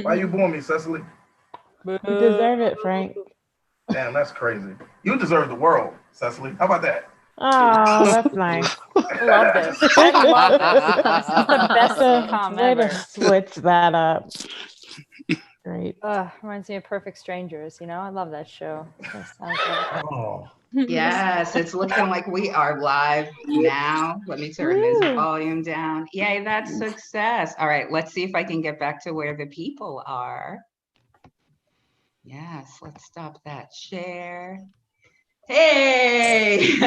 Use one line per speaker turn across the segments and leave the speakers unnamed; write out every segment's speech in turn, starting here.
Why you booing me, Cecily?
You deserve it, Frank.
Damn, that's crazy. You deserve the world, Cecily. How about that?
Oh, that's nice.
I love this. I love this. This is the best sitcom
Way
ever.
to switch that up. Great.
Reminds me of Perfect Strangers. You know, I love that show.
Oh.
Yes, it's looking like we are live now. Let me turn this volume down. Yay, that's success. All right, let's see if I can get back to where the people are. Yes, let's stop that share. Hey,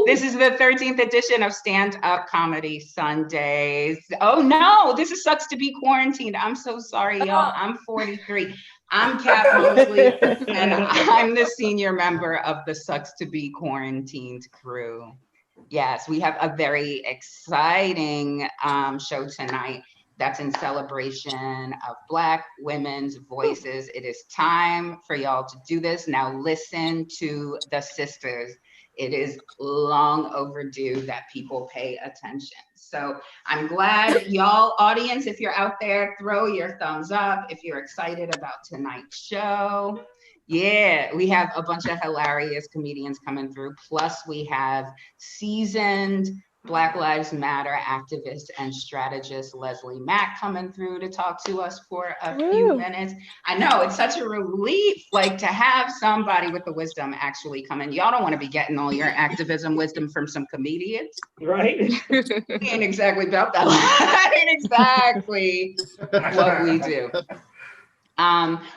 this is the 13th edition of Stand Up Comedy Sundays. Oh no, this is Sucks to Be Quarantined. I'm so sorry, y'all. I'm 43. I'm Kat Mosley, and I'm the senior member of the Sucks to Be Quarantined crew. Yes, we have a very exciting show tonight that's in celebration of Black women's voices. It is time for y'all to do this. Now listen to the sisters. It is long overdue that people pay attention. So I'm glad y'all, audience, if you're out there, throw your thumbs up if you're excited about tonight's show. Yeah, we have a bunch of hilarious comedians coming through. Plus we have seasoned Black Lives Matter activist and strategist Leslie Mack coming through to talk to us for a few minutes. I know, it's such a relief, like, to have somebody with the wisdom actually come in. Y'all don't want to be getting all your activism wisdom from some comedians.
Right?
We ain't exactly about that. That ain't exactly what we do.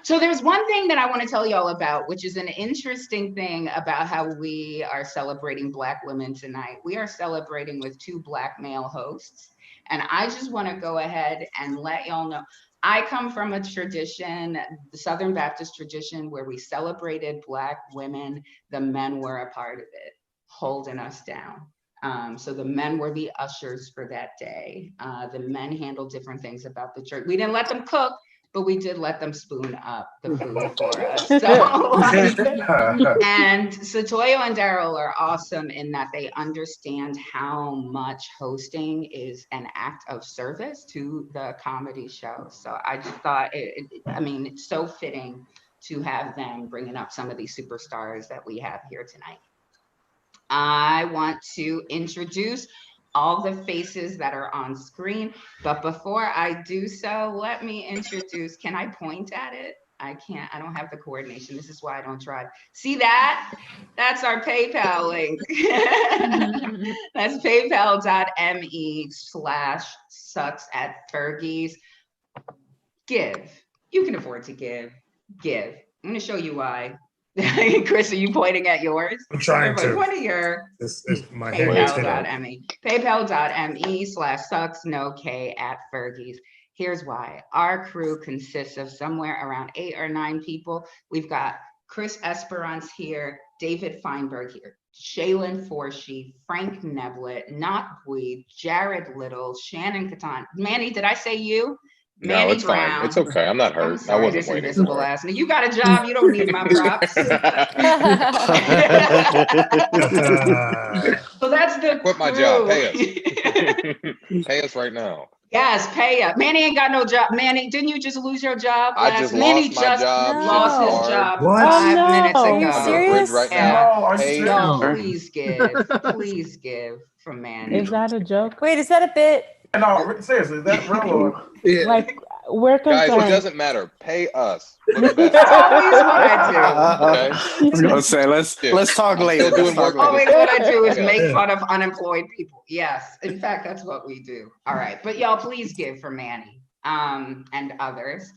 So there's one thing that I want to tell y'all about, which is an interesting thing about how we are celebrating Black women tonight. We are celebrating with 2 Black male hosts. And I just want to go ahead and let y'all know, I come from a tradition, the Southern Baptist tradition, where we celebrated Black women. The men were a part of it, holding us down. So the men were the ushers for that day. The men handled different things about the church. We didn't let them cook, but we did let them spoon up the food for us. So, and Setoiyo and Darryl are awesome in that they understand how much hosting is an act of service to the comedy show. So I just thought, it's so fitting to have them bringing up some of these superstars that we have here tonight. I want to introduce all the faces that are on screen. But before I do so, let me introduce, can I point at it? I can't, I don't have the coordination. This is why I don't drive. See that? That's our PayPal link. That's paypal.me/sucks@Fergie's. Give. You can afford to give. Give. I'm gonna show you why. Chris, are you pointing at yours?
I'm trying to.
Point at your
my
PayPal.me. PayPal.me/sucksnok@Fergie's. Here's why. Our crew consists of somewhere around 8 or 9 people. We've got Chris Esperance here, David Feinberg here, Shealyn Forshee, Frank Neblett, Ngoc Bui, Jarrod Little, Shannon Cantan. Manny, did I say you? Manny
No, it's
Brown.
fine. It's okay. I'm not hurt.
Sorry,
I wasn't
this
waiting.
invisible ass. You got a job. You don't need my props. So that's the
Quit my
crew.
job. Pay us. Pay us right now.
Yes, pay up. Manny ain't got no job. Manny, didn't you just lose your job?
I just
Manny
lost my job.
lost his
Hard.
job
What?
5 minutes
Are
ago.
you
Under a bridge right now.
No, are you
Pay
serious?
Y'all,
her.
please give from Manny.
Is that a joke?
Wait, is that a bit?
No, seriously, is that real or?
Yeah.
Like, we're
Guys,
concerned.
it doesn't matter. Pay us. We're the best.
That's always what I do.
Okay?
I was gonna say let's talk
I'm
later.
still doing work.
Always what I do is
Yeah.
make fun of unemployed people. Yes, in fact, that's what we do. All right, but y'all please give for Manny and others.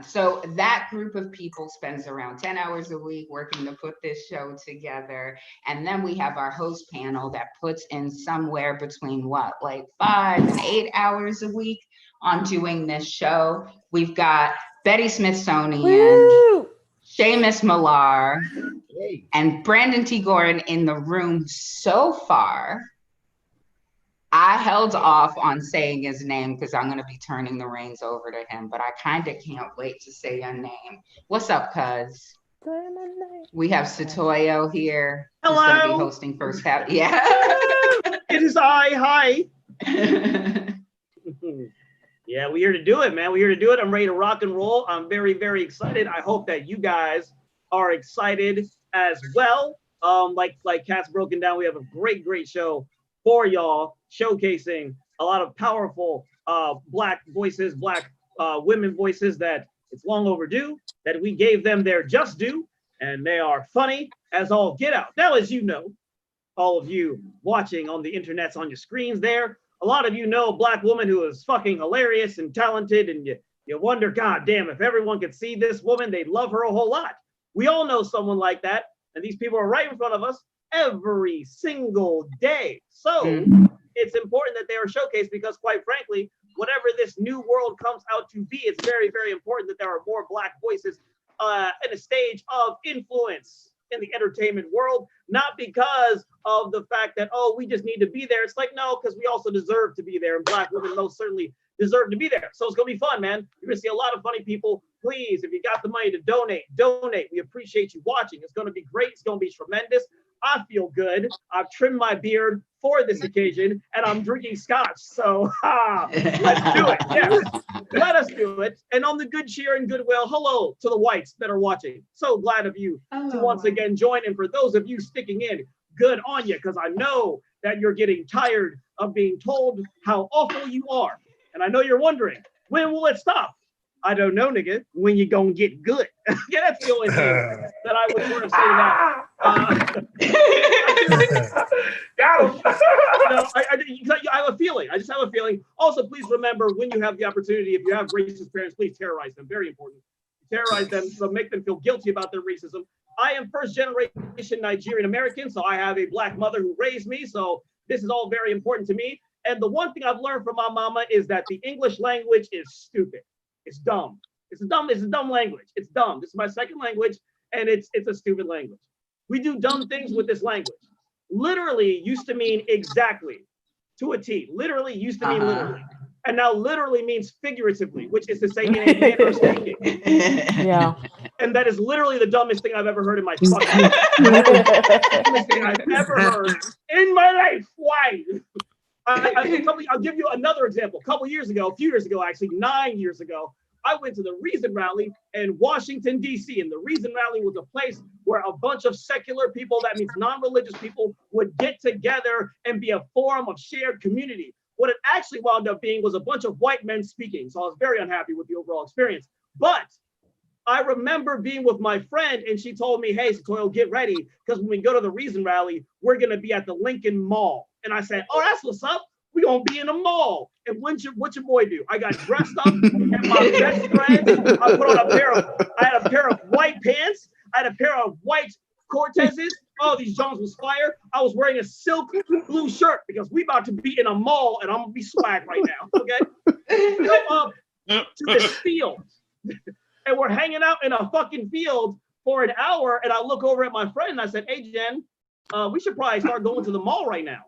So that group of people spends around 10 hours a week working to put this show together. And then we have our host panel that puts in somewhere between like 5 and 8 hours a week on doing this show. We've got Betty Smithsonian, Seamus Millar, and Brandon T. Gorin in the room so far. I held off on saying his name because I'm going to be turning the reins over to him, but I kind of can't wait to say your name. What's up, cuz? We have Setoiyo here.
Hello.
Who's going to be hosting first half. Yeah.
It is I. Hi. Yeah, we're here to do it, man. We're here to do it. I'm ready to rock and roll. I'm very, very excited. I hope that you guys are excited as well. Like Kat's broken down, we have a great show for y'all, showcasing a lot of powerful Black voices, Black women voices that it's long overdue, that we gave them their just due, and they are funny as all get out. Now, as you know, all of you watching on the internets on your screens there, a lot of you know a Black woman who is fucking hilarious and talented, and you wonder, God damn, if everyone could see this woman, they'd love her a whole lot. We all know someone like that, and these people are right in front of us every single day. So it's important that they are showcased because, quite frankly, whatever this new world comes out to be, it's very, very important that there are more Black voices in a stage of influence in the entertainment world, not because of the fact that, oh, we just need to be there. It's like, no, because we also deserve to be there, and Black women most certainly deserve to be there. So it's gonna be fun, man. You're gonna see a lot of funny people. Please, if you got the money to donate. We appreciate you watching. It's gonna be great. It's gonna be tremendous. I feel good. I've trimmed my beard for this occasion, and I'm drinking scotch. So let's do it. Yes, let us do it. And on the good cheer and goodwill, hello to the whites that are watching. So glad of you to once again join. And for those of you sticking in, good on you, because I know that you're getting tired of being told how awful you are. And I know you're wondering, when will it stop? I don't know, nigga. When you gonna get good? Yeah, that's the only thing that I would sort of say to that.
Got him.
No, I have a feeling. I just have a feeling. Also, please remember, when you have the opportunity, if you have racist parents, please terrorize them. Very important. Terrorize them, so make them feel guilty about their racism. I am first generation Nigerian American, so I have a Black mother who raised me. So this is all very important to me. And the one thing I've learned from my mama is that the English language is stupid. It's dumb. It's a dumb language. It's dumb. This is my second language, and it's a stupid language. We do dumb things with this language. Literally used to mean exactly, to a T. Literally used to mean literally. And now literally means figuratively, which is to say in a manner of speaking.
Yeah.
And that is literally the dumbest thing I've ever heard in my fucking life. Dumbest thing I've ever heard in my life. Why? I'll give you another example. A few years ago, actually, 9 years ago, I went to the Reason Rally in Washington, D.C. And the Reason Rally was a place where a bunch of secular people, that means non-religious people, would get together and be a forum of shared community. What it actually wound up being was a bunch of white men speaking. So I was very unhappy with the overall experience. But I remember being with my friend, and she told me, hey, Setoiyo, get ready, because when we go to the Reason Rally, we're going to be at the Lincoln Mall. And I said, oh, that's what's up. We're going to be in a mall. And what your boy do? I got dressed up and my best friend, I had a pair of white pants. I had a pair of white Cortezes. Oh, these Jones was fire. I was wearing a silk blue shirt because we about to be in a mall, and I'm going to be swag right now, okay? Go up to this field. And we're hanging out in a fucking field for an hour, and I look over at my friend, and I said, hey, Jen, we should probably start going to the mall right now.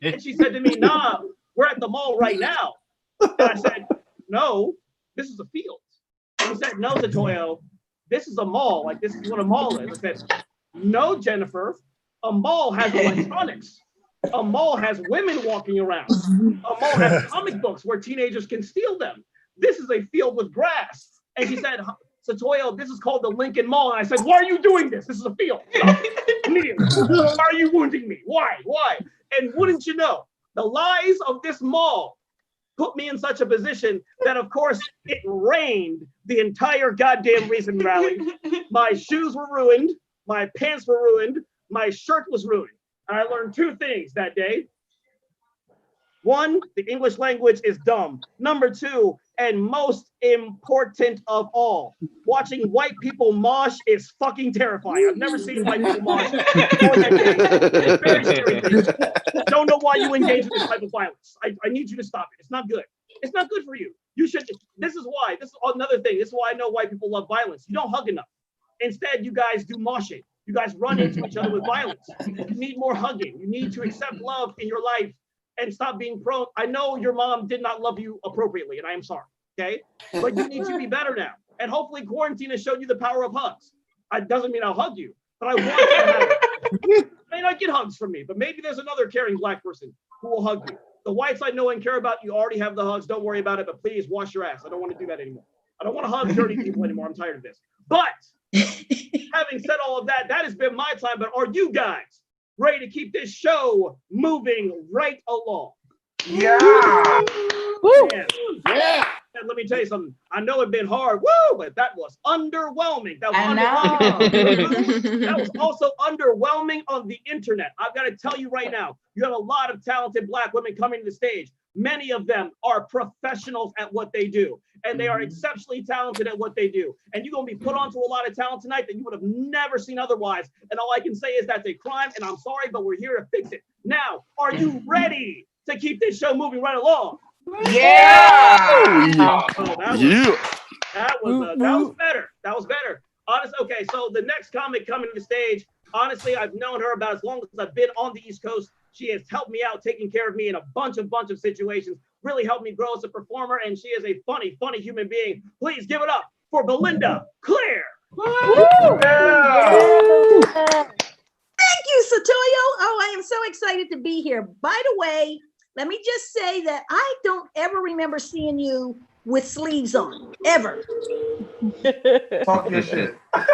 And she said to me, nah, we're at the mall right now. And I said, no, this is a field. And he said, no, Setoiyo, this is a mall. Like, this is what a mall is. I said, no, Jennifer, a mall has electronics. A mall has women walking around. A mall has comic books where teenagers can steal them. This is a field with grass. And she said, Setoiyo, this is called the Lincoln Mall. And I said, why are you doing this? This is a field. Immediately. Why are you wounding me? Why? And wouldn't you know, the lies of this mall put me in such a position that, of course, it rained the entire goddamn Reason Rally. My shoes were ruined. My pants were ruined. My shirt was ruined. And I learned two things that day. One, the English language is dumb. Number two, and most important of all, watching white people mosh is fucking terrifying. I've never seen white people mosh. It's very scary. Don't know why you engage in this type of violence. I need you to stop it. It's not good. It's not good for you. You should, this is another thing. This is why I know white people love violence. You don't hug enough. Instead, you guys do moshing. You guys run into each other with violence. You need more hugging. You need to accept love in your life and stop being prone. I know your mom did not love you appropriately, and I am sorry, okay? But you need to be better now. And hopefully quarantine has showed you the power of hugs. It doesn't mean I'll hug you, but I want to have it. You may not get hugs from me, but maybe there's another caring Black person who will hug you. The whites I know and care about, you already have the hugs. Don't worry about it, but please wash your ass. I don't want to do that anymore. I don't want to hug dirty people anymore. I'm tired of this. But having said all of that, that has been my time. But are you guys ready to keep this show moving right along?
Yeah.
Yeah. And let me tell you something. I know it's been hard, but that was underwhelming. That was underwhelming. That was also underwhelming on the internet. I've got to tell you right now, you have a lot of talented Black women coming to the stage. Many of them are professionals at what they do, and they are exceptionally talented at what they do. And you're going to be put onto a lot of talent tonight that you would have never seen otherwise. And all I can say is that's a crime, and I'm sorry, but we're here to fix it. Now, are you ready to keep this show moving right along?
Yeah.
That was better. That was better. Honestly, okay, so the next comic coming to the stage, honestly, I've known her about as long as I've been on the East Coast. She has helped me out, taking care of me in a bunch of situations, really helped me grow as a performer, and she is a funny human being. Please give it up for Belynda Cleare.
Thank you, Setoiyo. Oh, I am so excited to be here. By the way, let me just say that I don't ever remember seeing you with sleeves on, ever.
Talk your shit.
Shout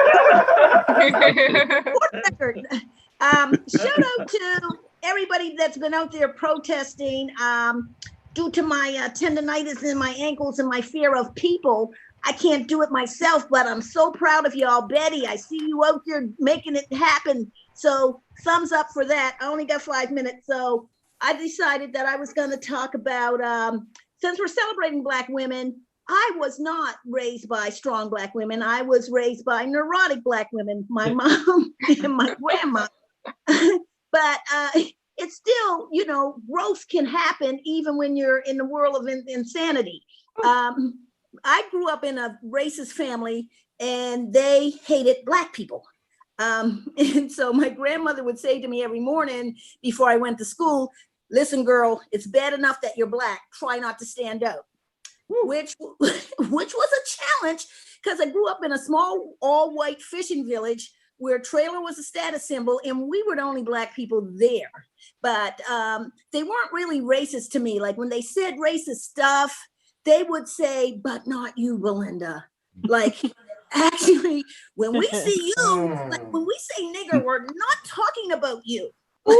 out to everybody that's been out there protesting. Due to my tendonitis in my ankles and my fear of people, I can't do it myself, but I'm so proud of y'all. Betty, I see you out there making it happen. So thumbs up for that. I only got 5 minutes. So I decided that I was going to talk about, since we're celebrating Black women, I was not raised by strong Black women. I was raised by neurotic Black women, my mom and my grandma. But it's still, you know, growth can happen even when you're in the world of insanity. I grew up in a racist family and they hated Black people. And so my grandmother would say to me every morning before I went to school, listen, girl, it's bad enough that you're Black. Try not to stand out, which was a challenge because I grew up in a small all-white fishing village where trailer was a status symbol and we were the only Black people there. But they weren't really racist to me. Like when they said racist stuff, they would say, but not you, Belynda. Like, actually, when we see you, like when we say nigger, we're not talking about you. Like,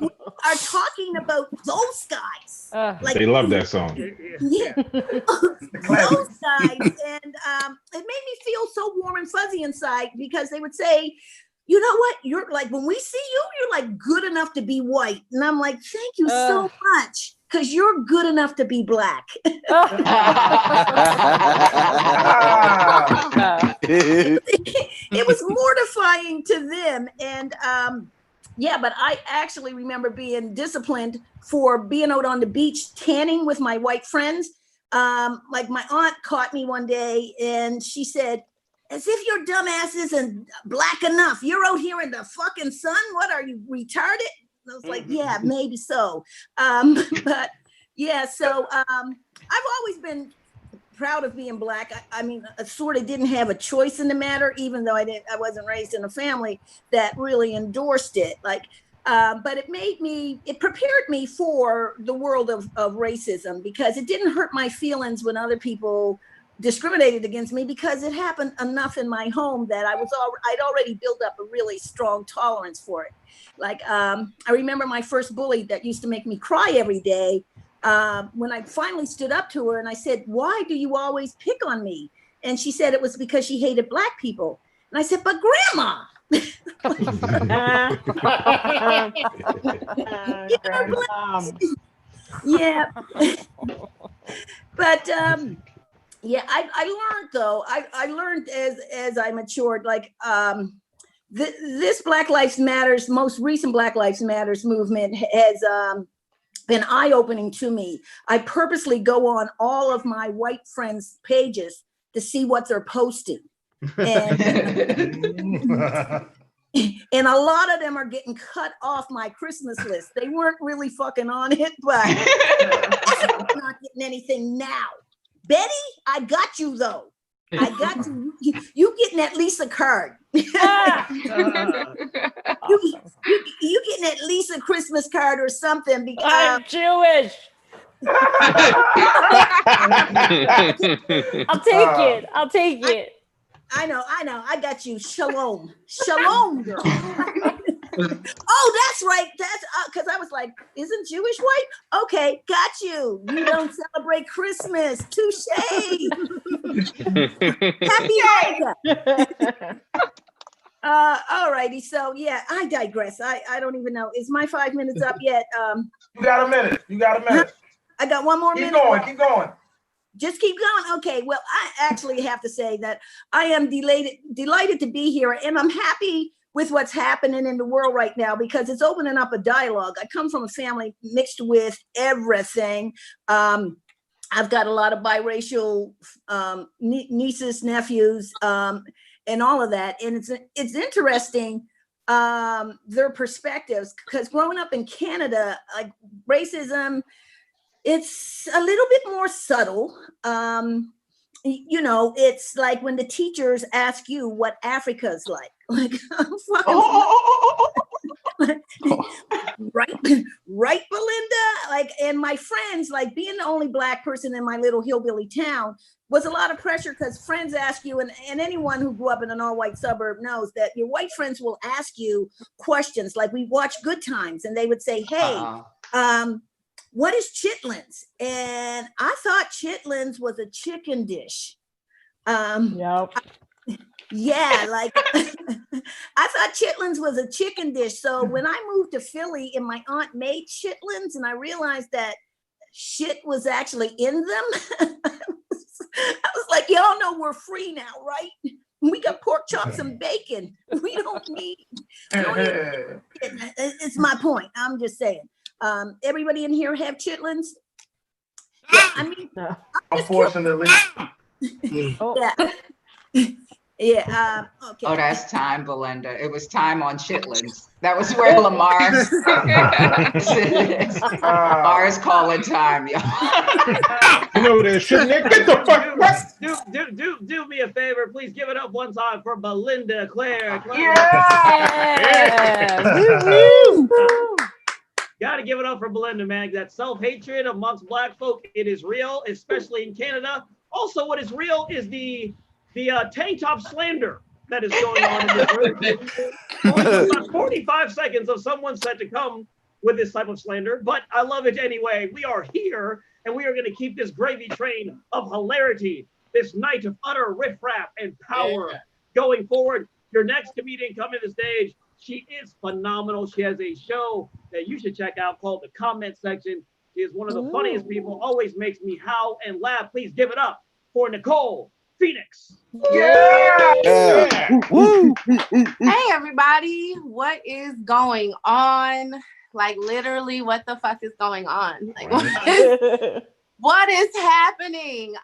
we are talking about those guys. Like,
they love that song.
Yeah, those guys. And it made me feel so warm and fuzzy inside because they would say, you know what? You're like, when we see you, you're like good enough to be white. And I'm like, thank you so much. Because you're good enough to be Black. It was mortifying to them. And yeah, but I actually remember being disciplined for being out on the beach tanning with my white friends. Like my aunt caught me one day and she said, as if your dumb ass isn't Black enough. You're out here in the fucking sun. What are you, retarded? I was like, yeah, maybe so. But yeah, so I've always been proud of being Black. I mean, I sort of didn't have a choice in the matter, even though I wasn't raised in a family that really endorsed it. Like, but it prepared me for the world of racism because it didn't hurt my feelings when other people discriminated against me because it happened enough in my home that I'd already built up a really strong tolerance for it. Like, I remember my first bully that used to make me cry every day. When I finally stood up to her and I said, why do you always pick on me? And she said it was because she hated Black people. And I said, but Grandma. Yeah. But yeah, I learned though, I learned as I matured, like this Black Lives Matters, most recent Black Lives Matters movement has been eye-opening to me. I purposely go on all of my white friends' pages to see what they're posting. And, and a lot of them are getting cut off my Christmas list. They weren't really fucking on it, but I'm not getting anything now. Betty, I got you though. I got you getting at least a card.
Ah,
You getting at least a Christmas card or something because
I'm Jewish. I'll take it. I'll take it.
I know. I got you. Shalom, girl. Oh, that's right. That's because I was like, isn't Jewish white? Okay, got you. You don't celebrate Christmas. Touche. Happy Hanukkah. All righty. So yeah, I digress. I don't even know. Is my 5 minutes up yet?
You got a minute.
I got one more
Keep
minute.
Keep going.
Just keep going. Okay. Well, I actually have to say that I am delighted to be here, and I'm happy with what's happening in the world right now because it's opening up a dialogue. I come from a family mixed with everything. I've got a lot of biracial nieces, nephews, and all of that. And it's interesting, their perspectives, because growing up in Canada, like racism, it's a little bit more subtle. You know, it's like when the teachers ask you what Africa's like right, Belynda? Like, and my friends, like being the only Black person in my little hillbilly town was a lot of pressure because friends ask you, and anyone who grew up in an all-white suburb knows that your white friends will ask you questions. Like we watch Good Times and they would say, hey, what is chitlins? And I thought chitlins was a chicken dish.
Yep.
Yeah, like I thought chitlins was a chicken dish. So when I moved to Philly and my aunt made chitlins and I realized that shit was actually in them, I was like, y'all know we're free now, right? We got pork chops and bacon. We don't need it's my point. I'm just saying. Everybody in here have chitlins? Yeah, I mean,
No.
Unfortunately.
yeah. Okay.
Oh, that's time, Belynda. It was time on chitlins. That was where Lamar's calling time, y'all.
You know that shit, Nick. Get the fuck back.
Do me a favor, please give it up one time for Belynda Cleare.
Yeah. Woo-hoo.
Gotta give it up for Belynda, man. That self-hatred amongst Black folk, it is real, especially in Canada. Also, what is real is the tank top slander that is going on in this room. Only about 45 seconds of someone said to come with this type of slander, but I love it anyway. We are here, and we are going to keep this gravy train of hilarity, this night of utter riffraff and power going forward. Your next comedian coming to the stage, she is phenomenal. She has a show that you should check out called The Comment Section. She is one of the funniest people, always makes me howl and laugh. Please give it up for Nicole Phoenix.
Woo. Hey everybody, what is going on? Like literally, what the fuck is going on? Like what is happening?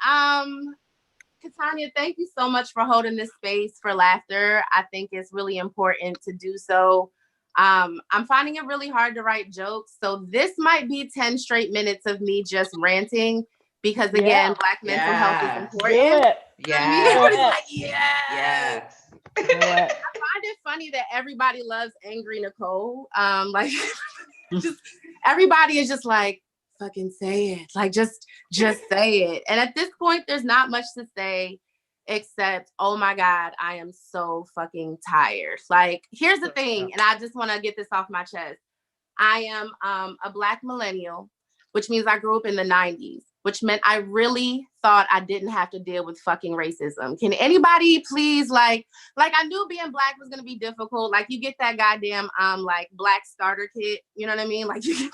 Katanya, thank you so much for holding this space for laughter. I think it's really important to do so. I'm finding it really hard to write jokes, so this might be 10 straight minutes of me just ranting because again, Black mental health is important. Yes. I find it funny that everybody loves angry Nicole. Like just everybody is just like, fucking say it. Like just say it. And at this point, there's not much to say except, oh my God, I am so fucking tired. Like, here's the thing, and I just want to get this off my chest. I am a Black millennial, which means I grew up in the 90s, which meant I really thought I didn't have to deal with fucking racism. Can anybody please, like I knew being Black was gonna be difficult. Like you get that goddamn like Black starter kit, you know what I mean? Like you get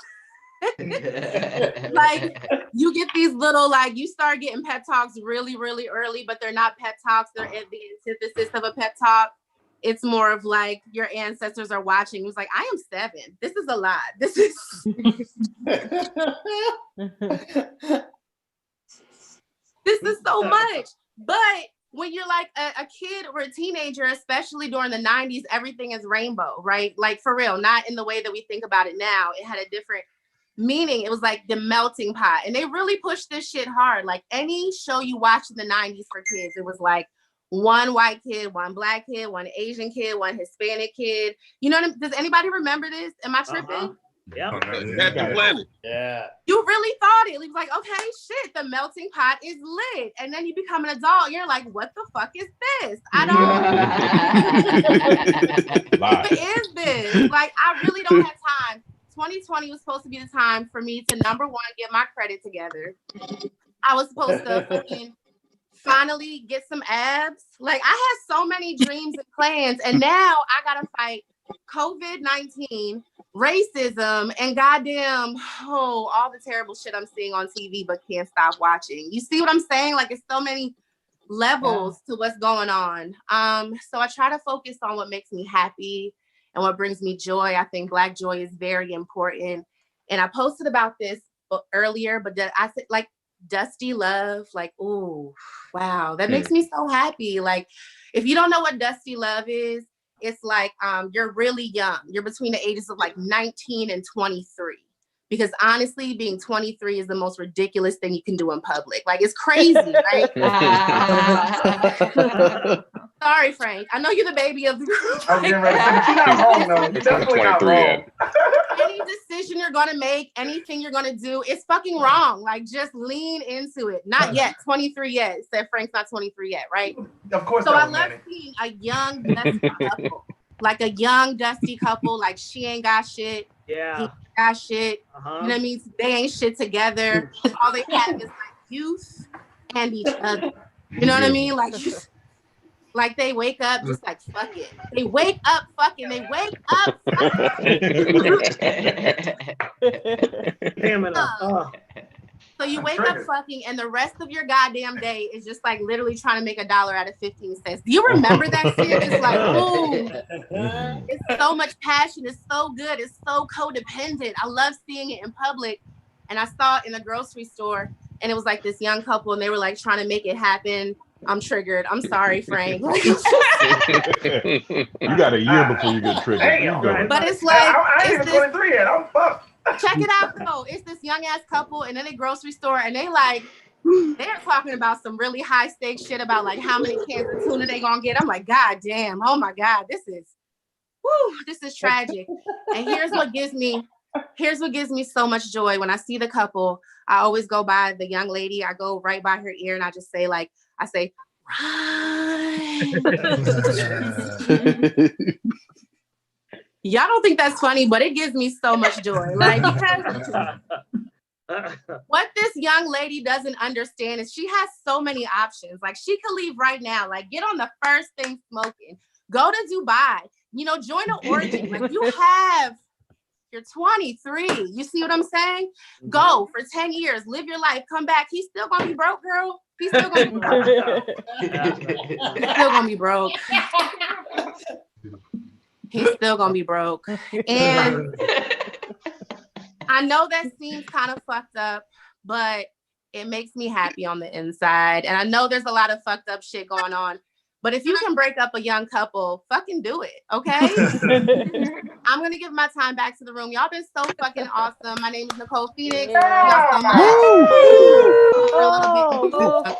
like you get these little, like you start getting pep talks really, really early, but they're not pep talks. They're the antithesis of a pep talk. It's more of like your ancestors are watching. It was like, I am 7. This is a lot. This is this is so much. But when you're like a kid or a teenager, especially during the 90s, everything is rainbow, right? Like for real, not in the way that we think about it now. It had a different meaning it was like the melting pot. And they really pushed this shit hard. Like any show you watched in the 90s for kids, it was like one white kid, one black kid, one Asian kid, one Hispanic kid. You know what I mean? Does anybody remember this? Am I tripping?
Yeah.
Happy Planet.
Yeah.
You really thought it. It was like, okay, shit, the melting pot is lit. And then you become an adult. You're like, what the fuck is this? I don't what is this? Like, I really don't have time. 2020 was supposed to be the time for me to, number one, get my credit together. I was supposed to fucking finally get some abs. Like, I had so many dreams and plans, and now I gotta fight COVID-19, racism, and goddamn, all the terrible shit I'm seeing on TV but can't stop watching. You see what I'm saying? Like, it's so many levels to what's going on. So I try to focus on what makes me happy and what brings me joy. I think Black joy is very important. And I posted about this earlier, but I said, like, Dusty Love, like, ooh, wow, that makes me so happy. Like, if you don't know what Dusty Love is, it's like you're really young. You're between the ages of like 19 and 23. Because honestly, being 23 is the most ridiculous thing you can do in public. Like, it's crazy, right? Sorry, Frank. I know you're the baby of the group.
I'm getting ready to say, but you're not wrong, though. You're definitely not wrong.
Any decision you're going to make, anything you're going to do, it's fucking wrong. Like, just lean into it. Not yet. 23 yet. Said Frank's not 23 yet, right?
Of course.
So I love seeing a young, dusty couple. Like a young, dusty couple. Like, she ain't got shit.
Yeah.
He ain't got shit. You know what I mean? They ain't shit together. All they have is like youth and each other. You know what I mean? Like they wake up just like, fuck it. They wake up fucking. They wake up fucking.
Damn it.
So you wake up fucking, and the rest of your goddamn day is just like literally trying to make $1 out of 15 cents. Do you remember that shit? It's like, ooh, it's so much passion. It's so good. It's so codependent. I love seeing it in public. And I saw it in the grocery store, and it was like this young couple, and they were like trying to make it happen. I'm triggered. I'm sorry, Frank.
You got a year before you get triggered.
Damn.
But it's like,
I ain't even 23 yet. I'm fucked.
Check it out though. It's this young ass couple, and then they grocery store, and they're talking about some really high stakes shit about like how many cans of tuna they gonna get. I'm like, God damn, oh my God, this is tragic. And here's what gives me so much joy. When I see the couple, I always go by the young lady. I go right by her ear, and I just say right. Y'all don't think that's funny, but it gives me so much joy. Like, because what this young lady doesn't understand is she has so many options. Like, she could leave right now, like get on the first thing smoking, go to Dubai, join an orgy. Like, you're 23. You see what I'm saying? Go for 10 years, live your life, come back. He's still gonna be broke, girl. He's still gonna be broke. He's still gonna be broke. He's still gonna be broke. And I know that seems kind of fucked up, but it makes me happy on the inside. And I know there's a lot of fucked up shit going on, but if you can break up a young couple, fucking do it, okay? I'm gonna give my time back to the room. Y'all been so fucking awesome. My name is Nicole Phoenix. Y'all so much.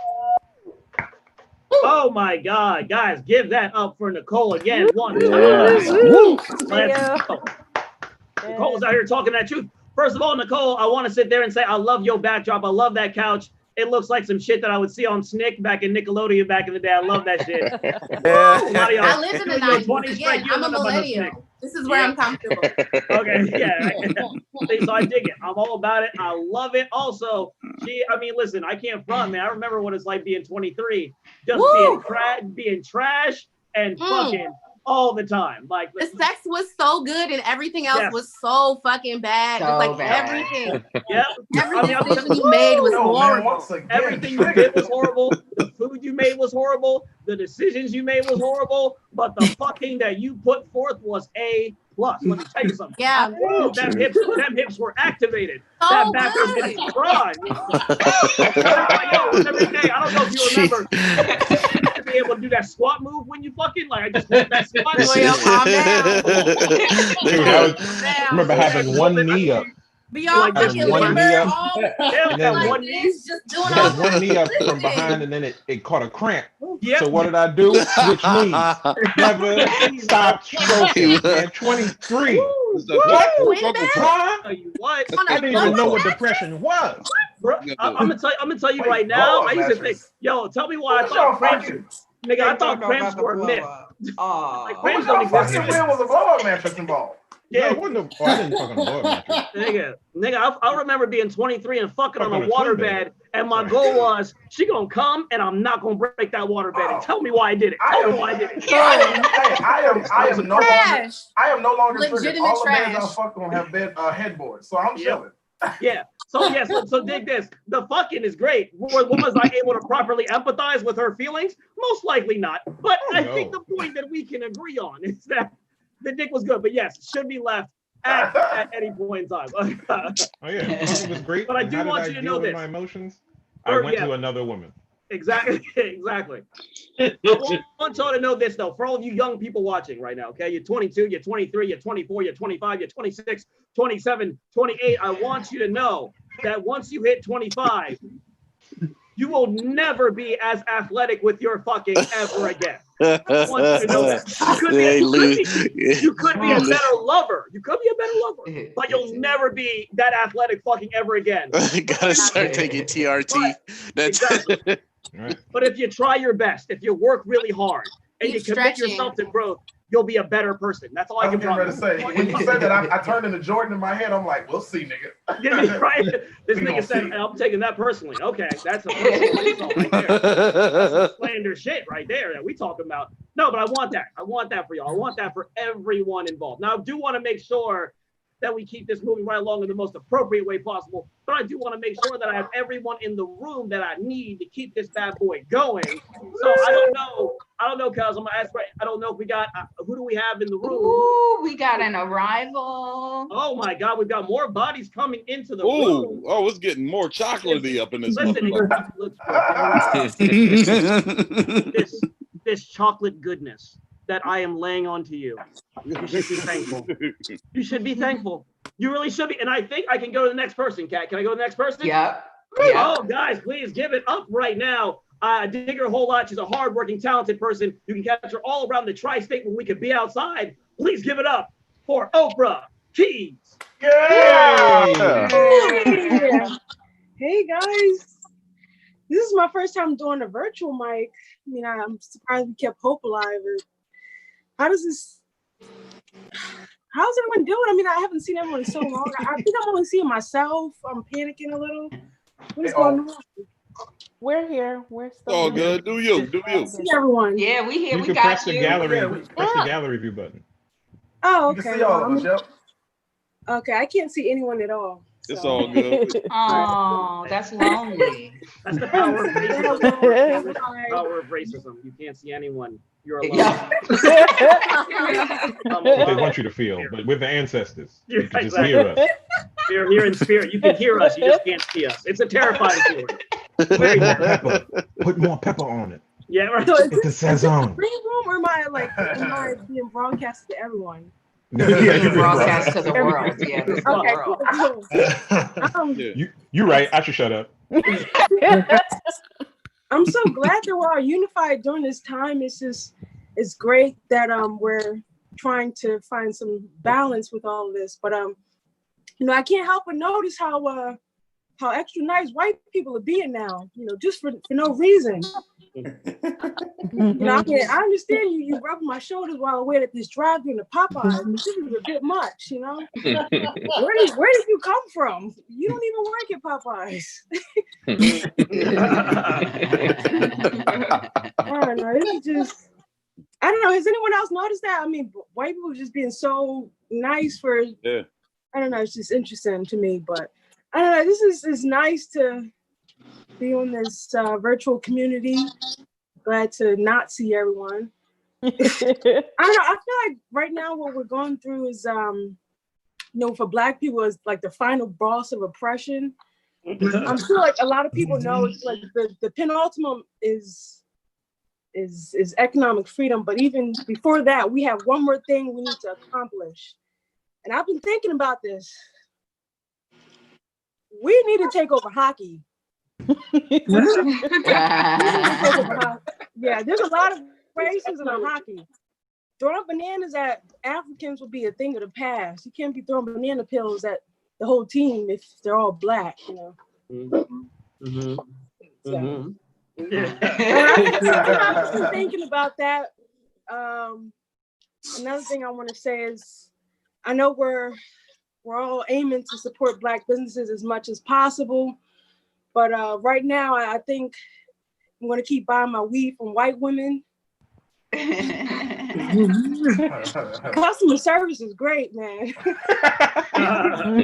Oh my God, guys, give that up for Nicole again. One time. Let's go. Nicole's out here talking that truth. First of all, Nicole, I want to sit there and say, I love your backdrop. I love that couch. It looks like some shit that I would see on Snick back in Nickelodeon back in the day. I love that shit.
I live in the 90s. Again, I'm a millennial. This is where I'm comfortable.
Okay, yeah. So I dig it. I'm all about it. I love it. Also, listen, I can't front, man. I remember what it's like being 23, just being trash and fucking all the time. Like,
the sex was so good and everything else was so fucking bad.
So
it's like
bad.
everything.
Yep.
Every decision you made was horrible.
Everything you did was horrible. The food you made was horrible. The decisions you made was horrible. But the fucking that you put forth was A+. Let me tell you something.
Yeah.
Ooh, them hips were activated. That back was getting broad. Every day. I don't know if you remember. To be able to do that squat move when you fucking I just want that squat.
Calm down.
Dude, I remember having one knee up.
But y'all
Like this
fucking
one
limber
knee up.
all
And then
like
one knee.
this, just doing
There
all
was one knee up from
listen.
behind, and then it caught a cramp.
Yep.
So what did I do? Switch knees. Never stop stroking. Man, 23. What? Huh?
Tell you what,
I didn't even know what depression was.
bro, I'm gonna tell you right now. I used to think, yo, tell me why I thought cramps. Nigga, I thought cramps were a myth. Like cramps don't exist.
Fucking real was a blow-up mattress involved.
Yeah,
No, it wasn't I didn't fucking blow up.
nigga, I remember being 23 and fucking on a
Fucking a
water
twin bed.
bed, and my goal was she gonna come and I'm not gonna break that water bed. And tell me why I did it. Tell me why I did it.
I am no longer.
Trash.
I am no longer triggered.
Legitimate
All the beds
trash.
I fuck on have bed headboards, so I'm chilling.
Yeah. So dig this. The fucking is great. Were woman's like able to properly empathize with her feelings? Most likely not. But I think the point that we can agree on is that the dick was good. But yes, should be left at any point in time.
Oh yeah, it was great.
But I
And
do
how did
want
I
you to
deal
know
with
this.
my emotions.
Or,
I went
yeah.
to another woman.
Exactly. I want y'all to know this though, for all of you young people watching right now, okay? You're 22, you're 23, you're 24, you're 25, you're 26, 27, 28. I want you to know that once you hit 25, you will never be as athletic with your fucking ever again. I want you to know that. You could be a better lover. You could be a better lover, but you'll never be that athletic fucking ever again.
Gotta start taking TRT. That's
Exactly.
Right.
But if you try your best, if you work really hard, and
Keep
you commit
stretching.
yourself to growth, you'll be a better person. That's all I
I was
can
getting ready to
promise.
say. When you said that, I turned into Jordan in my head. I'm like, we'll see, nigga.
Get me right? This
We
nigga
gonna
said,
see.
I'm taking that personally. Okay, that's a personal insult right there. That's some slander shit right there that we talking about. No, but I want that. I want that for y'all. I want that for everyone involved. Now, I do want to make sure that we keep this moving right along in the most appropriate way possible. But I do want to make sure that I have everyone in the room that I need to keep this bad boy going. So I don't know, cuz I'm gonna ask. I don't know if we got who do we have in the room?
Ooh, we got an arrival.
Oh my God, we've got more bodies coming into the
Ooh,
room.
oh, it's getting more chocolatey up in this
Listen,
motherfucker.
this chocolate goodness that I am laying onto you. You should be thankful. You should be thankful. You really should be. And I think I can go to the next person, Kat. Can I go to the next person?
Yep.
Oh, guys, please give it up right now. I dig her a whole lot. She's a hardworking, talented person. You can catch her all around the tri-state when we could be outside. Please give it up for Oprah Keys.
Yeah.
Hey guys, this is my first time doing a virtual mic. I mean, I'm surprised we kept hope alive. How's everyone doing? I mean, I haven't seen everyone in so long. I think I'm only seeing myself. I'm panicking a little. What is going on?
We're here. We're still
All
here.
good. Do you? Do you?
See everyone.
Yeah, we here.
You
We
can
got
press
you.
the gallery.
Yeah,
Press the gallery view button.
Oh,
You can
okay.
see all of us, yep.
Okay, I can't see anyone at all.
It's
so.
all good.
Oh, that's lonely.
That's the power of racism. That's the power of racism. You can't see anyone. You're alone.
Yeah.
What they want you to feel, but we're the ancestors. You can just
Exactly.
hear us.
You're here in spirit. You can hear us. You just can't see us. It's a terrifying feeling.
Put more pepper. Put more pepper on it.
Yeah, right.
So is
Get the
this
Saison.
green room or am I being broadcasted to everyone?
Being broadcast to the world. Yeah, this is the
Okay,
world.
cool.
You're right. I should shut up.
I'm so glad that we're all unified during this time. It's great that we're trying to find some balance with all of this. But I can't help but notice how extra nice white people are being now. Just for no reason. I understand you rubbing my shoulders while I wait at this drive-thru in the Popeyes, but this is a bit much, Where did you come from? You don't even work at Popeyes. I don't know. It's just, I don't know. Has anyone else noticed that? I mean, white people just being so nice for.
Yeah.
I don't know. It's just interesting to me, but I don't know. This is nice to be on this virtual community. Glad to not see everyone. I don't know. I feel like right now what we're going through is, for Black people is like the final boss of oppression. I'm sure like a lot of people know it's like the penultimate is economic freedom. But even before that, we have one more thing we need to accomplish. And I've been thinking about this. we need to take over hockey. Yeah, there's a lot of racism in hockey. Throwing bananas at Africans will be a thing of the past. You can't be throwing banana peels at the whole team if they're all black, you know. So, I've been thinking about that. Another thing I want to say is, I know we're all aiming to support Black businesses as much as possible, but right now I think I'm going to keep buying my weed from white women. Customer service is great, man.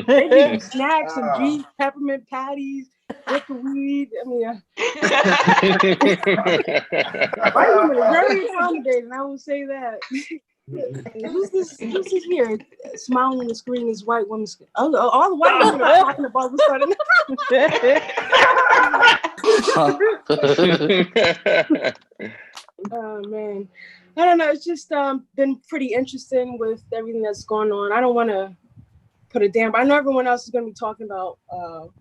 They give you snacks and juice, peppermint patties with the weed. I mean, white women are very accommodating. I will say that. Who's this here smiling on the screen? Is white women? All the white women are talking about all of a sudden. Oh man, I don't know. It's just been pretty interesting with everything that's going on. I don't want to put a damper. I know everyone else is going to be talking about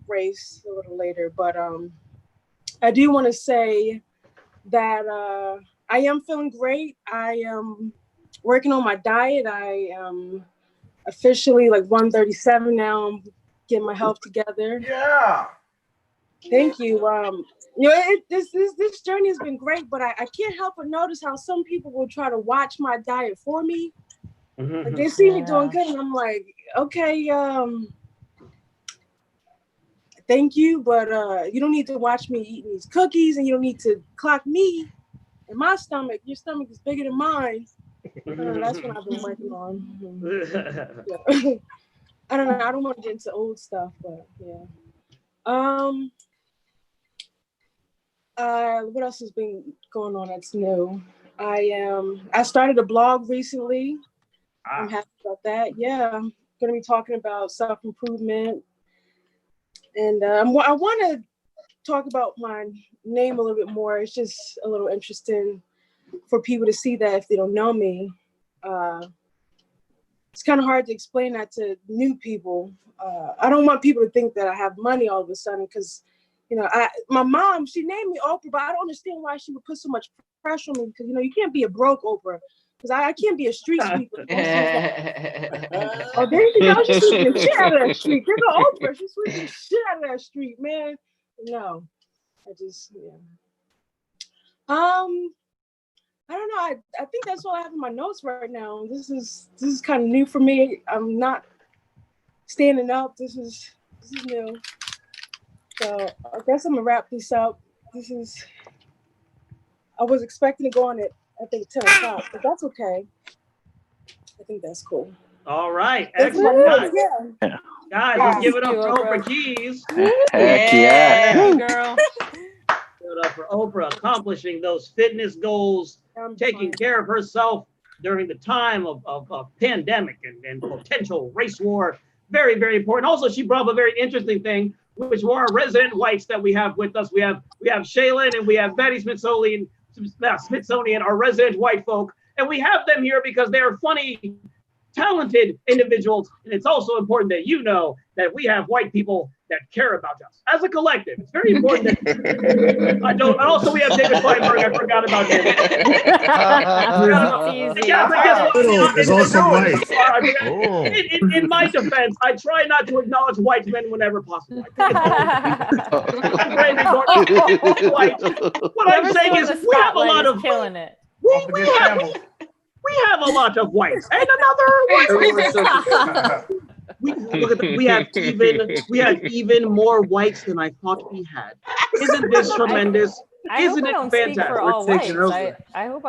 race a little later, but I do want to say that I am feeling great. I am working on my diet. I am officially like 137 now. I'm getting my health together.
Yeah.
Thank you. You know, this journey has been great, but I can't help but notice how some people will try to watch my diet for me. Like they see me doing good, and I'm like, okay, thank you, but you don't need to watch me eating these cookies, and you don't need to clock me in my stomach. Your stomach is bigger than mine. That's what I've been working on. Yeah. I don't know. I don't want to get into old stuff, but yeah. What else has been going on that's new? I started a blog recently. I'm happy about that. Yeah, I'm going to be talking about self-improvement. And I want to talk about my name a little bit more. It's just a little interesting for people to see that if they don't know me. It's kind of hard to explain that to new people. I don't want people to think that I have money all of a sudden because, you know, my mom, she named me Oprah, but I don't understand why she would put so much pressure on me because, you know, you can't be a broke Oprah because I can't be a street sweeper. Oh, there you go. She's sweeping the shit out of that street. There's no Oprah. She's sweeping the shit out of that street, man. No, I don't know. I think that's all I have in my notes right now. This is kind of new for me. I'm not standing up. This is new. So I guess I'm gonna wrap this up. I was expecting to go on at I think 10 o'clock, but that's okay. I think that's cool.
All right, excellent. Guys, let's give it up for Oprah Keys.
Heck yeah.
Hey, girl. Give it up for Oprah accomplishing those fitness goals, taking care of herself during the time of pandemic and potential race war. Very, very important. Also, she brought up a very interesting thing, which were our resident whites that we have with us. We have Shealyn and we have Betty Smithsonian, our resident white folk. And we have them here because they are funny, talented individuals. And it's also important that you know that we have white people that care about us as a collective. It's very important that and also we have David Feinberg. I forgot about him.
It's also white.
In my defense, I try not to acknowledge white men whenever possible. What I'm saying is we have a lot of
killing it.
We have a lot of whites and another white. We have even more whites than I thought we had. Isn't this tremendous? Isn't it fantastic?
For all whites. I hope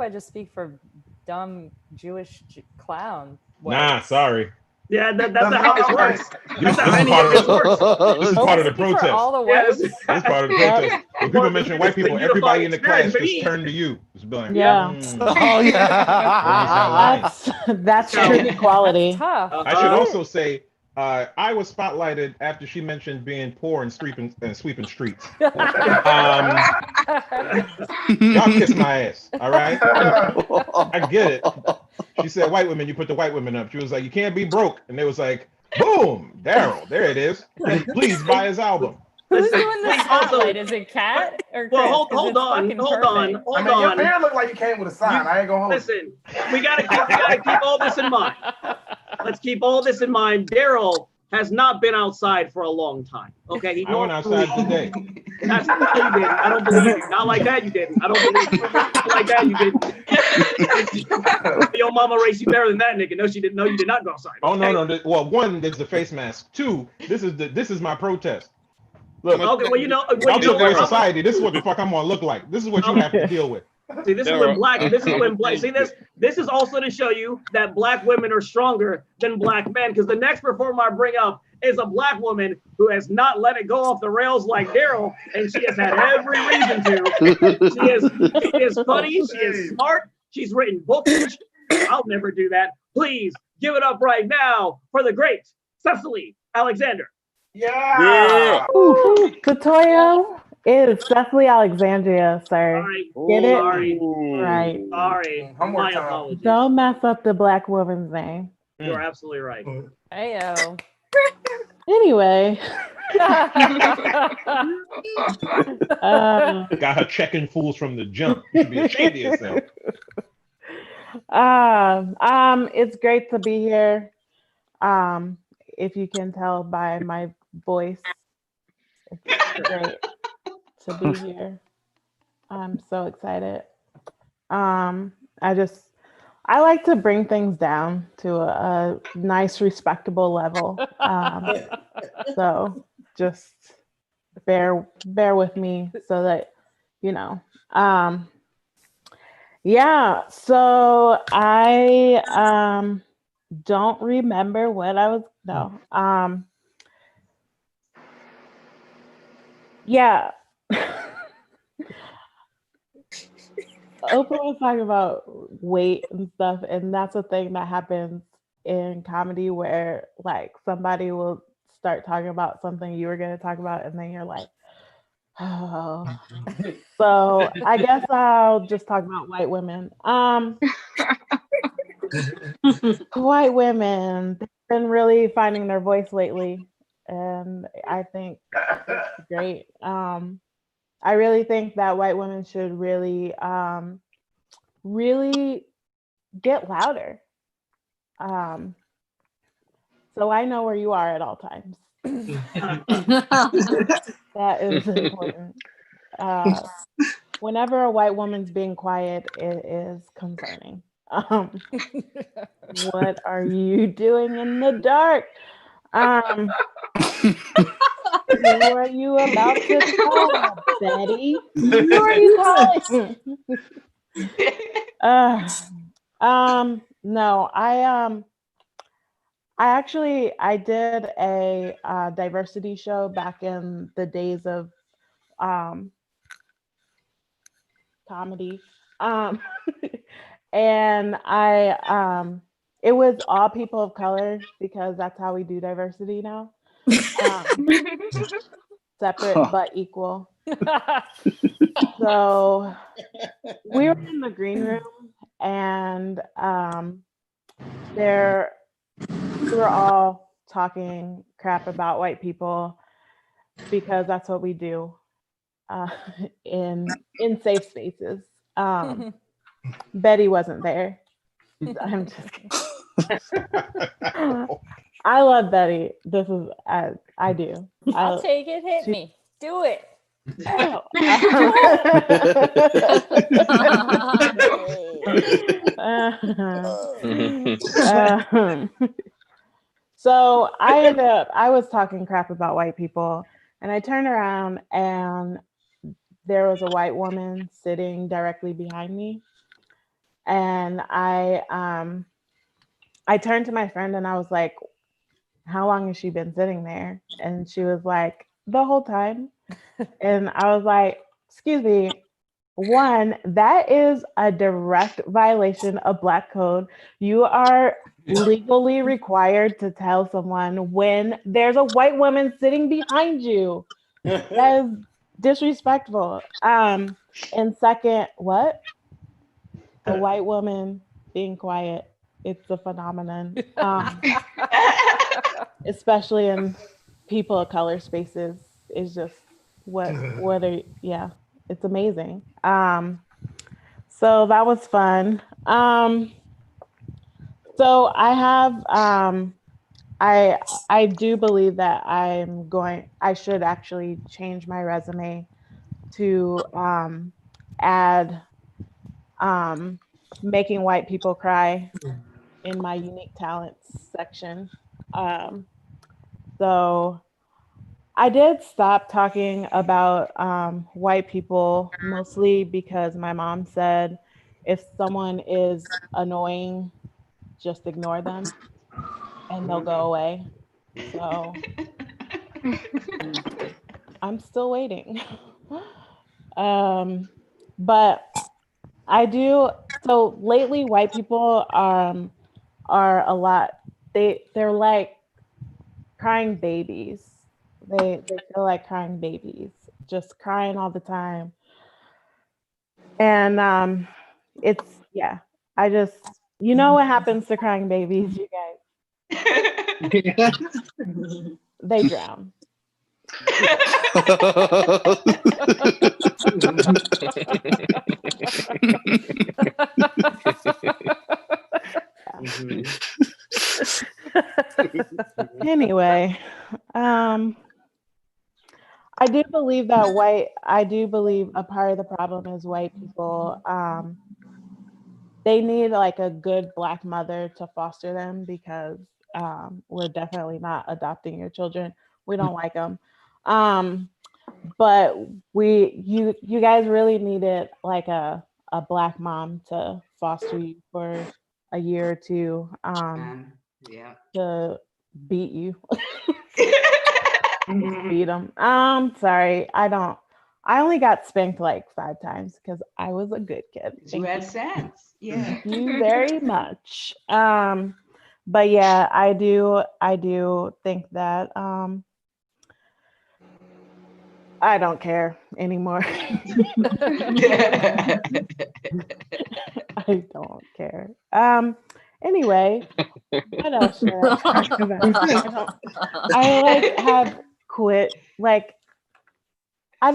I just speak for dumb Jewish clown.
Nah, sorry.
Yeah, that's how it works.
This is part of the protest.
All the whites.
This is part of the protest. When people mention white people, everybody in the class just turn to you.
Yeah.
Oh yeah.
That's true equality.
I should also say, I was spotlighted after she mentioned being poor and sweeping streets. Y'all kiss my ass, all right? I get it. She said, white women, you put the white women up. She was like, you can't be broke. And they was like, Boom, Darryl. There it is. Please buy his album.
Who's doing the
Please also-
spotlight? Is it Kat or Chris?
Well,
'Cause
hold
it's
on,
fucking
hold
perfect.
on, hold
I mean, your
on.
beard look like you came with a sign. I ain't gonna hold you.
Listen, we gotta keep all this in mind. Let's keep all this in mind. Darryl has not been outside for a long time. Okay,
I went outside today.
That's no, you didn't. I don't believe you. Not like that, you didn't. I don't believe you. Not like that, you didn't. Your mama raised you better than that, nigga. No, she didn't. No, you did not go outside.
Oh
Okay?
no. Well, one, there's the face mask. Two, this is my protest. Look,
Okay, well, you know
I'll
what?
take away society. This is what the fuck I'm gonna look like. This is what you have to deal with.
See, this is when black. See this. This is also to show you that black women are stronger than black men. Because the next performer I bring up is a black woman who has not let it go off the rails like Darryl, and she has had every reason to. She is funny. She is smart. She's written books. I'll never do that. Please give it up right now for the great Cecily Alexandria.
Yeah.
Setoiyo is Cecily Alexandria, sir.
Sorry.
Get it?
Sorry.
Right.
Sorry.
Homework
My
time.
apologies.
Don't mess up the black woman's name.
You're absolutely right.
Ayo.
Anyway.
Got her checking fools from the jump. You should be ashamed of yourself.
It's great to be here. If you can tell by my voice, it's great to be here. I'm so excited. I like to bring things down to a nice, respectable level. So just bear with me so that, you know. Yeah, so I don't remember what I was, yeah. Oprah was talking about weight and stuff, and that's a thing that happens in comedy where like somebody will start talking about something you were going to talk about, and then you're like, oh. So I guess I'll just talk about white women. White women, they've been really finding their voice lately, and I think it's great. I really think that white women should really get louder. So I know where you are at all times. That is important. Whenever a white woman's being quiet, it is concerning. What are you doing in the dark? Who are you about to call, Betty? Who are you calling? No, I did a diversity show back in the days of comedy, and it was all people of color because that's how we do diversity now. Separate but equal. So we were in the green room, and we were all talking crap about white people because that's what we do in safe spaces. Betty wasn't there. I'm just kidding. I love Betty. This is I do.
I'll take it. Hit me. Do it.
So I was talking crap about white people, and I turned around and there was a white woman sitting directly behind me, and I turned to my friend and I was like, how long has she been sitting there? And she was like, the whole time. And I was like, excuse me, one, that is a direct violation of Black Code. You are legally required to tell someone when there's a white woman sitting behind you. That is disrespectful. And second, what? A white woman being quiet. It's a phenomenon. especially in people of color spaces, is just yeah, it's amazing. So that was fun. So I have I do believe that I should actually change my resume to add making white people cry in my unique talents section. So I did stop talking about white people, mostly because my mom said if someone is annoying, just ignore them and they'll go away. So I'm still waiting. But I do. So lately, white people are a lot. They're like crying babies. They feel like crying babies, just crying all the time. And it's yeah. I just what happens to crying babies, you guys. They drown. Anyway, I do believe a part of the problem is white people. They need like a good Black mother to foster them because we're definitely not adopting your children. We don't like them. But you guys really needed like a Black mom to foster you for a year or two to beat you. Beat them. Sorry, I only got spanked like 5 times because I was a good kid.
You had sense. Yeah.
Thank you very much. But yeah, I do think that I don't care anymore. I don't care. Anyway, what else should I talk about? I like have quit. Like I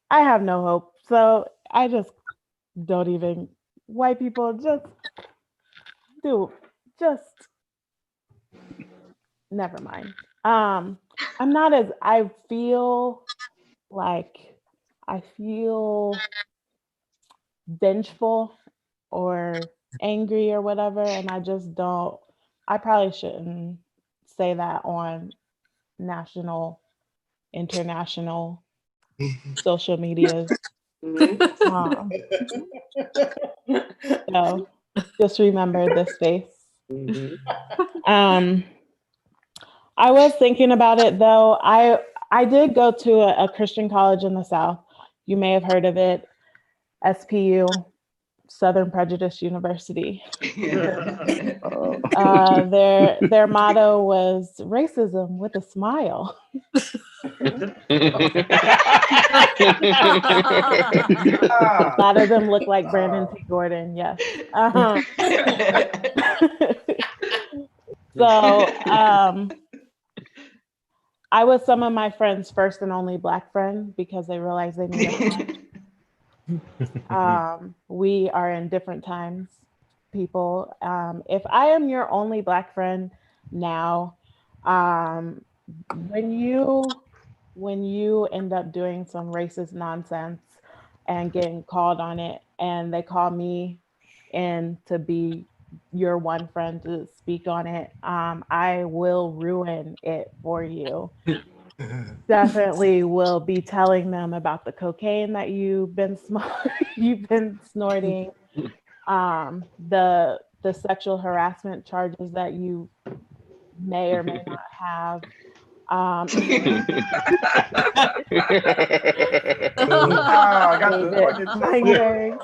have no hope. So I just don't even. White people just never mind. I feel vengeful or angry or whatever, and I probably shouldn't say that on national, international social media. So just remember this face. I was thinking about it though. I did go to a Christian college in the South. You may have heard of it, SPU, Southern Prejudice University. Their motto was racism with a smile. A lot of them look like Brandon T. Gordon, yes. So I was some of my friends' first and only Black friend because they realized they needed one. We are in different times, people. If I am your only Black friend now, when you end up doing some racist nonsense and getting called on it, and they call me in to be your one friend to speak on it, I will ruin it for you. Definitely will be telling them about the cocaine that you've been snorting, the sexual harassment charges that you may or may not have. Feinberg.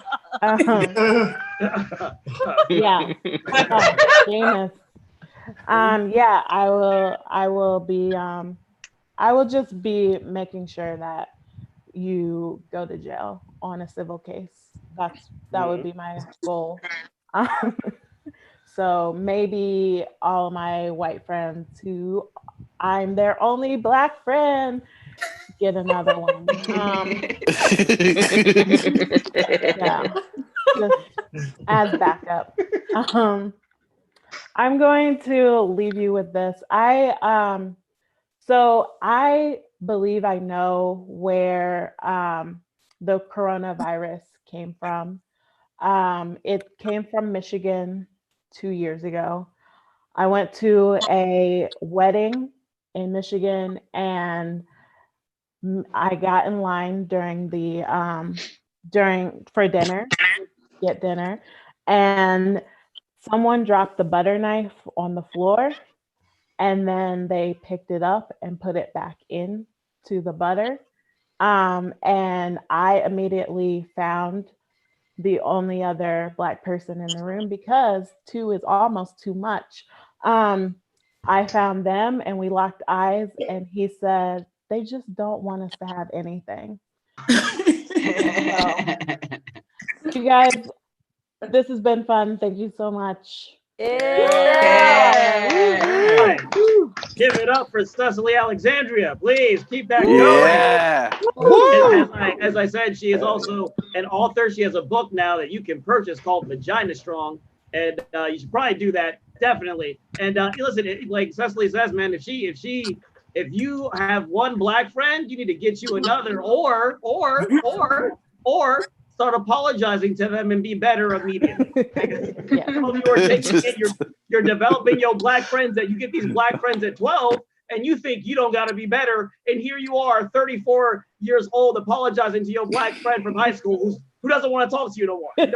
Yeah. Seamus. Yeah, I will be I will just be making sure that you go to jail on a civil case. That would be my goal. So maybe all my white friends who I'm their only Black friend. Get another one. Yeah, just as backup. I'm going to leave you with this. So I believe I know where the coronavirus came from. It came from Michigan 2 years ago. I went to a wedding in Michigan and I got in line during the for dinner, get dinner, and someone dropped the butter knife on the floor, and then they picked it up and put it back in to the butter. And I immediately found the only other Black person in the room because 2 is almost too much. I found them and we locked eyes, and he said, they just don't want us to have anything. So, you guys, this has been fun. Thank you so much.
Yeah. Give it up for Cecily Alexandria. Please keep that going. As I said, she is also an author. She has a book now that you can purchase called Vagina Strong. And you should probably do that, definitely. And listen, like Cecily says, man, if you have one Black friend, you need to get you another, or start apologizing to them and be better immediately. You're developing your Black friends, that you get these Black friends at 12 and you think you don't got to be better. And here you are, 34 years old, apologizing to your Black friend from high school who doesn't want to talk to you no more. We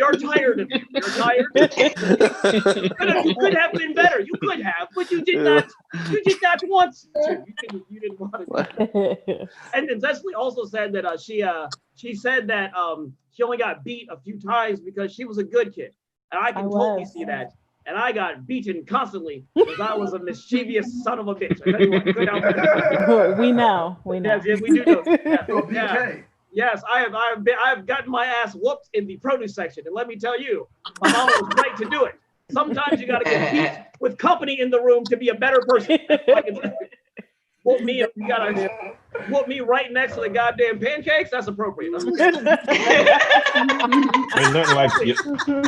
are tired of you. You're tired. You could have been better. You could have, but you did not. You did not want to. You didn't want to. And then Cecily also said that she said that she only got beat a few times because she was a good kid, and I can totally see that. And I got beaten constantly because I was a mischievous son of a bitch. I tell you what,
we know.
Yes, we do know. Yeah. Yes, I have gotten my ass whooped in the produce section, and let me tell you, my mom was right to do it. Sometimes you got to get beat with company in the room to be a better person. Whoop me, you gotta whoop me right next to the goddamn pancakes. That's appropriate.
Ain't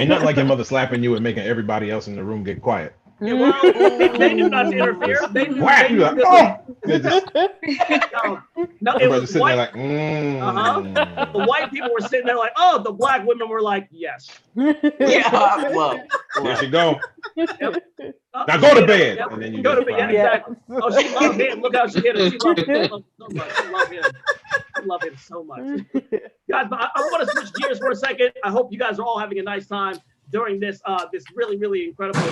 nothing like your mother slapping you and making everybody else in the room get quiet.
Yeah, well, they knew not to interfere. They knew. No, it was
sitting
white.
there like,
The white people were sitting there like, oh, the Black women were like, yes.
Yeah, well,
there she go.
Yep.
Now go to bed.
Yep.
And then you
go to bed. Yeah, exactly. Oh, she loved him. Look how she hit him. She loved him so much. I love him. I love him so much. Guys, but I want to switch gears for a second. I hope you guys are all having a nice time during this really, really incredible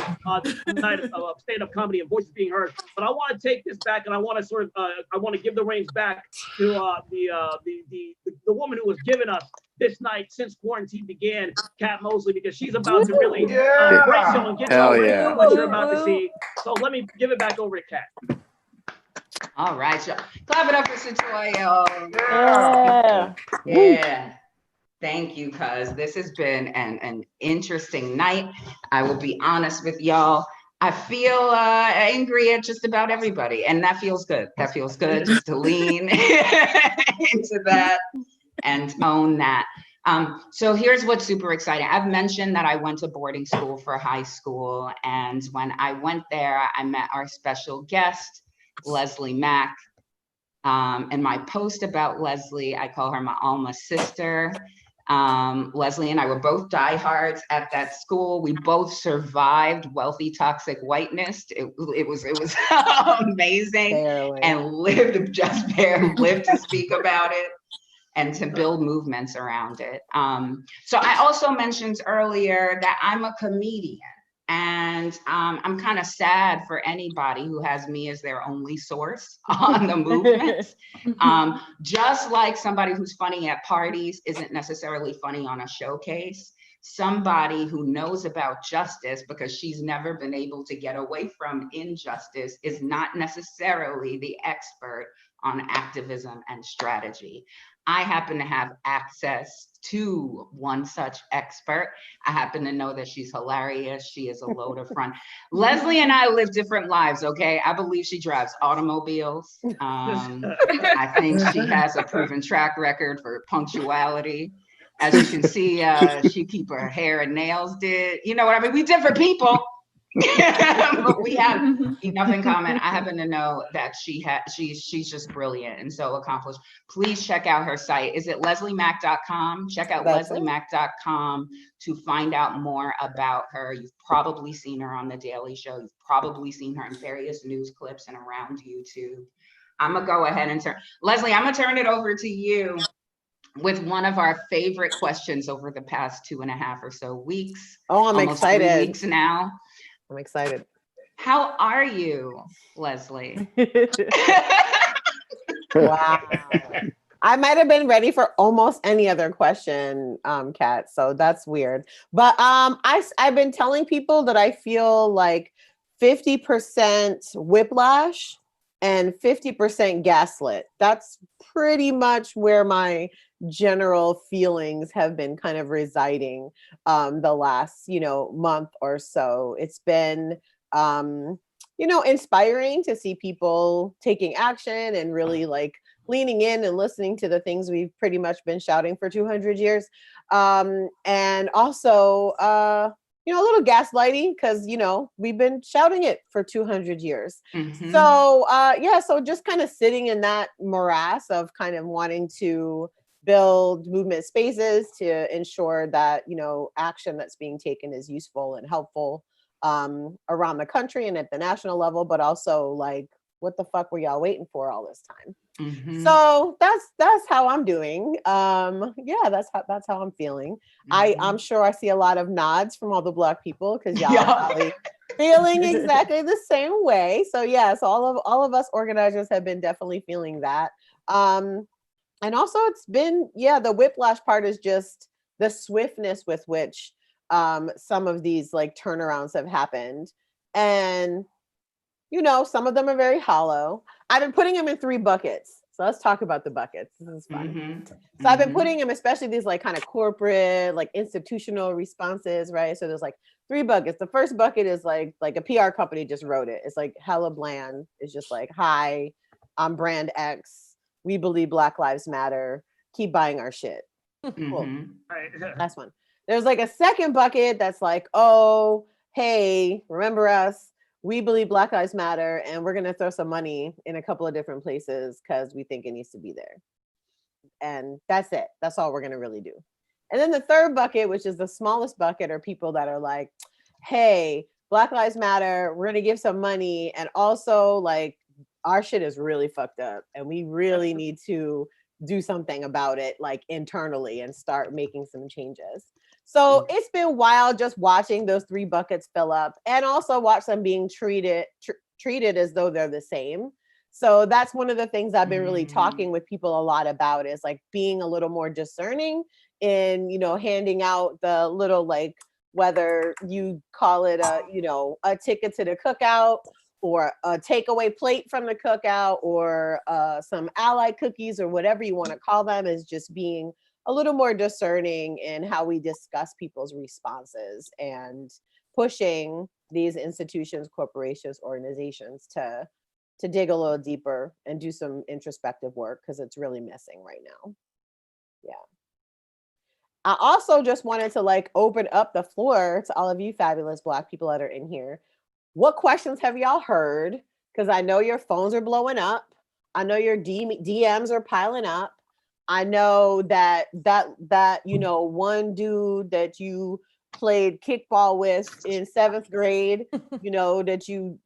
night of stand-up comedy and voices being heard. But I want to take this back, and I want to I want to give the reins back to the woman who was giving us this night since quarantine began, Kat Mosley, because she's about to really break show and get to what you're about to see. So let me give it back over to Kat.
All right, y'all. Clap it up for Setoiyo. Yeah. Thank you, cuz this has been an interesting night. I will be honest with y'all. I feel angry at just about everybody, and that feels good. That feels good just to lean into that and own that. So here's what's super exciting. I've mentioned that I went to boarding school for high school, and when I went there, I met our special guest, Leslie Mack. In my post about Leslie, I call her my alma sister. Leslie and I were both diehards at that school. We both survived wealthy toxic whiteness. It was amazing. Barely. And lived to speak about it and to build movements around it. So I also mentioned earlier that I'm a comedian, and I'm kind of sad for anybody who has me as their only source on the movement. Just like somebody who's funny at parties isn't necessarily funny on a showcase, somebody who knows about justice because she's never been able to get away from injustice is not necessarily the expert on activism and strategy. I happen to have access to one such expert. I happen to know that she's hilarious. She is a load of fun. Leslie and I live different lives, okay? I believe she drives automobiles. I think she has a proven track record for punctuality. As you can see, she keep her hair and nails did. You know what I mean? We different people. But we have enough in common. I happen to know that she's just brilliant and so accomplished. Please check out her site. Is it lesliemack.com? Check out lesliemack.com to find out more about her. You've probably seen her on The Daily Show. You've probably seen her in various news clips and around YouTube. I'm gonna go ahead and Leslie, I'm gonna turn it over to you with one of our favorite questions over the past 2.5 or so weeks.
Oh, I'm
almost
excited.
3 weeks now.
I'm excited.
How are you, Leslie?
Wow. I might have been ready for almost any other question, Kat. So that's weird. But I've been telling people that I feel like 50% whiplash and 50% gaslit. That's pretty much where my general feelings have been kind of residing the last, month or so. It's been, inspiring to see people taking action and really like leaning in and listening to the things we've pretty much been shouting for 200 years. And also, a little gaslighting because, we've been shouting it for 200 years. Mm-hmm. So, so just kind of sitting in that morass of kind of wanting to build movement spaces to ensure that, action that's being taken is useful and helpful around the country and at the national level, but also like, what the fuck were y'all waiting for all this time? Mm-hmm. So that's how I'm doing. That's how I'm feeling. Mm-hmm. I'm sure I see a lot of nods from all the Black people because y'all are probably feeling exactly the same way. So so all of us organizers have been definitely feeling that. And also it's been, the whiplash part is just the swiftness with which some of these like turnarounds have happened. And, some of them are very hollow. I've been putting them in 3 buckets. So let's talk about the buckets. This is fun. Mm-hmm. So I've been putting them, especially these like kind of corporate, like institutional responses, right? So there's like 3 buckets. The first bucket is like a PR company just wrote it. It's like hella bland. It's just like, hi, I'm brand X. We believe Black Lives Matter. Keep buying our shit. Cool. That's one. There's like a second bucket that's like, oh, hey, remember us? We believe Black Lives Matter, and we're going to throw some money in a couple of different places because we think it needs to be there. And that's it. That's all we're going to really do. And then the third bucket, which is the smallest bucket, are people that are like, hey, Black Lives Matter, we're going to give some money. And also, like, our shit is really fucked up, and we really need to do something about it, like internally, and start making some changes. So it's been wild just watching those 3 buckets fill up, and also watch them being treated as though they're the same. So that's one of the things I've been really talking with people a lot about, is like being a little more discerning in, handing out the little, like, whether you call it a ticket to the cookout or a takeaway plate from the cookout or some ally cookies or whatever you want to call them, is just being a little more discerning in how we discuss people's responses and pushing these institutions, corporations, organizations to dig a little deeper and do some introspective work, because it's really missing right now. Yeah. I also just wanted to like open up the floor to all of you fabulous Black people that are in here. What questions have y'all heard? Because I know your phones are blowing up. I know your DMs are piling up. I know that one dude that you played kickball with in 7th grade, that you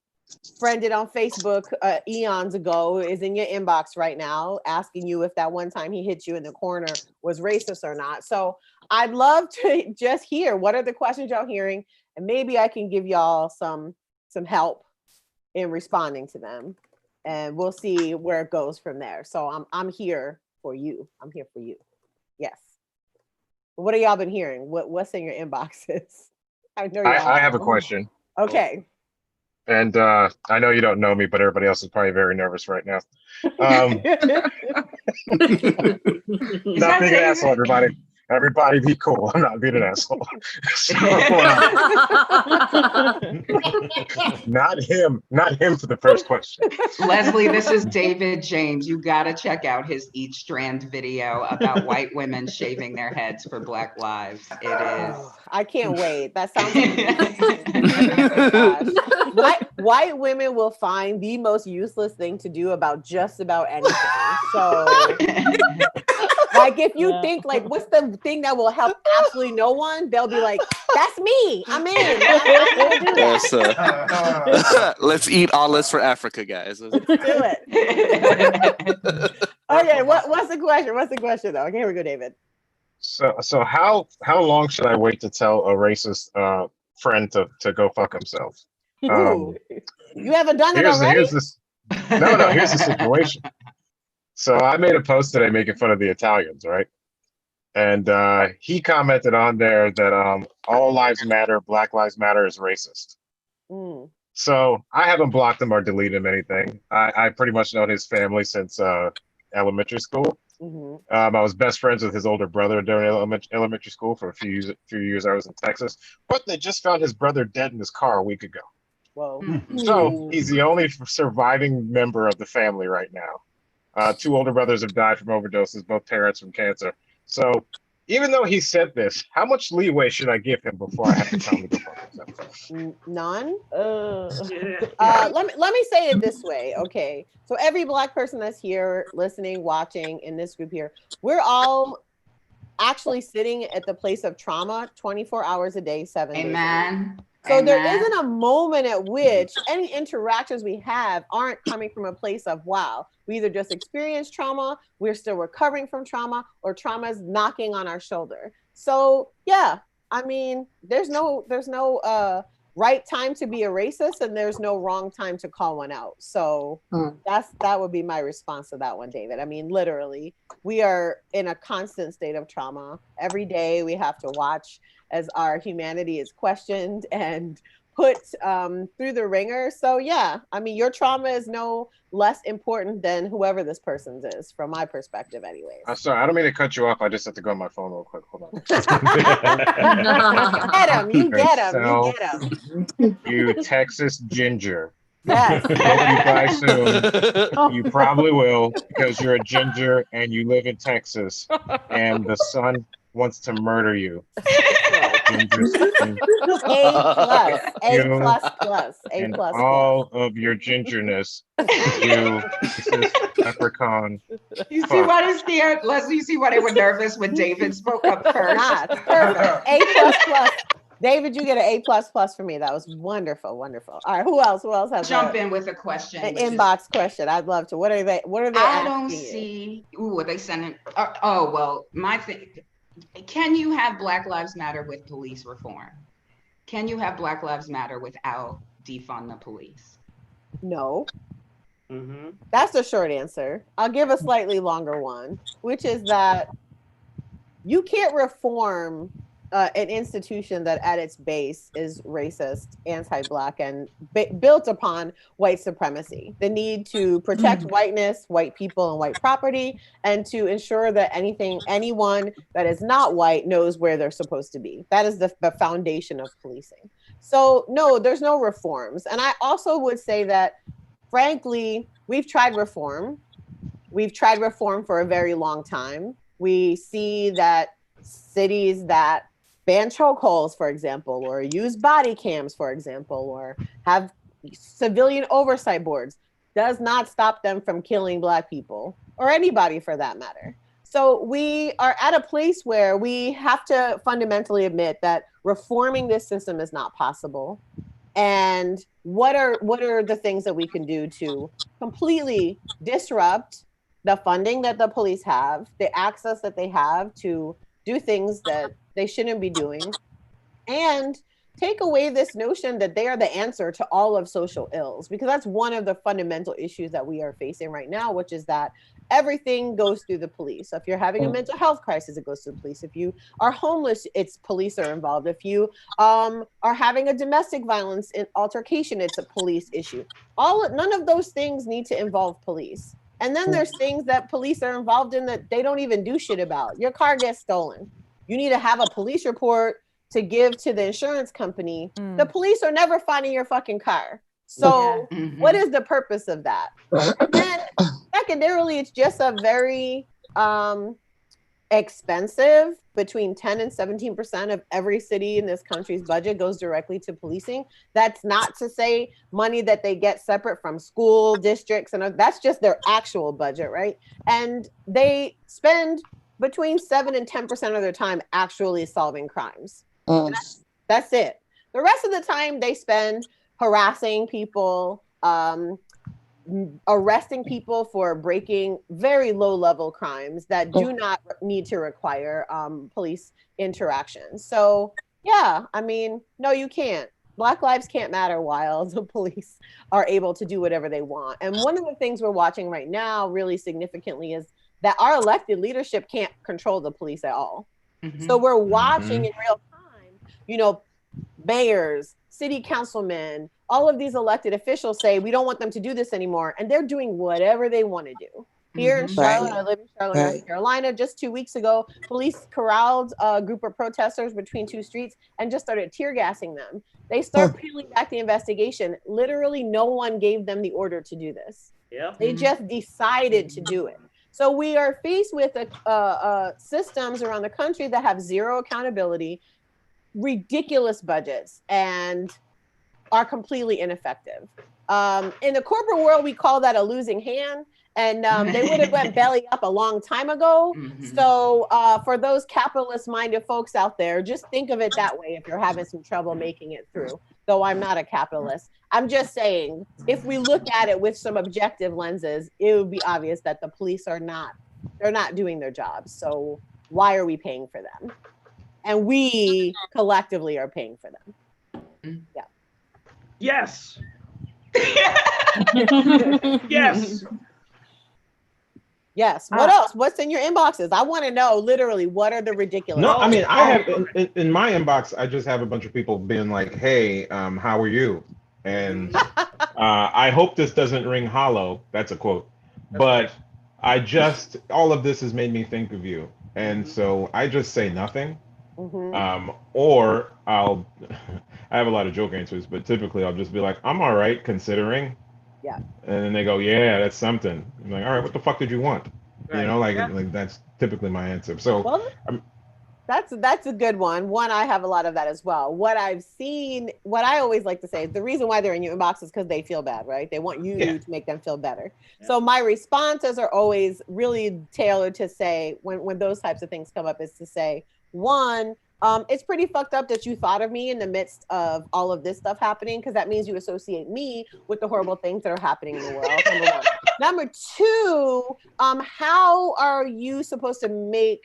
friended on Facebook eons ago, is in your inbox right now asking you if that one time he hit you in the corner was racist or not. So I'd love to just hear, what are the questions y'all hearing? And maybe I can give y'all some help in responding to them, and we'll see where it goes from there. So I'm here for you. I'm here for you. Yes. What have y'all been hearing? What's in your inboxes?
I have a question.
Okay.
And I know you don't know me, but everybody else is probably very nervous right now. Not being an asshole, everybody. Everybody be cool. I'm not being an asshole. So, not him for the first question.
Leslie, this is David James. You gotta check out his Each Strand video about white women shaving their heads for Black lives. It is.
I can't wait. That sounds like white women will find the most useless thing to do about just about anything. So like if you think like what's the thing that will help absolutely no one, they'll be like, that's me. I'm in.
Let's eat olives for Africa, guys.
Do it. Okay, what's the question? What's the question though? Okay, here we go, David.
So how long should I wait to tell a racist friend to go fuck himself?
You haven't done it already?
Here's the situation. So I made a post today making fun of the Italians, right? And he commented on there that all lives matter, Black Lives Matter is racist. So I haven't blocked him or deleted him anything. I pretty much known his family since elementary school. I was best friends with his older brother during elementary school for a few years. I was in Texas, but they just found his brother dead in his car a week ago.
Whoa.
So he's the only surviving member of the family right now. 2 older brothers have died from overdoses, both parents from cancer. So even though he said this, how much leeway should I give him before I have to tell him to go fuck himself?
None. Let me say it this way, okay? So every Black person that's here, listening, watching in this group here, we're all actually sitting at the place of trauma 24 hours a day, 7 days a week. So there isn't a moment at which any interactions we have aren't coming from a place of, wow, we either just experienced trauma, we're still recovering from trauma, or trauma is knocking on our shoulder. So yeah, I mean, there's no right time to be a racist, and there's no wrong time to call one out. So that would be my response to that one, David. I mean, literally, we are in a constant state of trauma. Every day we have to watch as our humanity is questioned and put through the ringer. So yeah, I mean, your trauma is no less important than whoever this person's is, from my perspective anyways.
I'm sorry, I don't mean to cut you off. I just have to go on my phone real quick. Hold on.
You get him.
You Texas ginger.
Yes.
Hope you die soon. You probably will, because you're a ginger and you live in Texas and the sun wants to murder you. A+. All of your gingerness, you leprechaun.
You see what is there, Leslie? You see why they were nervous when David spoke up first?
Perfect. A++. David, you get an A++ for me. That was wonderful. All right, who else has
jump in with a question?
An inbox question. I'd love to. What are they?
I don't see. Ooh, are they sending? Oh well, my thing. Can you have Black Lives Matter with police reform? Can you have Black Lives Matter without defund the police?
No. That's the short answer. I'll give a slightly longer one, which is that you can't reform an institution that at its base is racist, anti-Black, and built upon white supremacy. The need to protect whiteness, white people, and white property, and to ensure that anyone that is not white knows where they're supposed to be. That is the foundation of policing. So no, there's no reforms. And I also would say that, frankly, we've tried reform. We've tried reform for a very long time. We see that cities that ban chokeholds, for example, or use body cams, for example, or have civilian oversight boards, does not stop them from killing Black people, or anybody for that matter. So we are at a place where we have to fundamentally admit that reforming this system is not possible. And what are the things that we can do to completely disrupt the funding that the police have, the access that they have to do things that they shouldn't be doing, and take away this notion that they are the answer to all of social ills, because that's one of the fundamental issues that we are facing right now, which is that everything goes through the police. So if you're having a mental health crisis, it goes to the police. If you are homeless, it's police are involved. If you are having a domestic violence altercation, it's a police issue. None of those things need to involve police. And then there's things that police are involved in that they don't even do shit about. Your car gets stolen. You need to have a police report to give to the insurance company. The police are never finding your fucking car. So what is the purpose of that? And then secondarily, it's just a very expensive, between 10 and 17% of every city in this country's budget goes directly to policing. That's not to say money that they get separate from school districts, and that's just their actual budget, right? And they spend between 7 and 10% of their time actually solving crimes. That's it. The rest of the time they spend harassing people, arresting people for breaking very low-level crimes that do not need to require police interaction. So yeah, I mean, no, you can't. Black lives can't matter while the police are able to do whatever they want. And one of the things we're watching right now really significantly is that our elected leadership can't control the police at all. So we're watching in real time, you know, mayors, city councilmen, all of these elected officials say, we don't want them to do this anymore. And they're doing whatever they want to do. Here in Charlotte, I live in Charlotte, North Carolina, just 2 weeks ago, police corralled a group of protesters between two streets and just started tear gassing them. They start peeling back the investigation. Literally no one gave them the order to do this. They just decided to do it. So we are faced with systems around the country that have zero accountability, ridiculous budgets, and are completely ineffective. In the corporate world, we call that a losing hand, and they would have went belly up a long time ago. So for those capitalist-minded folks out there, just think of it that way if you're having some trouble making it through. Though I'm not a capitalist. I'm just saying, if we look at it with some objective lenses, it would be obvious that the police are not doing their jobs. So why are we paying for them? And we collectively are paying for them. Yeah.
Yes. Yes.
Yes. What else? What's in your inboxes? I want to know literally what are the ridiculous.
No, I mean, I have in my inbox, I just have a bunch of people being like, hey, how are you? And I hope this doesn't ring hollow. That's a quote. But all of this has made me think of you. And so I just say nothing. Or I have a lot of joke answers, but typically I'll just be like, I'm all right considering.
Yeah.
And then they go, yeah, that's something. I'm like, all right, what the fuck did you want? Right. You know, like that's typically my answer. So
that's a good one. I have a lot of that as well. What I've seen, what I always like to say is the reason why they're in your inbox is because they feel bad, right? They want you to make them feel better. So my responses are always really tailored to say, when those types of things come up, is to say, one, it's pretty fucked up that you thought of me in the midst of all of this stuff happening, because that means you associate me with the horrible things that are happening in the world. Number one. Number two, how are you supposed to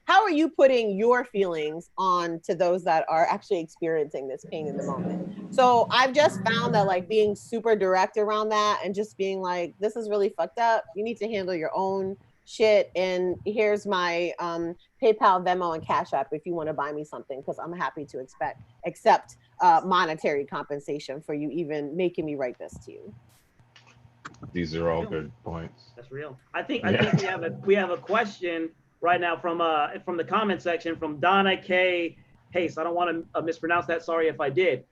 how are you putting your feelings on to those that are actually experiencing this pain in the moment? So I've just found that like being super direct around that and just being like, this is really fucked up. You need to handle your own shit, and here's my PayPal, Venmo, and Cash App if you want to buy me something, because I'm happy to accept monetary compensation for you even making me write this to you.
These are all good points.
That's real. I think we have a question right now from the comment section from Donna K. Hayes. I don't want to mispronounce that. Sorry if I did.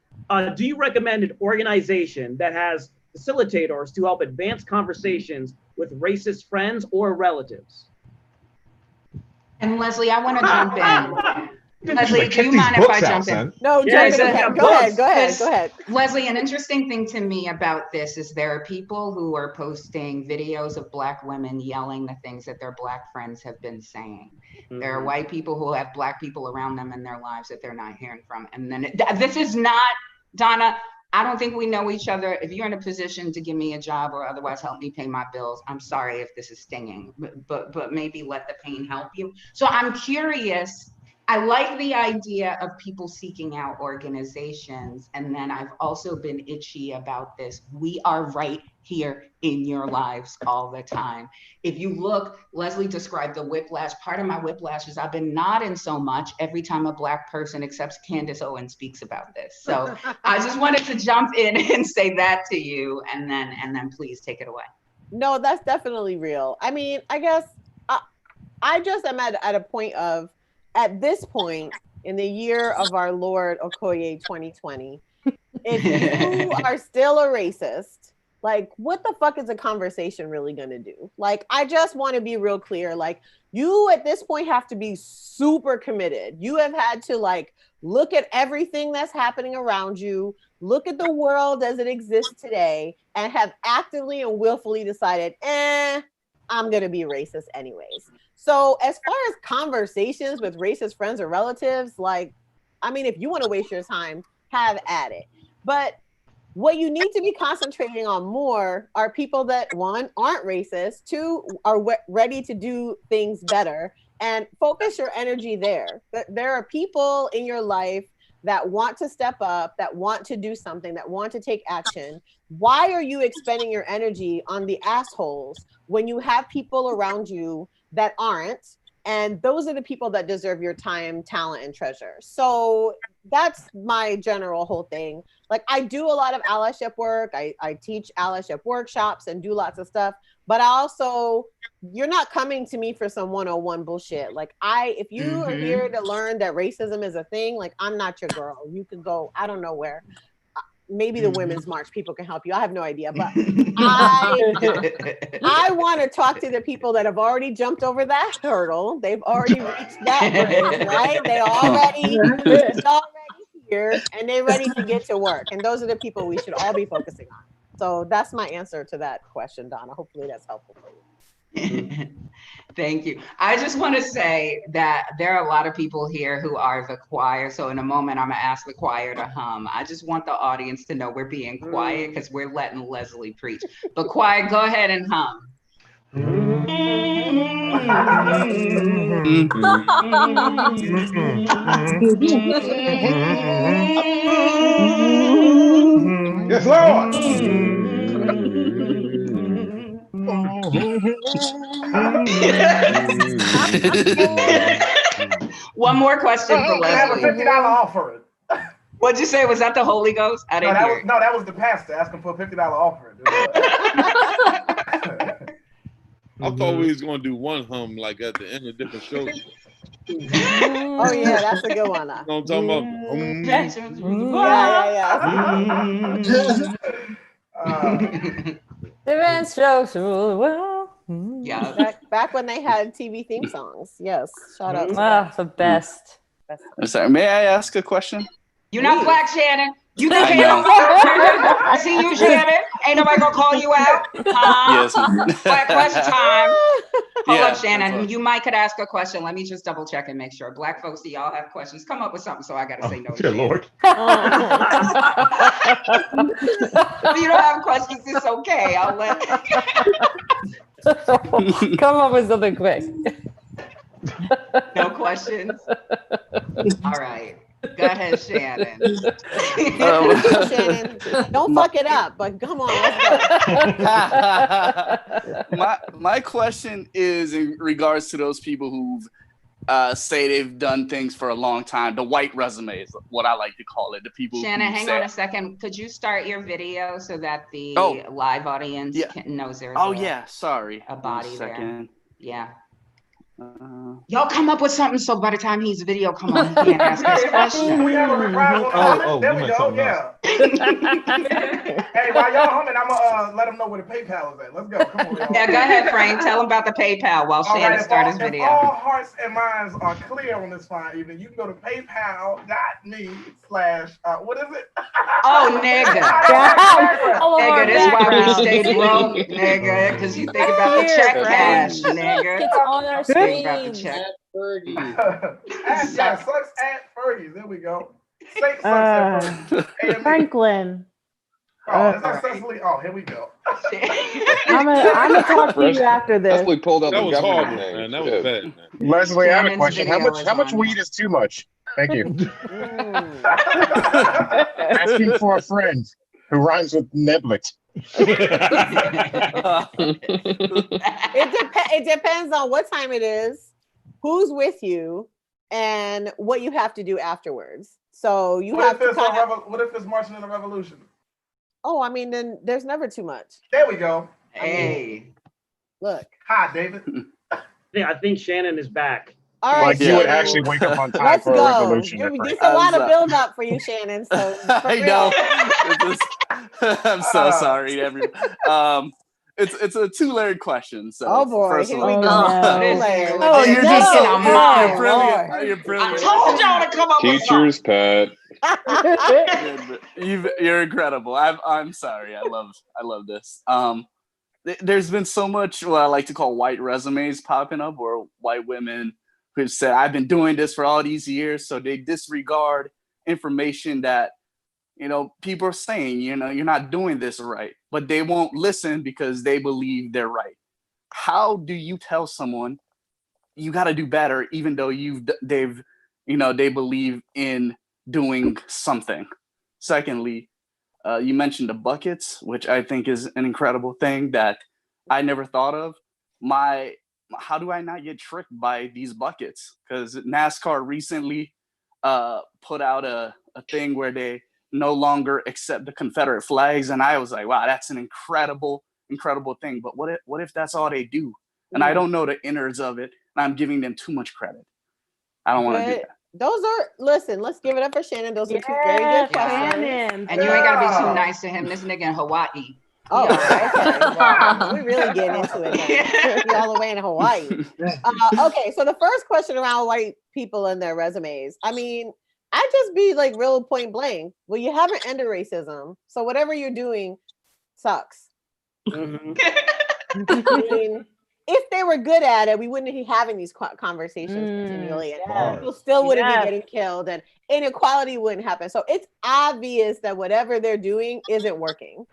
Do you recommend an organization that has facilitators to help advance conversations with racist friends or relatives?
And Leslie, I want to jump in. Leslie, do you mind if I jump in?
No, go ahead.
Leslie, an interesting thing to me about this is there are people who are posting videos of Black women yelling the things that their Black friends have been saying. There are white people who have Black people around them in their lives that they're not hearing from. And then this is not, Donna, I don't think we know each other. If you're in a position to give me a job or otherwise help me pay my bills, I'm sorry if this is stinging, but maybe let the pain help you. So I'm curious. I like the idea of people seeking out organizations. And then I've also been itchy about this. We are right here in your lives all the time. If you look, Leslie described the whiplash. Part of my whiplash is I've been nodding so much every time a Black person except Candace Owens speaks about this. So I just wanted to jump in and say that to you, and then please take it away.
No, that's definitely real. I mean, I guess I just am at a point of, at this point in the year of our Lord Okoye 2020, if you are still a racist, like, what the fuck is a conversation really gonna do? Like, I just want to be real clear. Like, you at this point have to be super committed. You have had to like look at everything that's happening around you, look at the world as it exists today, and have actively and willfully decided, I'm gonna be racist anyways. So as far as conversations with racist friends or relatives, like, I mean, if you want to waste your time, have at it. But what you need to be concentrating on more are people that, one, aren't racist, two, are ready to do things better, and focus your energy there. There are people in your life that want to step up, that want to do something, that want to take action. Why are you expending your energy on the assholes when you have people around you that aren't? And those are the people that deserve your time, talent, and treasure. So that's my general whole thing. Like, I do a lot of allyship work. I teach allyship workshops and do lots of stuff. But I also, you're not coming to me for some 101 bullshit. Like, if you are here to learn that racism is a thing, like, I'm not your girl. You could go, I don't know where. Maybe the Women's March people can help you. I have no idea, but I want to talk to the people that have already jumped over that hurdle. They've already reached that bridge, right? They're already here, and they're ready to get to work. And those are the people we should all be focusing on. So that's my answer to that question, Donna. Hopefully that's helpful for you.
Thank you. I just want to say that there are a lot of people here who are the choir. So in a moment, I'm going to ask the choir to hum. I just want the audience to know we're being quiet because we're letting Leslie preach. But choir, go ahead and hum.
Yes, Lord.
One more question for
I have a
Leslie.
$50 offering.
What'd you say? Was that the Holy Ghost? I didn't hear.
That was the pastor asking for a $50 offering.
I thought we was gonna do one hum like at the end of different shows.
Oh yeah, that's a good one.
You know what I'm talking about?
Different strokes rule the world.
Yeah.
Back when they had TV theme songs. Yes. Shout out to
Ah, the best.
I'm sorry, may I ask a question?
You're not Black, Shannon. You think
I
ain't
know.
no I see you, Shannon. Ain't nobody gonna call you out.
Yes.
Black question time. Hold
Yeah,
up, Shannon.
that's
You might could ask a question. Let me just double check and make sure. Black folks, do y'all have questions? Come up with something so I gotta say no.
Dear Lord.
If you don't have questions, it's okay. I'll let
Come up with something quick.
no questions. All right. Go ahead, Shannon.
Shannon, don't fuck it up, but come on, let's go.
My question is in regards to those people who've say they've done things for a long time. The white resume is what I like to call it. The people.
Shannon, hang on a second. Could you start your video so that the live audience knows there's
sorry.
A body
there.
Yeah. Y'all come up with something so by the time he's video come on, he can't ask his question.
We have a reprisal comment. There we go. Yeah. Hey, while y'all humming, I'm gonna let them know where the PayPal is at. Let's go. Come on, y'all.
Yeah, go ahead, Frank. Tell him about the PayPal while Shannon starts his video.
If all hearts and minds are clear on this fine evening, you can go to paypal.me/ what is it?
Oh, nigga. Nigga, this is why we stay broke, nigga, because you think about the check cash, nigga.
It's on our screen.
About the check.
Sucks at Fergie's. There we go.
Franklin.
Oh, is that Cecily? Oh, here we go.
I'm gonna talk to you after this.
Cecily pulled out
That
the
was
government
horrible,
name.
man. That was bad, man.
Leslie, I have a question. How
video
much
is on
weed is too much? Thank you. Asking for a friend who rhymes with Neblett.
It depends on what time it is, who's with you, and what you have to do afterwards. So you
What
have
if
to
it's what if it's marching in the revolution?
Oh, I mean, then there's never too much.
There we go.
Hey.
Look.
Hi, David.
Yeah, I think Shannon is back.
All right,
Like you would actually wake up on time
let's
for a
go.
revolution.
This a lot of build up for you, Shannon. So
I know. I'm so sorry, everyone. It's a two-layered question. So
oh boy,
first
here
of
we
all,
go.
oh, you're just so
no,
you're brilliant. You're brilliant.
I told y'all to come up with
Teacher's pet.
You're incredible. I'm sorry. I love this. There's been so much what I like to call white resumes popping up, or white women who said, I've been doing this for all these years. So they disregard information that, people are saying, you're not doing this right, but they won't listen because they believe they're right. How do you tell someone you got to do better, even though they believe in doing something? Secondly, you mentioned the buckets, which I think is an incredible thing that I never thought of. How do I not get tricked by these buckets? Because NASCAR recently put out a thing where they no longer accept the Confederate flags, and I was like, wow, that's an incredible thing. But what if that's all they do? And I don't know the innards of it, and I'm giving them too much credit. I don't want to do that.
Listen, let's give it up for Shannon. Those are two very good questions.
And you ain't gotta be too nice to him. This nigga in Hawaii.
Oh, okay. Wow. We're really getting into it now. You're all the way in Hawaii. Okay, so the first question around white people and their resumes. I mean, I just be like real point blank. Well, you haven't ended racism, so whatever you're doing sucks.
Mm-hmm.
I mean, if they were good at it, we wouldn't be having these conversations continually, and people still wouldn't be getting killed, and inequality wouldn't happen. So it's obvious that whatever they're doing isn't working.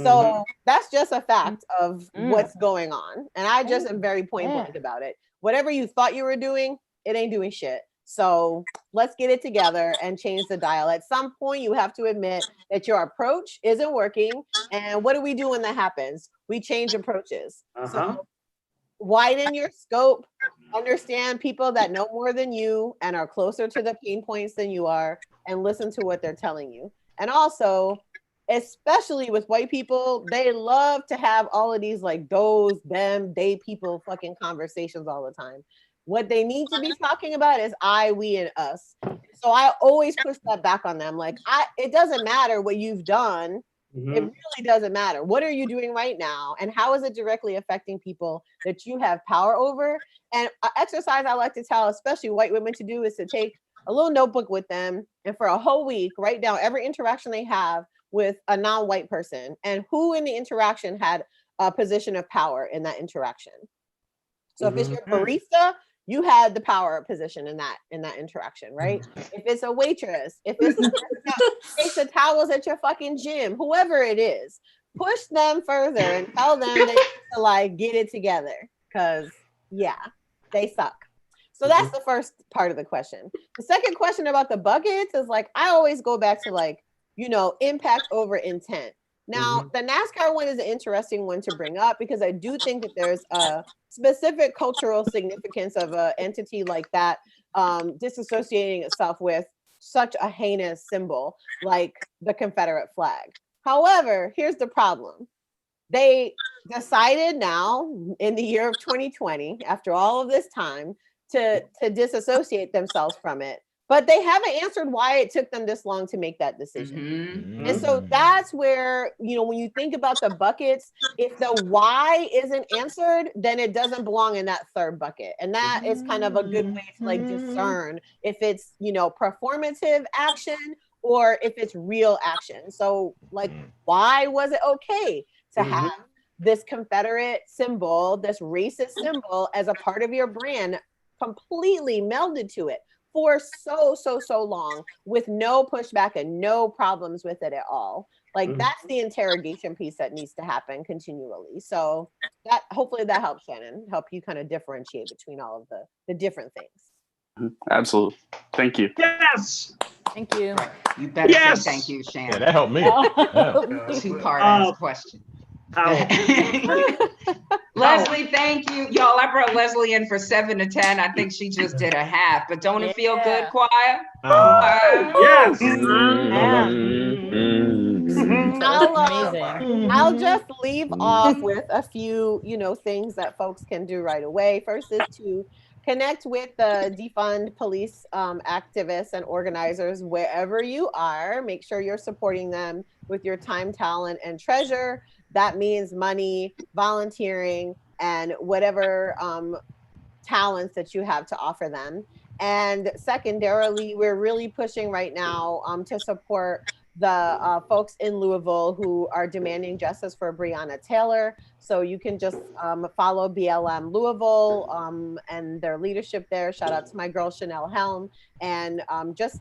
So that's just a fact of what's going on. And I just am very point blank about it. Whatever you thought you were doing, it ain't doing shit. So let's get it together and change the dial. At some point, you have to admit that your approach isn't working. And what do we do when that happens? We change approaches. So widen your scope, understand people that know more than you and are closer to the pain points than you are, and listen to what they're telling you. And also, especially with white people, they love to have all of these like those, them, they people fucking conversations all the time. What they need to be talking about is I, we, and us. So I always push that back on them. Like, it doesn't matter what you've done. It really doesn't matter. What are you doing right now? And how is it directly affecting people that you have power over? And an exercise I like to tell, especially white women, to do is to take a little notebook with them and for a whole week, write down every interaction they have with a non-white person and who in the interaction had a position of power in that interaction. So if it's your barista, you had the power position in that interaction, right? If it's a waitress, if it's the towels at your fucking gym, whoever it is, push them further and tell them they need to like get it together, because they suck. So that's the first part of the question. The second question about the buckets is like, I always go back to like, impact over intent. Now, the NASCAR one is an interesting one to bring up because I do think that there's a specific cultural significance of an entity like that disassociating itself with such a heinous symbol like the Confederate flag. However, here's the problem. They decided now in the year of 2020, after all of this time, to disassociate themselves from it. But they haven't answered why it took them this long to make that decision. And so that's where, when you think about the buckets, if the why isn't answered, then it doesn't belong in that third bucket. And that is kind of a good way to like discern if it's, performative action or if it's real action. So like, why was it okay to have this Confederate symbol, this racist symbol as a part of your brand completely melded to it for so long with no pushback and no problems with it at all? Like that's the interrogation piece that needs to happen continually. So that hopefully that helps, Shannon, help you kind of differentiate between all of the different things.
Absolutely. Thank you.
Yes.
Thank you.
You better
Yes.
say thank you, Shannon.
Yeah, that helped me. Yeah.
Two-part ass question. Leslie, thank you. Y'all, I brought Leslie in for 7 to 10. I think she just did a half, but don't it feel good, choir?
Yes.
I'll just leave off with a few, things that folks can do right away. First is to connect with the defund police activists and organizers wherever you are. Make sure you're supporting them with your time, talent, and treasure. That means money, volunteering, and whatever talents that you have to offer them. And secondarily, we're really pushing right now to support the folks in Louisville who are demanding justice for Breonna Taylor. So you can just follow BLM Louisville and their leadership there. Shout out to my girl, Chanel Helm. And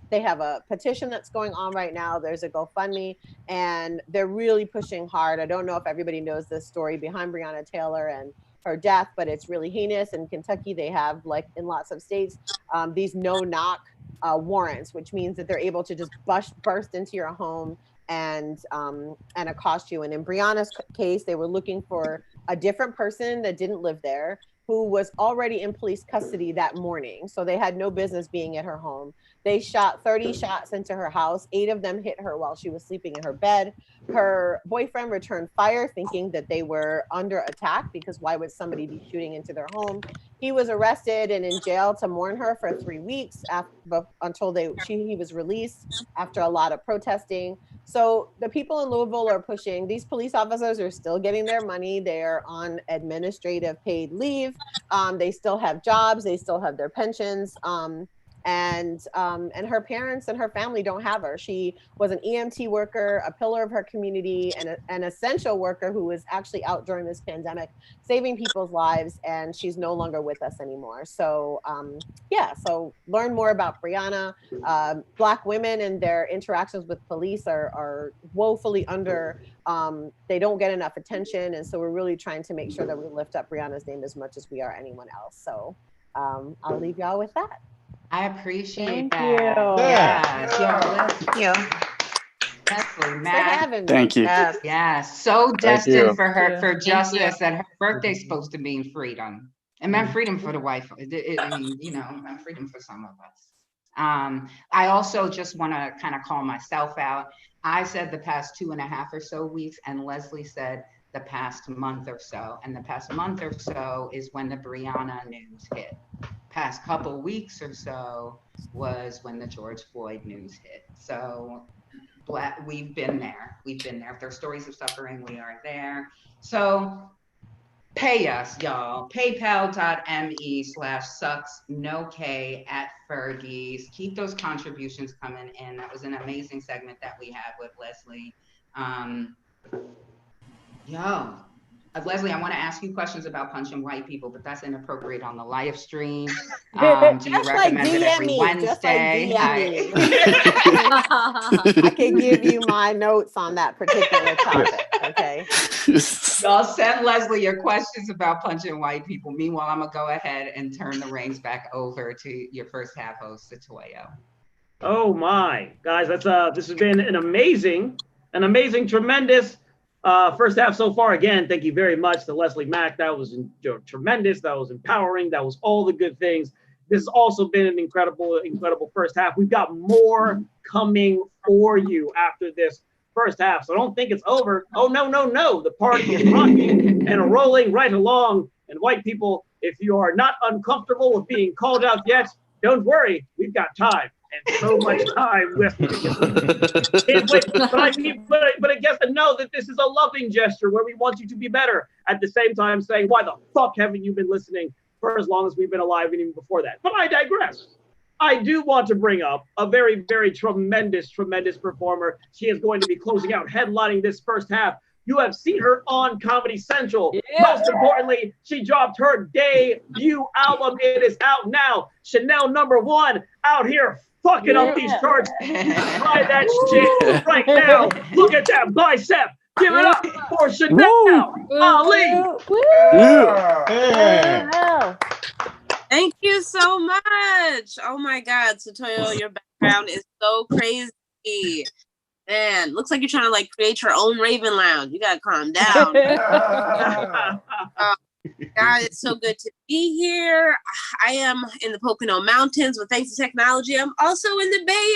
they have a petition that's going on right now. There's a GoFundMe, and they're really pushing hard. I don't know if everybody knows this story behind Breonna Taylor and her death, but it's really heinous. In Kentucky, they have, like in lots of states, these no-knock warrants, which means that they're able to just burst into your home and accost you. And in Breonna's case, they were looking for a different person that didn't live there, who was already in police custody that morning. So they had no business being at her home. They shot 30 shots into her house. 8 of them hit her while she was sleeping in her bed. Her boyfriend returned fire thinking that they were under attack, because why would somebody be shooting into their home? He was arrested and in jail to mourn her for 3 weeks until he was released after a lot of protesting. So the people in Louisville are pushing. These police officers are still getting their money. They're on administrative paid leave. They still have jobs. They still have their pensions. And her parents and her family don't have her. She was an EMT worker, a pillar of her community, and an essential worker who was actually out during this pandemic, saving people's lives, and she's no longer with us anymore. So so learn more about Breonna. Black women and their interactions with police are woefully they don't get enough attention, and so we're really trying to make sure that we lift up Breonna's name as much as we are anyone else. So I'll leave y'all with that.
I appreciate
Thank
that.
you.
Yes. Leslie, Matt.
Thank you.
Yes. So destined for her, for
Thank
justice, that her birthday's supposed to mean freedom. It meant freedom for the white folks. It freedom for some of us. I also just want to kind of call myself out. I said the past 2.5 or so weeks, and Leslie said the past month or so. And the past month or so is when the Breonna news hit. Past couple weeks or so was when the George Floyd news hit. So we've been there. If there's stories of suffering, we are there. So pay us, y'all. PayPal.me/sucksnok@Fergie's. Keep those contributions coming in. That was an amazing segment that we had with Leslie. Leslie, I want to ask you questions about punching white people, but that's inappropriate on the live stream. Do you recommend it every Wednesday?
I can give you my notes on that particular topic, okay?
Y'all send Leslie your questions about punching white people. Meanwhile, I'm going to go ahead and turn the reins back over to your first half host, Setoiyo.
Oh my, guys, this has been an amazing, tremendous first half so far. Again, thank you very much to Leslie Mack. That was tremendous. That was empowering. That was all the good things. This has also been an incredible first half. We've got more coming for you after this first half. So don't think it's over. Oh, no. The party is rocking and rolling right along. And white people, if you are not uncomfortable with being called out yet, don't worry. We've got time. And so much time left. But I guess to know that this is a loving gesture where we want you to be better. At the same time saying, why the fuck haven't you been listening for as long as we've been alive and even before that? But I digress. I do want to bring up a very, very tremendous performer. She is going to be closing out, headlining this first half. You have seen her on Comedy Central. Yeah. Most importantly, she dropped her debut album. It is out now. Chanel #1 out here fucking up these charts. Try that shit right now. Look at that bicep. Give it up for Chanel Ali.
Thank you so much. Oh my God, Setoiyo, your background is so crazy. Man, looks like you're trying to like create your own Raven Lounge. You gotta calm down. God, it's so good to be here. I am in the Pocono Mountains, but thanks to technology, I'm also in the Bay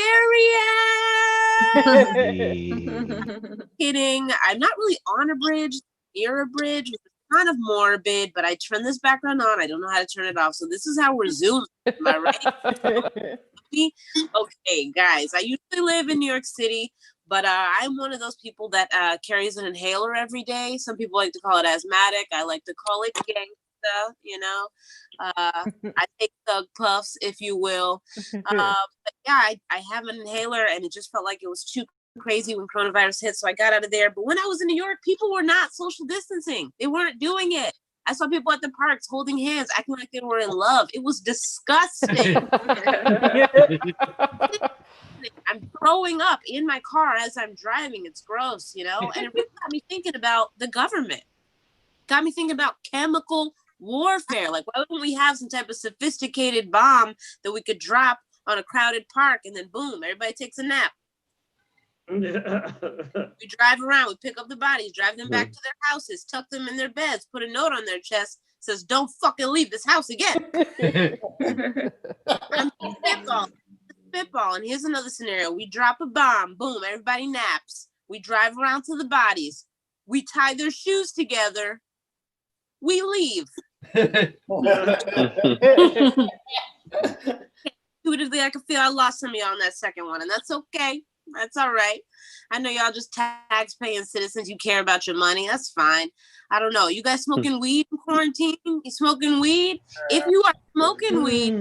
Area. Kidding. I'm not really on a bridge, near a bridge, which is kind of morbid, but I turn this background on. I don't know how to turn it off. So this is how we're Zooming. Am I right? Okay, guys, I usually live in New York City, but I'm one of those people that carries an inhaler every day. Some people like to call it asthmatic. I like to call it gangsta, you know. I take thug puffs, if you will. But yeah, I have an inhaler, and it just felt like it was too crazy when coronavirus hit, so I got out of there. But when I was in New York, people were not social distancing. They weren't doing it. I saw people at the parks holding hands, acting like they were in love. It was disgusting. I'm throwing up in my car as I'm driving. It's gross, you know? And it really got me thinking about the government. Got me thinking about chemical warfare. Like, why wouldn't we have some type of sophisticated bomb that we could drop on a crowded park and then boom, everybody takes a nap? We drive around, we pick up the bodies, drive them back to their houses, tuck them in their beds, put a note on their chest, says, "Don't fucking leave this house again." I'm spitball. And here's another scenario. We drop a bomb, boom, everybody naps. We drive around to the bodies. We tie their shoes together. We leave. Intuitively, I can feel I lost some of y'all on that second one, and that's okay. That's all right. I know y'all just tax-paying citizens. You care about your money. That's fine. I don't know. You guys smoking weed in quarantine? You smoking weed? If you are smoking weed,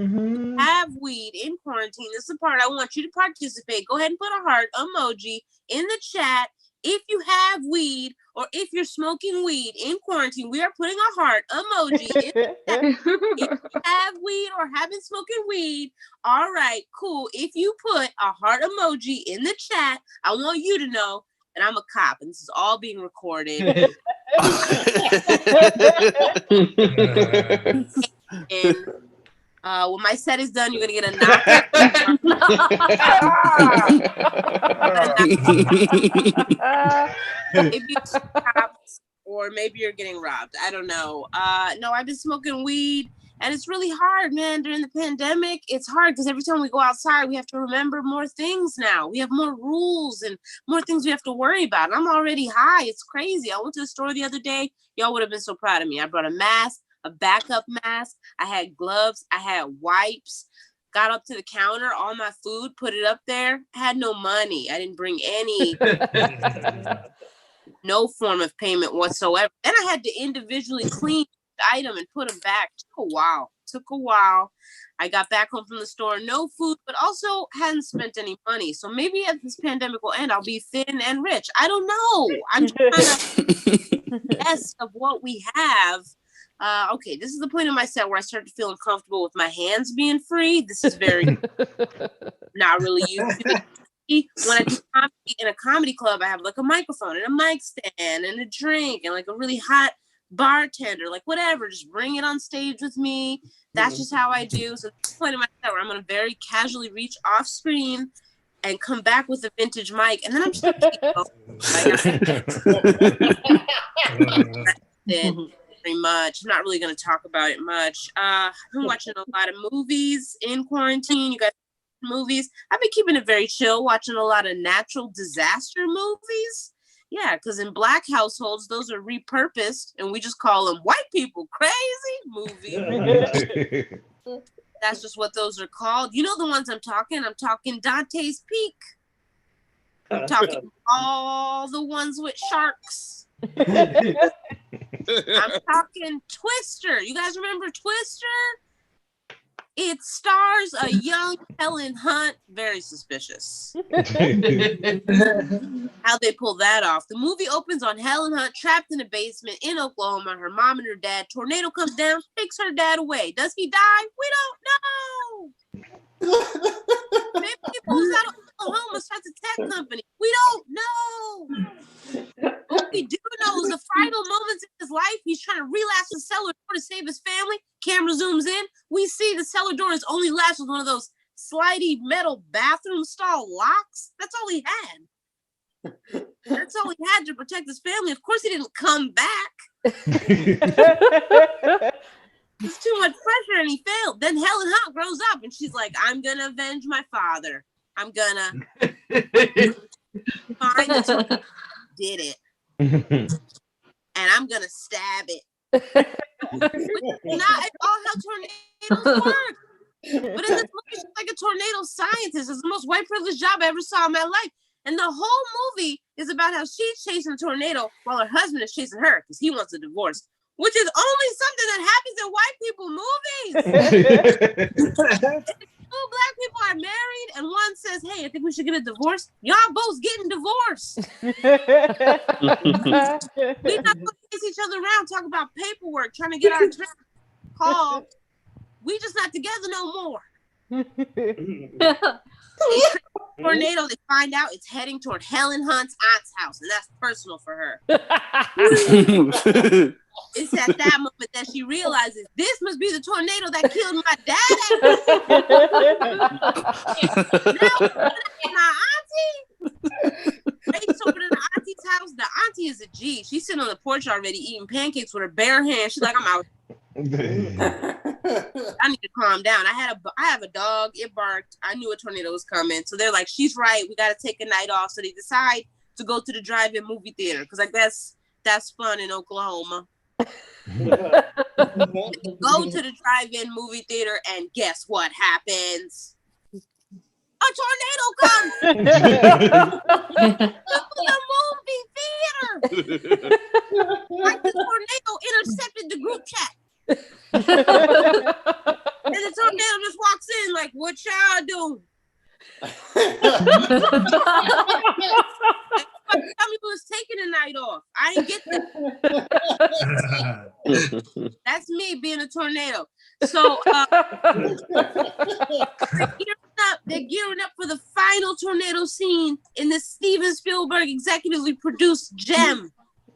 have weed in quarantine. This is the part I want you to participate. Go ahead and put a heart emoji in the chat. If you have weed or if you're smoking weed in quarantine, we are putting a heart emoji in the chat. If you have weed or have been smoking weed, all right, cool. If you put a heart emoji in the chat, I want you to know that I'm a cop and this is all being recorded. And when my set is done, you're gonna get a maybe cops, or maybe you're getting robbed. I don't know. No, I've been smoking weed, and it's really hard, man. During the pandemic, it's hard because every time we go outside, we have to remember more things now. We have more rules and more things we have to worry about. And I'm already high. It's crazy. I went to the store the other day. Y'all would have been so proud of me. I brought a mask, a backup mask. I had gloves. I had wipes. Got up to the counter, all my food, put it up there. I had no money. I didn't bring any, no form of payment whatsoever. Then I had to individually clean the item and put them back. Took a while. I got back home from the store, no food, but also hadn't spent any money. So maybe as this pandemic will end, I'll be thin and rich. I don't know. I'm trying to best of what we have. Okay, this is the point of my set where I started to feel uncomfortable with my hands being free. This is very not really used to it. When I do comedy in a comedy club, I have like a microphone and a mic stand and a drink and like a really hot bartender, like whatever, just bring it on stage with me. That's just how I do. So this is the point of my set where I'm going to very casually reach off screen and come back with a vintage mic, and then I'm just going to keep much. I'm not really going to talk about it much. I've been watching a lot of movies in quarantine. You guys, movies. I've been keeping it very chill, watching a lot of natural disaster movies. Yeah, because in Black households, those are repurposed, and we just call them white people crazy movies. That's just what those are called. You know the ones I'm talking? I'm talking Dante's Peak. I'm talking all the ones with sharks. I'm talking Twister. You guys remember Twister? It stars a young Helen Hunt. Very suspicious. How they pull that off. The movie opens on Helen Hunt trapped in a basement in Oklahoma. Her mom and her dad. Tornado comes down, takes her dad away. Does he die? We don't know. Maybe he moves out of Oklahoma, starts a tech company. We don't know. What we do know is the final moments in his life, he's trying to relapse the cellar door to save his family. Camera zooms in. We see indoors only latched with one of those slidey metal bathroom stall locks. That's all he had. That's all he had to protect his family. Of course, he didn't come back. It's too much pressure, and he failed. Then Helen Hunt grows up, and she's like, "I'm gonna avenge my father. I'm gonna find the tornado did it, and I'm gonna stab it." Not all how tornadoes work. But in this movie, she's like a tornado scientist. It's the most white privileged job I ever saw in my life. And the whole movie is about how she's chasing a tornado while her husband is chasing her because he wants a divorce, which is only something that happens in white people movies. Two black people are married, and one says, "Hey, I think we should get a divorce." Y'all both getting divorced. We're not going to chase each other around, talk about paperwork, trying to get our call. We just not together no more. Tornado, they find out it's heading toward Helen Hunt's aunt's house, and that's personal for her. It's at that moment that she realizes this must be the tornado that killed my daddy. Now, my auntie. Race over to the auntie's house. The auntie is a G. She's sitting on the porch already eating pancakes with her bare hands. She's like, "I'm out." I need to calm down. I have a dog. It barked. I knew a tornado was coming. So they're like, "She's right. We got to take a night off." So they decide to go to the drive-in movie theater because I guess that's fun in Oklahoma. They go to the drive-in movie theater, and guess what happens? A tornado comes to the movie theater. Like the tornado intercepted the group chat. And the tornado just walks in like, "What y'all doing?" Tell me who was taking a night off. I didn't get that. That's me being a tornado. So they're gearing up for the final tornado scene in this Steven Spielberg executively produced gem.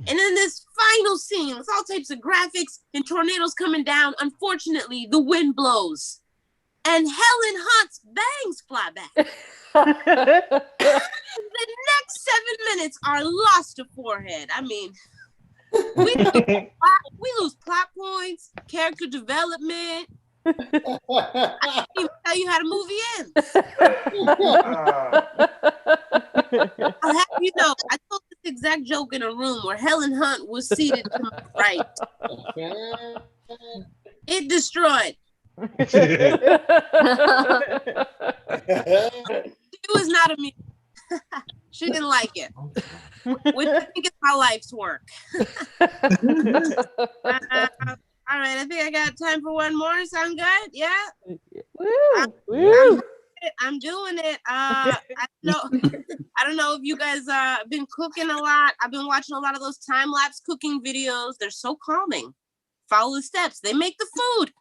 And in this final scene, with all types of graphics and tornadoes coming down, unfortunately, the wind blows. And Helen Hunt's bangs fly back. The next 7 minutes are lost to forehead. I mean, we lose plot points, character development. I can't even tell you how the movie ends. I'll have you know, I told this exact joke in a room where Helen Hunt was seated to my right. It destroyed. She was not amused. She didn't like it. Which I think is my life's work. All right, I think I got time for one more. Sound good? Yeah. I'm doing it. I don't know if you guys been cooking a lot. I've been watching a lot of those time-lapse cooking videos. They're so calming. Follow the steps. They make the food.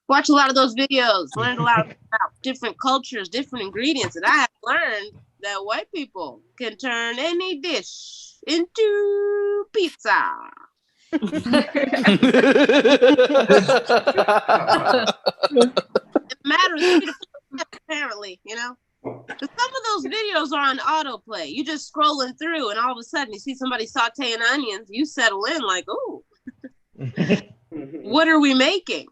Watch a lot of those videos. Learned a lot about different cultures, different ingredients, and I have learned that white people can turn any dish into pizza. It matters apparently, you know. Some of those videos are on autoplay. You just scrolling through, and all of a sudden you see somebody sauteing onions. You settle in like, "Ooh, what are we making?"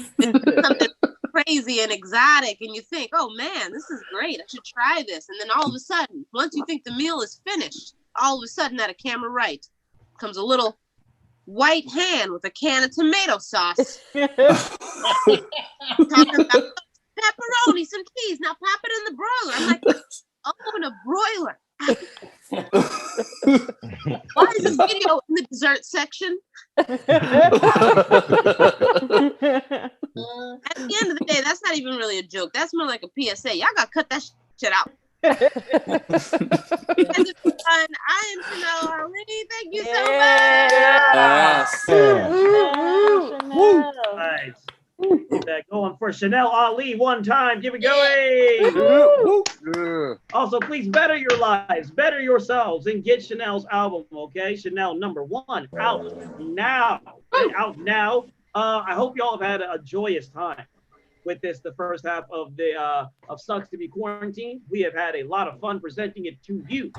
Something crazy and exotic, and you think, "Oh man, this is great. I should try this." And then all of a sudden, once you think the meal is finished, all of a sudden, at a camera right, comes a little white hand with a can of tomato sauce. Talking about pepperoni, some cheese. Now pop it in the broiler. I'm like, "Oh, in a broiler." Why is this video in the dessert section? At the end of the day, that's not even really a joke. That's more like a PSA. Y'all gotta cut that shit out. I am Chanel Ali. Thank you so much.
Nice. Keep that going for Chanel Ali one time. Give it going. Also, please better your lives, better yourselves, and get Chanel's album, okay? Chanel #1 out now. Out now. I hope y'all have had a joyous time with this, the first half of the of Sucks to Be Quarantined. We have had a lot of fun presenting it to you.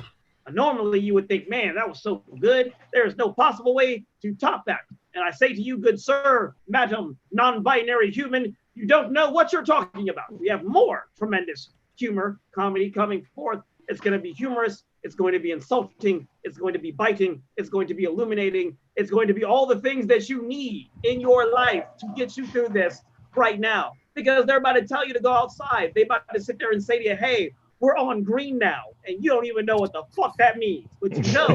Normally, you would think, man, that was so good. There is no possible way to top that. And I say to you, good sir, madam, non-binary human, you don't know what you're talking about. We have more tremendous humor, comedy coming forth. It's going to be humorous. It's going to be insulting. It's going to be biting. It's going to be illuminating. It's going to be all the things that you need in your life to get you through this right now. Because they're about to tell you to go outside. They're about to sit there and say to you, hey, we're on green now. And you don't even know what the fuck that means. But you know,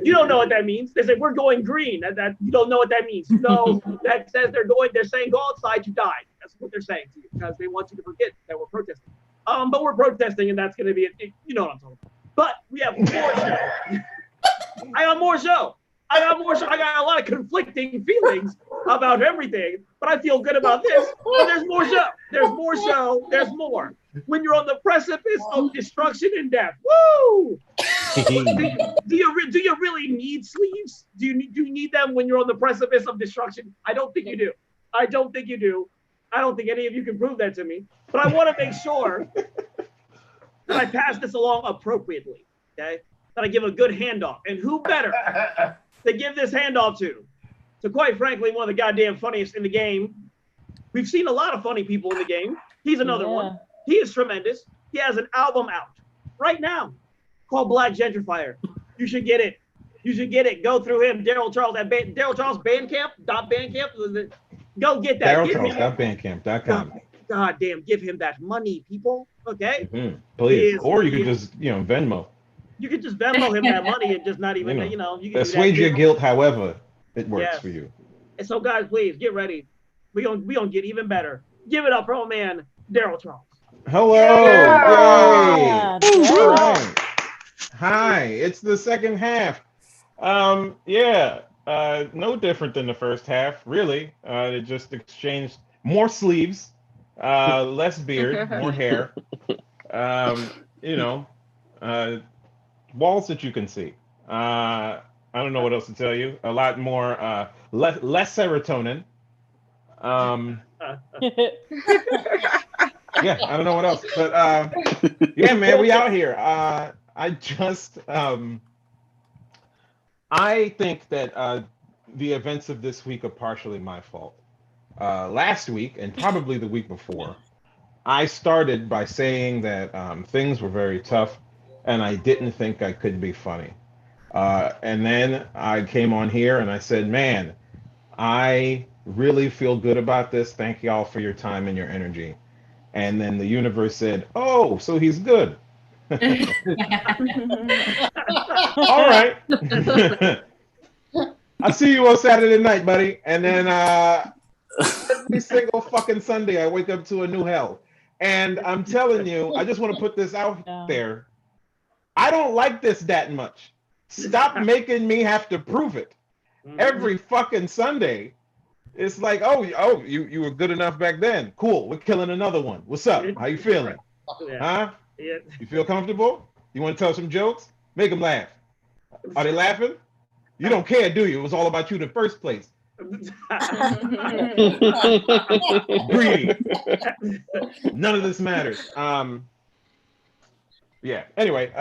you don't know what that means. They say, we're going green. That you don't know what that means. You know, that says they're saying go outside, you die. That's what they're saying to you because they want you to forget that we're protesting. But we're protesting and that's going to be, you know what I'm talking about. But we have more show. I got more show. I got a lot of conflicting feelings about everything, but I feel good about this. But there's more show. There's more show. There's more. When you're on the precipice of destruction and death, woo! do you really need sleeves? Do you need them when you're on the precipice of destruction? I don't think you do. I don't think you do. I don't think any of you can prove that to me. But I want to make sure that I pass this along appropriately. Okay, that I give a good handoff. And who better to give this handoff to? So quite frankly, one of the goddamn funniest in the game. We've seen a lot of funny people in the game. He's another one. He is tremendous. He has an album out right now called Black Gentrifier. You should get it. You should get it. Go through him, Darryl Charles at Darryl Charles Bandcamp. Go get that.
DarrylCharles.bandcamp.com.
God damn, give him that money, people. Okay?
Please. Or you could just, Venmo.
You could just Venmo him that money and just not even, you can
assuage your guilt however it works for you.
And so guys, please get ready. We gonna get even better. Give it up for our man, Darryl Charles.
Hello. Yeah. Yay. All right. Hi. It's the second half. No different than the first half, really. It just exchanged more sleeves, less beard, more hair. Walls that you can see. I don't know what else to tell you. A lot more, less serotonin. Yeah, I don't know what else, but yeah, man, we out here. I think that the events of this week are partially my fault. Last week, and probably the week before, I started by saying that things were very tough, and I didn't think I could be funny. And then I came on here and I said, man, I really feel good about this. Thank y'all for your time and your energy. And then the universe said, oh, so he's good. All right. I'll see you on Saturday night, buddy. And then every single fucking Sunday, I wake up to a new hell. And I'm telling you, I just want to put this out there. I don't like this that much. Stop making me have to prove it. Every fucking Sunday. It's like, oh, you were good enough back then. Cool, we're killing another one. What's up? How you feeling? Huh? You feel comfortable? You want to tell some jokes? Make them laugh. Are they laughing? You don't care, do you? It was all about you in the first place. Greedy. None of this matters. Yeah. Anyway,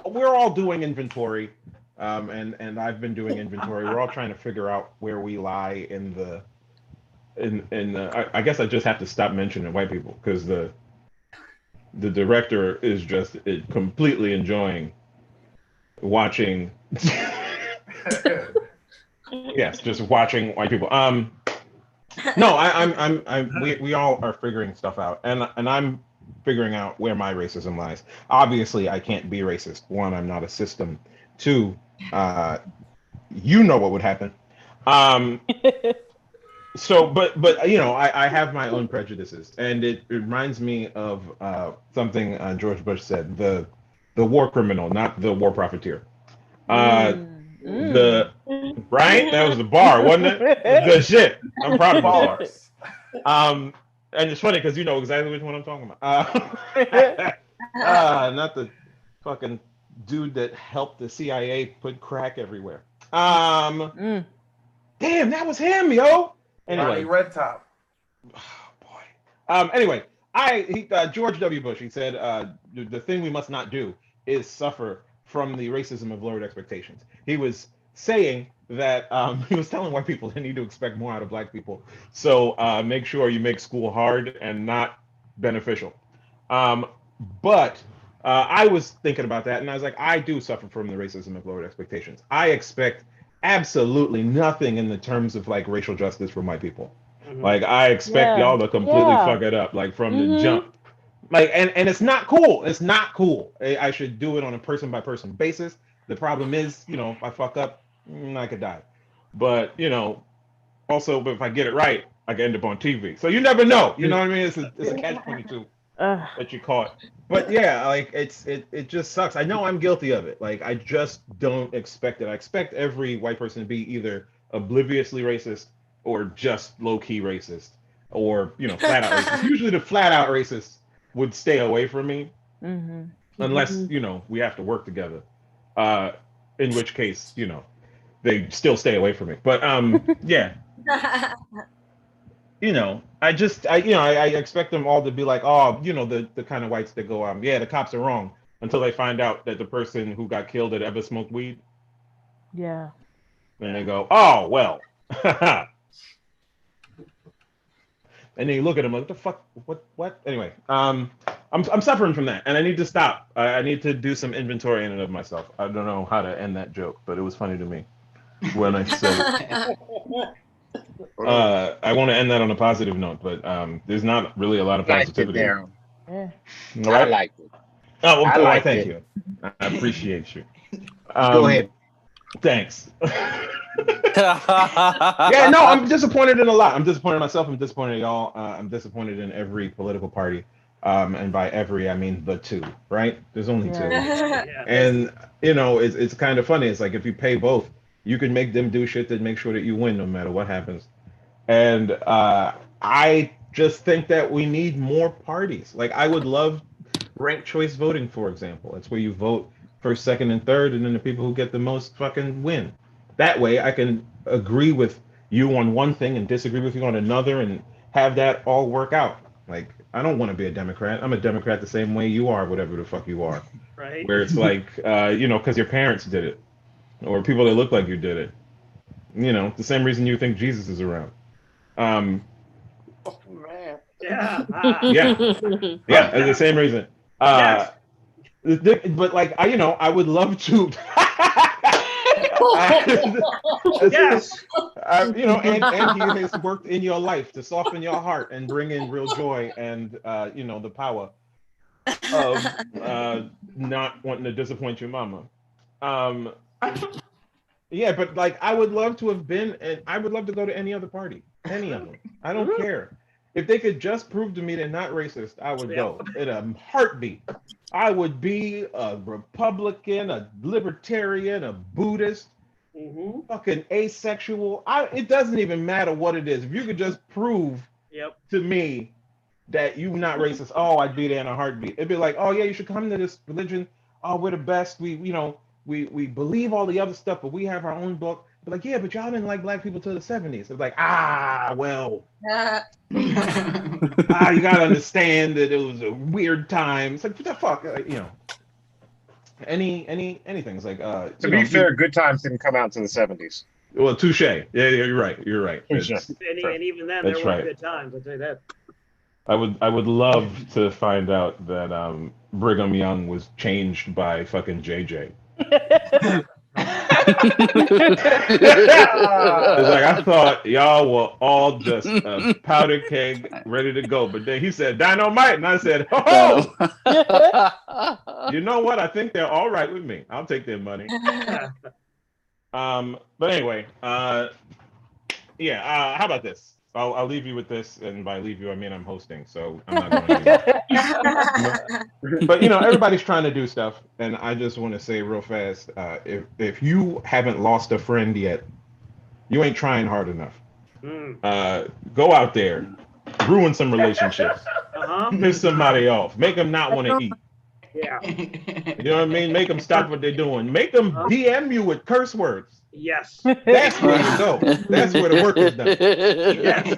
we're all doing inventory. And I've been doing inventory. We're all trying to figure out where we lie in the. I guess I just have to stop mentioning white people because the director is just completely enjoying watching. Yes, just watching white people. No, we all are figuring stuff out, and I'm figuring out where my racism lies. Obviously, I can't be racist. One, I'm not a system. Two, you know what would happen. So, but I have my own prejudices, and it reminds me of something George Bush said: the war criminal, not the war profiteer. The right? That was the bar, wasn't it? The shit. I'm proud of bars. And it's funny because you know exactly which one I'm talking about. Not the fucking dude that helped the CIA put crack everywhere. Damn, that was him, yo. Anyway,
Red Top.
Anyway, George W. Bush, he said, the thing we must not do is suffer from the racism of lowered expectations. He was saying that he was telling white people they need to expect more out of black people. So make sure you make school hard and not beneficial. But I was thinking about that, and I was like, I do suffer from the racism of lowered expectations. I expect absolutely nothing in the terms of like racial justice from white people. Like I expect y'all to completely fuck it up, like from the jump. Like, and it's not cool. It's not cool. I should do it on a person by person basis. The problem is, you know, if I fuck up, I could die. But you know, also, if I get it right, I can end up on TV. So you never know. You know what I mean? It's a catch-22 that you caught. But yeah, like it just sucks. I know I'm guilty of it. Like I just don't expect it. I expect every white person to be either obliviously racist or just low-key racist, or you know, flat out racist. Usually the flat out racists would stay away from me, unless you know we have to work together. In which case, you know, they still stay away from me. But yeah. You know, I expect them all to be like, oh, you know, the kind of whites that go, yeah, the cops are wrong, until they find out that the person who got killed had ever smoked weed.
Yeah.
And they go, oh, well. And then you look at them like, what the fuck? What? Anyway, I'm suffering from that, and I need to stop. I need to do some inventory in and of myself. I don't know how to end that joke, but it was funny to me when I said it. I want to end that on a positive note, but there's not really a lot of positivity.
Yeah.
Right?
I liked it.
Oh, well,
I
thank you. I appreciate you.
Go ahead.
Thanks. Yeah, no, I'm disappointed in a lot. I'm disappointed in myself. I'm disappointed in y'all. I'm disappointed in every political party. And by every, I mean the two, right? There's only two. And, you know, it's kind of funny. It's like if you pay both, you can make them do shit that make sure that you win no matter what happens. And I just think that we need more parties. Like I would love ranked choice voting, for example. It's where you vote first, second, and third, and then the people who get the most fucking win. That way I can agree with you on one thing and disagree with you on another and have that all work out. Like, I don't want to be a Democrat. I'm a Democrat the same way you are, whatever the fuck you are.
Right.
Where it's like, you know, because your parents did it, or people that look like you did it. You know, the same reason you think Jesus is around.
Oh, man. Yeah.
Yeah. Yeah, it's the same reason.
Yes.
But like, I would love to.
Yes.
You know, and he has worked in your life to soften your heart and bring in real joy and you know, the power of not wanting to disappoint your mama. Yeah, but like I would love to have been, and I would love to go to any other party, any of them. I don't care. If they could just prove to me they're not racist, I would go in a heartbeat. I would be a Republican, a Libertarian, a Buddhist, fucking asexual. It doesn't even matter what it is. If you could just prove to me that you're not racist, oh, I'd be there in a heartbeat. It'd be like, oh yeah, you should come to this religion. Oh, we're the best. We believe all the other stuff, but we have our own book. But like, yeah, but y'all didn't like black people till the 70s. It's like, well, you gotta understand that it was a weird time. It's like, what the fuck, you know? Anything. It's like,
to be fair, Good Times didn't come out until the 70s.
Well, touche. Yeah, you're right. You're right.
And even then, there were good times. I'll tell you that.
I would love to find out that Brigham Young was changed by fucking JJ. It's like I thought y'all were all just a powder keg ready to go, but then he said dynamite, and I said, oh, you know what? I think they're all right with me. I'll take their money. But anyway, yeah. How about this? I'll leave you with this, and by leave you, I mean I'm hosting, so I'm not going anywhere. But you know, everybody's trying to do stuff, and I just want to say real fast: if you haven't lost a friend yet, you ain't trying hard enough. Go out there, ruin some relationships, piss somebody off, make them not want to eat.
Yeah.
You know what I mean? Make them stop what they're doing. Make them DM you with curse words.
Yes.
That's where you go. That's where the work is done.
Yes.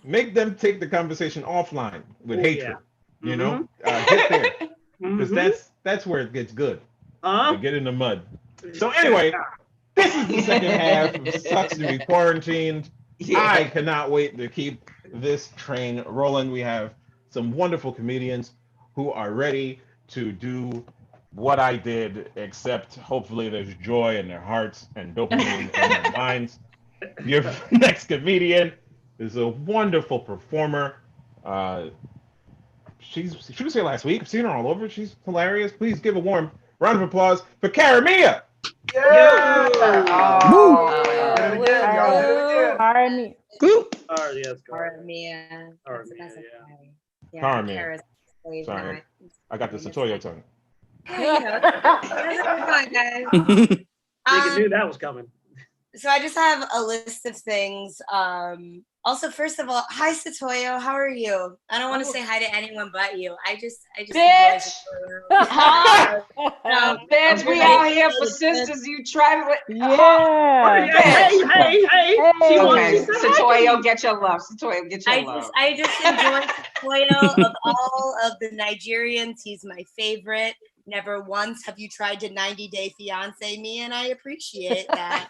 Make them take the conversation offline with hatred.
Yeah.
You know, get there because that's where it gets good. Get in the mud. So anyway, this is the second half of Sucks to Be Quarantined. I cannot wait to keep this train rolling. We have some wonderful comedians who are ready to do what I did, except hopefully there's joy in their hearts and dopamine in their minds. Your next comedian is a wonderful performer. She was here last week. I've seen her all over. She's hilarious. Please give a warm round of applause for Karamia.
Yeah.
Karamia. Sorry, I got the Setoiyo tongue.
You knew that was coming.
So I just have a list of things. Also, first of all, hi Setoiyo, how are you? I don't want to say hi to anyone but you. I just
Bitch! Huh? No, bitch, we out here for sisters. You try with
Hey.
Okay, Setoiyo, get your love. Setoiyo, get your love.
I just enjoy Setoiyo. Of all of the Nigerians, he's my favorite. Never once have you tried to 90 Day Fiance me, and I appreciate that.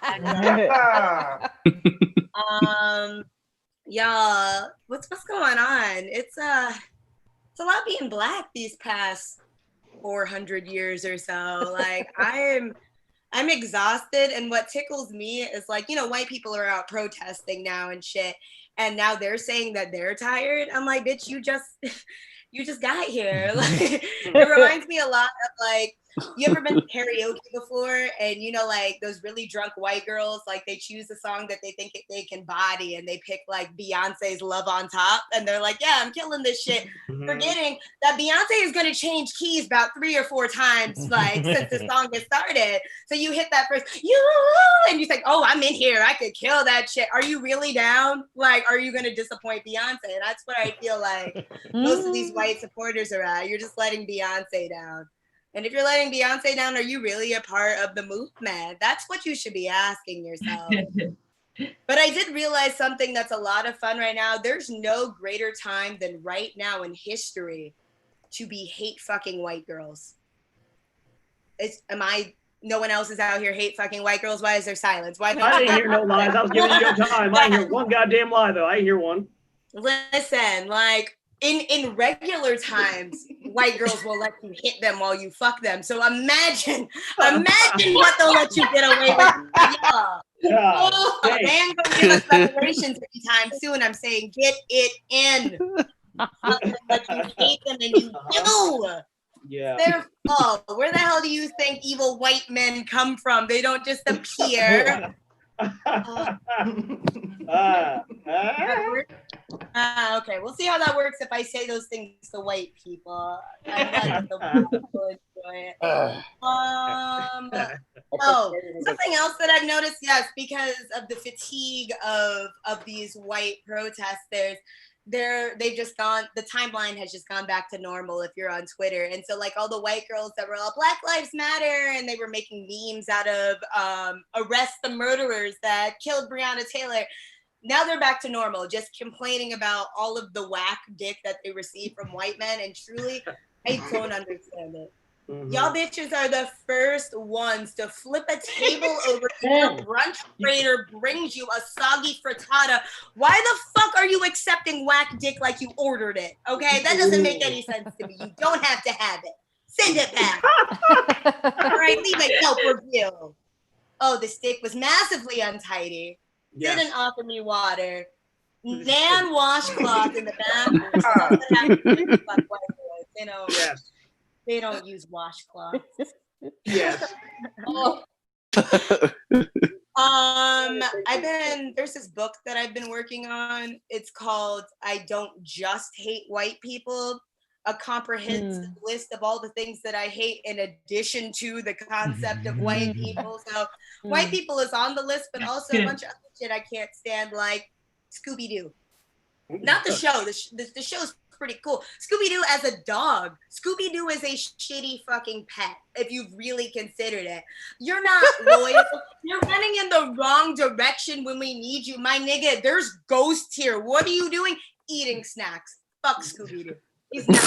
Y'all, what's going on? It's a lot being Black these past 400 years or so. Like I'm exhausted, and what tickles me is like, you know, white people are out protesting now and shit, and now they're saying that they're tired. I'm like, bitch, you just got here. Like, it reminds me a lot of like, you ever been to karaoke before? And you know, like those really drunk white girls, like they choose a song that they think they can body, and they pick like Beyonce's Love on Top, and they're like, yeah, I'm killing this shit, forgetting that Beyonce is gonna change keys about 3 or 4 times, like since the song gets started. So you hit that first, and you think, oh, I'm in here, I could kill that shit. Are you really down? Like, are you gonna disappoint Beyonce? And that's what I feel like most of these white supporters are at. You're just letting Beyonce down. And if you're letting Beyonce down, are you really a part of the movement? That's what you should be asking yourself. But I did realize something that's a lot of fun right now. There's no greater time than right now in history to be hate fucking white girls. No one else is out here hate fucking white girls? Why is there silence? Why
I didn't hear no lies. I was giving you your time. I didn't hear one goddamn lie though. I didn't hear one.
Listen, like in regular times, white girls will let you hit them while you fuck them. So imagine what they'll let you get away with. Yeah. They ain't gonna give us reparations anytime soon. I'm saying get it in. But you hate them and you do.
Yeah.
They're full. Where the hell do you think evil white men come from? They don't just appear. Okay, we'll see how that works if I say those things to white people. I'm not the white people enjoy it. Something else that I've noticed, yes, because of the fatigue of these white protesters, they've just gone, the timeline has just gone back to normal if you're on Twitter. And so like all the white girls that were all Black Lives Matter, and they were making memes out of arrest the murderers that killed Breonna Taylor. Now they're back to normal, just complaining about all of the whack dick that they receive from white men. And truly, I don't understand it. Y'all bitches are the first ones to flip a table over to your brunch trader brings you a soggy frittata. Why the fuck are you accepting whack dick like you ordered it? Okay, that doesn't make any sense to me. You don't have to have it. Send it back. All right, leave a Yelp review. Oh, the steak was massively untidy.
Yes.
Didn't offer me water. Nan washcloth in the bathroom. They don't use washcloths.
Yes.
There's this book that I've been working on. It's called I Don't Just Hate White People, a comprehensive list of all the things that I hate in addition to the concept of white people. So white people is on the list, but also a bunch of other shit I can't stand, like Scooby-Doo. Not the show. The show's pretty cool. Scooby-Doo as a dog. Scooby-Doo is a shitty fucking pet, if you've really considered it. You're not loyal. You're running in the wrong direction when we need you. My nigga, there's ghosts here. What are you doing? Eating snacks. Fuck Scooby-Doo. He's not.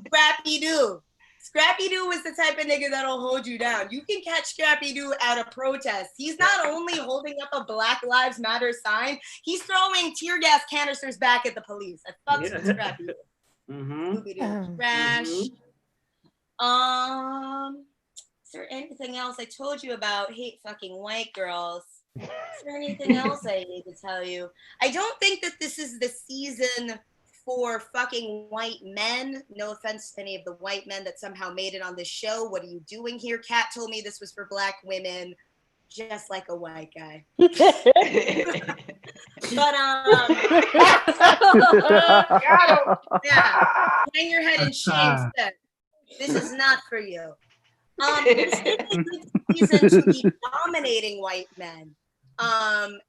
Scrappy-Doo. Scrappy-Doo is the type of nigga that'll hold you down. You can catch Scrappy-Doo at a protest. He's not only holding up a Black Lives Matter sign, he's throwing tear gas canisters back at the police. I fucks with Scrappy-Doo. Scooby-Doo. Trash. Is there anything else I told you about? Hate fucking white girls. Is there anything else I need to tell you? I don't think that this is the season for fucking white men. No offense to any of the white men that somehow made it on this show. What are you doing here? Kat told me this was for Black women, just like a white guy. But yeah, hang your head in shame. This is not for you. This is a good season to be dominating white men.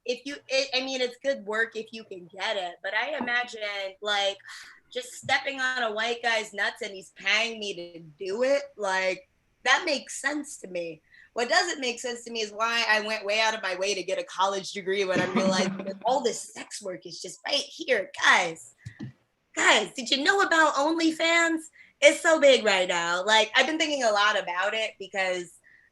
It's good work if you can get it, but I imagine like just stepping on a white guy's nuts and he's paying me to do it. Like that makes sense to me. What doesn't make sense to me is why I went way out of my way to get a college degree when I realized that all this sex work is just right here. Guys, did you know about OnlyFans? It's so big right now. Like I've been thinking a lot about it because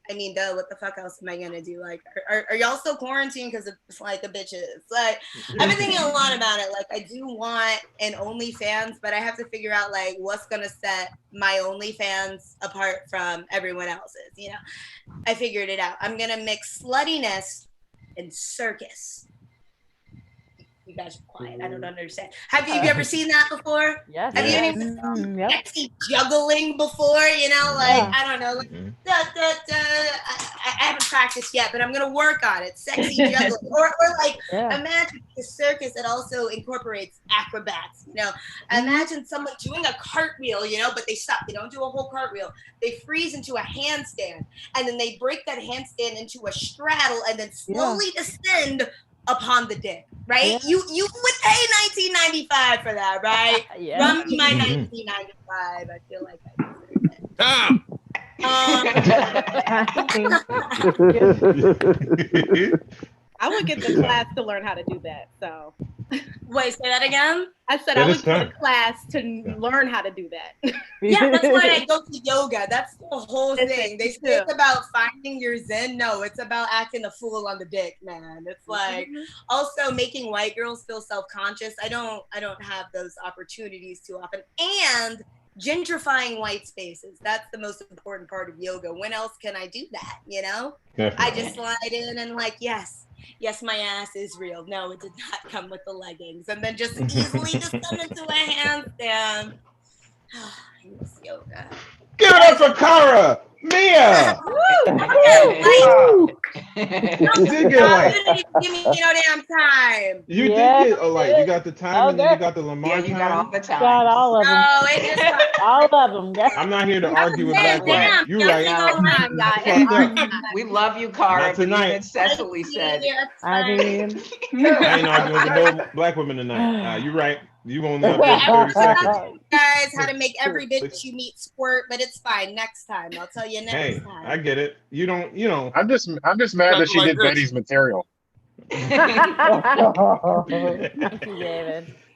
what the fuck else am I gonna do? Like, are y'all still quarantined? Because it's like the bitches. Like, I've been thinking a lot about it. Like, I do want an OnlyFans, but I have to figure out like what's gonna set my OnlyFans apart from everyone else's. You know, I figured it out. I'm gonna mix sluttiness and circus. You guys are quiet. I don't understand. Have you ever seen that before?
Yes.
Have you even sexy juggling before? You know, like I don't know. Like, I haven't practiced yet, but I'm gonna work on it. Sexy juggling, or like imagine the circus that also incorporates acrobats. You know, imagine someone doing a cartwheel. You know, but they stop. They don't do a whole cartwheel. They freeze into a handstand, and then they break that handstand into a straddle, and then slowly descend upon the dick, right? You would pay $19.95 for that, right? Run me my $19.95. I feel like I deserve it.
I would get the class to learn how to do that. So
wait, say that again.
I said I would get a class to learn how to do that.
Yeah, that's why I go to yoga. That's the whole thing. They say it's about finding your zen. No, it's about acting a fool on the dick, man. It's like also making white girls feel self-conscious. I don't have those opportunities too often. And gentrifying white spaces. That's the most important part of yoga. When else can I do that? You know? Definitely. I just slide in and like, yes, my ass is real. No, it did not come with the leggings. And then just easily descend into a handstand. I miss yoga.
Give it up for Cara! Mia! You did get light.
Give me no damn time.
You did get a light. You got the time and then you got the Lamarr time.
You got all the time.
Got all of them.
No, it just
all of them.
I'm not here to argue with black women. You're right.
We love you, Cara.
Not tonight.
Even Cecily said.
I mean,
I ain't arguing with no black women tonight. You're right. You only have 30 seconds.
Guys, how to make every bitch you meet squirt, but it's fine. Next time, I'll tell you next time.
I get it. You don't.
I'm just mad that she did Betty's material.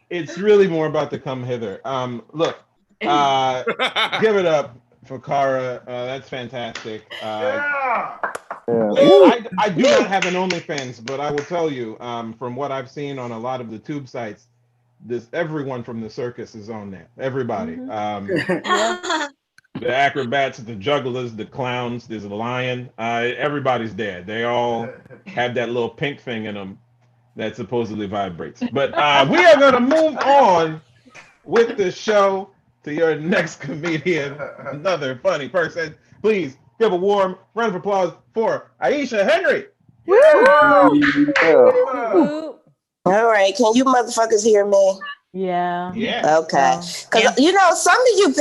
It's really more about the come hither. Look, give it up for Cara. That's fantastic. I do not have an OnlyFans, but I will tell you, from what I've seen on a lot of the tube sites, everyone from the circus is on there. Everybody. The acrobats, the jugglers, the clowns, there's a lion. Everybody's there. They all have that little pink thing in them that supposedly vibrates. But we are going to move on with the show to your next comedian, another funny person. Please give a warm round of applause for Aisha Henry.
All right, can you motherfuckers hear me?
Yeah.
Okay. Because some of you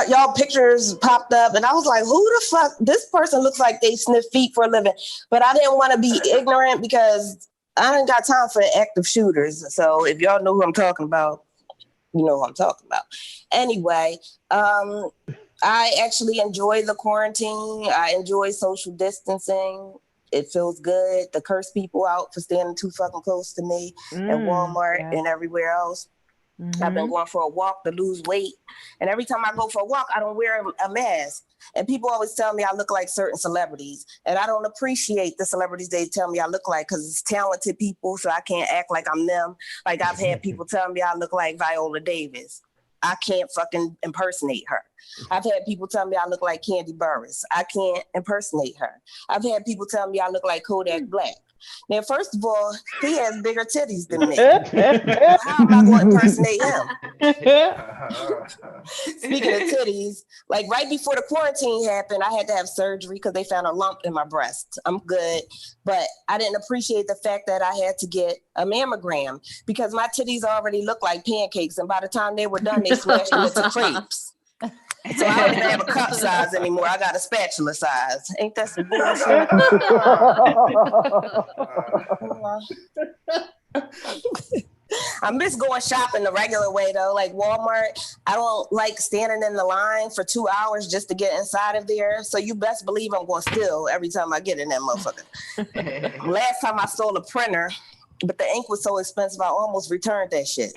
y'all pictures popped up, and I was like, who the fuck? This person looks like they sniff feet for a living. But I didn't want to be ignorant because I ain't got time for active shooters. So if y'all know who I'm talking about, You know what I'm talking about. Anyway, I actually enjoy the quarantine. I enjoy social distancing. It feels good to curse people out for standing too fucking close to me at Walmart and everywhere else. I've been going for a walk to lose weight. And every time I go for a walk, I don't wear a mask. And people always tell me I look like certain celebrities. And I don't appreciate the celebrities they tell me I look like because it's talented people, so I can't act like I'm them. Like I've had people tell me I look like Viola Davis. I can't fucking impersonate her. I've had people tell me I look like Candy Burris. I can't impersonate her. I've had people tell me I look like Kodak Black. Now, first of all, he has bigger titties than me. How am I going to impersonate him? Speaking of titties, like right before the quarantine happened, I had to have surgery because they found a lump in my breast. I'm good, but I didn't appreciate the fact that I had to get a mammogram because my titties already look like pancakes, and by the time they were done, they smashed them into crepes. So I don't even have a cup size anymore. I got a spatula size. Ain't that some bullshit? I miss going shopping the regular way though. Like Walmart, I don't like standing in the line for 2 hours just to get inside of there. So you best believe I'm going to steal every time I get in that motherfucker. Last time I stole a printer, but the ink was so expensive, I almost returned that shit.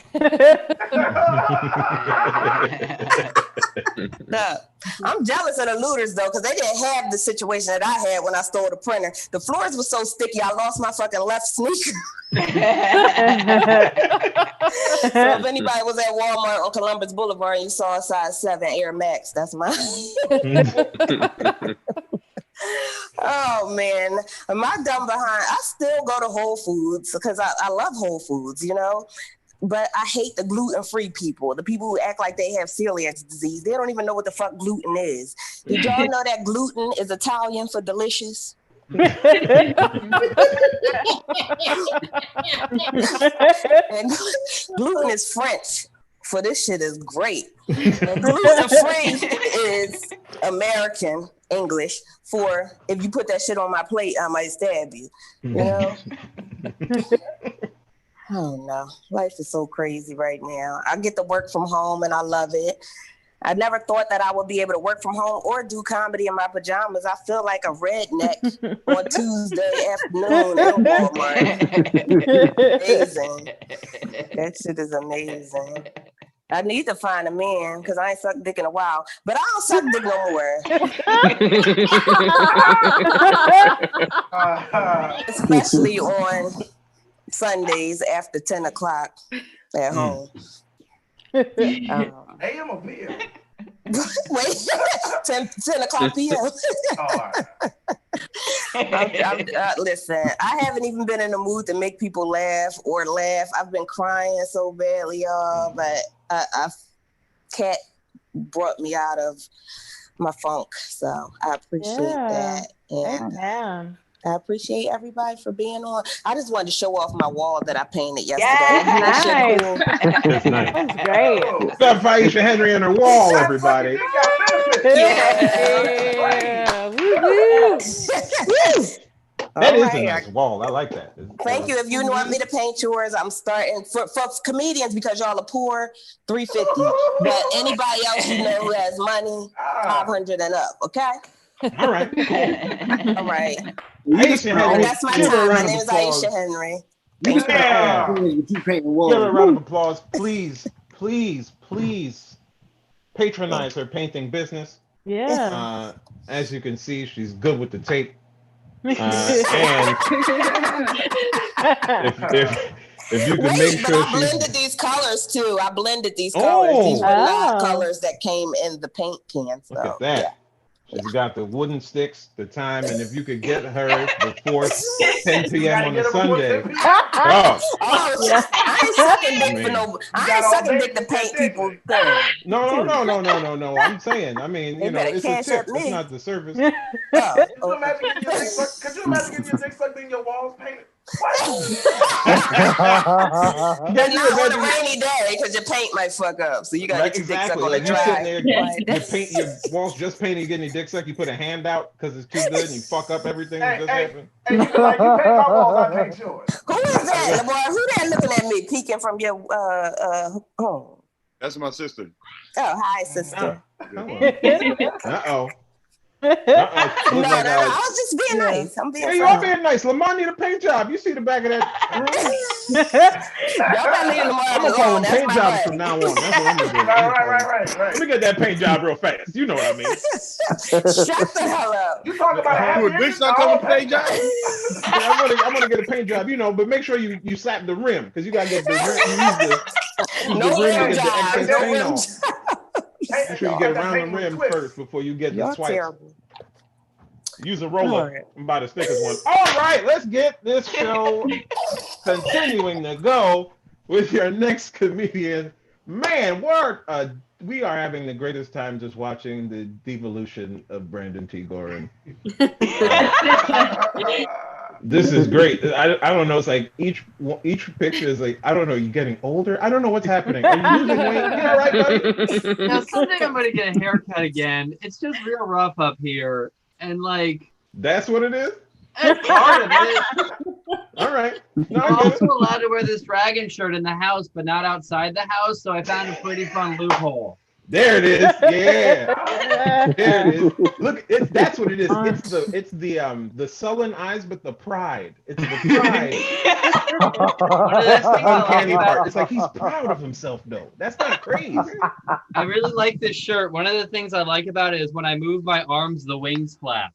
No, I'm jealous of the looters though, because they didn't have the situation that I had when I stole the printer. The floors were so sticky, I lost my fucking left sneaker. So if anybody was at Walmart on Columbus Boulevard and you saw a size 7 Air Max, that's mine. Oh man, my dumb behind. I still go to Whole Foods because I love Whole Foods, you know. But I hate the gluten-free people, the people who act like they have celiac disease. They don't even know what the fuck gluten is. Did y'all know that gluten is Italian for delicious? And gluten is French for this shit is great. And gluten-free is American English for if you put that shit on my plate, I might stab you. You know? Oh no, life is so crazy right now. I get to work from home and I love it. I never thought that I would be able to work from home or do comedy in my pajamas. I feel like a redneck on Tuesday afternoon in Walmart. Amazing. That shit is amazing. I need to find a man because I ain't sucked dick in a while, but I don't suck dick no more. Especially on Sundays after 10 o'clock at home.
AM or PM?
Wait, 10 o'clock PM. Listen, I haven't even been in the mood to make people laugh. I've been crying so badly, y'all, but Cat brought me out of my funk, so I appreciate that. And I appreciate everybody for being on. I just wanted to show off my wall that I painted yesterday.
Nice.
Cool.
That's nice.
That's great.
What's up, Aisha Henry on her wall, everybody? That is a nice wall. I like that.
Thank you. If you want me to paint yours, I'm starting for comedians because y'all are poor, $350. But anybody else you know who has money, $500 and up. Okay.
All right.
All right.
Aisha Henry.
That's my time. My name is Aisha Henry.
Yeah. Give her a round of applause. Please, please, please patronize her painting business.
Yeah.
As you can see, she's good with the tape. And if you can make sure
I blended these colors too. I blended these colors. These were not colors that came in the paint can. So.
Look at that. Yeah. She's got the wooden sticks, the time, and if you could get her before 10 p.m. on a Sunday.
I ain't sucking dick for no. I ain't sucking dick to paint people.
No. I'm saying, I mean, you know, it's a tip. It's not the service.
Could you imagine getting your dick sucked in your walls painted?
But not on a rainy day because your paint might fuck up. So you gotta get your dick sucked on a dry.
You paint your walls just painted, getting your dick sucked. You put a hand out because it's too good, and you fuck up everything. Hey,
you paint my walls, I paint yours.
Who is that, Lamarr? Who that looking at me, peeking from your home?
That's my sister.
Oh, hi, sister.
Uh-oh.
No, I was just being nice. I'm being
you are being nice. Lamar need a paint job. You see the back of that.
Y'all gotta leave Lamar
I'm gonna call
alone.
them paint jobs from now on. That's what I'm gonna do.
Right.
Let me get that paint job real fast. You know what I mean.
Shut the hell up.
You talking about
a bitch not coming to paint job?
I'm gonna get a paint job, but make sure you slap the rim because you gotta get the rim.
No rim job.
Make sure you get around the rim first before you get the swipe.
Terrible.
Use a roller. I'm about as thick as one. All right, let's get this show continuing to go with your next comedian. Man, we are having the greatest time just watching the devolution of Brandon T. Gorin. This is great. I don't know. It's like each picture is like, I don't know. You're getting older. I don't know what's happening. Are you losing weight? You all right, buddy?
Now someday I'm gonna get a haircut again. It's just real rough up here, and like
that's what it is.
That's part of it.
All right. No,
I'm also allowed to wear this dragon shirt in the house, but not outside the house. So I found a pretty fun loophole.
There it is. Yeah. There it is. Look, that's what it is. It's the sullen eyes, but the pride. It's the pride. Uncanny part. It's like he's proud of himself, though. That's not crazy.
I really like this shirt. One of the things I like about it is when I move my arms, the wings flap.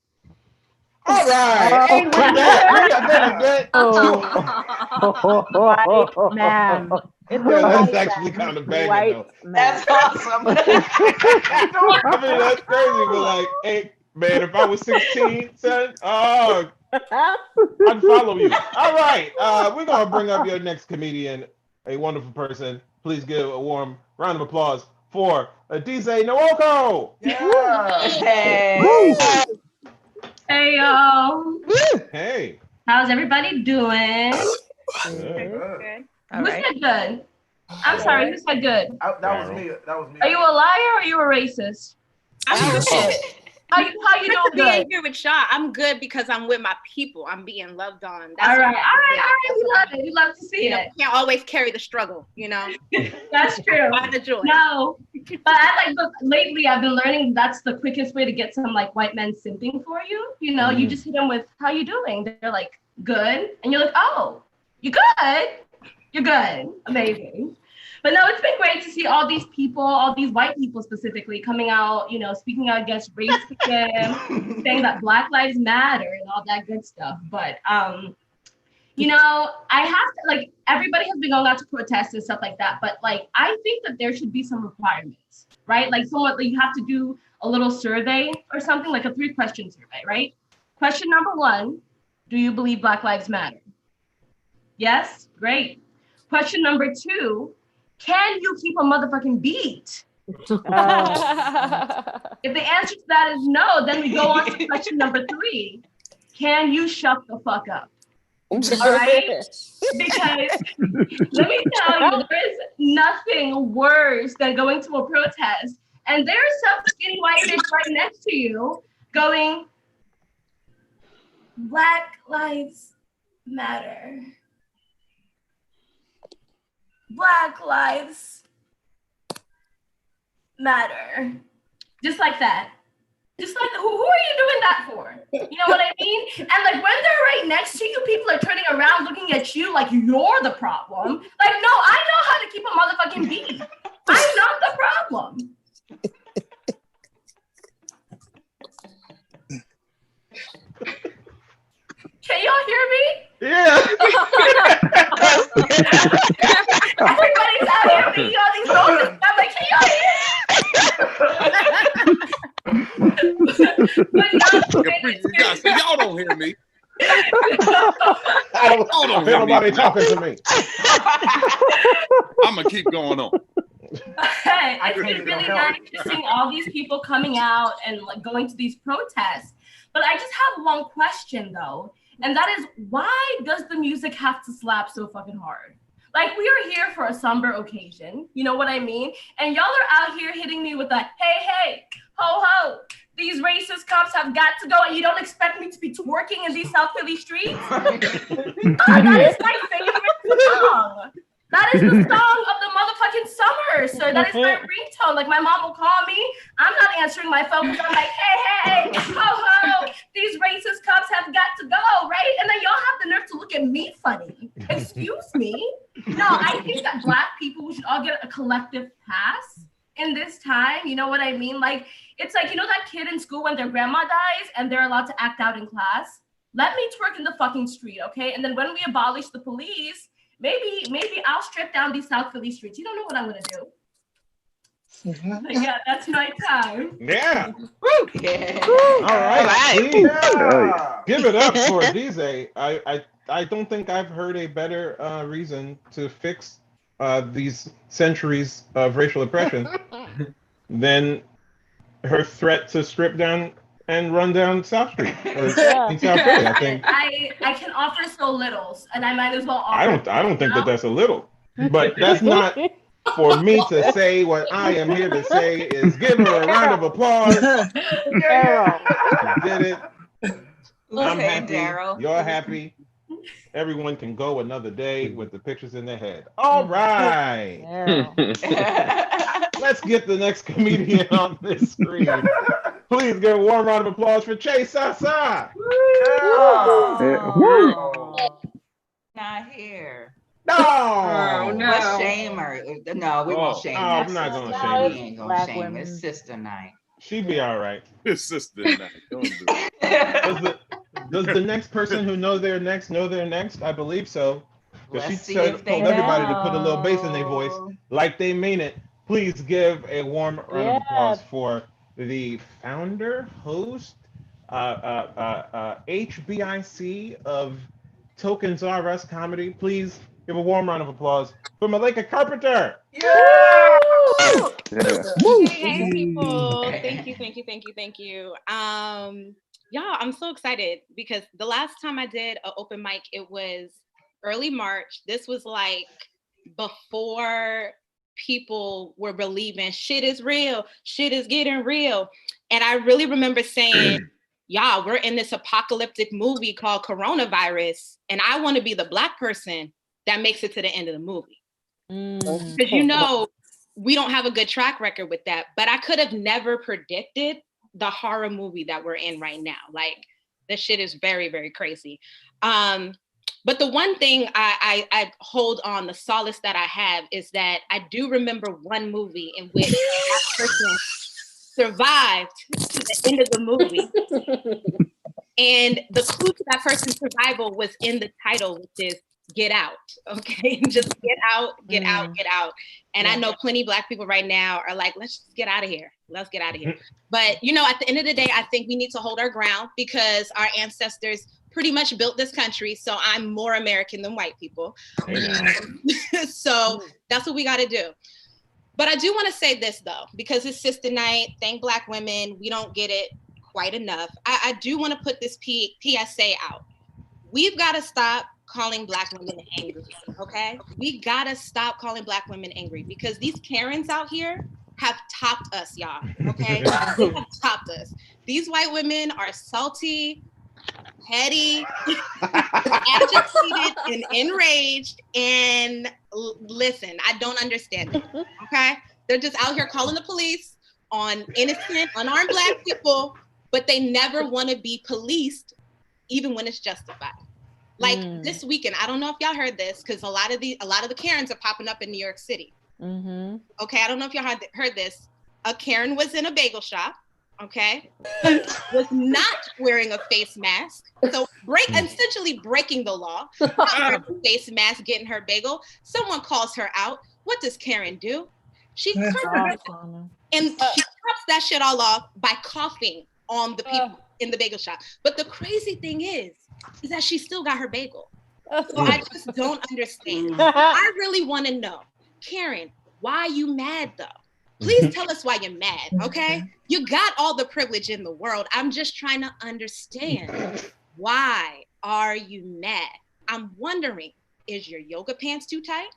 All right. Ain't with that.
White man.
That's actually kind of bad.
That's awesome.
I mean, that's crazy. But like, hey, man, if I was 16, son, I'd follow you. All right. We're going to bring up your next comedian, a wonderful person. Please give a warm round of applause for Adize Nwoko.
Yeah.
Hey, y'all.
Hey.
How's everybody doing?
Good.
Who said good? I'm sorry, who said good?
That was me.
Are you a liar or are you a racist?
I'm good.
How you doing
being
good?
here with y'all. I'm good because I'm with my people. I'm being loved on.
All right. We love it. We love to see it.
Can't always carry the struggle,
That's true.
Find the joy.
No, but lately I've been learning that's the quickest way to get some white men simping for you. You just hit them with how you doing. They're like good, and you're like, oh, you good? You're good. Amazing. But no, it's been great to see all these people, all these white people specifically, coming out, speaking out against racism, saying that Black Lives Matter and all that good stuff. But, I have to, everybody has been going out to protest and stuff like that. But, I think that there should be some requirements, right? You have to do a little survey or something, like a 3-question survey, right? Question number 1, do you believe Black Lives Matter? Yes? Great. Question number 2, can you keep a motherfucking beat? If the answer to that is no, then we go on to question number 3. Can you shut the fuck up? All right? Because let me tell you, there is nothing worse than going to a protest and there's some skinny white bitch right next to you going, Black Lives Matter. Black Lives Matter. Just like that. Just like, who are you doing that for? You know what I mean? And when they're right next to you, people are turning around looking at you like you're the problem. No, I know how to keep a motherfucking beat. I'm not the problem. Can y'all hear me?
Yeah.
Everybody's out here making all these noises. I'm like, can y'all hear?
Y'all don't hear me.
I don't hear nobody talking to me.
I'm gonna keep going on.
Hey, it's been really nice seeing all these people coming out and going to these protests. But I just have one question though. And that is, why does the music have to slap so fucking hard? We are here for a somber occasion, you know what I mean? And y'all are out here hitting me with a, hey, ho, ho, these racist cops have got to go, and you don't expect me to be twerking in these South Philly streets? That is my favorite song. That is the song of the motherfucking summer. number, sir. That is my ringtone. Like, my mom will call me. I'm not answering my phone because I'm like, hey, ho, these racist cups have got to go, right? And then y'all have the nerve to look at me funny. Excuse me? No, I think that Black people, we should all get a collective pass in this time. You know what I mean? Like, it's like, you know that kid in school when their grandma dies and they're allowed to act out in class? Let me twerk in the fucking street, okay? And then when we abolish the police, maybe I'll strip down these South Philly streets. You don't know what I'm gonna do. But yeah, that's my time.
Yeah.
Woo. Yeah.
All right. Please,
Yeah.
give it up for DJ. I don't think I've heard a better reason to fix these centuries of racial oppression than her threat to strip down and run down South Street or in South Philly. I think
I can offer so little, and I might as well offer.
I don't think that's a little, but that's not for me to say. What I am here to say is give her a round of applause.
Daryl.
Did it. I'm
Okay,
happy.
Daryl.
You're happy. Everyone can go another day with the pictures in their head. All right. Let's get the next comedian on this screen. Please give a warm round of applause for Che Sasa.
Not here.
No.
Oh, no. Let's shame her. No, we won't shame her.
I'm not going to shame her.
We ain't going to shame her. It's sister night.
She'd be all right.
It's sister night. Don't do it.
Does the next person who knows they're next know they're next? I believe so. Because she told
they
everybody to put a little bass in their voice like they mean it. Please give a warm round of applause for the founder, host, HBIC of Tokens R Us Comedy. Please give a warm round of applause for Malika Carpenter.
Yeah!
Hey people, thank you. Y'all, I'm so excited because the last time I did an open mic, it was early March. This was like before people were believing shit is real, shit is getting real. And I really remember saying, y'all, we're in this apocalyptic movie called Coronavirus, and I want to be the Black person that makes it to the end of the movie. Because you know, we don't have a good track record with that, but I could have never predicted the horror movie that we're in right now. Like, this shit is very, very crazy. But the one thing I hold on, the solace that I have is that I do remember one movie in which that person survived to the end of the movie. And the clue to that person's survival was in the title, which is Get Out, okay? Just get out, get out. And I know plenty of Black people right now are like, let's just get out of here. Let's get out of here. But, you know, at the end of the day, I think we need to hold our ground because our ancestors pretty much built this country. So I'm more American than white people. So that's what we got to do. But I do want to say this, though, because it's Sister Night. Thank Black women. We don't get it quite enough. I do want to put this PSA out. We've got to stop calling Black women angry, okay? We gotta stop calling Black women angry because these Karens out here have topped us, y'all, okay? They have topped us. These white women are salty, petty, agitated, and enraged, and listen, I don't understand it, okay? They're just out here calling the police on innocent, unarmed Black people, but they never want to be policed, even when it's justified. Like this weekend, I don't know if y'all heard this because a lot of the Karens are popping up in New York City. Okay, I don't know if y'all heard this. A Karen was in a bagel shop, okay, was not wearing a face mask, so essentially breaking the law. Not wearing a face mask, getting her bagel. Someone calls her out. What does Karen do? She curses and she tops that shit all off by coughing on the people in the bagel shop. But the crazy thing is that she still got her bagel. So I just don't understand. I really want to know, Karen, why are you mad though? Please tell us why you're mad, okay? You got all the privilege in the world. I'm just trying to understand. Why are you mad? I'm wondering, is your yoga pants too tight?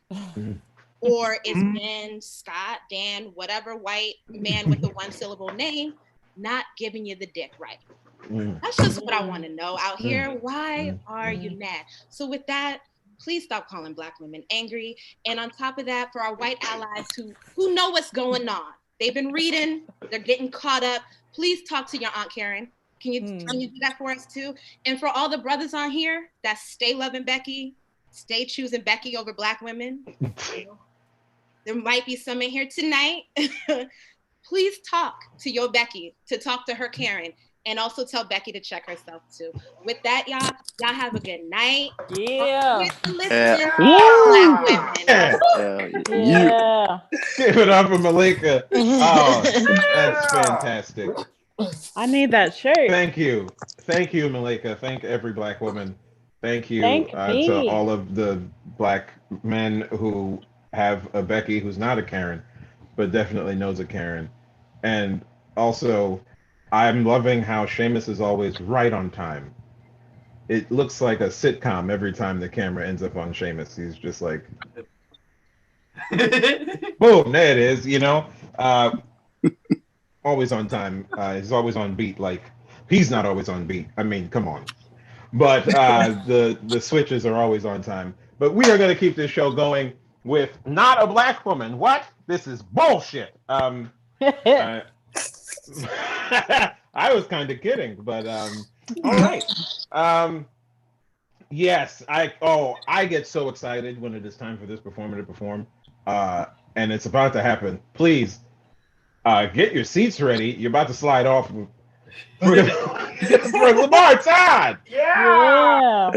Or is Ben, Scott, Dan, whatever white man with the one syllable name not giving you the dick right? That's just what I want to know out here. Why are you mad? So with that, please stop calling Black women angry. And on top of that, for our white allies who know what's going on, they've been reading, they're getting caught up. Please talk to your Aunt Karen. Can you do that for us too? And for all the brothers on here that stay loving Becky, stay choosing Becky over Black women. There might be some in here tonight. Please talk to your Becky, to talk to her Karen, and also tell Becky to check herself too. With that, y'all have a good night.
Yeah.
Yeah. Give it up for Malika. Oh, that's fantastic.
I need that shirt.
Thank you, Malika. Thank every Black woman. Thank you
Thank
to
me.
all of the Black men who have a Becky who's not a Karen, but definitely knows a Karen. And also, I'm loving how Seamus is always right on time. It looks like a sitcom every time the camera ends up on Seamus. He's just like, boom, there it is, you know? Always on time. He's always on beat. Like, he's not always on beat. I mean, come on. But the switches are always on time. But we are going to keep this show going with not a Black woman. What? This is bullshit. I was kind of kidding, but all right. Yes, I get so excited when it is time for this performer to perform, and it's about to happen. Please get your seats ready. You're about to slide off for Lamarr Todd.
Yeah.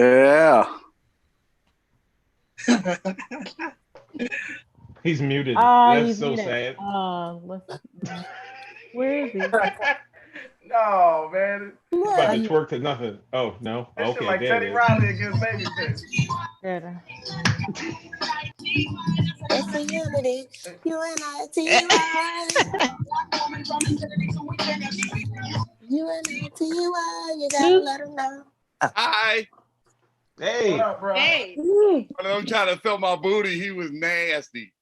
He's muted.
He's
That's so
muted.
sad.
Where is he?
No, man.
About to twerk to nothing. Oh, no.
That shit
Okay,
like
there
Teddy
it is.
Riley against Babyface.
It's a unity. UNITY. UNITY. You gotta let them know.
Hi.
Hey.
What up, bro?
Hey.
When I'm trying to feel my booty, he was nasty.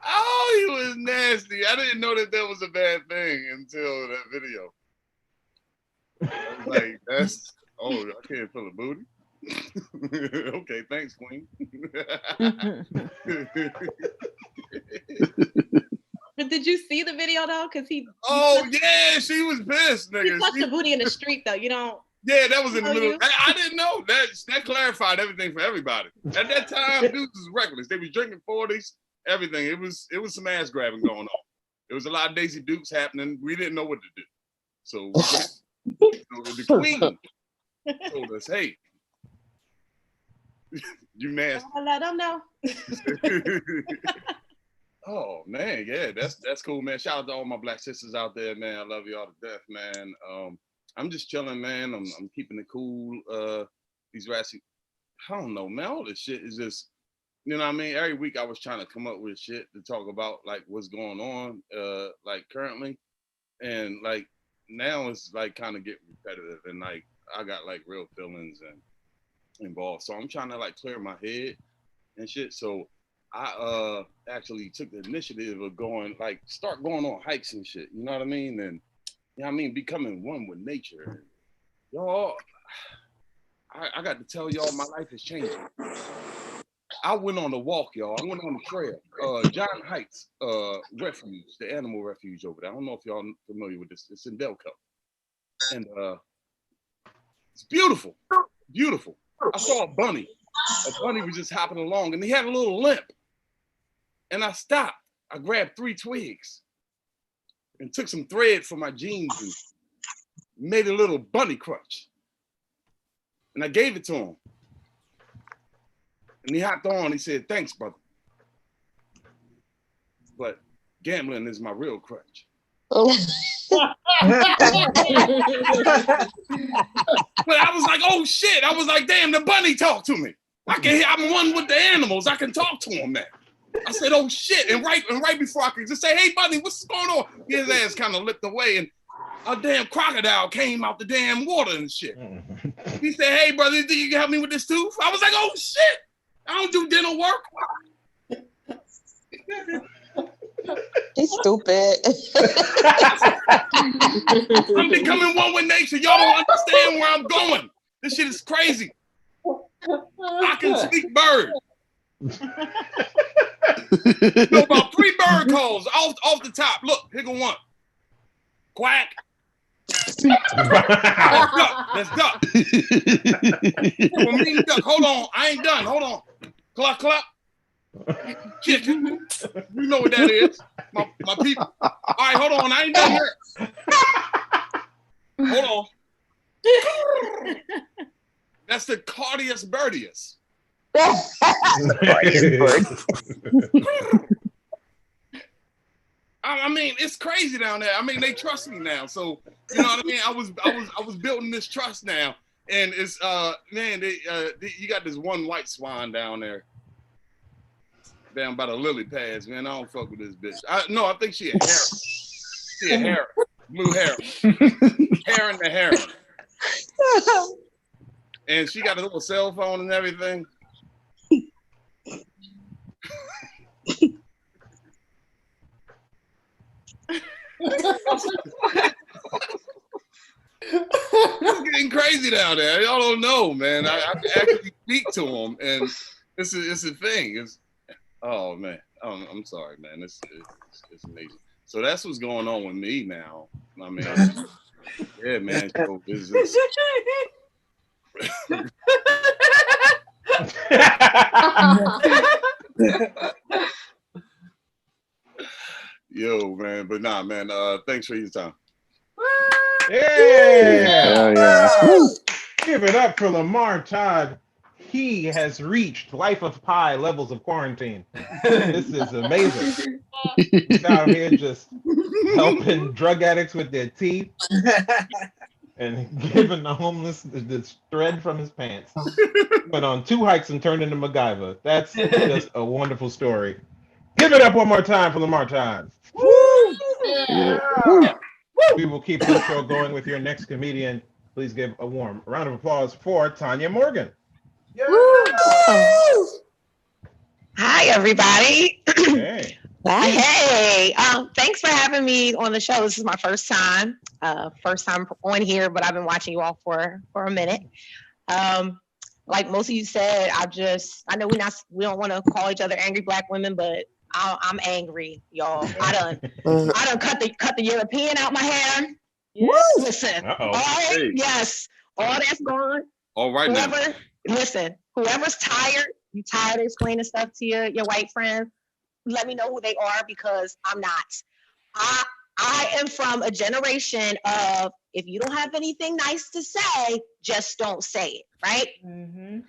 Oh, he was nasty. I didn't know that was a bad thing until that video. I was like, I can't feel a booty. Okay, thanks, Queen.
But did you see the video though? Because
yeah, she was pissed, nigga.
He touched the booty in the street though. You don't.
Yeah, that was in the
Oh,
middle.
you?
I didn't know that clarified everything for everybody. At that time, dudes was reckless. They was drinking 40s, everything. It was some ass grabbing going on. There was a lot of Daisy Dukes happening. We didn't know what to do. So the Queen told us, "Hey, you nasty."
I'll let them know.
Oh man, yeah, that's cool, man. Shout out to all my Black sisters out there, man. I love y'all to death, man. I'm just chilling, man. I'm keeping it cool. These rats, I don't know, man. All this shit is just, you know what I mean? Every week I was trying to come up with shit to talk about, like, what's going on, like, currently. And, like, now it's, like, kind of getting repetitive. And, like, I got, like, real feelings and involved. So I'm trying to, like, clear my head and shit. So I actually took the initiative of start going on hikes and shit. You know what I mean? And, you know what I mean? Becoming one with nature. Y'all, I got to tell y'all, my life is changing. I went on a walk, y'all. I went on the trail. John Heights Refuge, the animal refuge over there. I don't know if y'all familiar with this. It's in Delco. And it's beautiful. Beautiful. I saw a bunny. A bunny was just hopping along, and he had a little limp. And I stopped. I grabbed 3 twigs and took some thread from my jeans and made a little bunny crutch. And I gave it to him. And he hopped on. He said, "Thanks, brother. But gambling is my real crutch." But I was like, oh shit. I was like, damn, the bunny talked to me. I'm one with the animals. I can talk to him now. I said, oh shit. And right before I could just say, "Hey, bunny, what's going on?" His ass kind of lipped away, and a damn crocodile came out the damn water and shit. He said, "Hey, brother, think you can help me with this tooth?" I was like, oh shit. I don't do dental work.
He's stupid.
I'm becoming one with nature. Y'all don't understand where I'm going. This shit is crazy. I can speak bird. Know about 3 bird calls off the top. Look, here go one. Quack. Let's duck. Well, me and duck. Hold on. I ain't done. Hold on. Cluck, cluck. Chicken. You know what that is. My people. All right, hold on. I ain't done yet. Hold on. That's the Cardius birdius. I mean, it's crazy down there. I mean, they trust me now. So, you know what I mean? I was building this trust now. And it's man, you got this one white swan down there. Down by the lily pads, man. I don't fuck with this bitch. No, I think she a heron. She a heron. Blue heron. Heron the heron. And she got a little cell phone and everything. It's getting crazy down there. Y'all don't know, man. I actually speak to them, and it's a thing. It's oh man. I'm sorry, man. It's amazing. So that's what's going on with me now. I mean, yeah, man. Show business. Yo, man, but nah, man. Thanks for your time.
Yeah. Give it up for Lamarr Todd. He has reached life of pi levels of quarantine. This is amazing. He's out here just helping drug addicts with their teeth and giving the homeless this thread from his pants. Went on 2 hikes and turned into MacGyver. That's just a wonderful story. Give it up one more time for Lamarr Todd. Woo! Yeah. We will keep this show going with your next comedian. Please give a warm round of applause for Tanya Morgan.
Yeah. Hi, everybody.
Hey.
Hey. Thanks for having me on the show. This is my first time on here, but I've been watching you all for a minute. Like most of you said, I know we don't want to call each other angry Black women, but I'm angry, y'all. I done cut the European out my hair. Yes. Listen. All right. Hey. Yes. All that's gone.
All right.
Listen, whoever's tired, you tired of explaining stuff to your white friends, let me know who they are, because I'm not. I am from a generation of, if you don't have anything nice to say, just don't say it, right? Mm-hmm.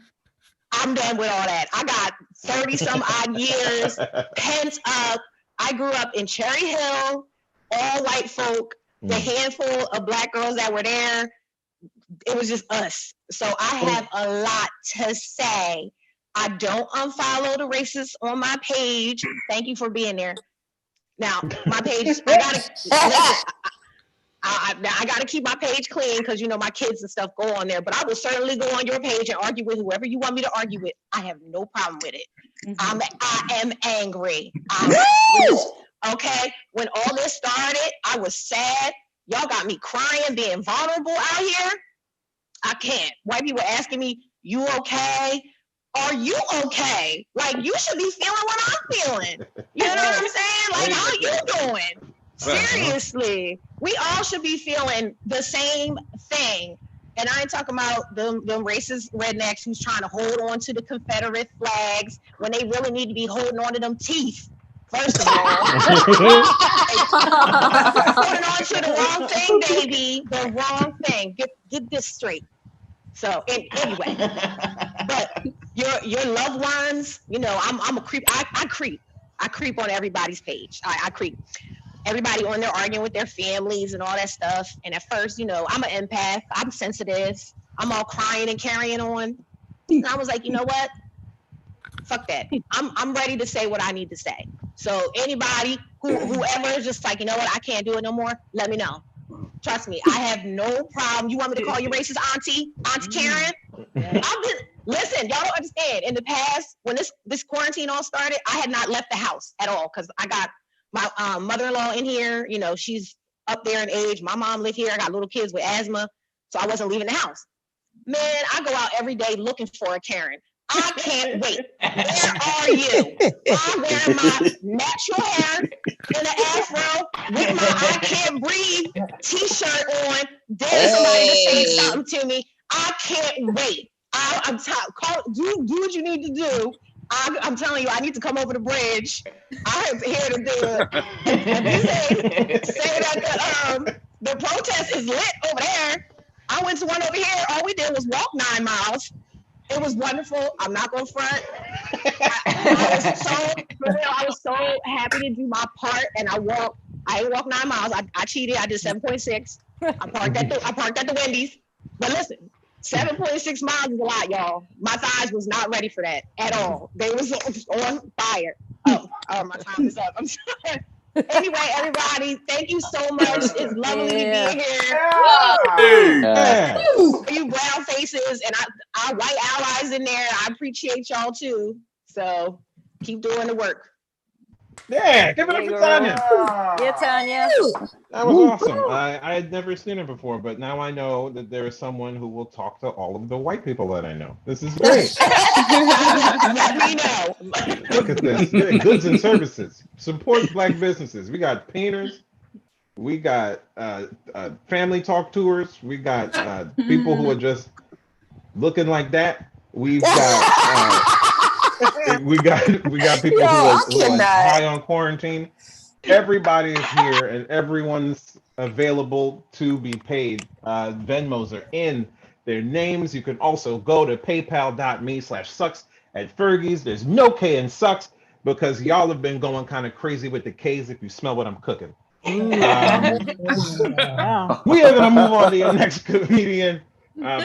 I'm done with all that. I got 30 some odd years pent up. I grew up in Cherry Hill, all white folk, the handful of Black girls that were there. It was just us. So I have a lot to say. I don't unfollow the racists on my page. Thank you for being there. Now, my page, I gotta keep my page clean because my kids and stuff go on there. But I will certainly go on your page and argue with whoever you want me to argue with. I have no problem with it. Mm-hmm. I am angry. Okay, when all this started, I was sad. Y'all got me crying, being vulnerable out here. I can't. White people asking me, "You okay? Are you okay?" Like, you should be feeling what I'm feeling. You know what I'm saying? Like, how you doing? Seriously, we all should be feeling the same thing. And I ain't talking about them racist rednecks who's trying to hold on to the Confederate flags when they really need to be holding on to them teeth. First of all, holding on to the wrong thing, baby. The wrong thing. Get this straight. So anyway, but your loved ones, I'm a creep. I creep on everybody's page. I creep. Everybody on there arguing with their families and all that stuff. And at first, I'm an empath. I'm sensitive. I'm all crying and carrying on. And I was like, you know what? Fuck that. I'm ready to say what I need to say. So anybody, whoever is just like, you know what? I can't do it no more. Let me know. Trust me, I have no problem. You want me to call you racist Auntie Karen? Listen, y'all don't understand. In the past, when this quarantine all started, I had not left the house at all because I got my mother-in-law in here, you know, she's up there in age. My mom lived here. I got little kids with asthma, so I wasn't leaving the house. Man, I go out every day looking for a Karen. I can't wait. Where are you? I'm wearing my natural hair in an afro with my I Can't Breathe t-shirt on. There's somebody to say something to me. I can't wait. I'm tired. Do what you need to do. I'm telling you, I need to come over the bridge. I'm here to do it. And you say that the protest is lit over there. I went to one over here. All we did was walk 9 miles. It was wonderful. I'm not going to front. I was so happy to do my part, and I didn't walk 9 miles. I cheated. I did 7.6. I parked at the Wendy's. But listen, 7.6 miles is a lot, y'all. My thighs was not ready for that at all. They was on fire. Oh, my time is up. I'm sorry. Anyway, everybody, thank you so much. It's lovely to be here. You brown faces and our white allies in there. I appreciate y'all too. So keep doing the work.
Yeah, give it up for Tanya.
Yeah, Tanya.
That was awesome. I had never seen her before, but now I know that there is someone who will talk to all of the white people that I know. This is great.
Let me know.
Look at this. Goods and services. Support Black businesses. We got painters. We got family talk tours. We got people who are just looking like that. We've got we got people who are high on quarantine. Everybody is here and everyone's available to be paid. Venmos are in their names. You can also go to paypal.me/sucks at Fergie's. There's no K in sucks because y'all have been going kind of crazy with the K's if you smell what I'm cooking. We are going to move on to your next comedian.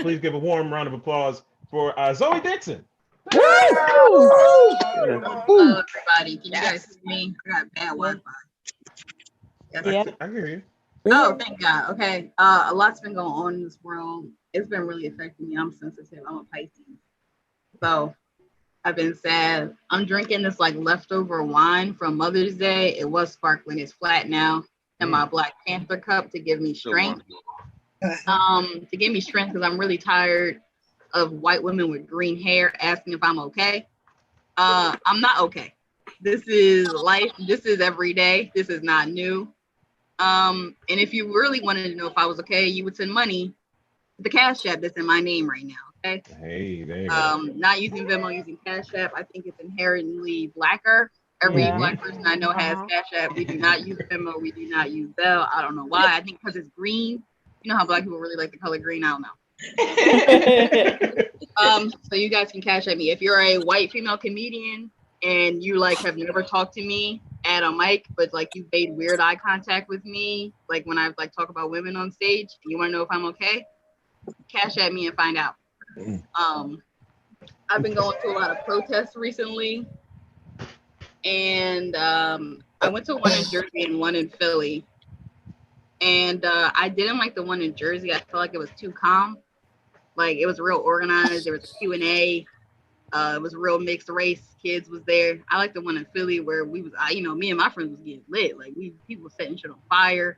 Please give a warm round of applause for Zoe Dixon.
Hello, everybody. Can you guys see me? I got bad Wi-Fi.
Yes. I hear you.
Oh, thank God. Okay. A lot's been going on in this world. It's been really affecting me. I'm sensitive. I'm a Pisces. So I've been sad. I'm drinking this like leftover wine from Mother's Day. It was sparkling. It's flat now. And my Black Panther cup to give me strength. To give me strength because I'm really tired of white women with green hair asking if I'm okay. I'm not okay. This is life. This is every day. This is not new. And if you really wanted to know if I was okay, you would send money to the Cash App that's in my name right now. Okay.
Hey, there you go.
Not using Venmo, using Cash App. I think it's inherently blacker. Every Black person I know has Cash App. We do not use Venmo. We do not use Zelle. I don't know why. I think because it's green. You know how Black people really like the color green. I don't know. So you guys can Cash App me. If you're a white female comedian and you like have never talked to me at a mic, but like you've made weird eye contact with me, like when I like talk about women on stage, and you want to know if I'm okay, Cash App me and find out. I've been going to a lot of protests recently, and I went to one in Jersey and one in Philly, and I didn't like the one in Jersey. I felt like it was too calm. Like it was real organized. There was a Q&A. It was real mixed race. Kids was there. I like the one in Philly where we was, me and my friends was getting lit. Like people were setting shit on fire.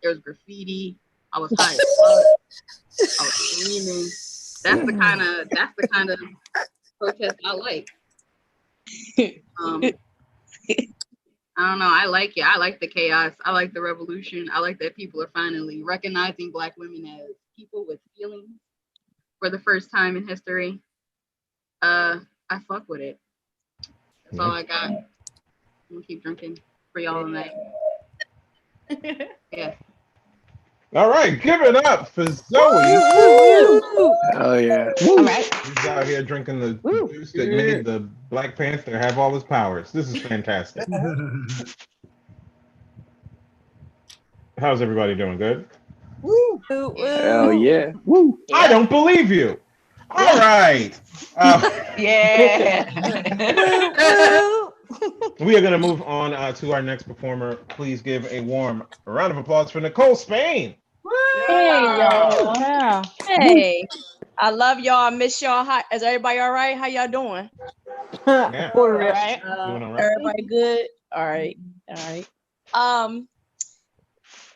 There was graffiti. I was high as fuck. I was screaming. That's the kind of protest I like. I don't know. I like it. I like the chaos. I like the revolution. I like that people are finally recognizing Black women as people with feelings for the first time in history. I fuck with it. That's all I got. I'm gonna keep drinking for y'all tonight. Yeah.
All right, give it up for Zoe.
Oh yeah.
All right. He's out here drinking the juice that made the Black Panther have all his powers. This is fantastic. How's everybody doing? Good?
Woo. Hell yeah.
Woo. I don't believe you. All right.
Yeah.
We are going to move on to our next performer. Please give a warm round of applause for Nicole Spain.
Hey, y'all. Yeah. Hey, I love y'all. I miss y'all. Hi, is everybody all right? How y'all doing?
Yeah.
All right.
Doing all right.
Everybody good? All right. All right.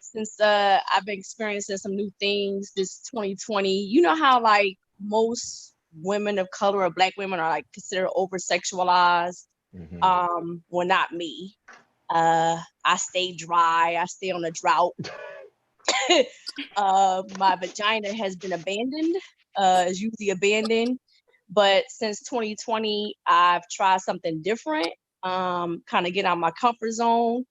Since I've been experiencing some new things this 2020, you know how like most women of color or Black women are like considered over sexualized. Well, not me. I stay dry. I stay on a drought. My vagina has been abandoned. Is usually abandoned, but since 2020, I've tried something different. Kind of get out of my comfort zone.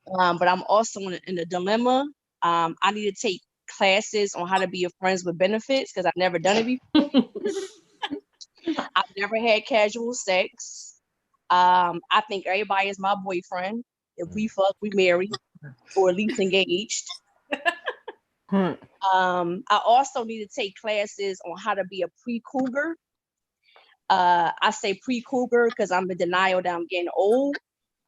But I'm also in a dilemma. I need to take classes on how to be a friends with benefits because I've never done it before. I've never had casual sex. I think everybody is my boyfriend. If we fuck, we marry, or at least engaged. I also need to take classes on how to be a pre-cougar. I say pre-cougar because I'm in denial that I'm getting old.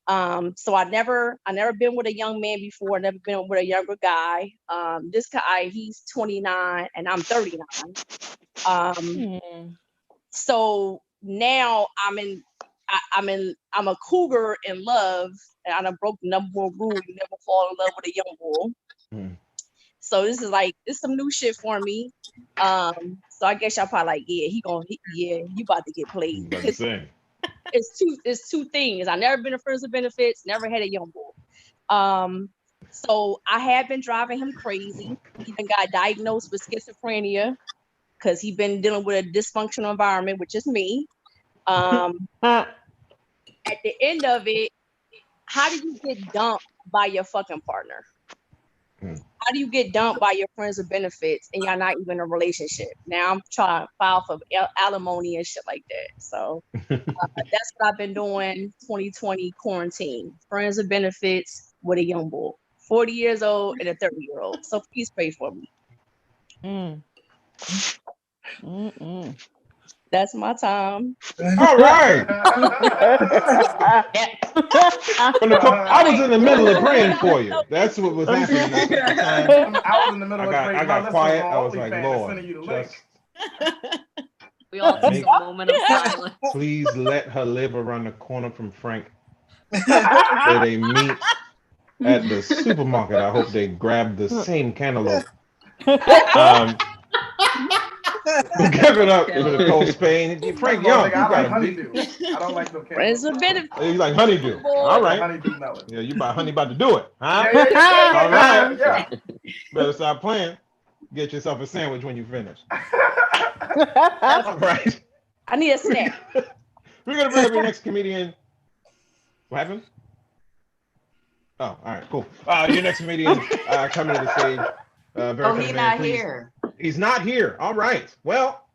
So I never been with a young man before. Never been with a younger guy. This guy, he's 29 and I'm 39. So now I'm a cougar in love, and I done broke the number one rule: you never fall in love with a young bull. So this is some new shit for me. So I guess y'all probably like, you about to get played. It's two things. I never been a friends with benefits, never had a young bull. So I have been driving him crazy. He even got diagnosed with schizophrenia because he's been dealing with a dysfunctional environment, which is me. At the end of it, how do you get dumped by your fucking partner? How do you get dumped by your friends with benefits and y'all not even in a relationship? Now I'm trying to file for alimony and shit like that. So that's what I've been doing 2020 quarantine. Friends with benefits with a young bull, 40 years old and a 30-year-old. So please pray for me. That's my time.
All right. I was in the middle of praying for you. That's what was happening.
I was in the middle of praying.
I got quiet. I was like, Lord,
we all took a moment of silence.
Please let her live around the corner from Frank. Where they meet at the supermarket. I hope they grab the same cantaloupe. Give it up to Nicole Spain. Frank Young,
I like honeydew. I don't like no
friends with benefits.
You like honeydew. All right.
Honeydew melon.
Yeah, you about to do it, huh?
Yeah.
All right. Yeah. Better stop playing. Get yourself a sandwich when you finish. All right.
I need a snack.
We're gonna bring up your next comedian. What happened? Oh, all right, cool. Your next comedian coming to the stage.
He's not here.
He's not here. All right. Well,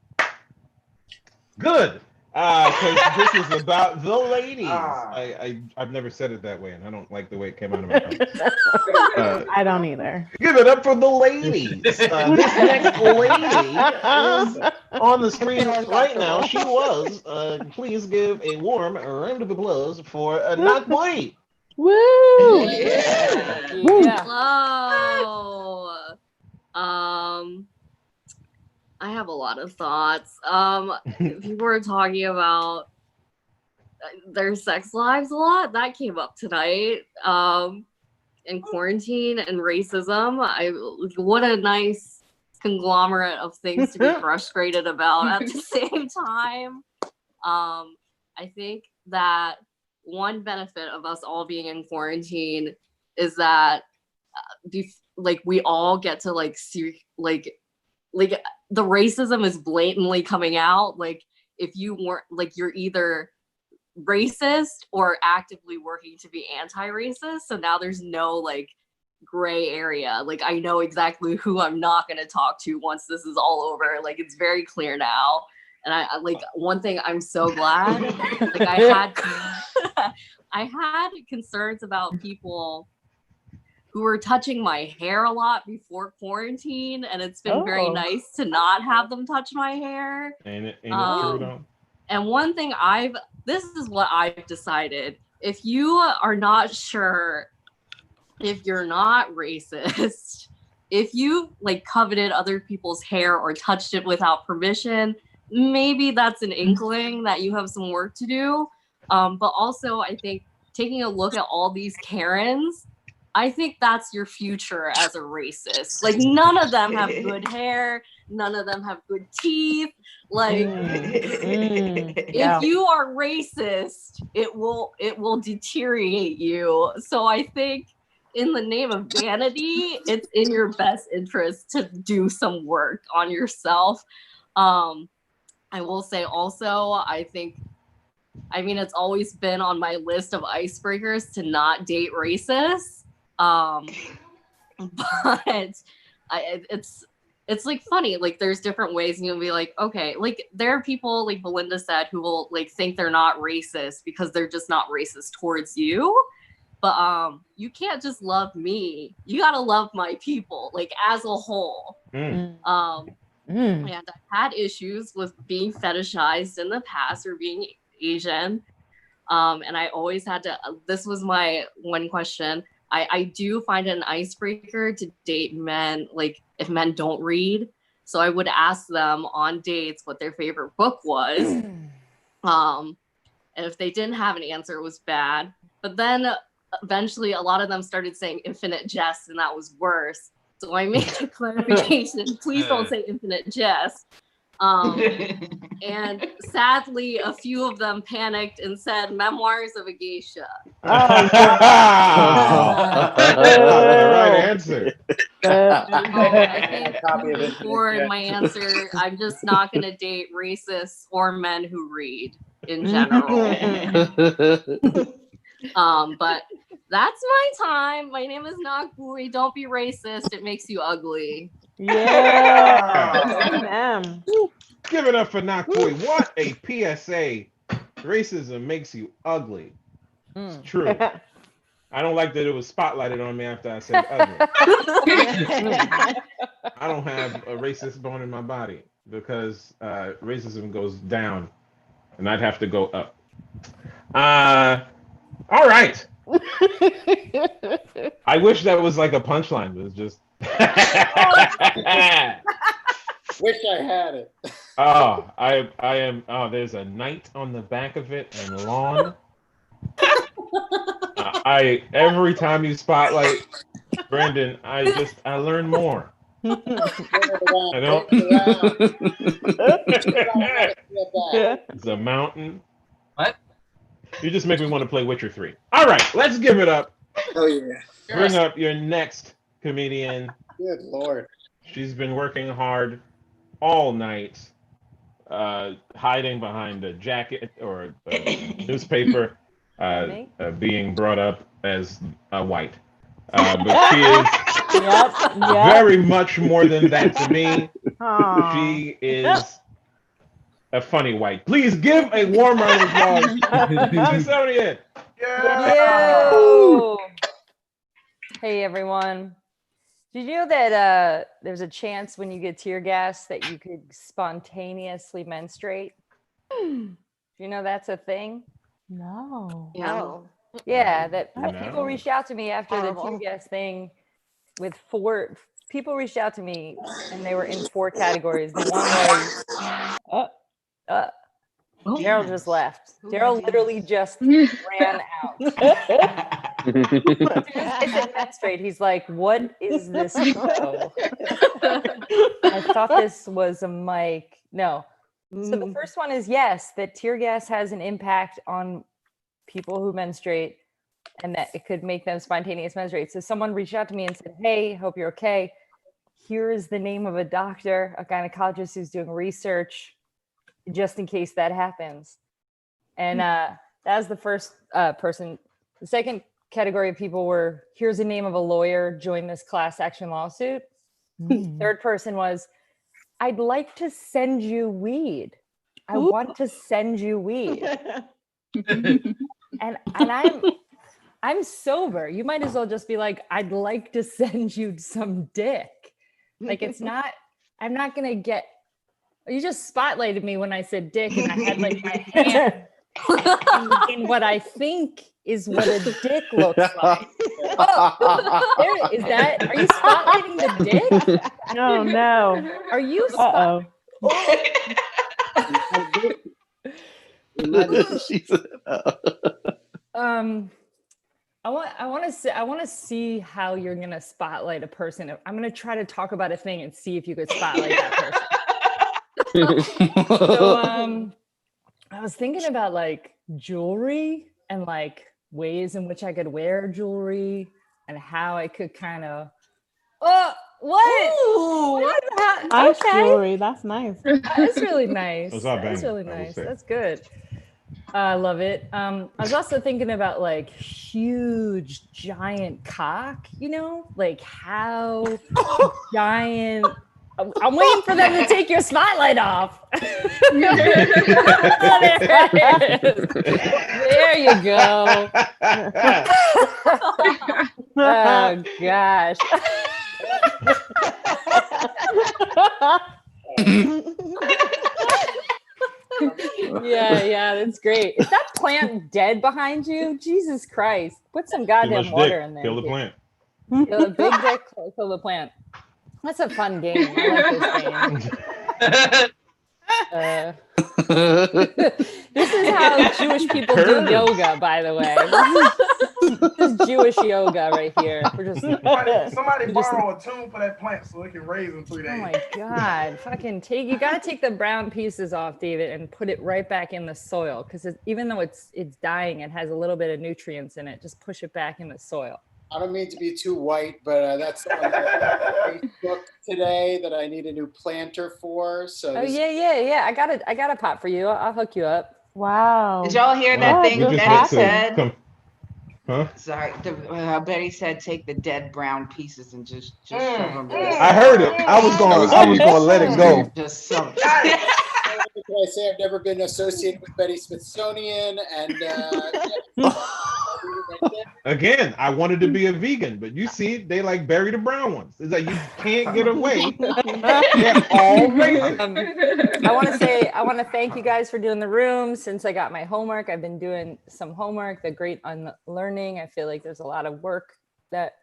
good. Because this is about the ladies. I've never said it that way, and I don't like the way it came out of my mouth.
I don't either.
Give it up for the ladies. This next lady is on the screen right now. She was. Please give a warm round of applause for Ngoc Bui.
Woo!
Yeah.
Woo.
Hello. I have a lot of thoughts. People were talking about their sex lives a lot. That came up tonight. And quarantine and racism. What a nice conglomerate of things to be frustrated about at the same time. I think that one benefit of us all being in quarantine is that we all get to see the racism is blatantly coming out. Like if you weren't you're either racist or actively working to be anti-racist. So now there's no gray area. I know exactly who I'm not going to talk to once this is all over. It's very clear now. And I one thing I'm so glad I had concerns about people who were touching my hair a lot before quarantine, and it's been very nice to not have them touch my hair.
Ain't it true though?
And one thing this is what I've decided. If you are not sure, if you're not racist, if you coveted other people's hair or touched it without permission, maybe that's an inkling that you have some work to do. But also I think taking a look at all these Karens I think that's your future as a racist. Like, none of them have good hair. None of them have good teeth. Like, if you are racist, it will deteriorate you. So I think in the name of vanity, it's in your best interest to do some work on yourself. I will say also, I mean, it's always been on my list of icebreakers to not date racists. But it's like funny, like there's different ways, and you'll be like, okay, like there are people like Belynda said who will like think they're not racist because they're just not racist towards you. But you can't just love me. You gotta love my people, like as a whole. And I've had issues with being fetishized in the past or being Asian. And I always had to, this was my one question. I do find it an icebreaker to date men, like if men don't read. So I would ask them on dates what their favorite book was. And if they didn't have an answer, it was bad. But then eventually a lot of them started saying Infinite Jest, and that was worse. So I made a clarification. Please don't say Infinite Jest. And sadly, a few of them panicked and said Memoirs of a Geisha.
That's the right answer.
I think for my answer, I'm just not going to date racists or men who read in general. But that's my time. My name is Ngoc Bui. Don't be racist. It makes you ugly.
Yeah. Give it up for Ngoc Bui. What a PSA. Racism makes you ugly. It's true. I don't like that it was spotlighted on me after I said ugly. I don't have a racist bone in my body because racism goes down and I'd have to go up. All right. I wish that was like a punchline, but it's just.
Wish I had it.
Oh, I am. Oh, there's a knight on the back of it and lawn. Every time you spotlight Brandon, I learn more. I don't. It's a mountain.
What?
You just make me want to play Witcher 3. All right, let's give it up.
Oh yeah.
Bring up your next comedian.
Good Lord.
She's been working hard all night, hiding behind a jacket or a newspaper, being brought up as white. But she is very much more than that to me. Aww. She is a funny white. Please give a warm round of applause. Smithsonian.
Yeah. Hey everyone. Did you know that there's a chance when you get tear gas that you could spontaneously menstruate? Do you know that's a thing?
No.
No. Yeah, that people reached out to me after the tear gas thing with 4 people reached out to me and they were in 4 categories. The one was Jarrod just left. Jarrod literally just ran out. I said menstruate. He's like, "What is this show?" I thought this was a mic. No. So the first one is yes, that tear gas has an impact on people who menstruate, and that it could make them spontaneous menstruate. So someone reached out to me and said, "Hey, hope you're okay. Here is the name of a doctor, a gynecologist who's doing research, just in case that happens." And that was the first person. The second category of people were, here's the name of a lawyer, join this class action lawsuit. Third person was, I'd like to send you weed. I want to send you weed. and I'm sober. You might as well just be like, I'd like to send you some dick. Like, it's not, I'm not gonna get, you just spotlighted me when I said dick, and I had like my hand in what I think is what a dick looks like. Oh, is that? Are you spotlighting the dick?
No.
Are you? I want to see how you're gonna spotlight a person. I'm gonna try to talk about a thing and see if you could spotlight that person. So I was thinking about like jewelry and like ways in which I could wear jewelry and how I could kind of. Oh, what?
Ooh, nice jewelry. That's nice.
That's really nice.
It's not
That's
banging,
really
I will
nice.
say.
That's good. I love it. I was also thinking about like huge, giant cock, you know, like how giant. I'm waiting for them to take your spotlight off. There it is. There you go. Oh, gosh. Yeah, that's great. Is that plant dead behind you? Jesus Christ. Put some goddamn water in there.
Kill the plant.
Kill a big dick, kill the plant. That's a fun game. I like this is how Jewish people do yoga, by the way. This is Jewish yoga right here. We're just
somebody borrow a tune for that plant so it can raise in 3 days.
Oh my God. Fucking you gotta take the brown pieces off, David, and put it right back in the soil. Because even though it's dying, it has a little bit of nutrients in it. Just push it back in the soil.
I don't mean to be too white, but that's on Facebook today that I need a new planter for. So
yeah. I got a pot for you. I'll hook you up.
Wow.
Did y'all hear that thing Betty said?
Huh?
Sorry, Betty said take the dead brown pieces and just shove them.
I heard it. I was going to let it go.
Just some.
I say I've never been associated with Betty Smithsonian, and
again, I wanted to be a vegan, but you see, they like bury the brown ones. It's like you can't get away. They're all racist.
I want to thank you guys for doing the room. Since I got my homework, I've been doing some homework. The great unlearning. I feel like there's a lot of work that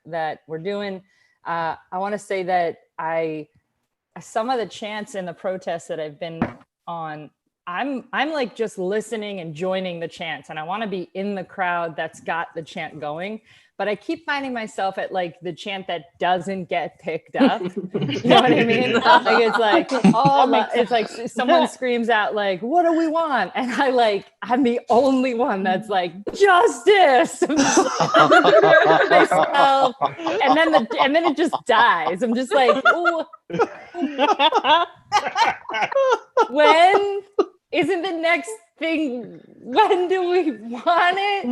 we're doing. I want to say that some of the chants in the protests that I've been on, I'm like just listening and joining the chants, and I want to be in the crowd that's got the chant going, but I keep finding myself at like the chant that doesn't get picked up. You know what I mean? Like it's like it's like someone screams out like, "What do we want?" And I'm the only one that's like, "Justice." Myself, and then it just dies. I'm just like, "Ooh." When isn't the next thing, when do we want it?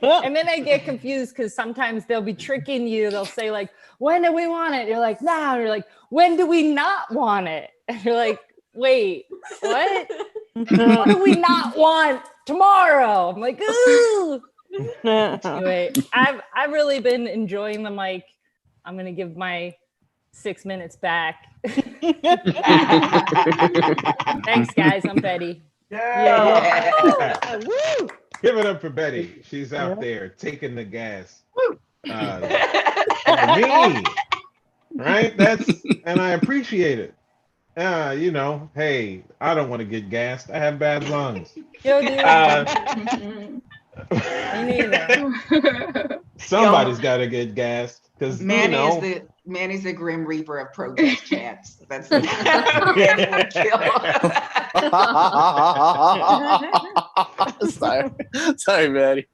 And then I get confused because sometimes they'll be tricking you. They'll say like, when do we want it? You're like, nah. You're like, when do we not want it? And you're like, wait, what? What do we not want tomorrow? I'm like, ooh. Anyway, I've really been enjoying the mic. I'm gonna give my 6 minutes back. Thanks, guys. I'm Betty.
Yeah. Woo! Give it up for Betty. She's out there taking the gas. Me, right? And I appreciate it. You know, hey, I don't want to get gassed. I have bad lungs.
Yo, dude. Me neither.
Somebody's got to get gassed because
Manny's the Grim Reaper of protest chants. That's
Sorry, Maddie.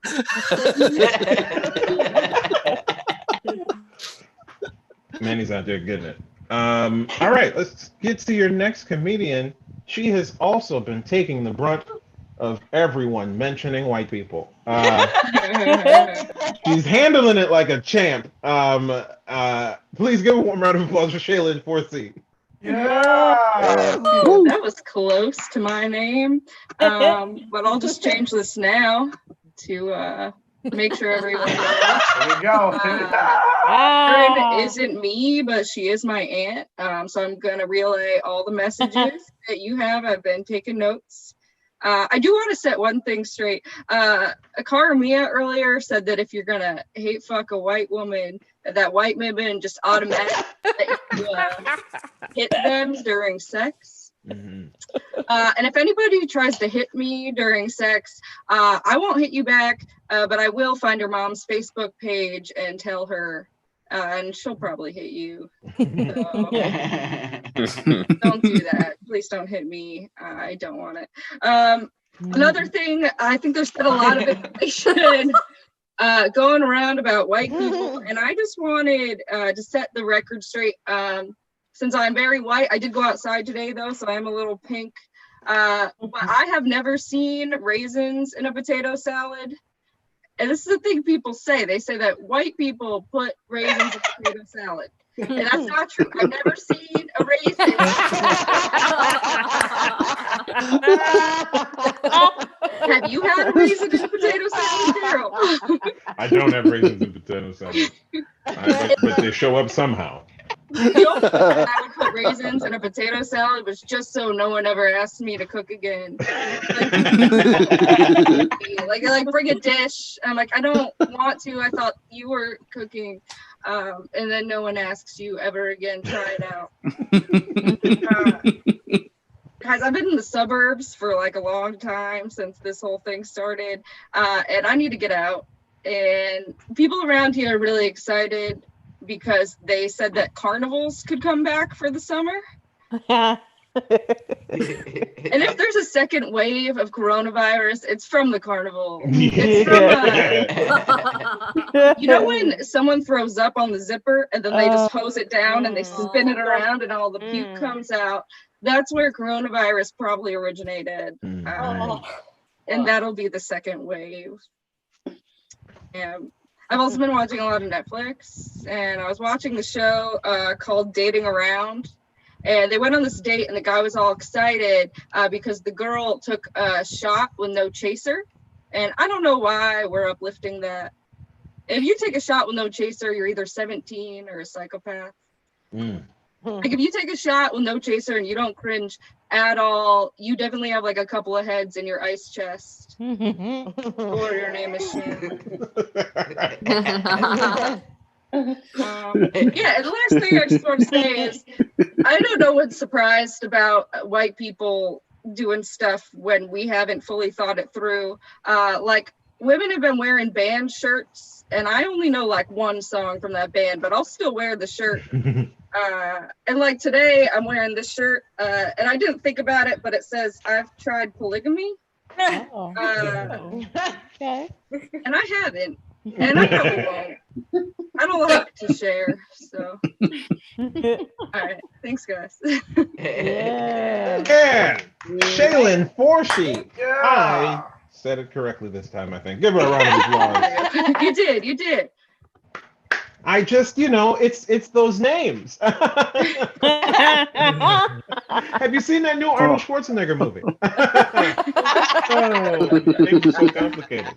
Manny's out there getting it. All right, let's get to your next comedian. She has also been taking the brunt of everyone mentioning white people. She's handling it like a champ. Please give a warm round of applause for Shealyn Forshee.
That was close to my name, but I'll just change this now to make sure everyone knows.
There you go.
Karen isn't me, but she is my aunt. So I'm gonna relay all the messages that you have. I've been taking notes. I do want to set one thing straight. Cara Mia earlier said that if you're gonna hate fuck a white woman, that white women just automatically hit them during sex. And if anybody tries to hit me during sex, I won't hit you back, but I will find your mom's Facebook page and tell her, and she'll probably hit you. So, don't do that. Please don't hit me. I don't want it. Another thing, I think there's been a lot of information going around about white people, and I just wanted to set the record straight. Since I'm very white, I did go outside today though, so I'm a little pink. But I have never seen raisins in a potato salad. And this is the thing people say. They say that white people put raisins in potato salad. And that's not true. I've never seen a raisin. Have you had a raisin in a potato salad, Darryl?
I don't have raisins in potato salad, but they show up somehow.
The only reason I would put raisins in a potato salad was just so no one ever asked me to cook again. Like bring a dish. I'm like, I don't want to. I thought you were cooking. And then no one asks you ever again. Try it out. Guys, I've been in the suburbs for like a long time since this whole thing started. And I need to get out. And people around here are really excited because they said that carnivals could come back for the summer. And if there's a second wave of coronavirus, it's from the carnival. It's from, you know when someone throws up on the zipper and then they just hose it down and they spin it around and all the puke comes out? That's where coronavirus probably originated. And that'll be the second wave. I've also been watching a lot of Netflix, and I was watching the show called Dating Around, and they went on this date, and the guy was all excited because the girl took a shot with no chaser, and I don't know why we're uplifting that. If you take a shot with no chaser, you're either 17 or a psychopath. Like if you take a shot with no chaser and you don't cringe at all, you definitely have like a couple of heads in your ice chest. Or your name is Shannon. Yeah, and the last thing I just want to say is I don't know what's surprised about white people doing stuff when we haven't fully thought it through. Like women have been wearing band shirts, and I only know like one song from that band, but I'll still wear the shirt. And like today I'm wearing this shirt and I didn't think about it, but it says I've tried polygamy. Okay. And I haven't, and I probably won't. I don't like to share, so all right, thanks guys.
Yeah, Shealyn Forshee. I said it correctly this time, I think. Give her a round of applause.
You did.
I just, it's those names. Have you seen that new Arnold Schwarzenegger movie? Things are so complicated.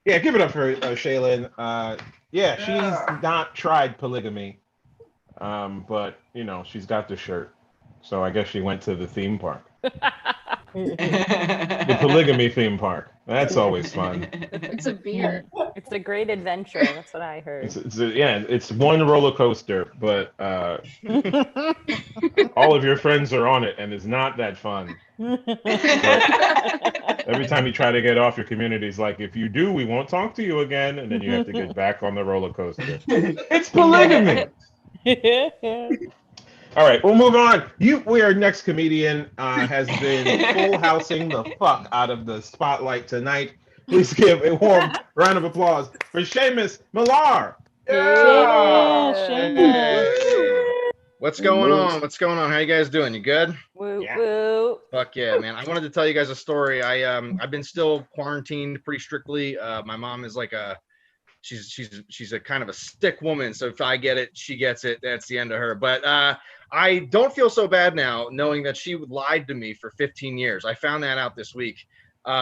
Yeah, give it up for Shealyn. Yeah, she's not tried polygamy, but she's got the shirt, so I guess she went to the theme park. The polygamy theme park. That's always fun.
It's a beer.
It's a great adventure. That's what I heard.
It's one roller coaster, but all of your friends are on it, and it's not that fun. Every time you try to get off, your community's like, if you do, we won't talk to you again, and then you have to get back on the roller coaster. It's polygamy. All right, we'll move on. Our next comedian has been full housing the fuck out of the spotlight tonight. Please give a warm round of applause for Seamus Millar.
What's going on? How you guys doing? You good?
Woo.
Fuck yeah, man. I wanted to tell you guys a story. I've been still quarantined pretty strictly. My mom is like she's a kind of a sick woman, so if I get it, she gets it. That's the end of her. But I don't feel so bad now knowing that she lied to me for 15 years. I found that out this week.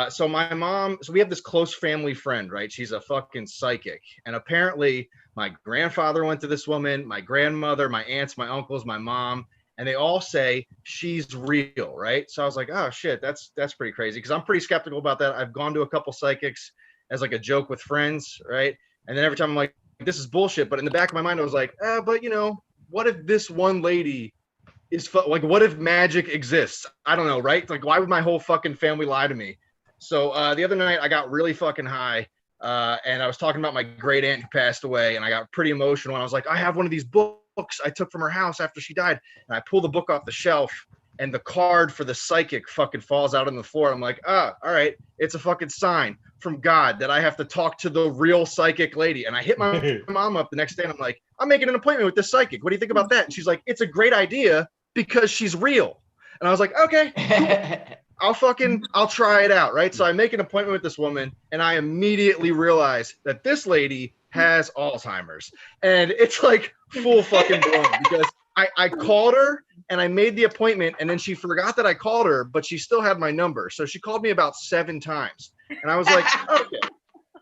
So my mom, we have this close family friend, right? She's a fucking psychic. And apparently my grandfather went to this woman, my grandmother, my aunts, my uncles, my mom, and they all say she's real, right? So I was like, oh shit, that's pretty crazy. Because I'm pretty skeptical about that. I've gone to a couple psychics as like a joke with friends, right? And then every time I'm like, this is bullshit. But in the back of my mind, I was like, but what if this one lady like, what if magic exists? I don't know, right? Like, why would my whole fucking family lie to me? So the other night I got really fucking high, and I was talking about my great aunt who passed away, and I got pretty emotional. And I was like, I have one of these books I took from her house after she died, and I pull the book off the shelf, and the card for the psychic fucking falls out on the floor. I'm like, all right, it's a fucking sign from God that I have to talk to the real psychic lady. And I hit my mom up the next day, and I'm like, I'm making an appointment with this psychic. What do you think about that? And she's like, it's a great idea because she's real. And I was like, okay, cool. I'll try it out, right? So I make an appointment with this woman, and I immediately realize that this lady has Alzheimer's. And it's like full fucking blown because I called her and I made the appointment, and then she forgot that I called her, but she still had my number. So she called me about 7 times. And I was like, okay,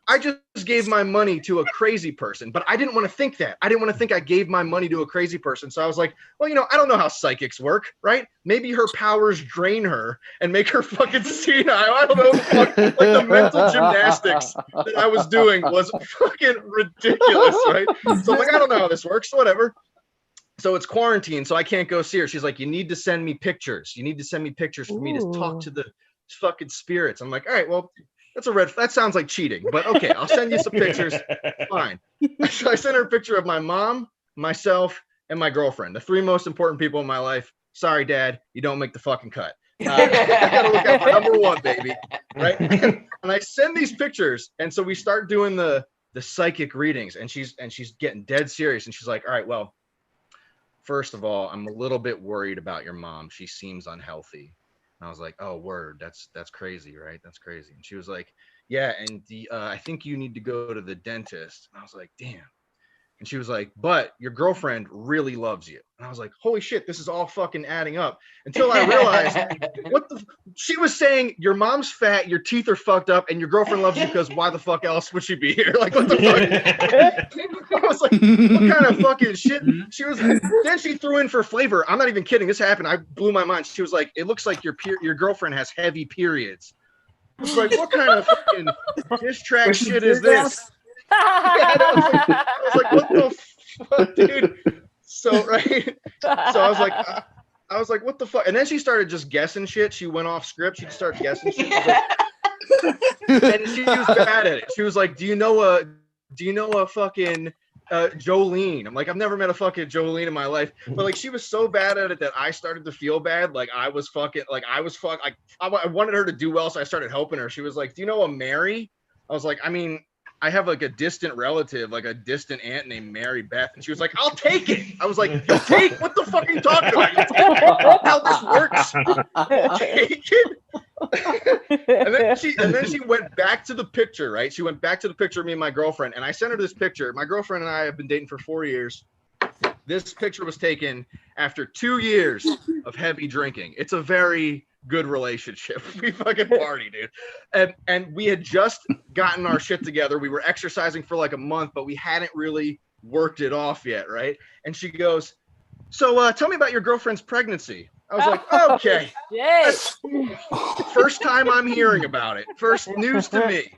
I just gave my money to a crazy person, but I didn't want to think that. I didn't want to think I gave my money to a crazy person. So I was like, well, I don't know how psychics work, right? Maybe her powers drain her and make her fucking senile. I don't know. Like the mental gymnastics that I was doing was fucking ridiculous, right? So I'm like, I don't know how this works, whatever. So it's quarantine, so I can't go see her. She's like, you need to send me pictures. You need to send me pictures for me to talk to the fucking spirits. I'm like, all right, well, that sounds like cheating, but okay, I'll send you some pictures. Fine. So I sent her a picture of my mom, myself, and my girlfriend, the 3 most important people in my life. Sorry, Dad, you don't make the fucking cut. I gotta look out for number 1, baby. Right? And I send these pictures, and so we start doing the psychic readings, and she's getting dead serious, and she's like, all right, well, first of all, I'm a little bit worried about your mom. She seems unhealthy. And I was like, oh, word, that's crazy, right? That's crazy. And she was like, yeah, and I think you need to go to the dentist. And I was like, damn. And she was like, but your girlfriend really loves you. And I was like, holy shit, this is all fucking adding up. Until I realized, she was saying, your mom's fat, your teeth are fucked up, and your girlfriend loves you because why the fuck else would she be here? Like, what the fuck? I was like, what kind of fucking shit? She was, then she threw in for flavor. I'm not even kidding. This happened. I blew my mind. She was like, it looks like your girlfriend has heavy periods. I was like, what kind of fucking diss track shit is this? I was like, what the fuck, dude? So right. So I was like, what the fuck? And then she started just guessing shit. She went off script. She started guessing shit. And she was bad at it. She was like, do you know a fucking Jolene? I'm like, I've never met a fucking Jolene in my life. But like, she was so bad at it that I started to feel bad. Like I wanted her to do well, so I started helping her. She was like, do you know a Mary? I was like, I mean, I have like a distant relative, like a distant aunt named Mary Beth. And she was like, I'll take it. I was like, you'll take? What the fuck are you talking about? You take how this works? You'll take it? And then she went back to the picture, right? She went back to the picture of me and my girlfriend. And I sent her this picture. My girlfriend and I have been dating for 4 years. This picture was taken after 2 years of heavy drinking. It's a very good relationship. We fucking party, dude. And we had just gotten our shit together. We were exercising for like a month, but we hadn't really worked it off yet, right? And she goes, so tell me about your girlfriend's pregnancy. I was like, okay. First time I'm hearing about it. First news to me.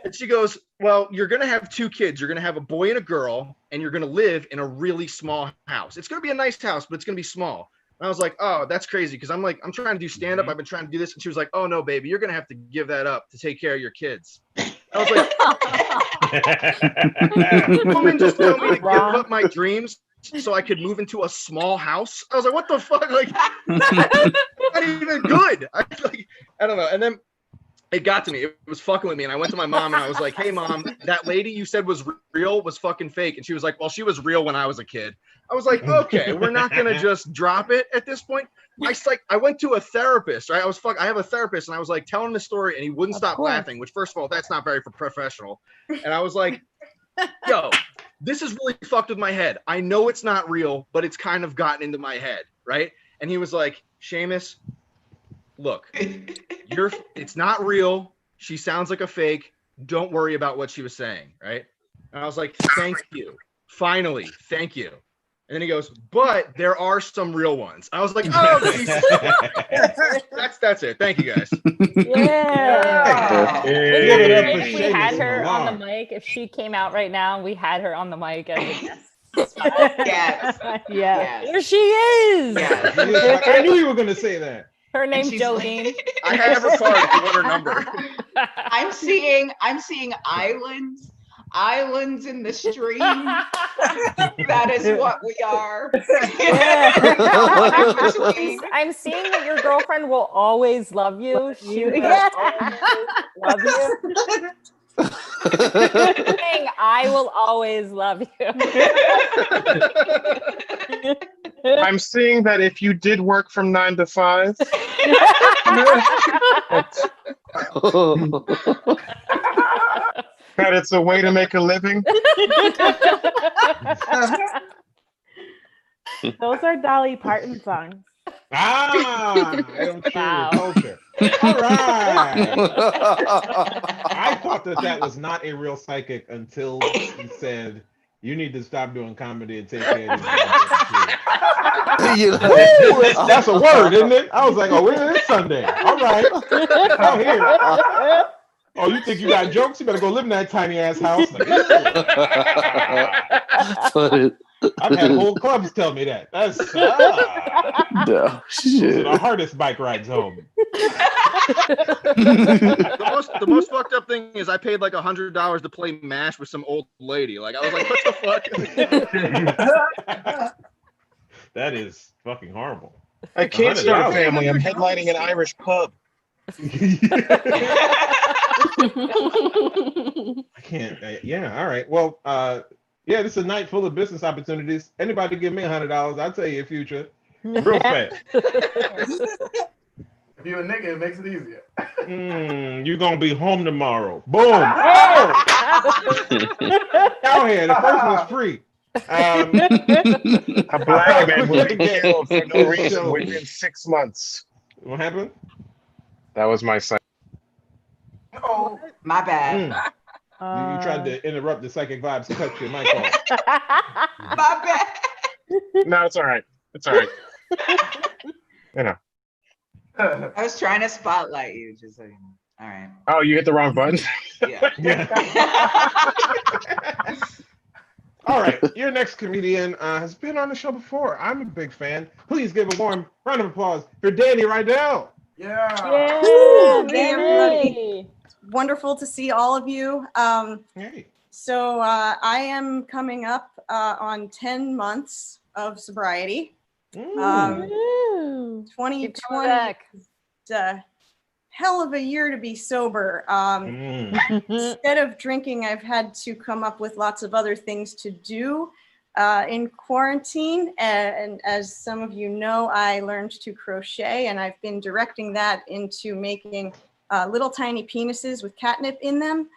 And she goes, well, you're going to have 2 kids. You're going to have a boy and a girl, and you're going to live in a really small house. It's going to be a nice house, but it's going to be small. And I was like, oh, that's crazy. Cause I'm trying to do stand-up. I've been trying to do this. And she was like, oh no, baby, you're going to have to give that up to take care of your kids. I was like, woman just told me to give up my dreams so I could move into a small house. I was like, what the fuck? Like, not even good. I don't know. And then it got to me. It was fucking with me. And I went to my mom and I was like, hey mom, that lady you said was real was fucking fake. And she was like, well, she was real when I was a kid. I was like, okay, we're not going to just drop it at this point. I went to a therapist, right? I have a therapist and I was like telling the story and he wouldn't stop laughing, which first of all, that's not very professional. And I was like, yo, this is really fucked with my head. I know it's not real, but it's kind of gotten into my head, right? And he was like, Seamus, look, it's not real. She sounds like a fake. Don't worry about what she was saying, right? And I was like, thank you. Finally, thank you. And then he goes, but there are some real ones. I was like, oh, Jesus. That's it. Thank you, guys.
Yeah. If we had her on the mic, if she came out right now, we had her on the mic as a guest
Yes.
Yeah.
Here she is.
Yes.
Like, I knew you were gonna say that.
Her name's
she's
Jolene.
I have her card if you want her number.
I'm seeing islands in the stream. That is what we are.
I'm seeing that your girlfriend will always love you. She will always love you. Saying, I will always love you.
I'm seeing that if you did work from 9 to 5. That it's a way to make a living.
Those are Dolly Parton songs.
I don't share your culture. All right. I thought that was not a real psychic until he said, "You need to stop doing comedy and take care of your Woo! That's a word, isn't it?" I was like, "Oh, it is Sunday. All right. Out here. Oh, you think you got jokes? You better go live in that tiny ass house." Like, I've had whole clubs tell me that. That's
no,
those are the hardest bike rides home.
The most fucked up thing is I paid like $100 to play MASH with some old lady. Like, I was like, what the fuck?
That is fucking horrible.
I can't start a family. I'm headlining an Irish pub.
I can't. Yeah. All right. Well, yeah, this is a night full of business opportunities. Anybody give me $100, I'll tell you your future real fast.
If you're a nigga, it makes it easier.
You're gonna be home tomorrow. Boom. Oh! Out here, the first one's free.
A black man will be killed for no reason within 6 months.
What happened?
That was my son.
Oh, my bad.
You tried to interrupt the psychic vibes to cut your mic off.
My bad.
No, it's all right. It's all right. You know.
I was trying to spotlight you, just so you know. All right.
Oh, you hit the wrong button?
Yeah.
All right, your next comedian has been on the show before. I'm a big fan. Please give a warm round of applause for Danny Rydell.
Yeah.
Woo! Hey, everybody. Wonderful to see all of you.
Hey.
So I am coming up on 10 months of sobriety. 2020 is a hell of a year to be sober. Instead of drinking, I've had to come up with lots of other things to do in quarantine. And as some of you know, I learned to crochet, and I've been directing that into making little tiny penises with catnip in them.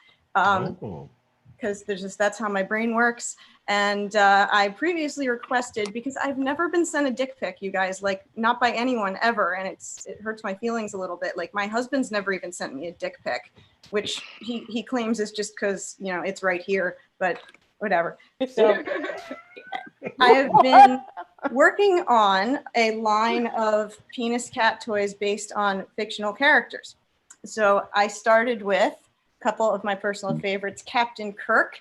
Because that's how my brain works. And I previously requested, because I've never been sent a dick pic, you guys, like not by anyone ever. And it hurts my feelings a little bit. Like my husband's never even sent me a dick pic, which he claims is just because, you know, it's right here, but whatever. So I have been working on a line of penis cat toys based on fictional characters. So I started with a couple of my personal favorites, Captain Kirk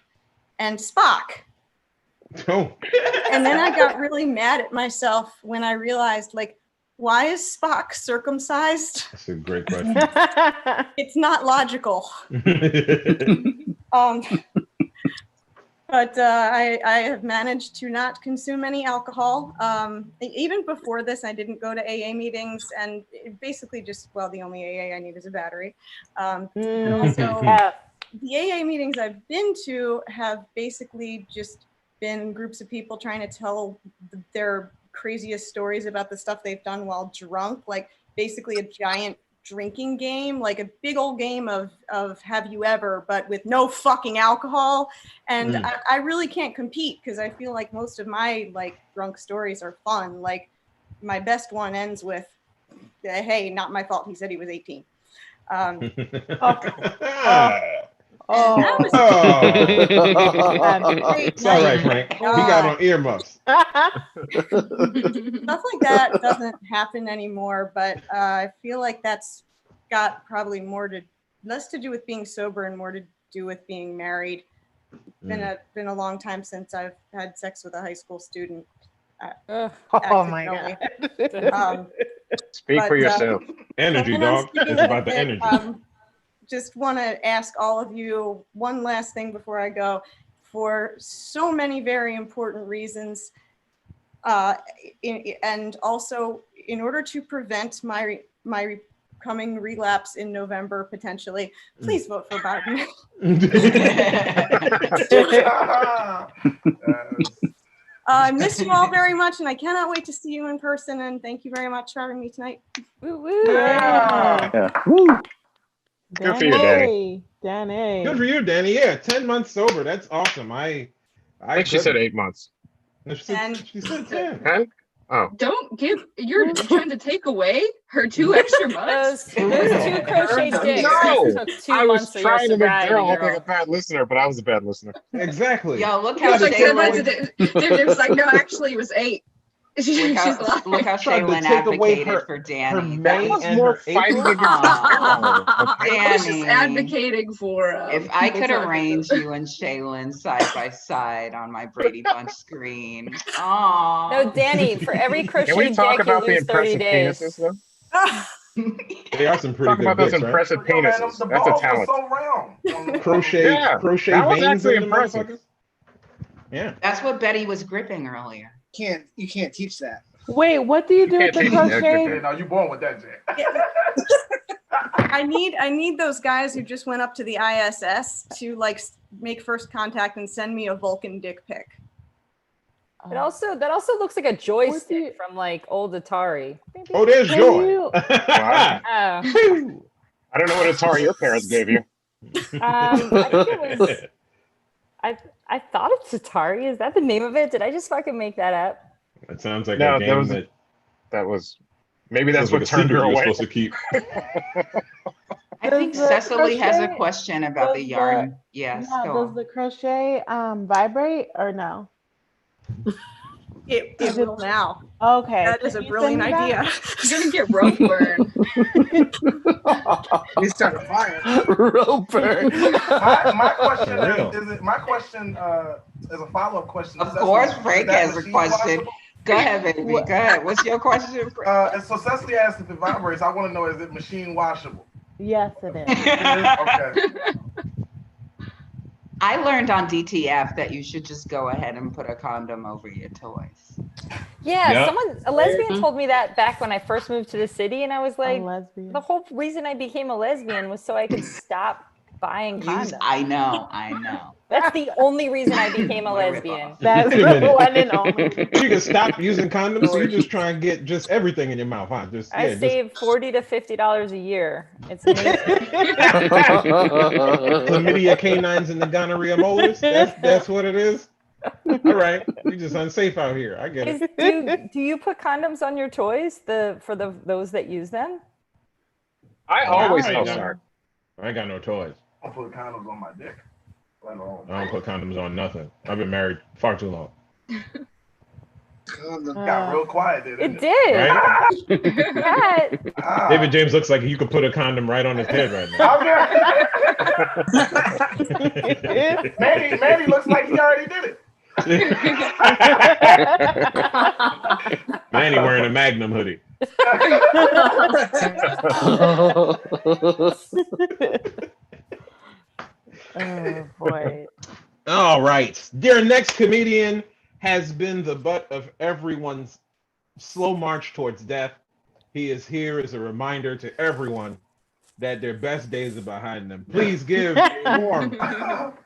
and Spock.
Oh.
And then I got really mad at myself when I realized, like, why is Spock circumcised?
That's a great question.
It's not logical. But I have managed to not consume any alcohol. Even before this, I didn't go to AA meetings, and basically just, well, the only AA I need is a battery. Also, the AA meetings I've been to have basically just been groups of people trying to tell their craziest stories about the stuff they've done while drunk, like basically a giant drinking game, like a big old game of Have You Ever, but with no fucking alcohol. And I really can't compete because I feel like most of my like drunk stories are fun. Like my best one ends with, hey, not my fault. He said he was 18.
It's all right, Frank. He got on earmuffs.
Stuff like that doesn't happen anymore, but I feel like that's got probably less to do with being sober and more to do with being married. Been a long time since I've had sex with a high school student.
Oh my God. Speak for yourself.
Energy, dog. It's about the energy.
Just want to ask all of you one last thing before I go. For so many very important reasons, and also in order to prevent my coming relapse in November potentially, please vote for Biden. I miss you all very much, and I cannot wait to see you in person. And thank you very much for having me tonight.
Woo woo!
Yeah.
Woo. Good for you, Danny.
Danny.
Good for you, Danny. Yeah, 10 months sober. That's awesome. I
think she said 8 months.
No, she said 10.
10? Oh.
Don't give. You're trying to take away her 2 extra months.
Those 2 crochet sticks
No,
took 2
I was
months of your
trying to make
sobriety,
Daryl look
girl.
like a bad listener, but I was a bad listener.
Exactly.
Yo, look
It
how
was like 10 months.
Shaylin,
It was like, no, actually, it was 8.
look how
Tried to
Shaylin
take away
advocated for Danny.
May
That was
and
more
her
fighting
April.
against
I was just
Danny.
advocating for.
If I
people
could
to-
arrange you and Shaylin side by side on my Brady Bunch screen. Aww.
No, Danny, for every
Can we
crochet
talk
dick, you
about the
lose 30
impressive
days.
penises, though?
They are some pretty
Talk
good
about those
dicks,
impressive
Yo, man,
penises.
the
That's a
balls were
talent.
so round.
Crochet
That was
veins
actually
in the
impressive.
motherfuckers. Yeah.
That's what Betty was gripping earlier.
You can't teach that.
Wait, what do you do with
can't
the
teach me
crochet?
everything.
No, you born with that, Jay.
I need those guys who just went up to the ISS to like make first contact and send me a Vulcan dick pic.
That also looks like a joystick from like old Atari.
Oh, there's
Can
Joy.
you-
Oh.
I don't know what Atari your parents gave you.
I think it was. I thought it's Atari. Is that the name of it? Did I just fucking make that up?
It sounds like
No,
a game
that was maybe that's
sounds like
what
a
turned
secret
her
you're
away.
supposed to keep.
I think
Does the
Cecily has a
crochet-
question about the
does
yarn. Yes,
Yeah,
go
does
on.
the crochet vibrate or no?
It will now.
Okay.
That is a
Can you
brilliant
send me
idea.
that?
You're gonna get rope burn.
We started fire.
Roper.
My question
For real.
is my question is a follow-up question.
Of
Is that
course,
something-
Frank
is that
has a
machine
question.
washable?
Go ahead, baby. Go ahead. What's your question?
And so Cecily asked if it vibrates. I want to know, is it machine washable?
Yes, it is.
Okay.
I learned on DTF that you should just go ahead and put a condom over your toys.
Yeah,
Yep.
a lesbian told me that back when I first moved to the city, and I was like,
lesbian.
the whole reason I became a lesbian was so I could stop buying condoms.
I know.
That's the only reason I became a lesbian.
That's
Wait a minute.
the one and only.
You can stop using condoms, so you just try and get just everything in your mouth, huh? Just
I
yeah,
save $40 to $50 a year. It's amazing.
chlamydia canines and the gonorrhea molars. That's what it is. All right, you just unsafe out here. I get it.
Do you put condoms on your toys for those that use them?
I always
I
felt
ain't got-
sorry.
I ain't got no toys.
I put condoms on my dick. Let alone.
I don't put condoms on nothing. I've been married far too long.
Got real quiet there.
It did.
Right?
That-
David James looks like you could put a condom right on his head right now.
Manny looks like he already did it.
Manny wearing a Magnum hoodie.
Oh boy.
All right. Their next comedian has been the butt of everyone's slow march towards death. He is here as a reminder to everyone that their best days are behind them. Please give a warm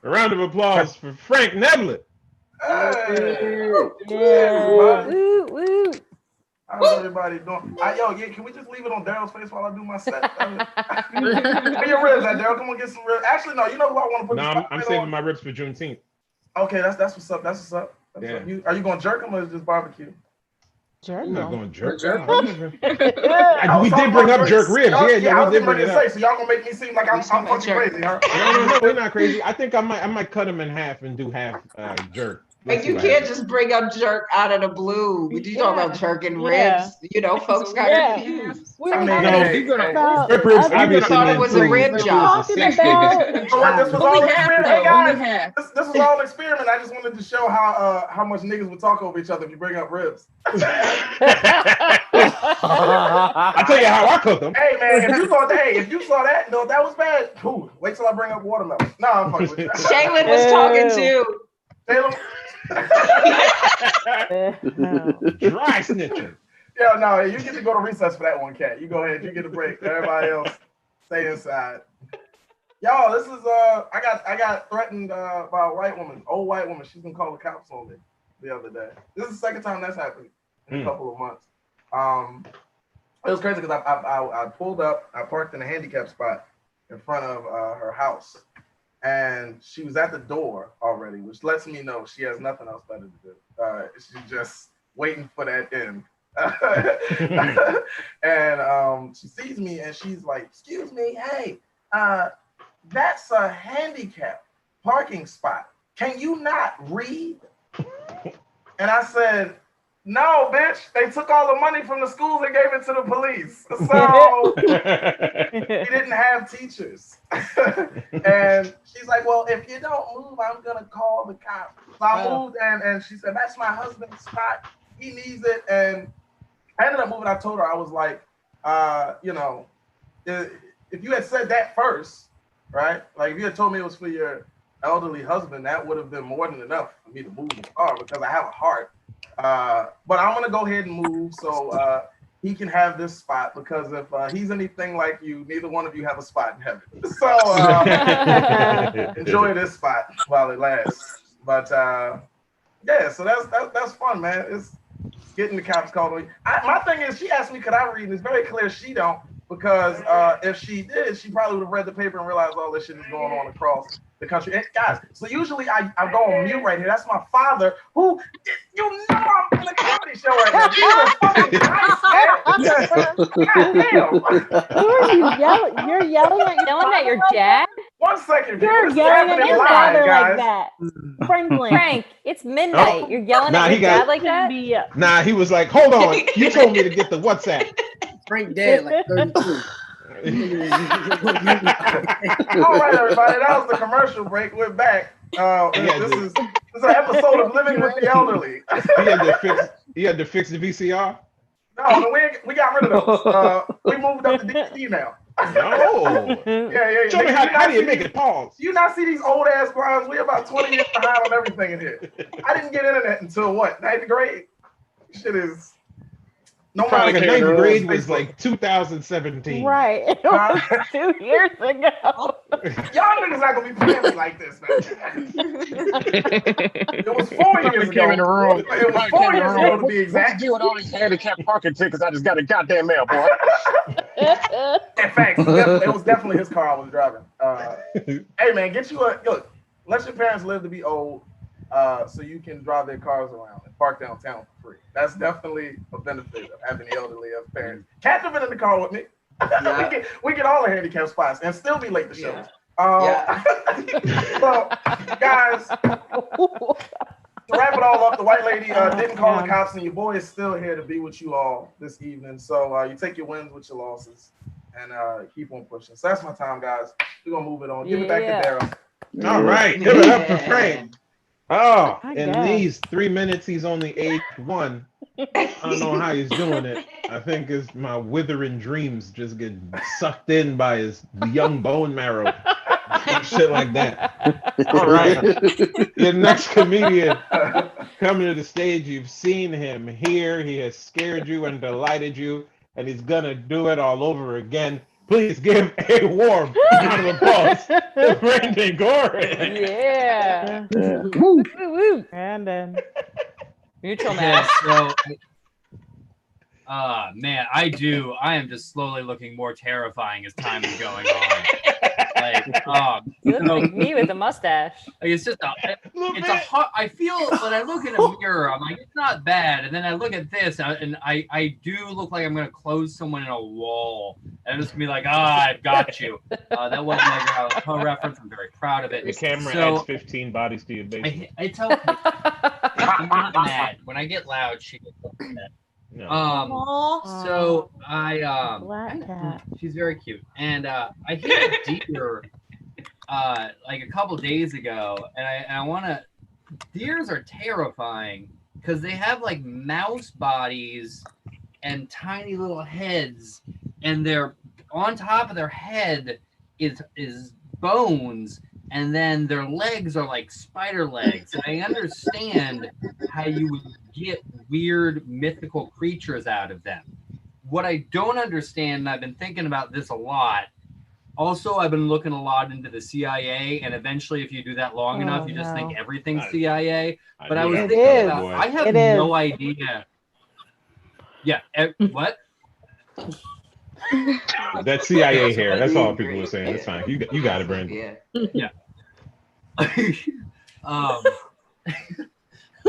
round of applause for Frank Neblett.
Everybody.
Woo, woo.
How's everybody doing? Can we just leave it on Daryl's face while I do my set? Where your ribs at, Daryl? Come on, get some ribs. Actually, no. You know who I want to put?
No, I'm saving my ribs for Juneteenth.
Okay, that's what's up. That's what's up.
Yeah.
Are you going to jerk them or just barbecue?
Jerk.
I'm not going jerk.
I
We
was
did bring up jerk ribs.
I
Yeah,
was
we did
getting
bring
ready
it
to
up.
say, so y'all gonna make me seem like I'm fucking crazy, huh?
No, we're not crazy. I think I might cut them in half and do half jerk.
Like you can't just bring up jerk out of the blue. When you talk about jerk and ribs, you know, folks got confused.
I mean,
Rib
ribs
I
obviously
thought it
meant
was a
three.
rib
If it
job.
was a
Talking
six,
about-
then it's
You know what, this was all
Only half,
experiment.
though,
Hey guys,
only half.
this was all experiment. I just wanted to show how much niggas would talk over each other if you bring up ribs.
I'll tell you how I cook them.
Hey man, if you saw that, no, that was bad. Ooh, wait till I bring up watermelon. No, I'm fucking with you.
Shaylin was talking too.
Shaylin.
Dry snitching.
Yeah, no, you get to go to recess for that one, Cat. You go ahead, you get a break. Everybody else, stay inside. Y'all, this is I got threatened by a white woman, old white woman. She's gonna call the cops on me the other day. This is the second time that's happened in a couple of months. It was crazy because I pulled up, I parked in a handicap spot in front of her house, and she was at the door already, which lets me know she has nothing else better to do. She's just waiting for that end. And she sees me and she's like, "Excuse me, hey, that's a handicap parking spot. Can you not read?" And I said, "No, bitch. They took all the money from the schools and gave it to the police. So we didn't have teachers." And she's like, "Well, if you don't move, I'm gonna call the cops." So I moved, and she said, "That's my husband's spot. He needs it." And I ended up moving. I told her, I was like, you know, if you had said that first, right? Like if you had told me it was for your elderly husband, that would have been more than enough for me to move the car because I have a heart. But I'm gonna go ahead and move so he can have this spot, because if he's anything like you, neither one of you have a spot in heaven. So enjoy this spot while it lasts. But yeah, so that's fun, man. It's getting the cops called on me. My thing is, she asked me, could I read? And it's very clear she don't, because if she did, she probably would have read the paper and realized all this shit is going on across the country. And guys, so usually I go on mute right here. That's my father, who, you know, I'm in a comedy show right now. Jesus fucking Christ, man. God damn.
Who are you yelling? You're yelling at your
dad?
1 second.
You're
This is
yelling at
happening
your
live,
father
guys.
like that. Franklin.
Frank, it's midnight.
Oh.
You're yelling
Nah,
at
he
your
got-
dad like that?
Nah, he was like, "Hold on, you told me to get the WhatsApp."
Frank dead like 32.
All right, everybody, that was the commercial break. We're back. This is an episode of Living with the Elderly.
He had to fix the VCR.
No, we got rid of those. We moved up to DVD now.
No.
Yeah.
Show me how do you make it pause?
Do you not see these old ass blinds? We're about 20 years behind on everything in here. I didn't get internet until what, 9th grade? Shit is no
Like a
matter.
9th grade was like 2017.
Right. It was 2 years ago.
Y'all niggas not gonna be playing me like this, man. It was 4 years
Came in the
ago.
room.
It was 4 years ago to be exact.
What's the deal with all these handicap parking tickets? I just got a goddamn mail, boy.
In fact, it was definitely his car I was driving. Hey man, get you look. Let your parents live to be old, so you can drive their cars around and park downtown for free. That's definitely a benefit of having the elderly as parents. Cat's been in the car with me. we get all the handicap spots and still be late to shows. So, guys, to wrap it all up, the white lady didn't call the cops, and your boy is still here to be with you all this evening. So you take your wins with your losses and keep on pushing. So that's my time, guys. We're gonna move it on. Give it back to Darryl.
All right, give it up for Frank. Oh,
I
in
guess.
these 3 minutes, he's only 8-1. I don't know how he's doing it. I think it's my withering dreams just get sucked in by his young bone marrow. Shit like that. All right. The next comedian coming to the stage, you've seen him here. He has scared you and delighted you, and he's going to do it all over again. Please give a warm round of applause to Brandon Gorin.
Yeah.
Woo.
Woo.
Brandon.
Mutual
Yeah,
match.
so, man, I am just slowly looking more terrifying as time is going on.
You look like me with a mustache.
It's just I feel when I look in a mirror, I'm like, it's not bad. And then I look at this and I do look like I'm going to close someone in a wall. And I'm just going to be like, I've got you. That wasn't like a reference. I'm very proud of it.
The camera
So,
adds 15 bodies to your base.
I tell I'm not mad. When I get loud, she gets upset. So
Black cat.
she's very cute, and I hit a deer like a couple days ago, and I want to. Deers are terrifying because they have like mouse bodies and tiny little heads, and they're on top of their head is bones, and then their legs are like spider legs. And I understand how you would get weird mythical creatures out of them. What I don't understand, and I've been thinking about this a lot. Also, I've been looking a lot into the CIA, and eventually, if you do that long enough, you just think everything's CIA. But I was thinking about, I have no idea. Yeah, what?
That CIA hair. That's all people are saying. It's fine. You got it, Brandon.
Yeah.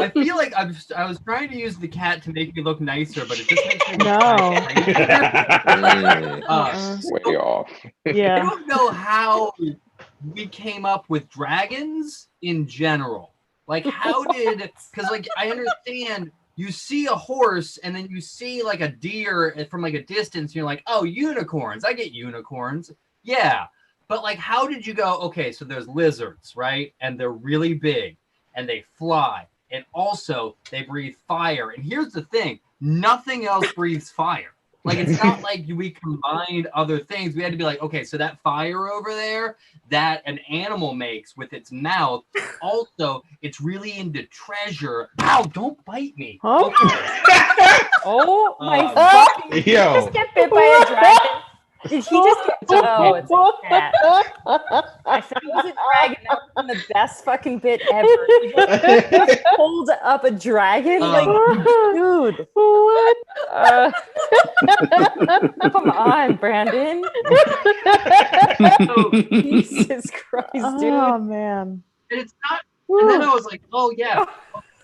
I feel like I was trying to use the cat to make me look nicer, but it just makes me look
way off.
Yeah. I don't know how we came up with dragons in general. Like, how did? Because like I understand. You see a horse and then you see like a deer from like a distance. And you're like, oh, unicorns. I get unicorns. Yeah. But like, how did you go? Okay, so there's lizards, right? And they're really big and they fly. And also they breathe fire. And here's the thing. Nothing else breathes fire. Like, it's not like we combined other things. We had to be like, okay, so that fire over there that an animal makes with its mouth, also, it's really into treasure. Ow, don't bite me.
Huh?
Okay.
Oh my fucking! Did
Yo.
he just get bit by a dragon? Did he just get? Oh, it's a cat. I thought it was a dragon. That was the best fucking bit ever. He just pulled up a dragon, like, dude.
What?
Come on, Brandon. Jesus Christ, dude.
Oh man.
And it's not. And then I was like, oh yeah.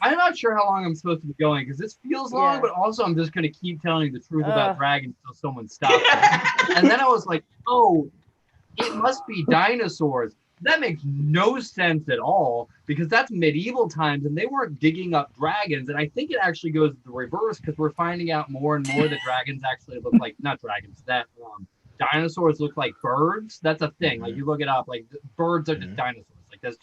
I'm not sure how long I'm supposed to be going because this feels long, but also I'm just going to keep telling you the truth about dragons until someone stops me. And then I was like, oh, it must be dinosaurs. That makes no sense at all because that's medieval times and they weren't digging up dragons. And I think it actually goes the reverse because we're finding out more and more that dragons actually look like, not dragons, that dinosaurs look like birds. That's a thing. Like you look it up, like birds are just dinosaurs. Like that's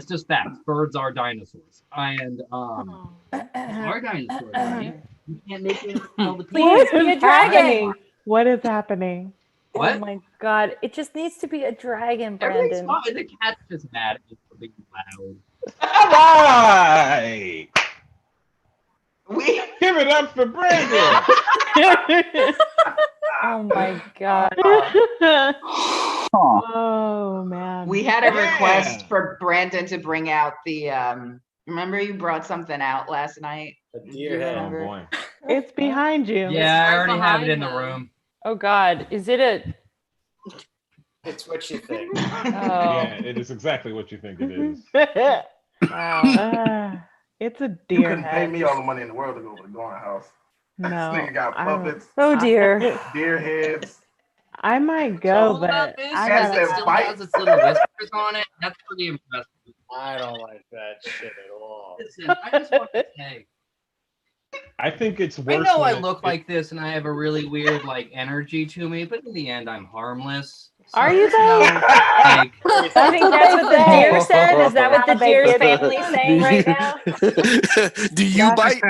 just facts. Birds are dinosaurs. And are dinosaurs, right? You can't make it all the
Please be a dragon.
What is happening?
What?
Oh my god! It just needs to be a dragon,
Everything's
Brandon.
fine. The cat's just mad at me for being loud.
All right.
We
give it up for Brandon.
Oh my god.
Oh man.
We had a request for Brandon to bring out the remember you brought something out last night?
Deer head.
Oh boy.
It's behind you.
Yeah, I already have it in the room.
Oh god, is it a?
It's what you think.
Yeah, it is exactly what you think it is.
Wow.
It's a
You
deer
couldn't pay
head.
me all the money in the world to go to the Gorin house.
No.
This nigga got
I don't-
puppets,
Oh dear.
deer heads.
I might go,
Hold up,
but
this
I
Cats
cat
that
gotta,
still
bite.
has its little whiskers on it. That's pretty impressive.
I don't like that shit at all.
Listen, I just want to say,
I think it's
I
worse.
know I
when
look like this and I have a really weird like energy to me, but in the end, I'm harmless. So,
Are you though?
like,
I think that's what the deer said. Is that what the deer's family's saying right now?
Do you bite?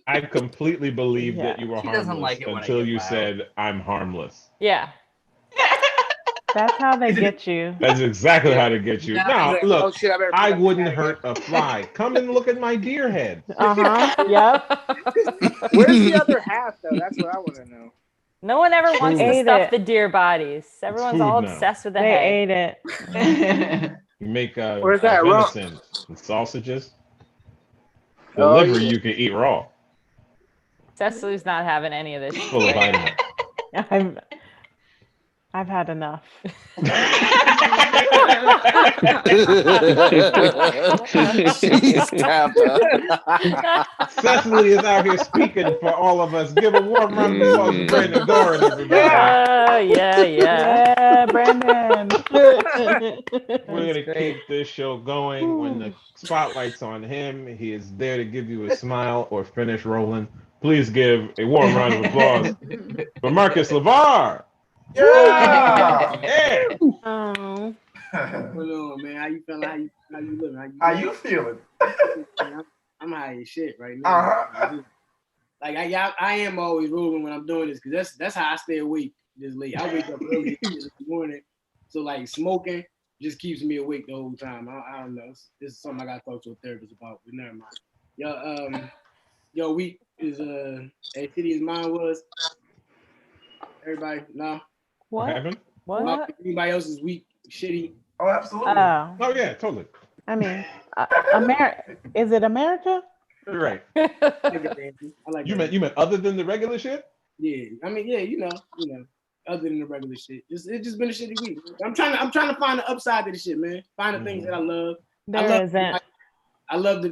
I completely believed that you were
She doesn't
harmless
like it when I
until
get
you
loud.
said I'm harmless.
Yeah.
that's how they get you.
That's exactly how to get you.
Yeah.
Now,
Oh
look,
shit! I better.
I wouldn't hurt a fly. Come and look at my deer head.
Yep.
Where's the other half though? That's what I want to know.
No one ever wants to
Ate
stuff
it.
the deer bodies. Everyone's
food
all
now.
obsessed with the
They
head.
ate it.
You make
Where's that raw?
venison and sausages. The
Oh,
liver
yeah.
you can eat raw.
Cecily's not having any of this
Full of
shit.
vitamins.
I'm I've had enough.
She's tapped out.
Cecily is out here speaking for all of us. Give a warm round of applause to Brandon Gorin, everybody.
Yeah, Brandon.
We're gonna keep this show going. When the spotlight's on him, he is there to give you a smile or finish rolling. Please give a warm round of applause for Marcus LaVar.
Yeah.
Yeah.
Oh.
Hold on, man. How you feeling? How you living?
How you feeling?
I'm high as shit right now. Like I am always rolling when I'm doing this because that's how I stay awake this late. I wake up early in the morning, so like smoking just keeps me awake the whole time. I don't know. This is something I got to talk to a therapist about. But never mind. Yo, week is as shitty as mine was. Everybody, no.
What happened?
What?
Anybody else's week shitty?
Oh, absolutely.
Oh.
Oh yeah, totally.
I mean, is it America?
Right.
I like
You meant other than the regular shit?
Yeah, I mean, yeah, you know, other than the regular shit. It's just been a shitty week. I'm trying to find the upside to the shit, man. Find the things that I love. I love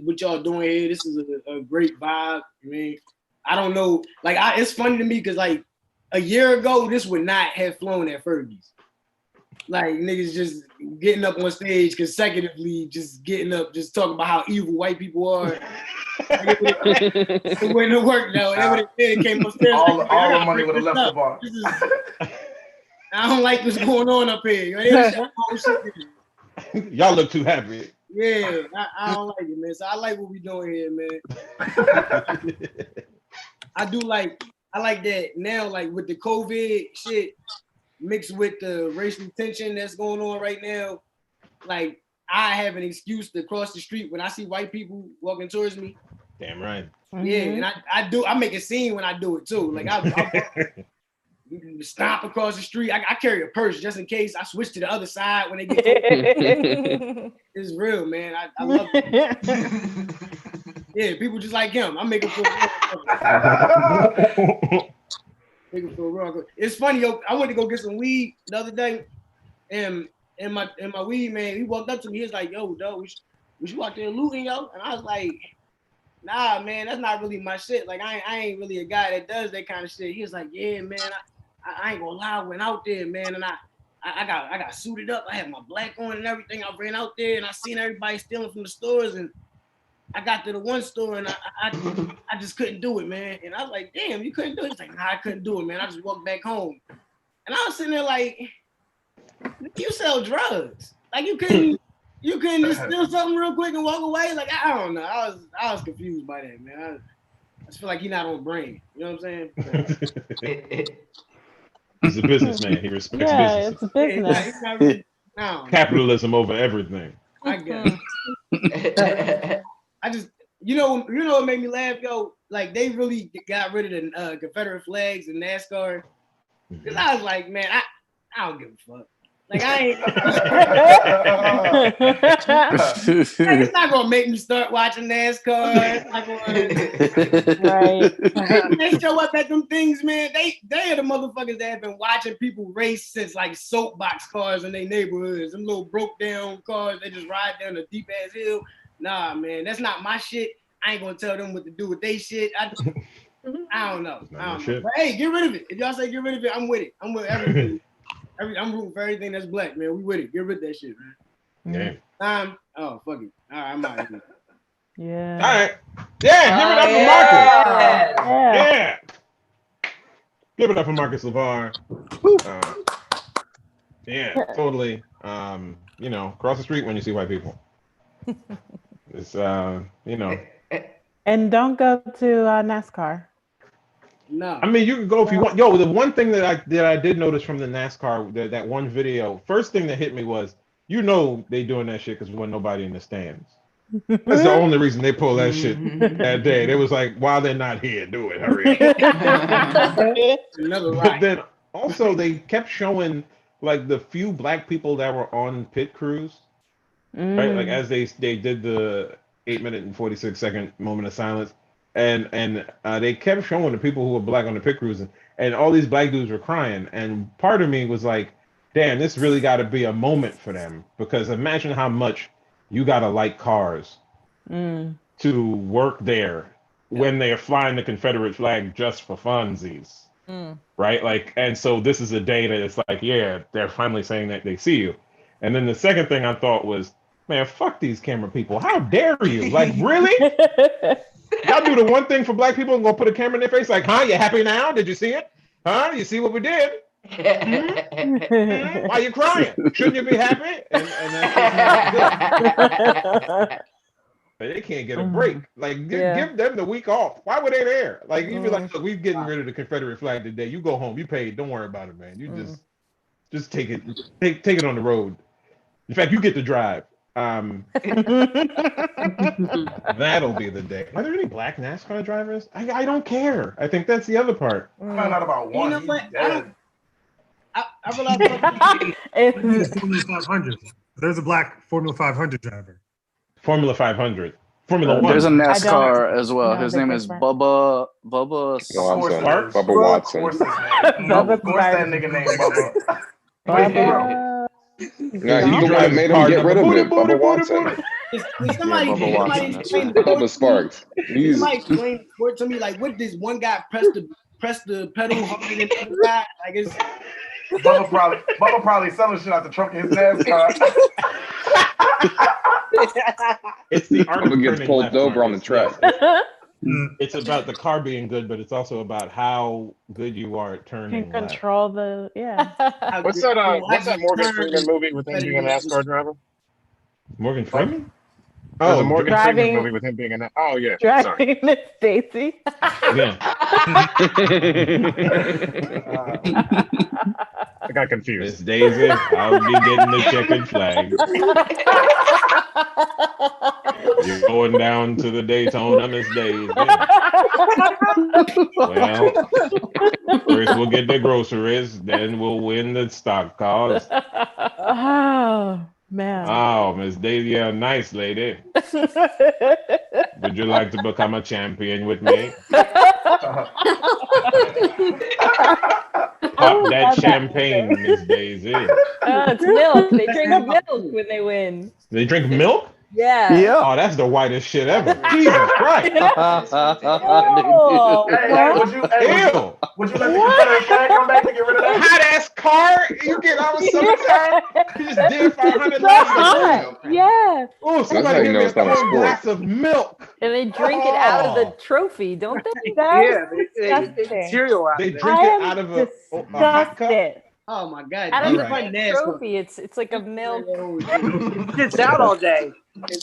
what y'all doing here. This is a great vibe. I mean, I don't know, like it's funny to me because like a year ago, this would not have flown at Fergie's. Like niggas just getting up on stage consecutively, just getting up, just talking about how evil white people are. It wouldn't have worked though. They would have came upstairs.
All the money would have left the bar.
I don't like what's going on up here.
Y'all look too happy.
Yeah, I don't like it, man. So I like what we doing here, man. I like that now, like with the COVID shit mixed with the racial tension that's going on right now. Like I have an excuse to cross the street when I see white people walking towards me.
Damn right.
Yeah, and I make a scene when I do it too. Like I stomp across the street. I carry a purse just in case. I switch to the other side when they get to It's real, man. I love it. Yeah, people just like him. I make him feel real. It's funny, yo. I went to go get some weed the other day, and my weed man, he walked up to me. He was like, "Yo, dog, was you out there looting, yo?" And I was like, "Nah, man, that's not really my shit. Like, I ain't really a guy that does that kind of shit." He was like, "Yeah, man, I ain't gonna lie, I went out there, man, and I got suited up. I had my black on and everything. I ran out there and I seen everybody stealing from the stores, and I got to the one store and I just couldn't do it, man." And I was like, "Damn, you couldn't do it?" He's like, "Nah, I couldn't do it, man. I just walked back home." And I was sitting there like, "You sell drugs? Like you couldn't just steal something real quick and walk away?" Like I don't know. I was confused by that, man. I just feel like he's not on brain. You know what I'm saying?
He's a businessman. He respects business.
It's a business.
He's not really,
Capitalism over everything.
I guess. I just, you know what made me laugh, yo? Like they really got rid of the Confederate flags in NASCAR. Cause I was like, man, I don't give a fuck. Like I ain't. It's not gonna make me start watching NASCAR. It's not gonna, They show up at them things, man. They are the motherfuckers that have been watching people race since like soapbox cars in their neighborhoods. Them little broke down cars. They just ride down a deep ass hill. Nah, man, that's not my shit. I ain't gonna tell them what to do with they shit. I don't know. But hey, get rid of it. If y'all say get rid of it, I'm with it. I'm with everything. I'm rooting for everything that's black, man. We with it. Get rid of that shit, man.
Yeah.
Oh, fuck it. All right, I'm out of here.
Yeah.
All right. Yeah, give it up for Marcus. Yeah. Give it up for Marcus LaVar. Yeah, totally. Cross the street when you see white people. It's
And don't go to NASCAR.
No.
I mean, you can go if you want. Yo, the one thing that I did notice from the NASCAR, that one video, first thing that hit me was, they doing that shit because there wasn't nobody in the stands. That's the only reason they pulled that shit that day. They was like, while they're not here, do it, hurry up. But then also they kept showing like the few black people that were on pit crews, right? Like as they did the 8 minute and 46 second moment of silence. and they kept showing the people who were black on the pit crews, and all these black dudes were crying, and part of me was like, damn, this really got to be a moment for them, because imagine how much you got to like cars to work there when they're flying the Confederate flag just for funsies, right? Like, and so this is a day that it's like, yeah, they're finally saying that they see you. And then the second thing I thought was, man, fuck these camera people. How dare you? Like, really? Y'all do the one thing for black people and go put a camera in their face like, huh, you happy now? Did you see it? Huh? You see what we did? Why are you crying? Shouldn't you be happy? And that's not good. They can't get a break. Like, give them the week off. Why were they there? Like, you'd be like, look, we're getting rid of the Confederate flag today. You go home. You paid. Don't worry about it, man. You just take it. Take it on the road. In fact, you get to drive. That'll be the day. Are there any black NASCAR drivers? I don't care. I think that's the other part.
I found out about one.
You know what? I
realized Formula 500. There's a black Formula 500 driver.
Formula 500. Formula 1.
There's a NASCAR as well. His name is Bubba
Watson.
Bubba
Of course that nigga named Bubba.
Yeah, he's the one that made him get rid of it. Bubba Watson. Bubba Sparks.
Somebody explain it to me, like, what this one guy press the pedal harder than the other guy? Like, it's
Bubba probably selling shit out the trunk of his NASCAR.
It's the art of
gets pulled over on the track.
It's about the car being good, but it's also about how good you are at turning.
Can control the
What's that Morgan Freeman movie with him being a NASCAR driver?
Morgan Freeman?
There's a Morgan
driving,
Freeman movie with him being a yeah.
Driving Miss Daisy.
Yeah.
I got confused.
Miss Daisy, I'll be getting the checkered flag. You're going down to the Daytona, Miss Daisy. Well, first we'll get the groceries, then we'll win the stock cars.
Oh, man.
Oh, Miss Daisy, you're a nice lady. Would you like to become a champion with me? Pop that champagne, Miss Daisy.
It's milk. They drink milk when they win.
They drink milk?
Yeah.
Oh, that's the whitest shit ever. Jesus Christ.
Oh,
Would you let the Confederate flag come back to get rid of that?
Hot ass car. You get out of summertime. You just did $500.
Yeah.
Oh, somebody give me a glass of milk.
And they drink it out of the trophy, don't they?
they cereal out
They
there.
drink it out of a hot cup.
Oh my God!
Out of the
Right.
trophy, it's like a milk.
It sits out all day.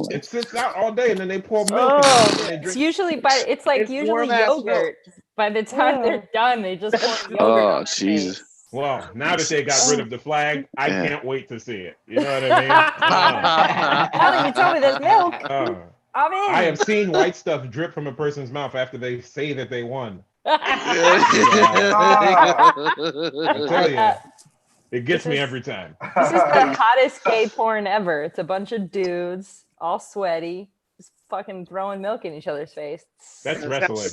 It sits out all day, and then they pour milk.
Oh,
and they
it's
drink.
usually it's usually
warm-ass
yogurt. By the time they're done, they just pour yogurt.
Oh, Jesus.
Well, now that they got rid of the flag, I can't wait to see it. You know what I mean?
Now that you tell me there's milk, I'm in.
I have seen white stuff drip from a person's mouth after they say that they won. I tell you, it gets me every time.
This is the hottest gay porn ever. It's a bunch of dudes, all sweaty, just fucking throwing milk in each other's face.
That's wrestling.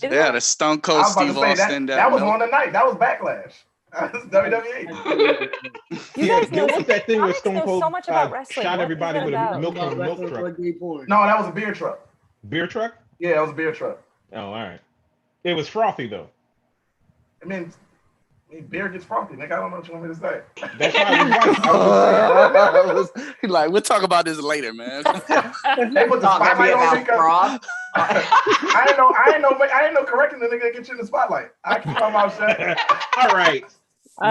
Yeah, the Stone Cold Steve Austin.
That was one tonight. That was Backlash. That was WWE.
What's that thing where Stone Cold
so much about wrestling.
shot
What
everybody
is
with
that
a milk
about?
truck?
No, that was a beer truck.
Beer truck?
Yeah, it was a beer truck.
Oh, all right. It was frothy though.
I mean, beer gets frothy, nigga. I don't know what you want me to say.
That's why I was
like, we'll talk about this later, man.
They put the spotlight on me. I ain't know correcting the nigga that get you in the spotlight. I keep my mouth shut.
All right.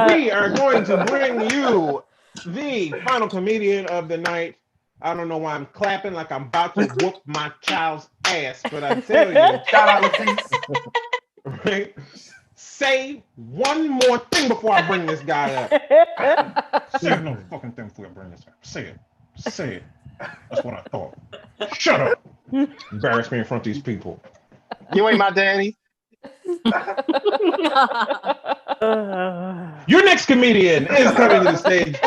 We are going to bring you the final comedian of the night. I don't know why I'm clapping like I'm about to whoop my child's ass, but I tell you,
shout out LaTice.
Right? Say one more thing before I bring this guy up. Say another fucking thing before I bring this up. Say it. Say it. That's what I thought. Shut up. Embarrass me in front of these people.
You ain't my daddy.
Your next comedian is coming to the stage.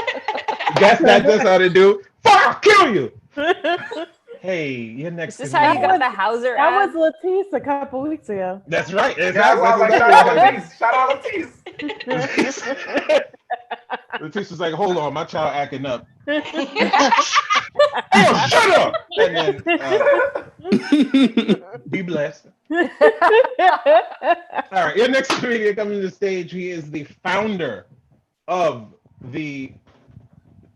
Guess that's how they do. Fuck, I'll kill you. Hey, you're next.
Is this how you got the Hauser
That
ad?
was LaTice a couple weeks ago.
That's right.
Yeah,
Exactly.
I was like, shout out LaTice. Shout out LaTice.
LaTice was like, hold on, my child acting up. Oh, shut up! And then be blessed. All right, your next comedian coming to the stage. He is the founder of the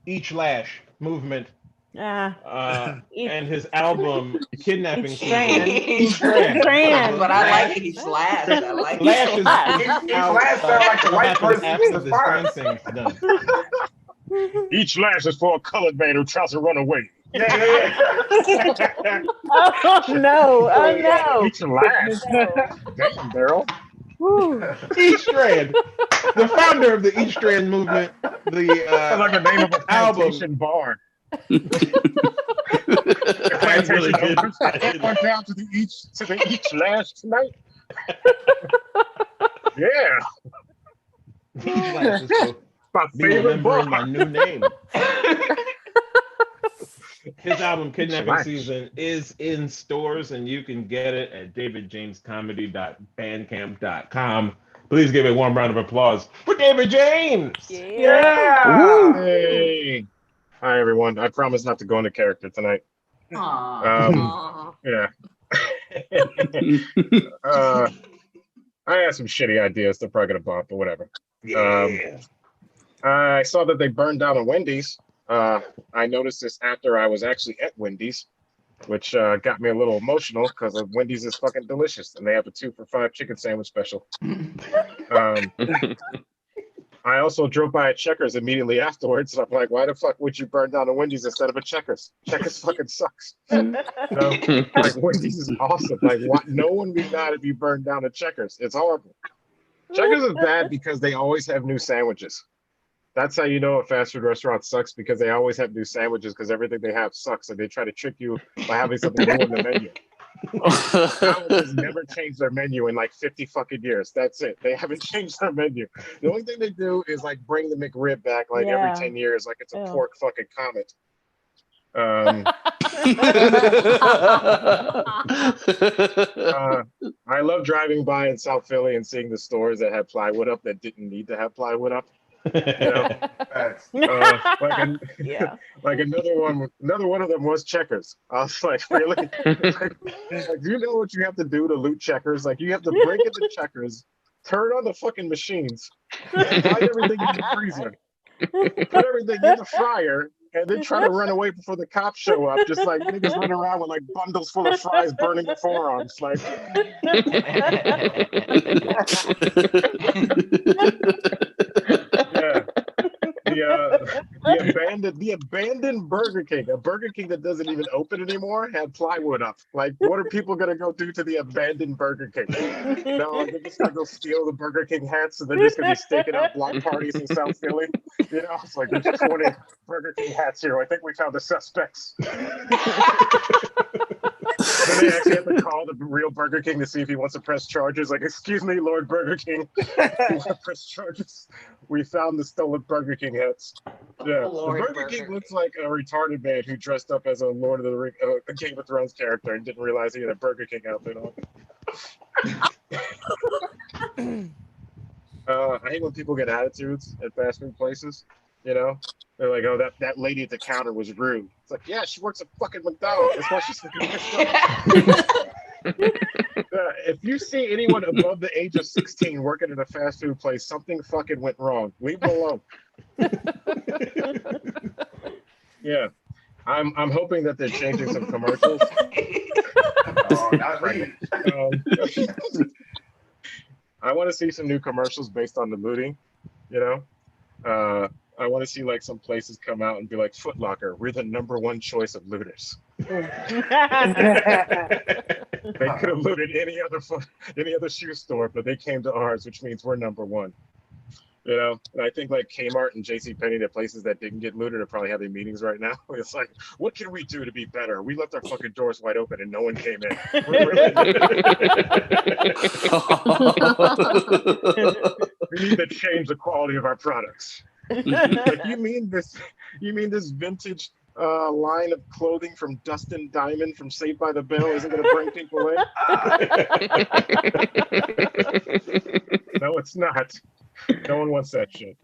Each Lash movement. And his album Kidnapping
Each Strand.
Each Strand.
But I like Each Lash. I like
Lash
Each
is
Lash.
Each Lash sound like the white person
after the
response.
Strand thing's done.
Each lash is for a colored man who tries to run away.
Yeah.
Oh no! Oh no!
Each lash. Damn, Daryl.
Each Strand, the founder of the Each Strand movement,
Sounds like the name of a
album.
plantation bar.
That's really good.
Went down to the Each Lash tonight. Yeah.
Each Lash is so
My
be
favorite
remembering
bar.
my new name. His album Kidnapping Season is in stores, and you can get it at davidjamescomedy.bandcamp.com. Please give a warm round of applause for David James.
Yeah.
Hey. Hi, everyone. I promise not to go into character tonight. Yeah. I had some shitty ideas. They're probably going to bump, but whatever. I saw that they burned down a Wendy's. I noticed this after I was actually at Wendy's, which got me a little emotional because Wendy's is fucking delicious and they have a 2 for $5 chicken sandwich special. I also drove by a Checkers immediately afterwards, and I'm like, why the fuck would you burn down a Wendy's instead of a Checkers? Checkers fucking sucks. Like, Wendy's is awesome. Like, what? No one would be mad if you burned down a Checkers. It's horrible. Checkers is bad because they always have new sandwiches. That's how you know a fast food restaurant sucks, because they always have new sandwiches because everything they have sucks, and they try to trick you by having something new on the menu. McDonald's has never changed their menu in like 50 fucking years. That's it. They haven't changed their menu. The only thing they do is like bring the McRib back like every 10 years, like it's a pork fucking comet. I love driving by in South Philly and seeing the stores that had plywood up that didn't need to have plywood up. You know, like another one of them was Checkers. I was like, really? Like, do you know what you have to do to loot Checkers? Like, you have to break into Checkers, turn on the fucking machines, hide everything in the freezer, put everything in the fryer, and then try to run away before the cops show up. Just like niggas running around with like bundles full of fries burning their forearms. Like, the abandoned Burger King, a Burger King that doesn't even open anymore, had plywood up. Like, what are people gonna go do to the abandoned Burger King? No, they're just gonna go steal the Burger King hats, and they're just gonna be staking out block parties in South Philly. You know, it's like, there's 20 Burger King hats here. I think we found the suspects. Then they actually have to call the real Burger King to see if he wants to press charges. Like, excuse me, Lord Burger King, you want to press charges? We found the stolen Burger King hats. Yeah, the Burger King looks like a retarded man who dressed up as a Lord of the Ring, a Game of Thrones character, and didn't realize he had a Burger King outfit on. I hate when people get attitudes at fast food places. You know, they're like, "Oh, that lady at the counter was rude." It's like, yeah, she works at fucking McDonald's. That's why she's fucking pissed off. If you see anyone above the age of 16 working at a fast food place, something fucking went wrong. Leave them alone. Yeah, I'm hoping that they're changing some commercials. I want to see some new commercials based on the looting. You know. I want to see like some places come out and be like, Foot Locker, we're the #1 choice of looters. They could have looted any other shoe store, but they came to ours, which means we're #1. You know, and I think like Kmart and JCPenney, the places that didn't get looted, are probably having meetings right now. It's like, what can we do to be better? We left our fucking doors wide open and no one came in. We need to change the quality of our products. Like, you mean this vintage line of clothing from Dustin Diamond from Saved by the Bell isn't going to bring people in. No, it's not. No one wants that shit.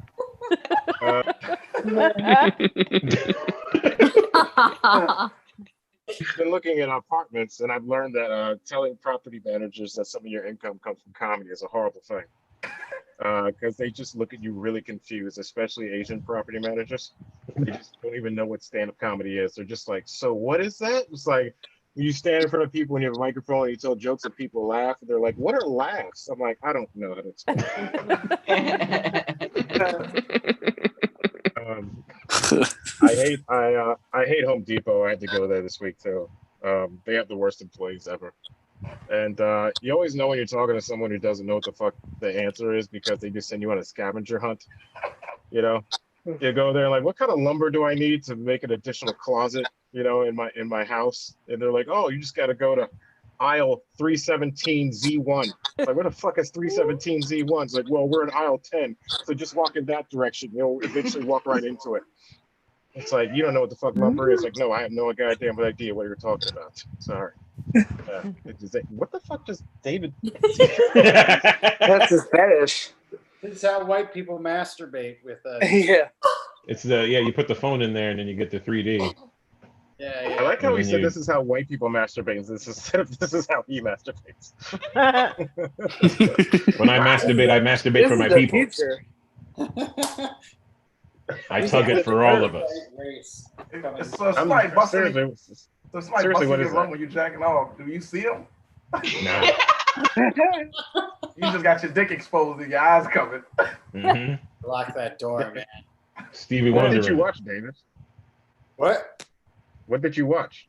I've been looking at apartments, and I've learned that telling property managers that some of your income comes from comedy is a horrible thing. Because they just look at you really confused, especially Asian property managers. They just don't even know what stand-up comedy is. They're just like, so what is that? It's like, when you stand in front of people and you have a microphone and you tell jokes and people laugh, and they're like, what are laughs? I'm like, I don't know how to explain. I hate Home Depot. I had to go there this week too. They have the worst employees ever. And you always know when you're talking to someone who doesn't know what the fuck the answer is because they just send you on a scavenger hunt. You know, you go there like, what kind of lumber do I need to make an additional closet? You know, in my house, and they're like, oh, you just got to go to aisle 317Z1. Like, where the fuck is 317Z1? It's like, well, we're in aisle 10, so just walk in that direction. You'll eventually walk right into it. It's like, you don't know what the fuck lumber is. Like, no, I have no goddamn idea what you're talking about. Sorry. What the fuck does David?
That's his fetish.
This is how white people masturbate with
yeah.
It's you put the phone in there and then you get the 3D.
Yeah.
I like how he said this is how white people masturbate. This is how he masturbates.
When I masturbate for my people. I tug it for all of us.
So somebody busting your room when you're jacking off. Do you see him?
Nah.
You just got your dick exposed and your eyes covered.
Mm-hmm.
Lock that door, man.
Stevie
What
Wonder.
did you watch, David?
What?
What did you watch?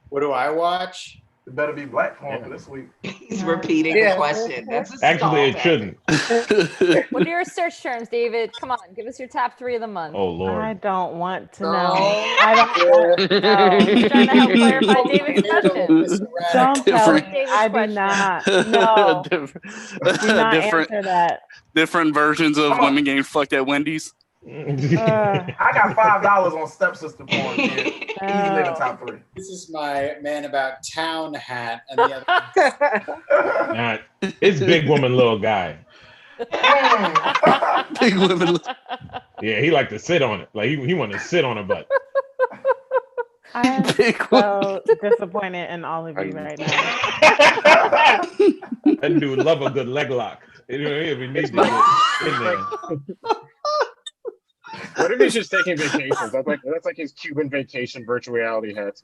What do I watch?
It better be black porn for this week.
He's repeating the question. That's a
Actually, it shouldn't.
What are your search terms, David? Come on, give us your top 3 of the month.
Oh Lord.
I don't want to
No.
know. I don't want to know.
I'm trying to help clarify David's question.
Don't tell me. I do not. No. Do not answer that.
Different versions of women getting fucked at Wendy's.
I got $5 on stepsister porn. Easily in the top 3.
This is my man about town hat, and the other.
Nah, it's big woman, little guy.
Big woman.
Yeah, he like to sit on it. Like he want to sit on a butt.
I am so disappointed in all of you right now.
That dude love a good leg lock. If he needs to get in there.
What if he's just taking vacations? That's like his Cuban vacation virtual reality hat.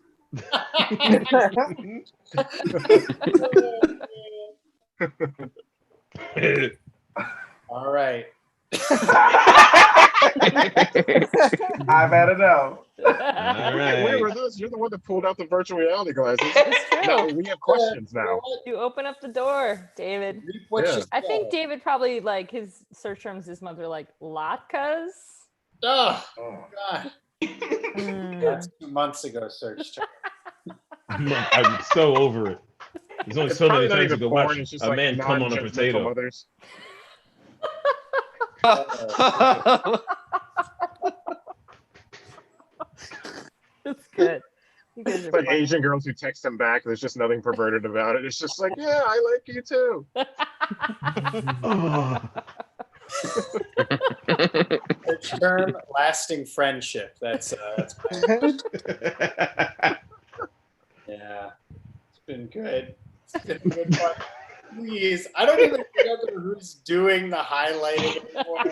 All right.
I've had enough.
All right.
Where were those? You're the one that pulled out the virtual reality glasses. No, we have questions now.
You open up the door, David.
Yeah.
I think David probably like his search terms this month are like latkes.
Oh God. That's 2 months ago. Search term.
I'm so over it. There's only
It's
so many
probably not
times you
even
can
porn,
watch
it's just
a
like
man come on a
non-judgmental
potato.
mothers.
That's good. You guys
It's
are
like
funny.
Asian girls who text them back. There's just nothing perverted about it. It's just like, yeah, I like you too.
The term lasting friendship. That's yeah. It's been good. It's been a good one. Please, I don't even remember who's doing the highlighting anymore.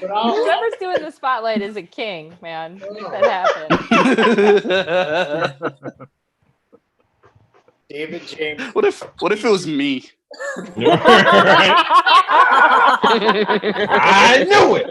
But
Whoever's doing the spotlight is a king, man. Make that happen.
David James.
What if it was me?
I knew
it.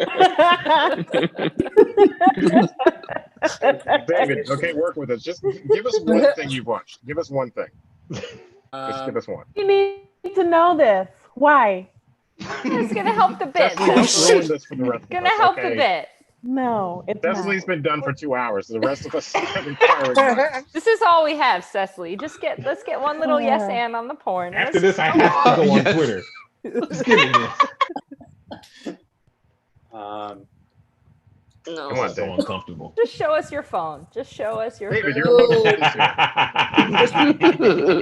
David, okay, work with us. Just give us one thing you've watched. Give us one thing. Just give us one.
You need to know this. Why?
It's gonna help the bit.
Cecily's ruined this for the rest of
Gonna
us,
help
okay?
the bit.
No, it's
Cecily's been done for 2 hours. The rest of us have been firing.
This is all we have, Cecily. Let's get one little yes and on the porn.
After this, I have to go on Twitter. Just give me this.
No.
Come on,
is so
Dave.
uncomfortable.
Just show us your phone. Just show us your
David,
phone.
you're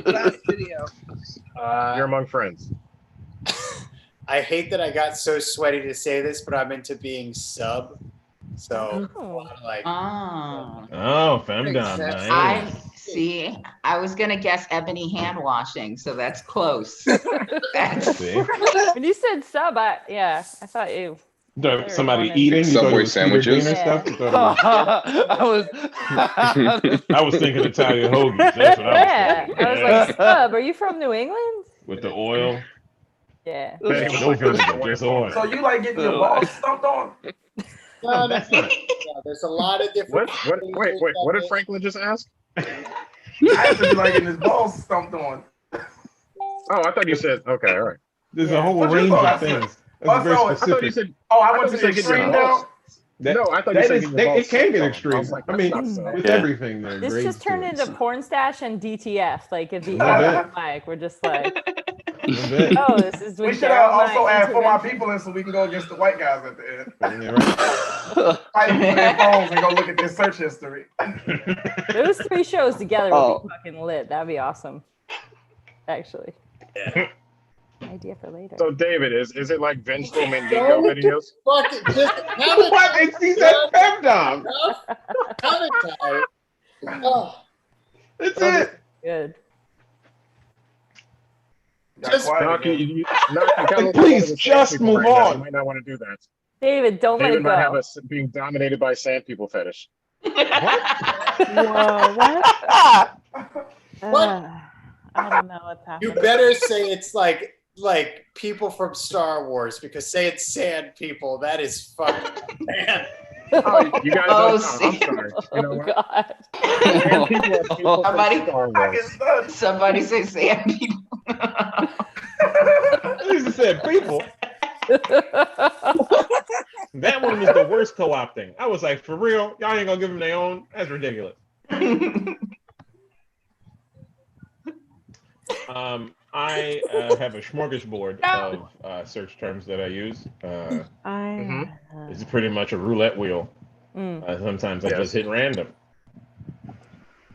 Last video.
you're among friends.
I hate that I got so sweaty to say this, but I'm into being sub. So like
Oh, femdom, nice.
I see. I was gonna guess ebony hand washing, so that's close.
When you said sub, I thought you.
Somebody eating
Subway
Peter Dean
sandwiches.
and stuff. You thought it was- I was thinking Italian hoagies. That's what
I was like, sub, are you from New England?
with the oil.
Yeah.
No vinegar, just oil.
So you like getting your balls stumped on?
no, there's a lot of different.
Wait, what did Franklin just ask?
I asked if you like getting his balls stumped on.
Oh, I thought you said okay, all right.
There's a whole
What you
range
thought I
of
said?
things. That's very
I
specific.
thought you said, I went to the extreme now.
No, I thought you said getting your balls
it can get
stumped on.
extreme.
I was like,
I mean,
that's not so.
with everything, there.
This just turned into porn stash and DTF. Like at the end
Love
of the mic, we're just like,
it.
oh, this is.
We
when
should
Jarrod
also
might
add for my
intervention.
people in so we can go against the white guys at the end.
Yeah, right.
Fight with their phones and go look at their search history.
Those 3 shows together would be fucking lit. That'd be awesome. Actually.
Yeah.
Idea for later.
So David, is it like vengeful Mandingo videos?
Fucking just
What? It's he said femdom.
Oh.
That's it.
Good.
Just
Please just move on.
You might not want to do that.
David, don't
David
let
might
it
have
go.
us being dominated by sand people fetish.
Whoa, what?
What?
I don't know what's happening.
You better say it's like people from Star Wars, because say it's sand people. That is fucking man.
Oh, you guys
Oh,
don't know. I'm sorry. You know
Oh
what?
God.
Sand people are people from Star Wars.
Somebody say sand people.
At least it said people. That one was the worst co-opting. I was like, for real, y'all ain't gonna give them their own? That's ridiculous. I have a smorgasbord of search terms that I use. It's pretty much a roulette wheel. Sometimes I just hit random.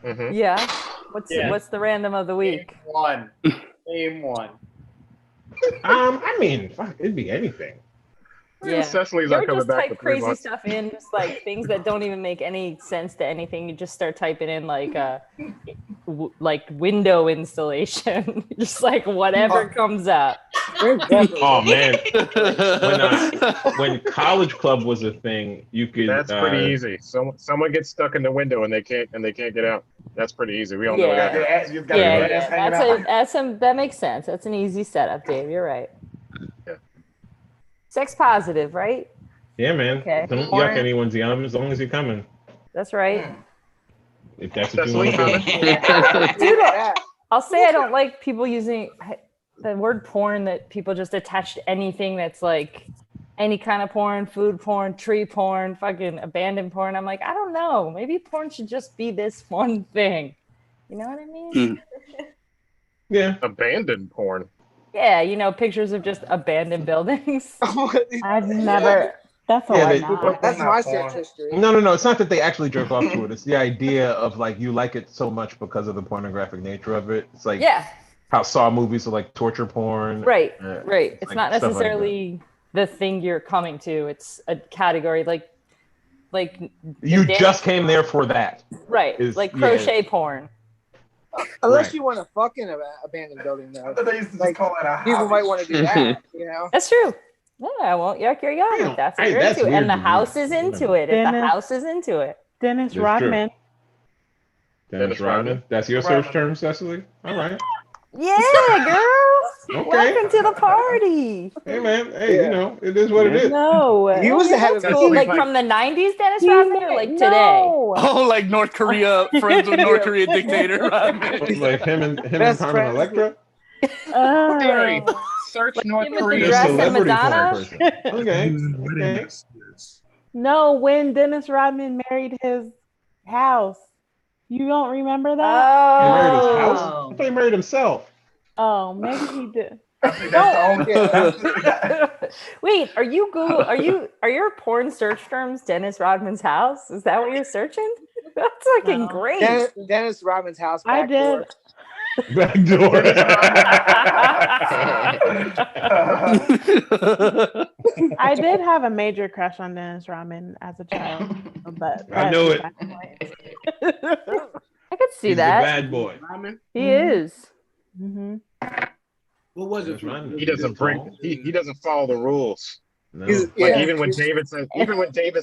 Yeah. What's the random of the week?
Name one.
I mean, fuck, it'd be anything.
Yeah.
Cecily's
You
not
ever
coming
just
back
type
for 3
crazy
months.
stuff in, just like things that don't even make any sense to anything. You just start typing in like like window installation, just like whatever comes up.
Oh man, when College Club was a thing, you could.
That's pretty easy. Someone gets stuck in the window and they can't get out. That's pretty easy. We all know that.
That makes sense. That's an easy setup, Dave. You're right.
Yeah.
Sex positive, right?
Yeah, man.
Okay.
Don't yuck anyone's yum as long as you're coming.
That's right.
If that's what you want to do.
Dude, I'll say I don't like people using the word porn that people just attach to anything that's like any kind of porn, food porn, tree porn, fucking abandoned porn. I'm like, I don't know. Maybe porn should just be this one thing. You know what I mean?
Yeah.
Abandoned porn.
Yeah, you know, pictures of just abandoned buildings.
I've never. That's all I know.
That's my search history.
No. It's not that they actually jerk off to it. It's the idea of like you like it so much because of the pornographic nature of it. It's like how Saw movies are like torture porn.
Right. It's
like
not
stuff like
necessarily the thing you're coming to. It's a category like
you just came there for that.
Right. Like crochet porn.
Unless you want to fuck in an abandoned building, though.
They used to just call it a
People might want to do that, you know?
That's true. Yeah, I won't yuck your yum if that's what you're
that's
into.
weird
And the
to me.
house is into it. If the
Dennis-
house is into it.
Dennis
That's
Rodman.
Dennis Rodman. That's your search term, Cecily? All right.
Yeah, girl.
Okay.
Welcome to the party.
Hey, man. Hey, you know, it is what it is.
No.
He was the head of
Cool. Like from the 90s, Dennis Rodman, or like today?
Oh, like North Korea, friends with North Korea dictator.
Like him and Carmen Electra.
Barry, search North
him with the
Korea.
dress and
Celebrity porn
Madonna?
person. Okay.
No, when Dennis Rodman married his house. You don't remember that?
He married his
Oh.
house. I thought he married himself.
Oh, maybe he did.
I think that's the only.
Wait, are you Google? Are your porn search terms Dennis Rodman's house? Is that what you're searching? That's fucking great.
Dennis Rodman's house.
I did.
Backdoor.
I did have a major crush on Dennis Rodman as a child, but
I know it.
I could see
He's
that.
a bad boy.
He is.
Mm-hmm.
What was it?
He doesn't break. He doesn't follow the rules.
No.
Like even when David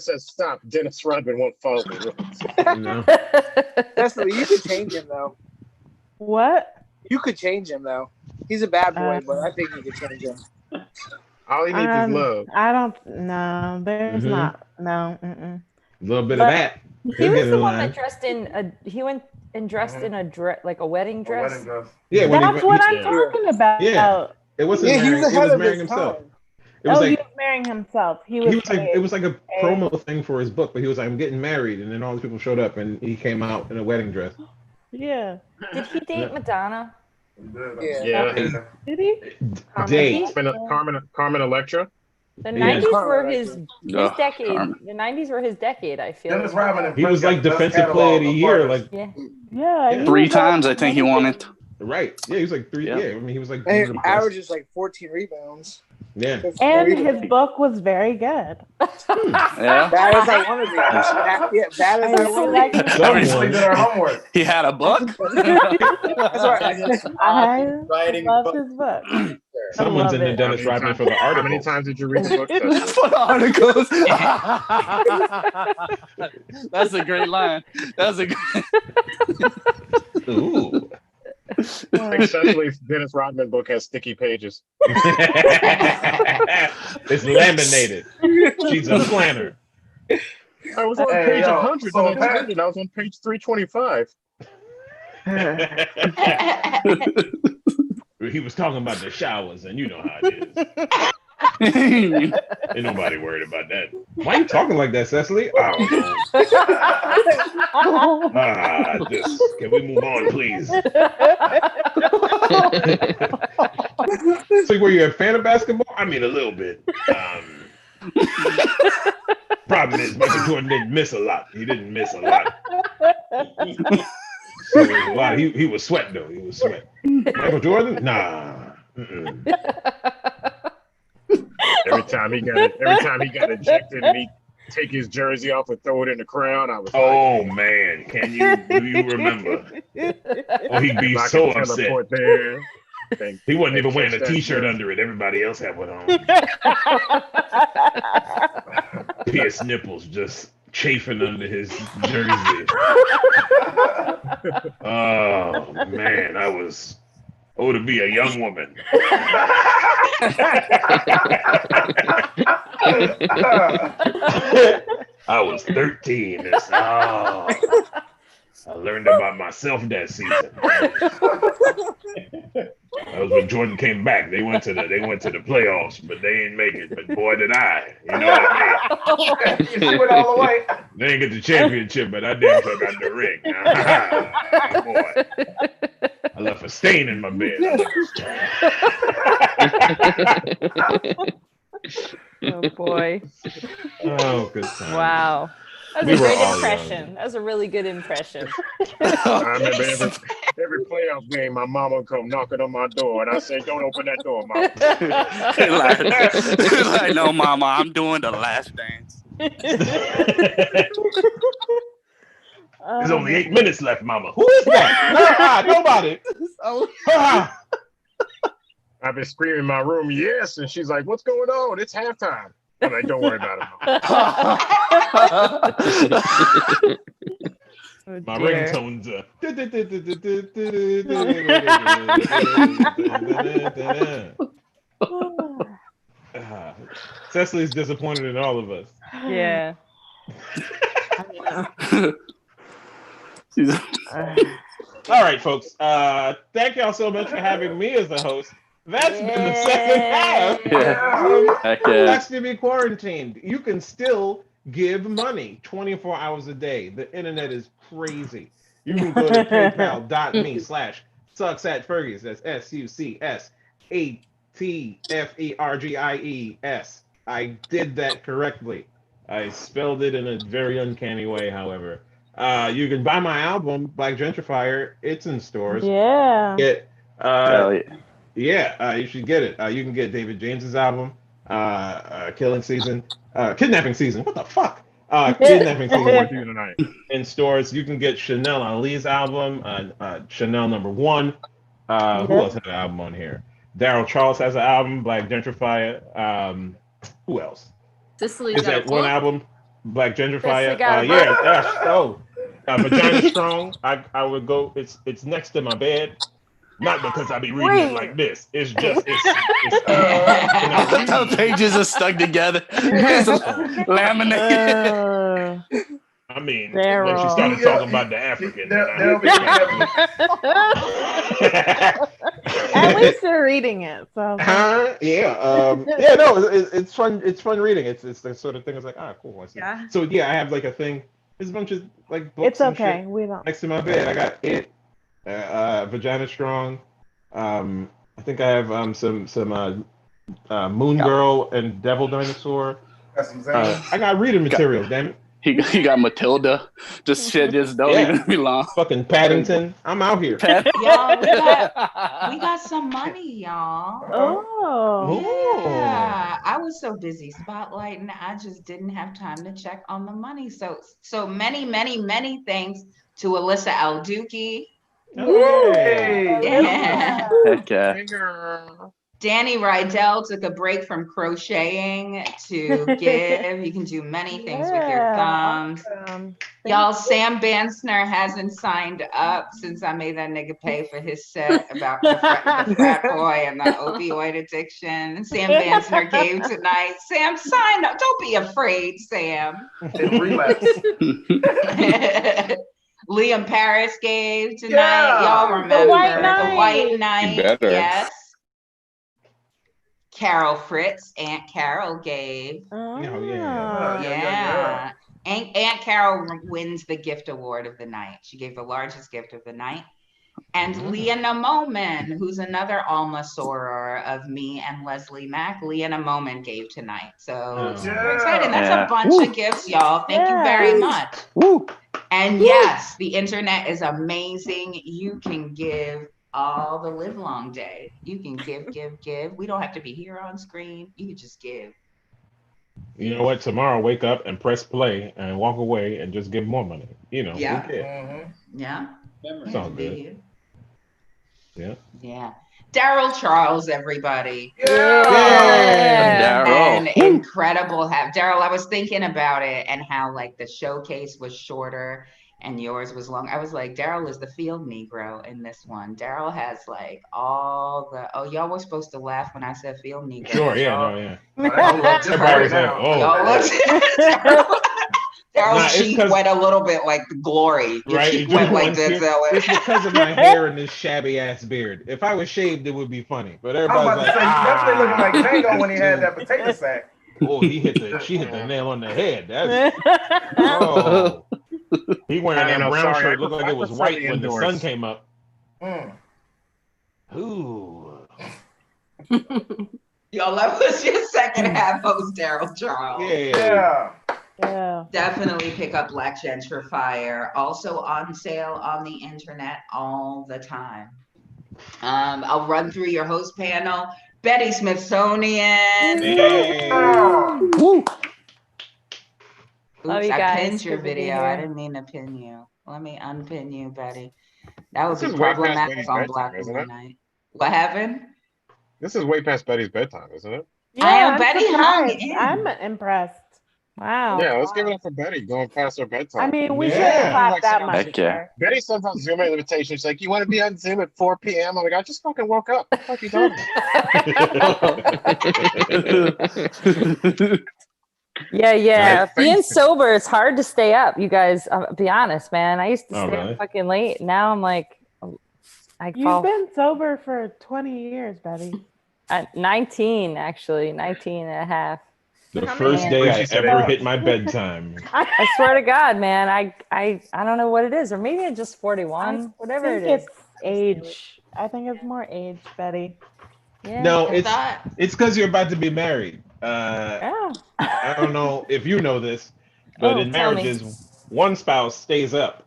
says stop, Dennis Rodman won't follow the rules.
No.
Cecily, you could change him though.
What?
You could change him though. He's a bad boy, but I think you could change him.
All he needs is love.
I don't. No, there's not. No.
A little bit of that.
He was the one that dressed in a. He went and dressed in a dress, like a wedding dress.
Yeah,
that's what I'm talking about.
Yeah, it wasn't.
He was ahead of
marrying
his
himself.
time.
It was
he
like
was marrying himself. He
was
was
like it was like a promo thing for his book, but he was like, I'm getting married, and then all these people showed up, and he came out in a wedding dress.
Yeah.
Did he date Madonna?
Yeah.
Did he?
Date.
Carmen Electra.
The 90s were his decade. The 90s were his decade, I feel.
Dennis Rodman.
He was like defensive player of the year, like
yeah.
3 times, I think he won it.
Right. Yeah, he was like 3. Yeah, I mean, he was like.
And averages like 14 rebounds.
Yeah.
And his book was very good.
Yeah.
Bad as I want to be. Bad as I want to be.
Obviously did our homework.
He had a book.
That's right.
I
Writing
loved his book.
Someone's in the Dennis Rodman for the article.
How many times did you read the book?
For the articles. That's a great line. That's a good.
Ooh.
Especially if Dennis Rodman book has sticky pages.
It's laminated. She's a planner.
I was on page 100 when I was I was on page 325.
He was talking about the showers, and you know how it is. Ain't nobody worried about that. Why are you talking like that, Cecily? Can we move on, please? So, were you a fan of basketball? I mean, a little bit. Problem is, Michael Jordan didn't miss a lot. He didn't miss a lot. So a lot. He was sweating though. He was sweating. Michael Jordan? Nah.
Every time he got ejected and he take his jersey off and throw it in the crowd, I was
oh like, man, do you remember? Oh, he'd be so upset. He wasn't even wearing a t-shirt under it. Everybody else had one on. Pierce nipples just chafing under his jersey. Oh man, to be a young woman. I was 13. I learned about myself that season. That was when Jordan came back. They went to the playoffs, but they didn't make it. But boy, did I! You know what I mean?
You went all the way.
They didn't get the championship, but I damn sure got the ring. Boy, I left a stain in my bed.
Oh boy!
Oh, good time.
Wow. That was a great impression. That was a really good impression.
I remember every playoff game, my mama would come knocking on my door, and I say, "Don't open that door, mama."
like, no, mama, I'm doing the last dance.
There's only 8 minutes left, mama. Who is that? Nobody.
I've been screaming in my room, yes, and she's like, "What's going on? It's halftime." I'm like, "Don't worry about it,
Mama." My ringtones Cecily's disappointed in all of us.
Yeah.
All right, folks. Thank y'all so much for having me as the host. That's been the second half. That's to be quarantined. You can still give money 24 hours a day. The internet is crazy. You can go to paypal.me/sucksatfergus. That's Tfergies. I did that correctly. I spelled it in a very uncanny way, however. You can buy my album, Black Gentrifier. It's in stores.
Yeah.
Get,
Hell
you should get it. You can get David James's album, Kidnapping Season. What the fuck? Kidnapping Season in stores. You can get Chanel Ali's album, Chanel #1. Who else has an album on here? Darryl Charles has an album, Black Gentrifier. Who else?
Cecily
Is
got a
that one
book?
album? Black Gentrifier.
got a
Yeah. Vagina Strong. I would go. It's next to my bed. Not because I be reading it like this. It's just
The pages are stuck together. It's laminated.
I mean,
Daryl.
when she started talking about the African,
At least they're reading it. So
yeah, no, it's fun. It's fun reading. It's the sort of thing. It's like, cool. I see.
Yeah.
So yeah, I have like a thing. There's a bunch of like books.
it's okay.
And shit
We don't.
next to my bed. I got it. Vagina Strong. I think I have some Moon Girl and Devil Dinosaur. I got reading material. Damn it.
He got Matilda. Just shit just don't even belong.
Fucking Paddington. I'm out here.
Y'all, we got some money, y'all.
Oh.
Yeah. I was so busy spotlighting, I just didn't have time to check on the money. So many, many, many thanks to Alyssa Alduki. Yeah.
Heck yeah.
Danny Rydell took a break from crocheting to give. You can do many things with your thumbs. Y'all, Sam Bansner hasn't signed up since I made that nigga pay for his set about the frat boy and the opioid addiction. Sam Bansner gave tonight. Sam, sign up. Don't be afraid, Sam.
Relapse.
Liam Paris gave tonight. Y'all remember the White Knight. Yes. Carol Fritz, Aunt Carol gave. Yeah. Aunt Carol wins the gift award of the night. She gave the largest gift of the night. And Leah Namoman, who's another alma soror of me and Leslie Mack, Leah Namoman gave tonight. So super excited. That's a bunch of gifts, y'all. Thank you very much. And yes, the internet is amazing. You can give all the live long day. You can give. We don't have to be here on screen. You can just give.
You know what? Tomorrow, wake up and press play and walk away and just give more money. You know.
Yeah.
Yeah.
Yeah.
It's all good. Yeah.
Yeah. Darryl Charles, everybody.
Yeah.
And incredible Darryl, I was thinking about it and how like the showcase was shorter and yours was long. I was like, Darryl is the field Negro in this one. Darryl has like all the, y'all were supposed to laugh when I said field Negro.
Sure, yeah.
Daryl's cheek went a little bit like the Glory. Your cheek went like Denzel.
It's because of my hair and this shabby ass beard. If I was shaved, it would be funny. But everybody's like,
you definitely looking like Django when he had that potato sack.
Oh, she hit the nail on the head. He wearing that brown shirt, looked like it was white when the sun came up. Ooh.
Y'all, that was your second half host, Darryl Charles.
Yeah.
Definitely pick up Black Gentrifier. Also on sale on the internet all the time. I'll run through your host panel. Betty Smithsonian.
Love
Oops,
you
I
guys.
pinned your
Good to be
video.
here.
I didn't mean to pin you. Let me unpin you, Betty. That would
This
be
is way past
problematic
Betty's
on
bedtime,
Black
isn't
Women
it?
Night. What happened?
This is way past Betty's bedtime, isn't it?
Yeah,
Betty hung
surprised.
in.
I'm impressed.
Wow.
Yeah, let's give it up for Betty going past her bedtime.
I mean, we shouldn't clap that much.
Heck yeah.
Betty sends out Zoom invitations. She's like, "You want to be on Zoom at 4 p.m.?" I'm like, "I just fucking woke up. What the fuck are you talking
Yeah. Being sober, it's hard to stay up. You guys, I'll be honest, man. I used to stay
really?
up fucking late. Now I'm like,
You've been sober for 20 years, Betty.
19, actually, 19 and a half.
The first day I ever hit my bedtime.
I swear to God, man, I don't know what it is, or maybe it's just 41, whatever it is.
It's age. I think it's more age, Betty.
No, it's because you're about to be married.
Oh.
I don't know if you know this, but in
tell me.
marriages, one spouse stays up.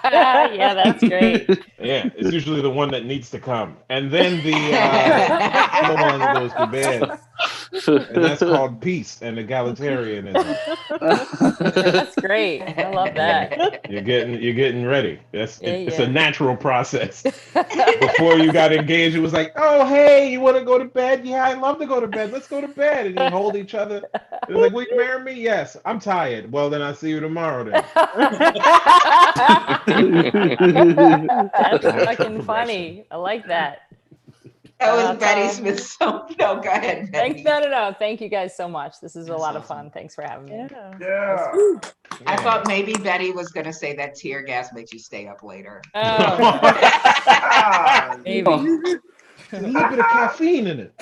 Yeah, that's great.
Yeah, it's usually the one that needs to come, and then the other one goes to bed, and that's called peace and egalitarianism.
That's great. I love that.
You're getting ready. It's
Yeah.
a natural process. Before you got engaged, it was like, oh hey, you want to go to bed? Yeah, I love to go to bed. Let's go to bed, and you hold each other. It was like, will you marry me? Yes. I'm tired. Well, then I'll see you tomorrow then.
That's fucking funny. I like that.
That was Betty Smith. So no, go ahead, Betty.
No. Thank you guys so much. This is a lot of fun. Thanks for having me.
Yeah.
I thought maybe Betty was gonna say that tear gas makes you stay up later.
Oh. Maybe.
A little bit of caffeine in it.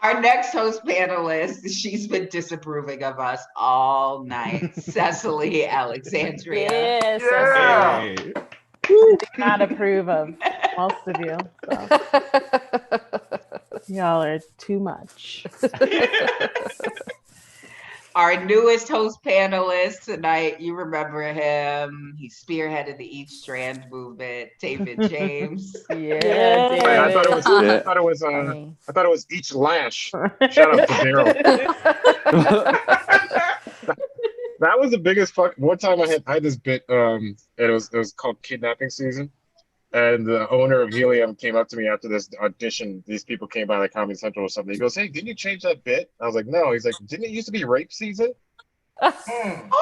Our next host panelist, she's been disapproving of us all night. Cecily Alexandria.
Yes.
Hey.
Do not approve of most of you. So. Y'all are too much.
Our newest host panelist tonight, you remember him. He spearheaded the Each Strand movement. David James.
Yeah,
Wait, I thought it was each lash. Shout out to Daryl. That was the biggest fuck. One time I had this bit, and it was called Kidnapping Season. And the owner of Helium came up to me after this audition. These people came by like Comedy Central or something. He goes, "Hey, didn't you change that bit?" I was like, "No." He's like, "Didn't it used to be rape season?" I'm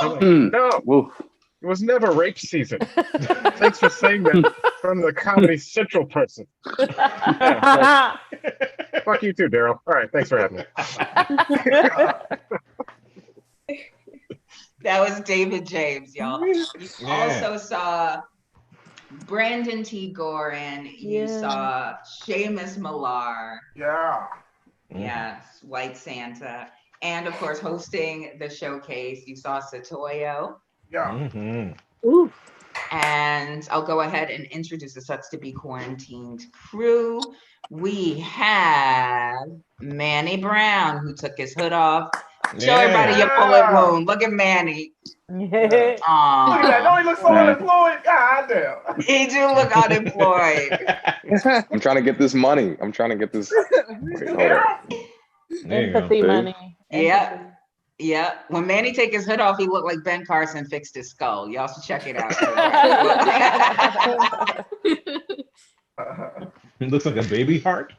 like, no, it was never rape season. Thanks for saying that from the Comedy Central person. Yeah, so, fuck you too, Daryl. All right, thanks for having me.
That was David James, y'all. You also saw Brandon T. Gorin. You saw Seamus Millar.
Yeah.
Yes, White Santa. And of course, hosting the showcase, you saw Setoiyo.
Yeah.
Mm-hmm. And I'll go ahead and introduce the Sucks to Be Quarantined crew. We have Manny Brown, who took his hood off. Show everybody your bullet wound. Look at Manny.
Look at that. Don't he look so unemployed? God damn.
He do look unemployed.
I'm trying to get this money. Wait, hold up.
Empathy money.
Yeah. When Manny take his hood off, he looked like Ben Carson fixed his skull. Y'all should check it out.
It looks like a baby heart.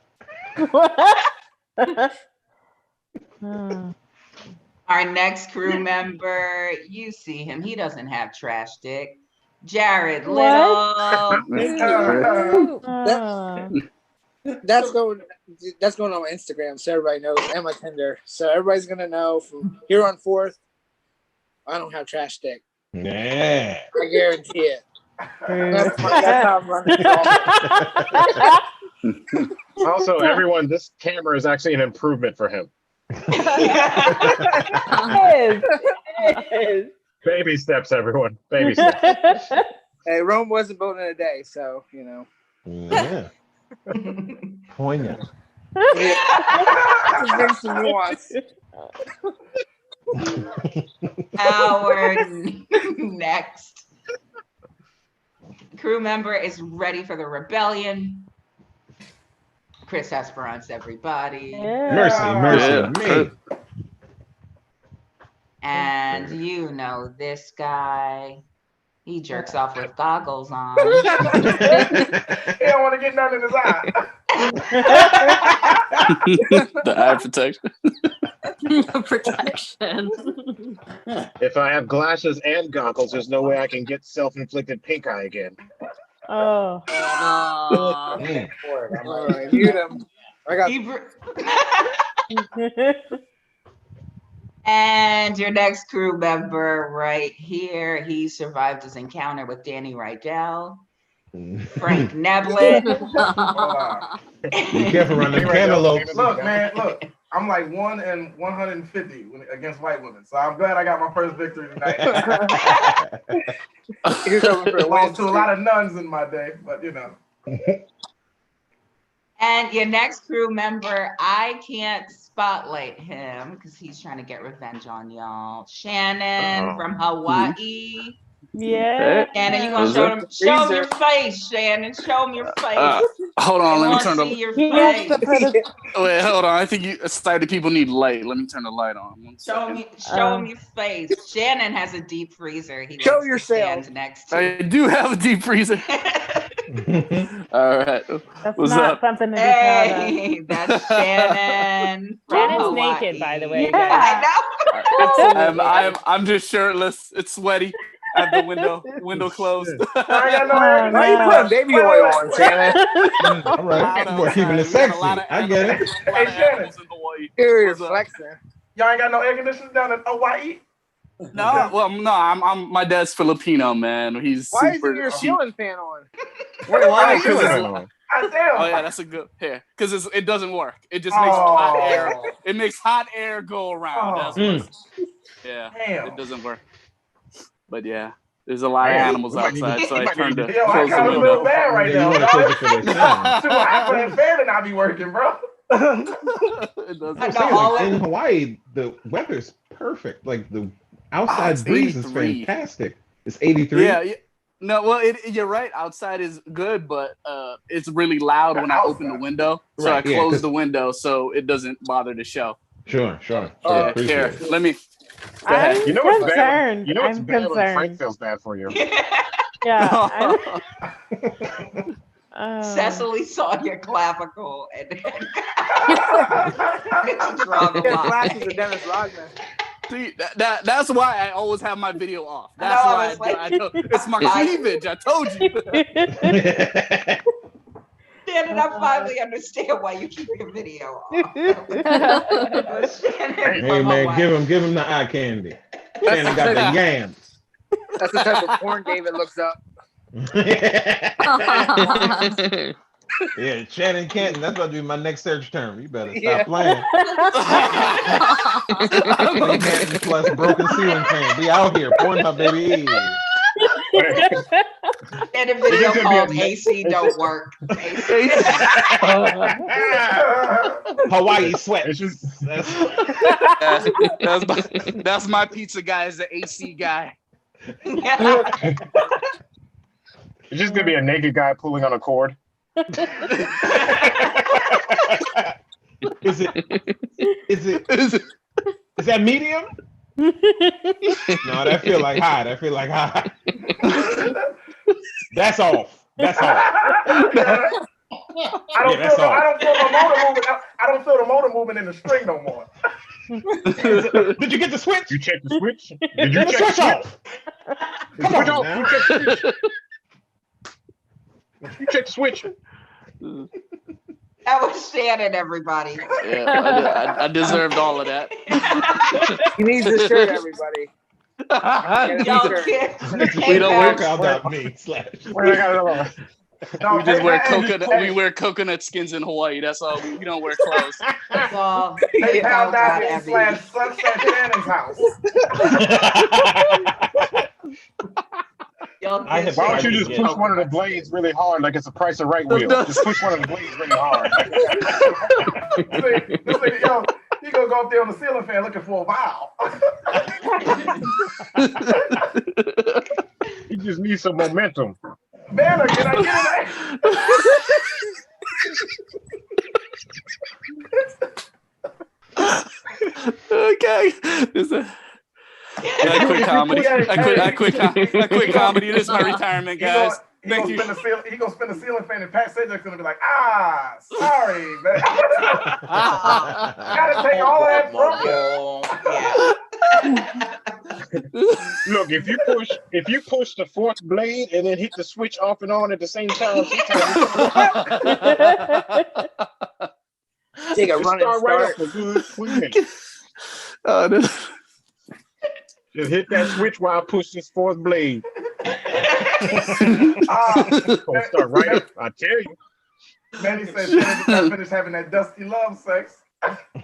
Our next crew member, you see him. He doesn't have trash dick. Jarrod Little.
That's going on my Instagram, so everybody knows, and my Tinder. So everybody's gonna know from here on forth, I don't have trash dick.
Yeah.
I guarantee it. That's how I'm running.
Also, everyone, this camera is actually an improvement for him.
It is.
Baby steps, everyone. Baby steps.
Hey, Rome wasn't built in a day, so you know.
Yeah. Poignant.
Just bring some nuance.
Our next crew member is ready for the rebellion. Chris Esperance, everybody.
Mercy. Me.
And you know this guy. He jerks off with goggles on.
He don't want to get none in his eye.
The eye protection.
Protection.
If I have glasses and goggles, there's no way I can get self-inflicted pink eye again.
Oh.
All right, mute him. I got.
And your next crew member right here, he survived his encounter with Danny Rydell, Frank Neblett.
Be careful around them cantaloupes.
Look, man, look. I'm like 1 in 150 against white women. So I'm glad I got my first victory tonight. Lost to a lot of nuns in my day, but you know.
And your next crew member, I can't spotlight him because he's trying to get revenge on y'all. Shannon from Hawaii.
Yeah.
Shannon, you gonna show them your face, Shannon. Show them your face.
Hold on, let me turn
see your
the.
face.
Wait, hold on. I think excited people need light. Let me turn the light on.
Show him your face. Shannon has a deep freezer. He
Show
likes to stand next to.
I do have a deep freezer. All right.
That's
What's
not
up?
something to be proud of.
Hey, that's Shannon.
Shannon's naked, by the way.
Yeah,
I know.
I'm just shirtless. It's sweaty. I have the window closed.
Why are you putting baby oil on, Shannon?
All right, we're keeping it sexy. I get it.
Hey, Shannon.
You're flexing.
Y'all ain't got no air conditioners down in Hawaii?
No, well, no, I'm my dad's Filipino, man. He's
Why
super
is your Shealyn fan on?
Wait, why?
Oh yeah, that's a good hair. Because it doesn't work. It just makes hot air. It makes hot air go around. That's what. Yeah, it doesn't work. But yeah, there's a lot of animals outside, so I turned to close the window.
I feel bad right now. Too hot for that fan to not be working, bro.
In Hawaii, the weather's perfect. Like the outside breeze is fantastic. It's 83.
Yeah. No, well, you're right. Outside is good, but it's really loud when I open the window. So I close the window so it doesn't bother the show.
Sure.
Here, let me. Go
ahead.
You know what's
concerned.
bad? You know what's
I'm
bad when
concerned.
Frank feels bad for you.
Yeah.
Cecily saw your clavicle and
glasses of Dennis Rodman.
See, that's why I always have my video off. That's why it's my cleavage. I told you.
Shannon, I finally understand why you keep your video off.
Hey man, give him the eye candy. Shannon got the yams.
That's the type of porn David looks up.
Yeah, Shannon Cantan. That's about to be my next search term. You better stop playing. Cantan plus broken ceiling fan. Be out here, Pornhub, baby.
And a video called AC Don't Work.
Hawaii sweat.
That's my pizza guy. Is the AC guy.
It's just gonna be a naked guy pulling on a cord.
Is that medium? No, that feel like high. That's off.
I don't feel the motor moving in the string no more.
Did you get the switch?
You check the switch? Did you check the switch off?
Come on now.
You check the switch.
That was Shannon, everybody.
Yeah, I deserved all of that.
He needs the shirt, everybody.
We don't work out that me. We just wear coconut. We wear coconut skins in Hawaii. That's all. We don't wear clothes.
PayPal.me/Sunset Shannon's house.
Why don't you just push one of the blades really hard, like it's a Price of Right wheel? Just push one of the blades really hard.
You gonna go up there on the ceiling fan looking for a vial.
You just need some momentum.
Banner, can I get
it? Okay. I quit comedy. I quit comedy. This is my retirement, guys. Thank you.
He gonna spin the ceiling fan, and Pat Sajak's gonna be like, sorry, man. Gotta take all that from you.
Look, if you push the fourth blade and then hit the switch off and on at the same time,
take a run and start.
Right up a good 20 minutes. Just hit that switch while I push this fourth blade. Gonna start right up. I tell you.
Manny said Shannon just got finished having that dusty love sex.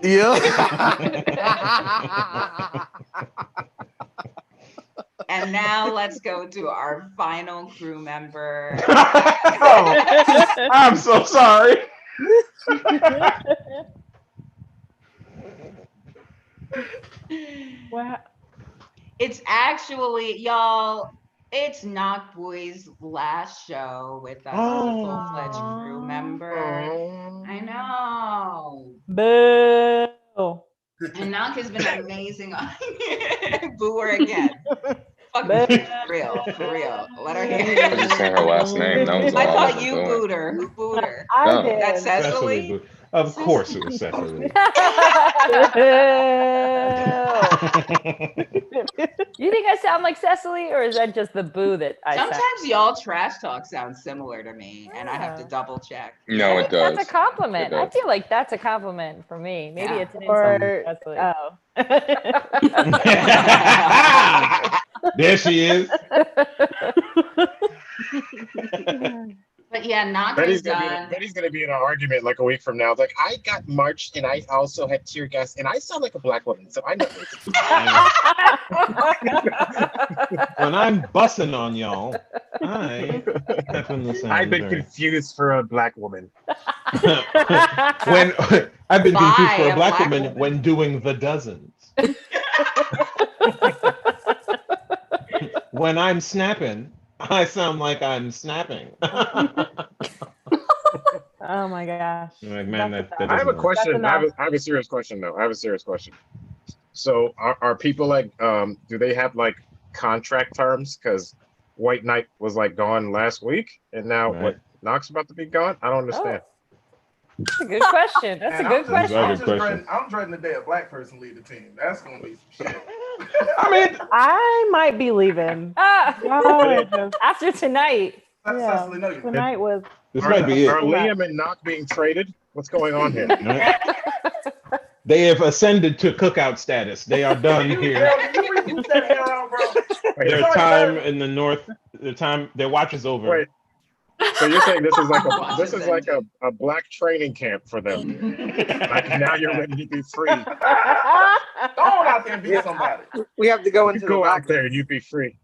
Yeah.
And now let's go to our final crew member.
Oh, I'm so sorry.
Wow.
It's actually, y'all, it's Ngoc Bui's last show with us as a full-fledged crew member. I know.
Boo.
And Ngoc has been amazing. Boo her again. Fuck me, for real. Let her hear
I was just saying her last name. That was all.
I
I
thought
wasn't
you
doing.
booed her. Who booed her?
No.
That's Cecily?
booed. Of course it was Cecily.
You think I sound like Cecily, or is that just the boo that I sound?
Sometimes y'all trash talk sounds similar to me, and I have to double check.
No, it does.
That's a compliment.
It
I
does.
feel like that's a compliment for me. Maybe it's an insult
Or,
to Cecily.
There she is.
But yeah, Ngoc
Betty's
is done.
gonna be in an argument like a week from now. Like, I got marched and I also had tear gas and I sound like a black woman, so I know this.
When I'm bussing on y'all, I happen to sound
I've been
very...
confused for a black woman.
When I've been confused for
By
a black woman
woman.
when doing the dozens. When I'm snapping, I sound like I'm snapping.
Oh my gosh.
Like, man, that
I have a
doesn't work.
question. I have a serious question though. I have a serious question. So are people like do they have like contract terms? Because White Knight was like gone last week, and now what? Knoc's about to be gone. I don't understand.
That's a good question. That's a good question.
I'm dreading the day a black person lead the team. That's gonna be some shit.
I mean,
I might be leaving.
After tonight.
Cecily, no, you.
Tonight was.
This might be it.
Are Liam and Knock being traded? What's going on here?
They have ascended to cookout status. They are done here. Their time in the north, their watch is over.
Wait. So you're saying this is like a black training camp for them? Like, now you're ready to be free.
Go on out there and be somebody.
We have to go into
go out there and you be free.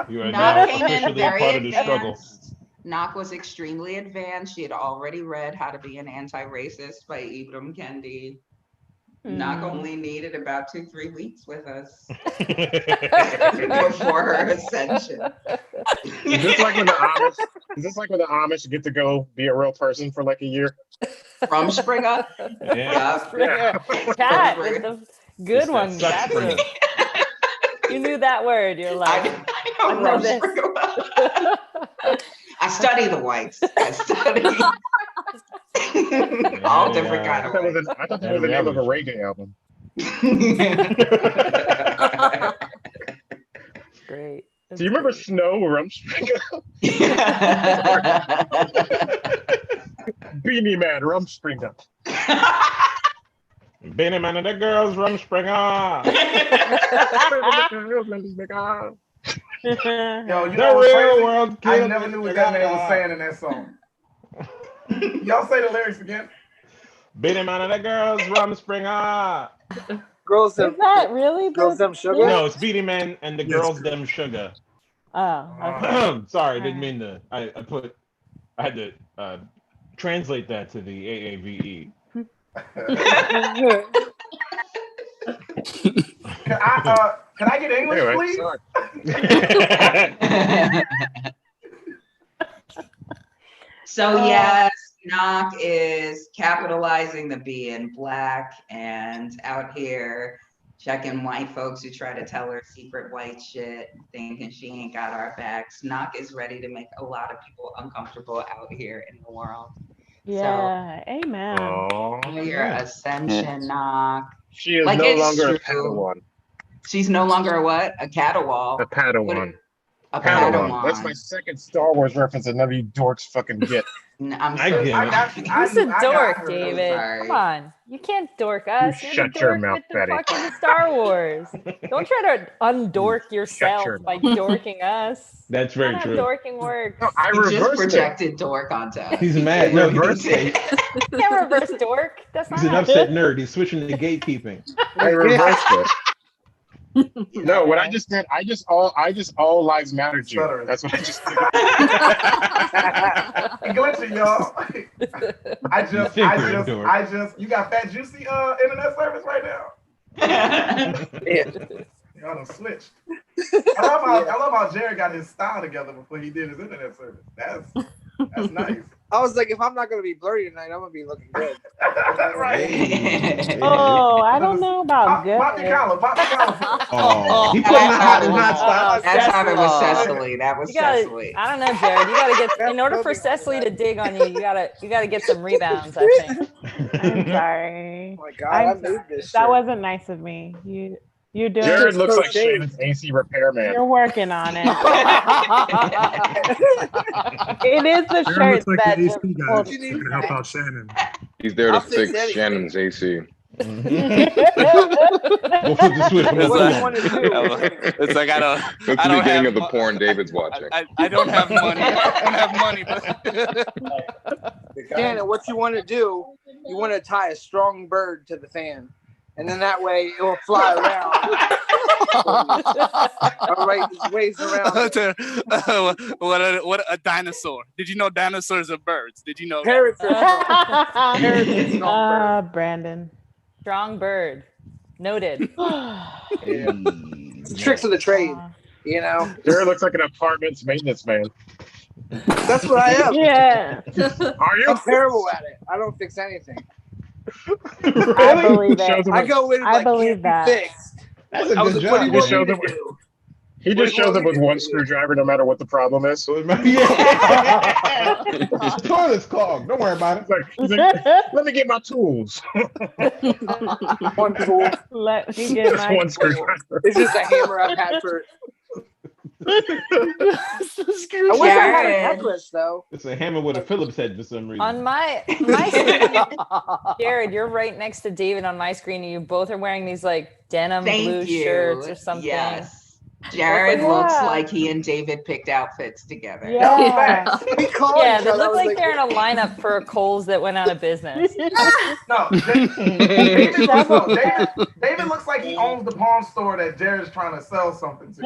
You are
Knoc
now
came in
officially
very
part of the struggle.
advanced. Knoc was extremely advanced. She had already read How to Be an Anti-Racist by Ibram Kendi. Knoc only needed about 2-3 weeks with us before her ascension.
Is this like when the Amish get to go be a real person for like a year?
Rumspringa?
Yeah.
Cat with the good one. That's it. You knew that word. You're like,
I know this. I study the whites. I study all different kind of whites.
I thought that was the name of a reggae album.
Great.
Do you remember Snow Rumspringa? Beanie Man Rumspringa.
Beanie Man and the girls Rumspringa.
Yo, you
The
know what's
real
crazy?
world
I
kid.
never knew what that man was saying in that song. Y'all say the lyrics again.
Beanie Man and the girls Rumspringa.
Girls
Is
them,
that really?
girls them sugar.
No, it's Beanie Man and the girls them sugar.
Oh, okay.
Sorry, didn't mean to. I had to translate that to the AAVE.
Can I get English,
Anyway,
please?
So yes, Knoc is capitalizing the being black and out here checking white folks who try to tell her secret white shit, thinking she ain't got our backs. Knoc is ready to make a lot of people uncomfortable out here in the world.
Yeah, amen.
Your ascension, Knoc.
She is
Like,
no
it's
longer a
true.
Padawan.
She's no longer a what? A catawal.
A Padawan.
A Padawan.
That's my second Star Wars reference that none of you dorks fucking get.
I'm
I
so
get
sorry.
it.
Who's a dork, David?
sorry.
Come on. You can't dork us. You're
shut
the
your
dork
mouth,
with the
Betty.
fucking Star Wars. Don't try to undork yourself
your
by dorking us.
That's very
Not how
true.
dorking works.
No, I
You just
reversed it.
projected dork onto us.
He's mad. No,
reversed
he,
You can't reverse dork. That's
he's
not
an upset nerd. He's switching to gatekeeping.
I reversed it. No, what I just did, I just all lives matter you.
Stuttering.
That's what I just did.
Glitching, y'all. I just, you got Fat Juicy internet service right now? Y'all done switched. I love how Jarrod got his style together before he did his internet service. That's nice.
I was like, if I'm not gonna be blurry tonight, I'm gonna be looking good.
Right.
Oh, I don't know about good.
Pop the collar.
Oh, he put in the hot and hot stuff.
That's how it was Cecily. That was Cecily.
I don't know, Jarrod. You gotta get in order for Cecily to dig on you. You gotta get some rebounds. I think.
I'm sorry.
Oh my God, I made this shit.
That wasn't nice of me. You're doing.
Jarrod looks like Shannon's AC repairman.
You're working on it. It is the
Jarrod
shirt
looks like
that
the
just
AC guy
pulled-
to help out Shannon.
He's there to
I'll fix
fix
anything.
Shannon's AC.
We'll flip the switch.
What do you want to do?
It's like I don't
That's the
have
beginning of the porn David's watching.
I don't have money. I don't have money, but
Shannon, what you want to do, you want to tie a strong bird to the fan. And then that way it will fly around. All right, it waves around.
what a dinosaur. Did you know dinosaurs are birds? Did you know
Parrots are strong. Parrots are strong bird.
Brandon.
Strong bird. Noted.
It's tricks of the trade, you know.
Jarrod looks like an apartment's maintenance man.
That's what I am.
Yeah.
Are you?
I'm terrible at it. I don't fix anything.
Really?
I believe
Shows
it.
him
I go in
I
like,
believe
can't
that.
be fixed.
That's a
I was
good
like, what do
job.
you want
Show
me
them
to do?
He just shows up with one screwdriver no matter what the problem is.
Yeah. This toilet's clogged. Don't worry about it.
He's like, let me get my tools.
One tool.
Let me get
Just
my
one screwdriver.
It's just a hammer I've had for. I wish I had a necklace though.
It's a hammer with a Phillips head for some reason.
On my screen, Jarrod, you're right next to David on my screen, and you both are wearing these like denim blue shirts or something.
Yes. Jarrod
Yeah.
looks like he and David picked outfits together.
Yeah.
We called
Yeah,
each
they
other.
look
I was
like they're in a lineup for a Kohl's that went out of business.
No, David looks like he owns the pawn store that Jarrod's trying to sell something to.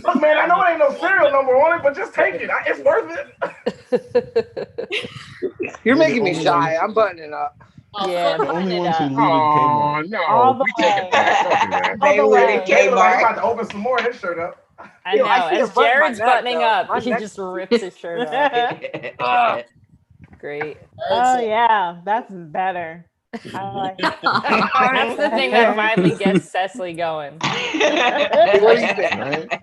Look, man, I know it ain't no serial number on it, but just take it. It's worth it.
You're making me shy. I'm buttoning up.
Yeah,
The only ones who leave
Oh,
in
no.
All the
We take it back. Don't do that.
They
the
would
way.
have
David
came
like he's
back.
about to open some more of his shirt up.
I know.
I can't
As
button my
Jared's
neck,
buttoning
though.
up,
My
he
neck-
just rips his shirt off. Great.
Oh yeah, that's better. I like it.
That's the thing that finally gets Cecily going.
What do you think?
Right?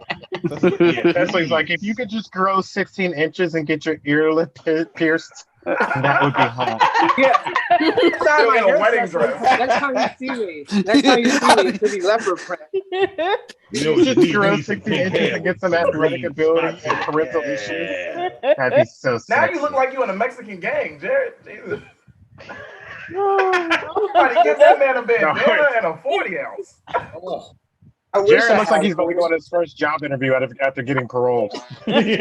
Yeah, Cecily's like, if you could just grow 16 inches and get your earlip pierced, that would be hot.
Yeah. Next time
Still
I
in a
hear
wedding
Cecily,
dress.
next time you see me, it should be leopard print.
You know,
Just
you
grow
need some
16
pink
inches
hair
and get some
with
athletic
green
ability
spots
and
in it.
parental issues.
Yeah.
That'd be so
Now
sexy.
you look like you in a Mexican gang, Jarrod. Jesus. Somebody give that man a bandana and a 40 ounce.
I wish
Jarrod
I
looks like
had
he's about to go on his first job interview after getting paroled.
He's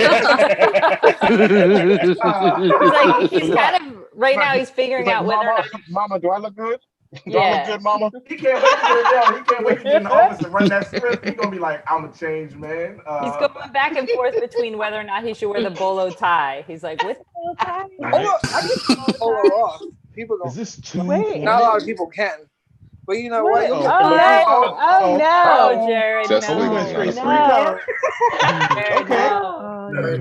kind of right now. He's figuring
He's like,
out whether or not.
Mama, do I look good? Do I
Yeah.
look good, Mama?
He can't wait to get it down. He can't wait to get in the office and run that script. He's gonna be like, I'm a changed man.
He's going back and forth between whether or not he should wear the bolo tie. He's like, with the bolo tie?
I get polo off. People
Is
don't.
this too?
Wait.
Not a lot of people can. But you know what?
Wait.
Oh,
Oh no!
Oh, Jarrod,
Cecily
no.
went straight
No.
Jared,
Okay.
no.
Oh,
No.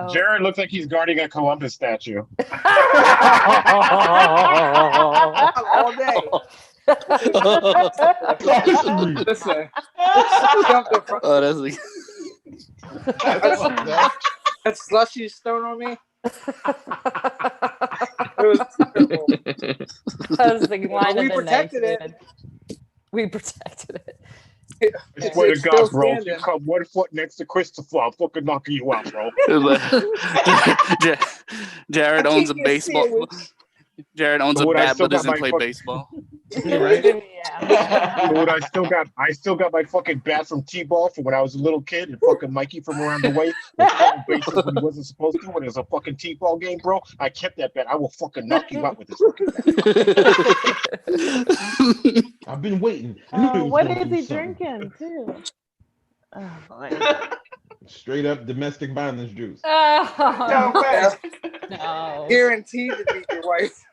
no.
Jared looks like he's guarding a Columbus statue.
All day. Listen.
Oh, that's like
That slushy stone on me. It was terrible.
That was the line
But we
of the
protected
night,
it.
dude. We protected it.
It's
swear to
still
God, bro, if you
standing.
come 1 foot next to Christopher, I'll fucking knock you out, bro.
Jared owns a baseball. Jared owns a
Dude, I
bat
still
but
got
doesn't
my
play
fuck-
baseball.
Right?
Dude, I still got my fucking bat from T-ball from when I was a little kid, and fucking Mikey from around the way was throwing bases when he wasn't supposed to when it was a fucking T-ball game, bro. I kept that bat. I will fucking knock you out with this fucking bat.
I've been waiting. I knew he was
What
gonna
is
do
he
something.
drinking too?
Straight up domestic violence juice.
Oh, no.
Guaranteed to beat your wife.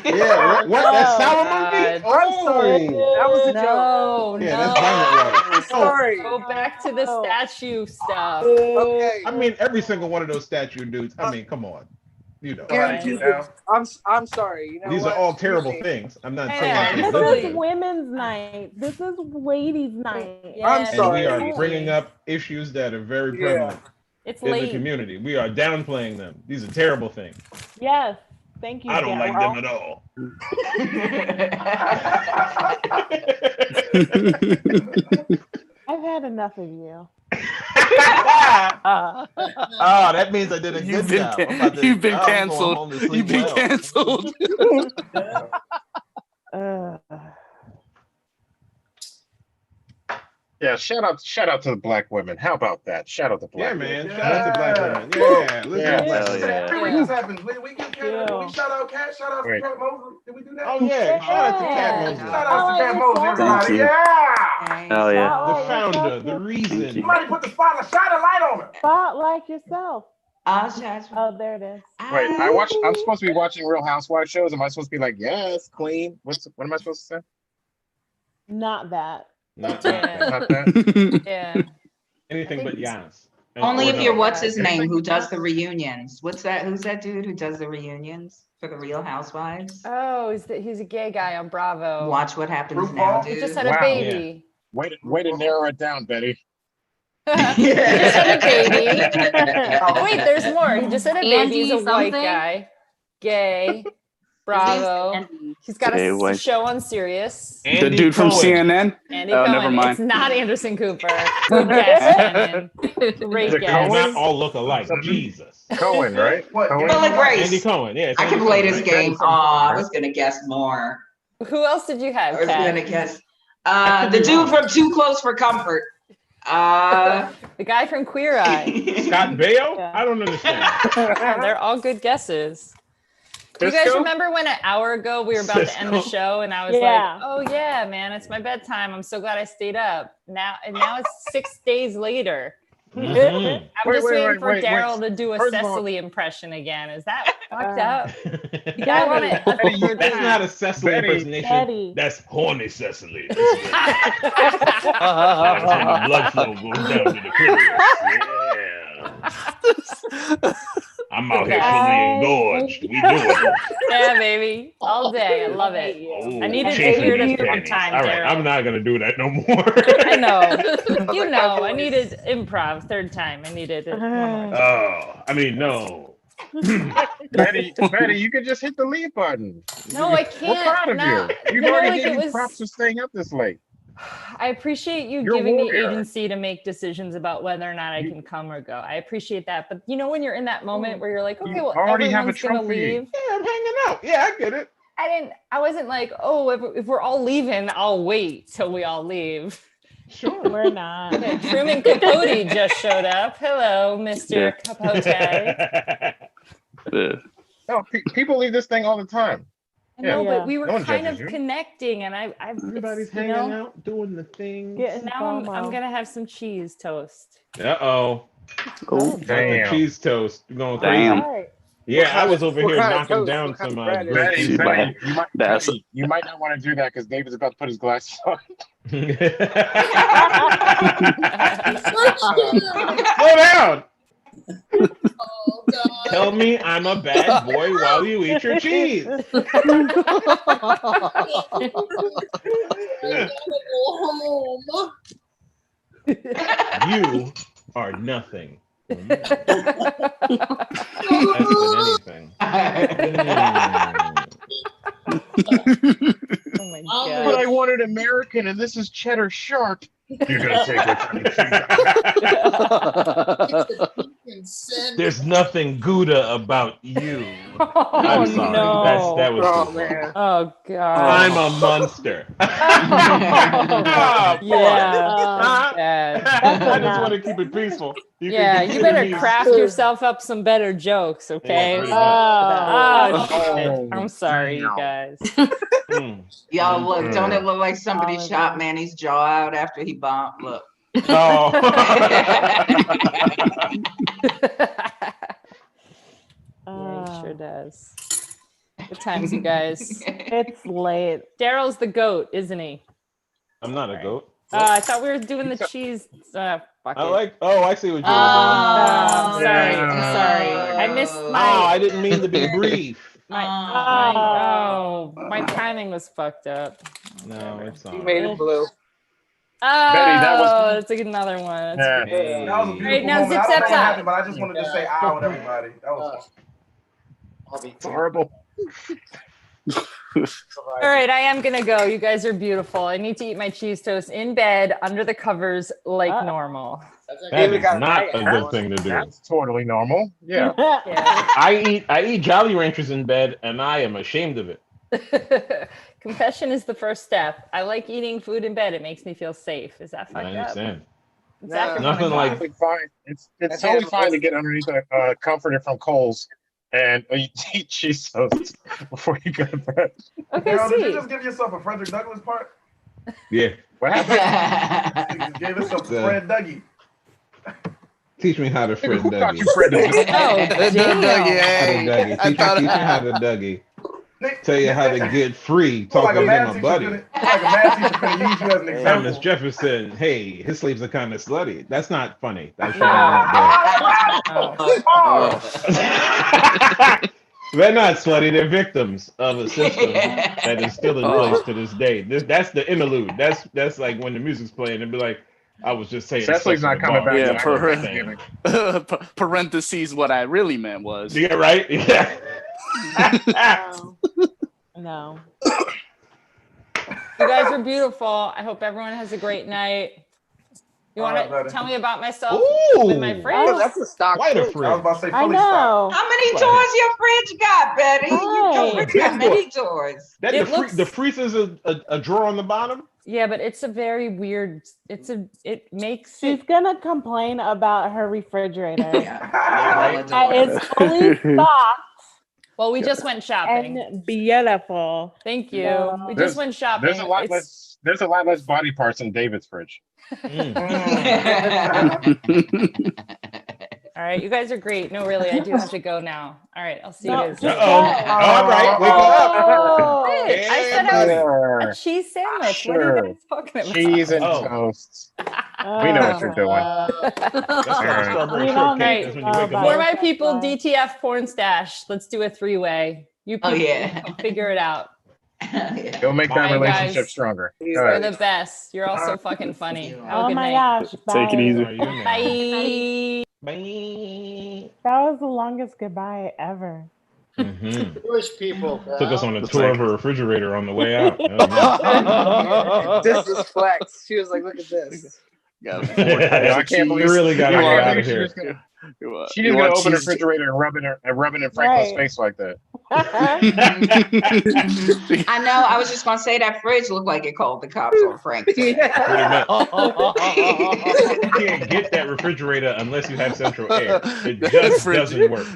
Yeah, what? That's sour monkey?
God.
I'm sorry. That was a joke.
No,
Yeah,
no.
that's violet water.
I'm sorry.
Go back to the statue stuff.
Okay.
I mean, every single one of those statue dudes. I mean, come on. You know.
Guaranteed. I'm sorry. You know
These
what?
are all terrible
Excuse me.
things. I'm not
I
saying
know,
anything
This
good.
is women's night. This is ladies' night.
Yeah,
I'm
And
sorry.
we are bringing up issues that are very
Yeah.
prevalent
It's
in the
late.
community. We are downplaying them. These are terrible things.
Yes. Thank you.
I don't like
Jarrod.
them at all.
I've had enough of you.
Oh, that means I did a good job. I'm about to-
You've been
I'm going
canceled.
home to sleep
You've been
well.
canceled.
Yeah, shout out to the black women. How about that? Shout out to black
Yeah, man.
women.
Shout out to black women. Yeah, let's
Yeah.
do black
Hell
women.
yeah.
Every week this happens. We give Cat, we shout out Cat, shout out
Wait.
to Cat Mosley. Did we do that?
Oh yeah, shout out to Cat
Yeah.
Mosley.
Shout out to Cat
Thank
Mosley, everybody.
you.
Yeah.
Hell yeah.
The founder, the reason.
Somebody put the spotlight, shine a light on her.
Spotlight yourself.
I'll shout you.
Oh, there it is.
Wait, I'm supposed to be watching Real Housewives shows. Am I supposed to be like, yes, queen? What am I supposed to say?
Not that.
Not
Yeah.
Not that.
Yeah.
anything but yes.
Only if
Or
you're
no.
what's his name who does the reunions. Who's that dude who does the reunions for the Real Housewives?
Oh, he's a gay guy on Bravo.
Watch What Happens
RuPaul?
Now,
He
dude.
just had a
Wow.
baby.
Way to narrow it down, Betty.
He just had a baby. Oh, wait, there's more. He just had a baby. He's a
Andy
white
something?
guy, gay, Bravo. He's got
Gay
a
white.
show on Sirius.
The
Andy
dude from
Cohen.
CNN?
Andy
Oh,
Cohen.
never mind.
It's not Anderson Cooper. Good guess, Shannon. Great
Is it
They
guess.
Cohen?
not all look alike. Jesus.
Cohen, right?
What?
Cohen?
Bill and Grace.
Andy Cohen. Yeah, it's
I
Andy
can play
Cohen,
this
right?
game. I was gonna guess more.
Who else did you have,
I was gonna
Kat?
guess.
could
The
be
dude
wrong.
from Too Close for Comfort.
The guy from Queer Eye.
Scott Baio?
Yeah.
I don't understand.
Yeah, they're all good guesses. You guys
Cisco?
remember when an hour ago we were about to end the
Cisco.
show and I was
Yeah.
like, "Oh yeah, man, it's my bedtime. I'm so glad I stayed up." Now it's 6 days later.
Mhm.
I'm
Wait,
just
wait,
waiting
wait,
for
wait,
Daryl to do a
First of all-
Cecily impression again. Is that fucked up?
Betty.
I want it a
Betty,
third
That's
time.
not a Cecily
Betty.
impersonation.
Betty.
That's horny Cecily. The blood flow goes down to the clitoris. Yeah. I'm out here fully engorged. We doing it.
Yeah, baby, all day. I love it.
Oh,
I need it
chafing
cleared
these
up from
panties.
time,
All right,
Daryl.
I'm not gonna do that no more.
I know. You know, I needed improv third time. I needed it. One more.
Oh, I mean, no.
Betty, you could just hit the leave button.
No, I
We're
can't.
proud of
No,
you.
you
You've
know,
already
like,
given
it was-
props for staying up this late.
I appreciate you
You're a
giving me
warrior.
agency to make decisions about whether or not I can come or go. I appreciate that. But you know, when you're in that moment where you're like, okay, well,
already have a
everyone's gonna
trophy.
leave.
Yeah, I'm hanging out. Yeah, I get it.
I wasn't like, oh, if we're all leaving, I'll wait till we all leave.
Sure.
We're not.
Okay, Truman Capote just showed up. Hello, Mr. Capote.
Yeah.
No, people leave this thing all the time.
I know,
Yeah.
but we were
No one
kind of
judges you.
connecting, and I've
Everybody's
you
hanging
know,
out, doing the thing.
Getting
now I'm
FOMO.
gonna have some cheese toast.
Uh-oh.
Oh,
Damn.
Cheese toast. You're going
Damn.
crazy.
Right.
Yeah, I was over
what
here
kind of
knocking
toast?
down
What kind
some
of bread is
great
it?
cheese.
Betty,
That's-
you might not want to do that because David's about to put his glasses on.
Slow down. Tell me I'm a bad boy while you eat your cheese. You are nothing. Less than anything.
Oh my god.
But I wanted American, and this is cheddar shark. You're gonna take what fucking cheese.
There's nothing Gouda about you.
Oh,
I'm sorry.
no.
That was
Oh
too far.
man.
Oh god.
I'm a monster.
Oh, yeah.
Huh?
Bad.
I just want to keep it peaceful. You can
Yeah, you
consider
better
me-
craft yourself up some better jokes, okay?
pretty much.
Oh,
Oh,
shit. I'm sorry, you guys.
Y'all look, don't it look like somebody shot Manny's jaw out after he bombed? Look.
Oh.
Yeah, he sure does. Good times, you guys.
It's late.
Daryl's the goat, isn't he?
I'm not a goat.
I thought we were doing the cheese. Fuck
I
it.
like. Oh, I see what you're doing.
I'm sorry. I'm sorry. I missed my.
Oh, I didn't mean to be brief.
My timing was fucked up.
No, it's all
You made it blue.
Oh,
Betty, that was-
let's take another one.
Yeah.
That's
That was a beautiful
Great, now
moment.
zip,
I don't
zap,
know what
zap.
happened, but I just wanted to say "ow" with everybody. That was
It's horrible.
All right, I am gonna go. You guys are beautiful. I need to eat my cheese toast in bed under the covers like normal.
That is not a good thing to do.
That's totally normal. Yeah.
Yeah.
I eat Jolly Ranchers in bed, and I am ashamed of it.
Confession is the first step. I like eating food in bed. It makes me feel safe. Is that
I
fucked up?
understand.
It's after
Nothing
1
like-
o'clock.
Fine. It's totally fine to get underneath a comforter from Kohl's and eat cheese toast before you go to bed.
Okay,
Girl, did you
see.
just give yourself a Frederick Douglass part?
Yeah.
What happened?
You gave yourself a Fred Dougie.
Teach me how to Fred
Who taught
Dougie.
you Fred Dougie?
Oh, damn.
How to Dougie. Teach me how to Dougie. Tell you how to get free. Talking to my buddy.
Like a math teacher finna use you as an example.
Thomas Jefferson, hey, his slaves are kind of slutty. That's not funny. That's They're not slutty. They're victims of a system that is still in place to this day. That's the interlude. That's like when the music's playing and be like, I was just saying.
Cecily's not coming back.
Yeah, parentheses. What I really meant was.
Yeah, right. Yeah.
No.
You guys are beautiful. I hope everyone has a great night. You want to tell me about myself with my friends?
Oh, that's a stock.
Quite a
I was
friend.
about to say
I
fully
know.
stocked.
How many toys your fridge got, Betty?
Hey.
You got many toys.
That
It
the
looks-
the freezer's a drawer on the bottom.
Yeah, but it's a very weird. It makes
She's
it.
gonna complain about her refrigerator.
Right?
That is fully stocked
Well, we just went shopping.
and beautiful.
Thank you.
So-
We
There's-
just went shopping.
There's a lot
It's-
less body parts in David's fridge.
All right, you guys are great. No, really, I do have to go now. All right, I'll see you
No,
guys.
just
later.
All right, wake up.
Hey, I said I was
Sure.
a cheese sandwich. What are
Sure.
you guys talking about?
Cheese and
Oh.
toast. We know what you're doing.
That's not a strawberry
We don't
shortcake.
know.
That's when you wake
Oh,
up.
For my people, DTF porn stash. Let's do a 3-way. You people
Oh, yeah.
figure it out.
Go make that
Bye,
relationship
guys.
stronger. All
You're
right.
the best. You're all so fucking funny. Have a
Oh
good
my
night.
gosh.
Take it
bye.
easy.
How are you now?
Bye.
Bye.
That was the longest goodbye ever.
Mhm.
Jewish people.
Took us on a
Looks
tour
like-
of her refrigerator on the way out. That
This is flex. She was like, "Look at this."
Got
was-
4 types
I
of
can't believe
You really gotta
I
get
can't
out
believe
of
she
here.
was gonna-
You
She didn't
want
gonna open her
cheese-
refrigerator and rubbing in Franklin's
Right.
face like that.
I know. I was just gonna say that fridge looked like it called the cops on Frank.
Pretty much. You can't get that refrigerator unless you have central air. It
That
just
fridge-
doesn't work.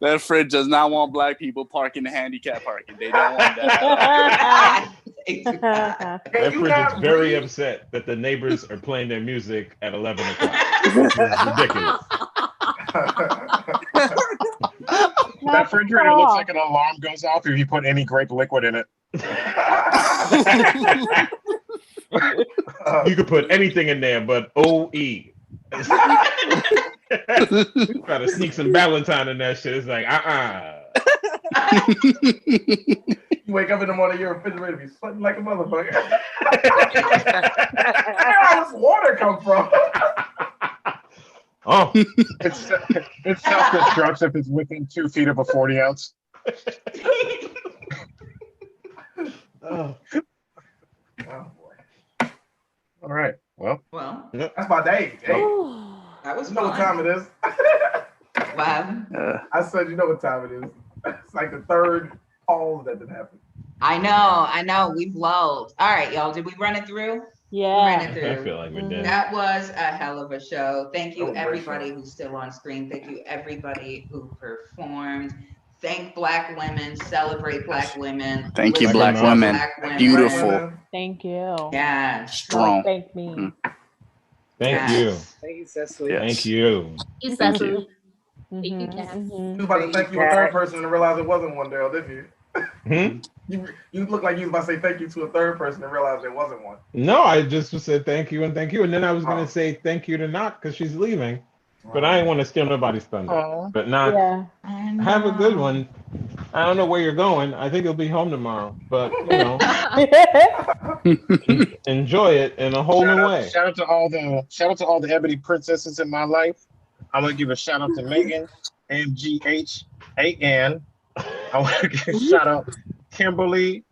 That fridge does not want black people parking the handicap parking. They don't want that.
That fridge is very upset that the neighbors are playing their music at 11 o'clock. This is ridiculous.
That refrigerator looks like an alarm goes off if you put any grape liquid in it.
You could put anything in there but OE. Try to sneak some Valentine in that shit. It's like,
You wake up in the morning, your refrigerator be sweating like a motherfucker. Where does water come from?
Oh,
It self-destructs if it's within 2 feet of a 40 ounce.
oh.
Oh boy.
All right. Well,
that's my day. Hey,
that was
you know what
fun.
time it is.
Wow.
I said, you know what time it is. It's like the third pause that didn't happen.
I know. We've lulled. All right, y'all. Did we run it through?
Yeah.
We ran it through.
I feel like we did.
That was a hell of a show. Thank
That
you,
was a great
everybody
show.
who's still on screen. Thank you, everybody who performed. Thank Black women. Celebrate Black women.
Thank you,
Listen
Black
to
women.
Black women.
Beautiful.
Thank you.
Yeah.
Strong.
Don't thank me.
Thank you.
Thank you, Cecily.
Yes.
Thank you.
You
Thank
Cecily.
you.
Thank you, Kat.
You was about to thank you a third person and realize it wasn't one, Daryl, didn't you? You look like you was about to say thank you to a third person and realize it wasn't one.
No, I just said thank you, and then I was gonna say thank you to Ngoc because she's leaving, but I didn't want to steal nobody's thunder. But Ngoc, have a good one. I don't know where you're going. I think you'll be home tomorrow, but you know, enjoy it in a whole new way.
Shout out to all the ebony princesses in my life. I'm gonna give a shout out to Megan, MGHAN. I want to give a shout out to Kimberly.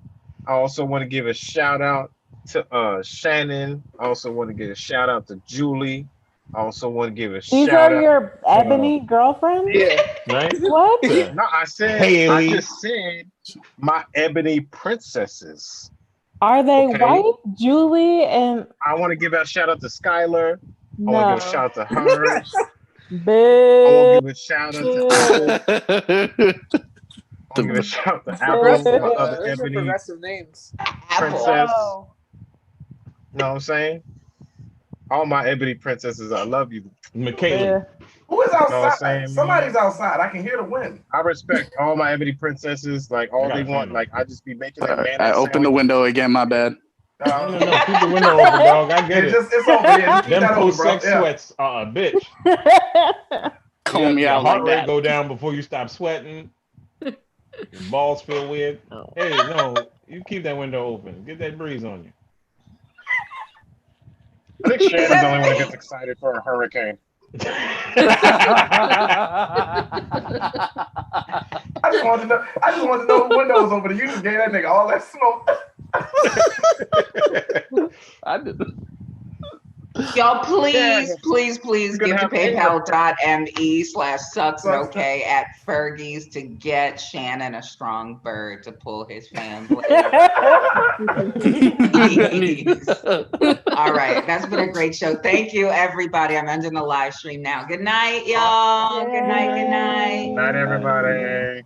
I also want to give a shout out to Shannon. I also want to give a shout out to Julie. I also want to give a
These
shout
are
out.
your ebony girlfriends?
Yeah.
Right?
What?
No, I
Haley.
just said my ebony princesses.
Are they
Okay.
white? Julie and
I want to give a shout out to Skylar. I
no.
want to give a shout out to her.
Big.
I want to give a shout out to Apple. I want to give a shout out to Apple, my other
Those are
ebony
progressive names.
princess.
Oh.
You know what I'm saying? All my ebony princesses, I love you.
Michaela.
Who is
You know what I'm
outside?
saying,
Somebody's outside. I can hear the wind.
I respect all my ebony princesses. Like all they want, like I just be making them man.
I opened the window again. My bad.
No, keep the window open, dog. I get it.
It's open. Yeah,
Them
open,
post-sex
bro. Yeah.
sweats are a bitch.
Comb me
Your
out
heart
like
rate
that.
go down before you stop sweating. Your balls feel weird. Hey, no, you keep that window open. Get that breeze on you.
I think Shannon's the only one that gets excited for a hurricane.
I just wanted to know the window was open. You just gave that nigga all that smoke.
I didn't.
Y'all, please give to
have
paypal.me/sucksok at Fergie's to get Shannon a strong bird to pull his family. All right, that's been a great show. Thank you, everybody. I'm ending the live stream now. Good night, y'all. Good night.
Night, everybody.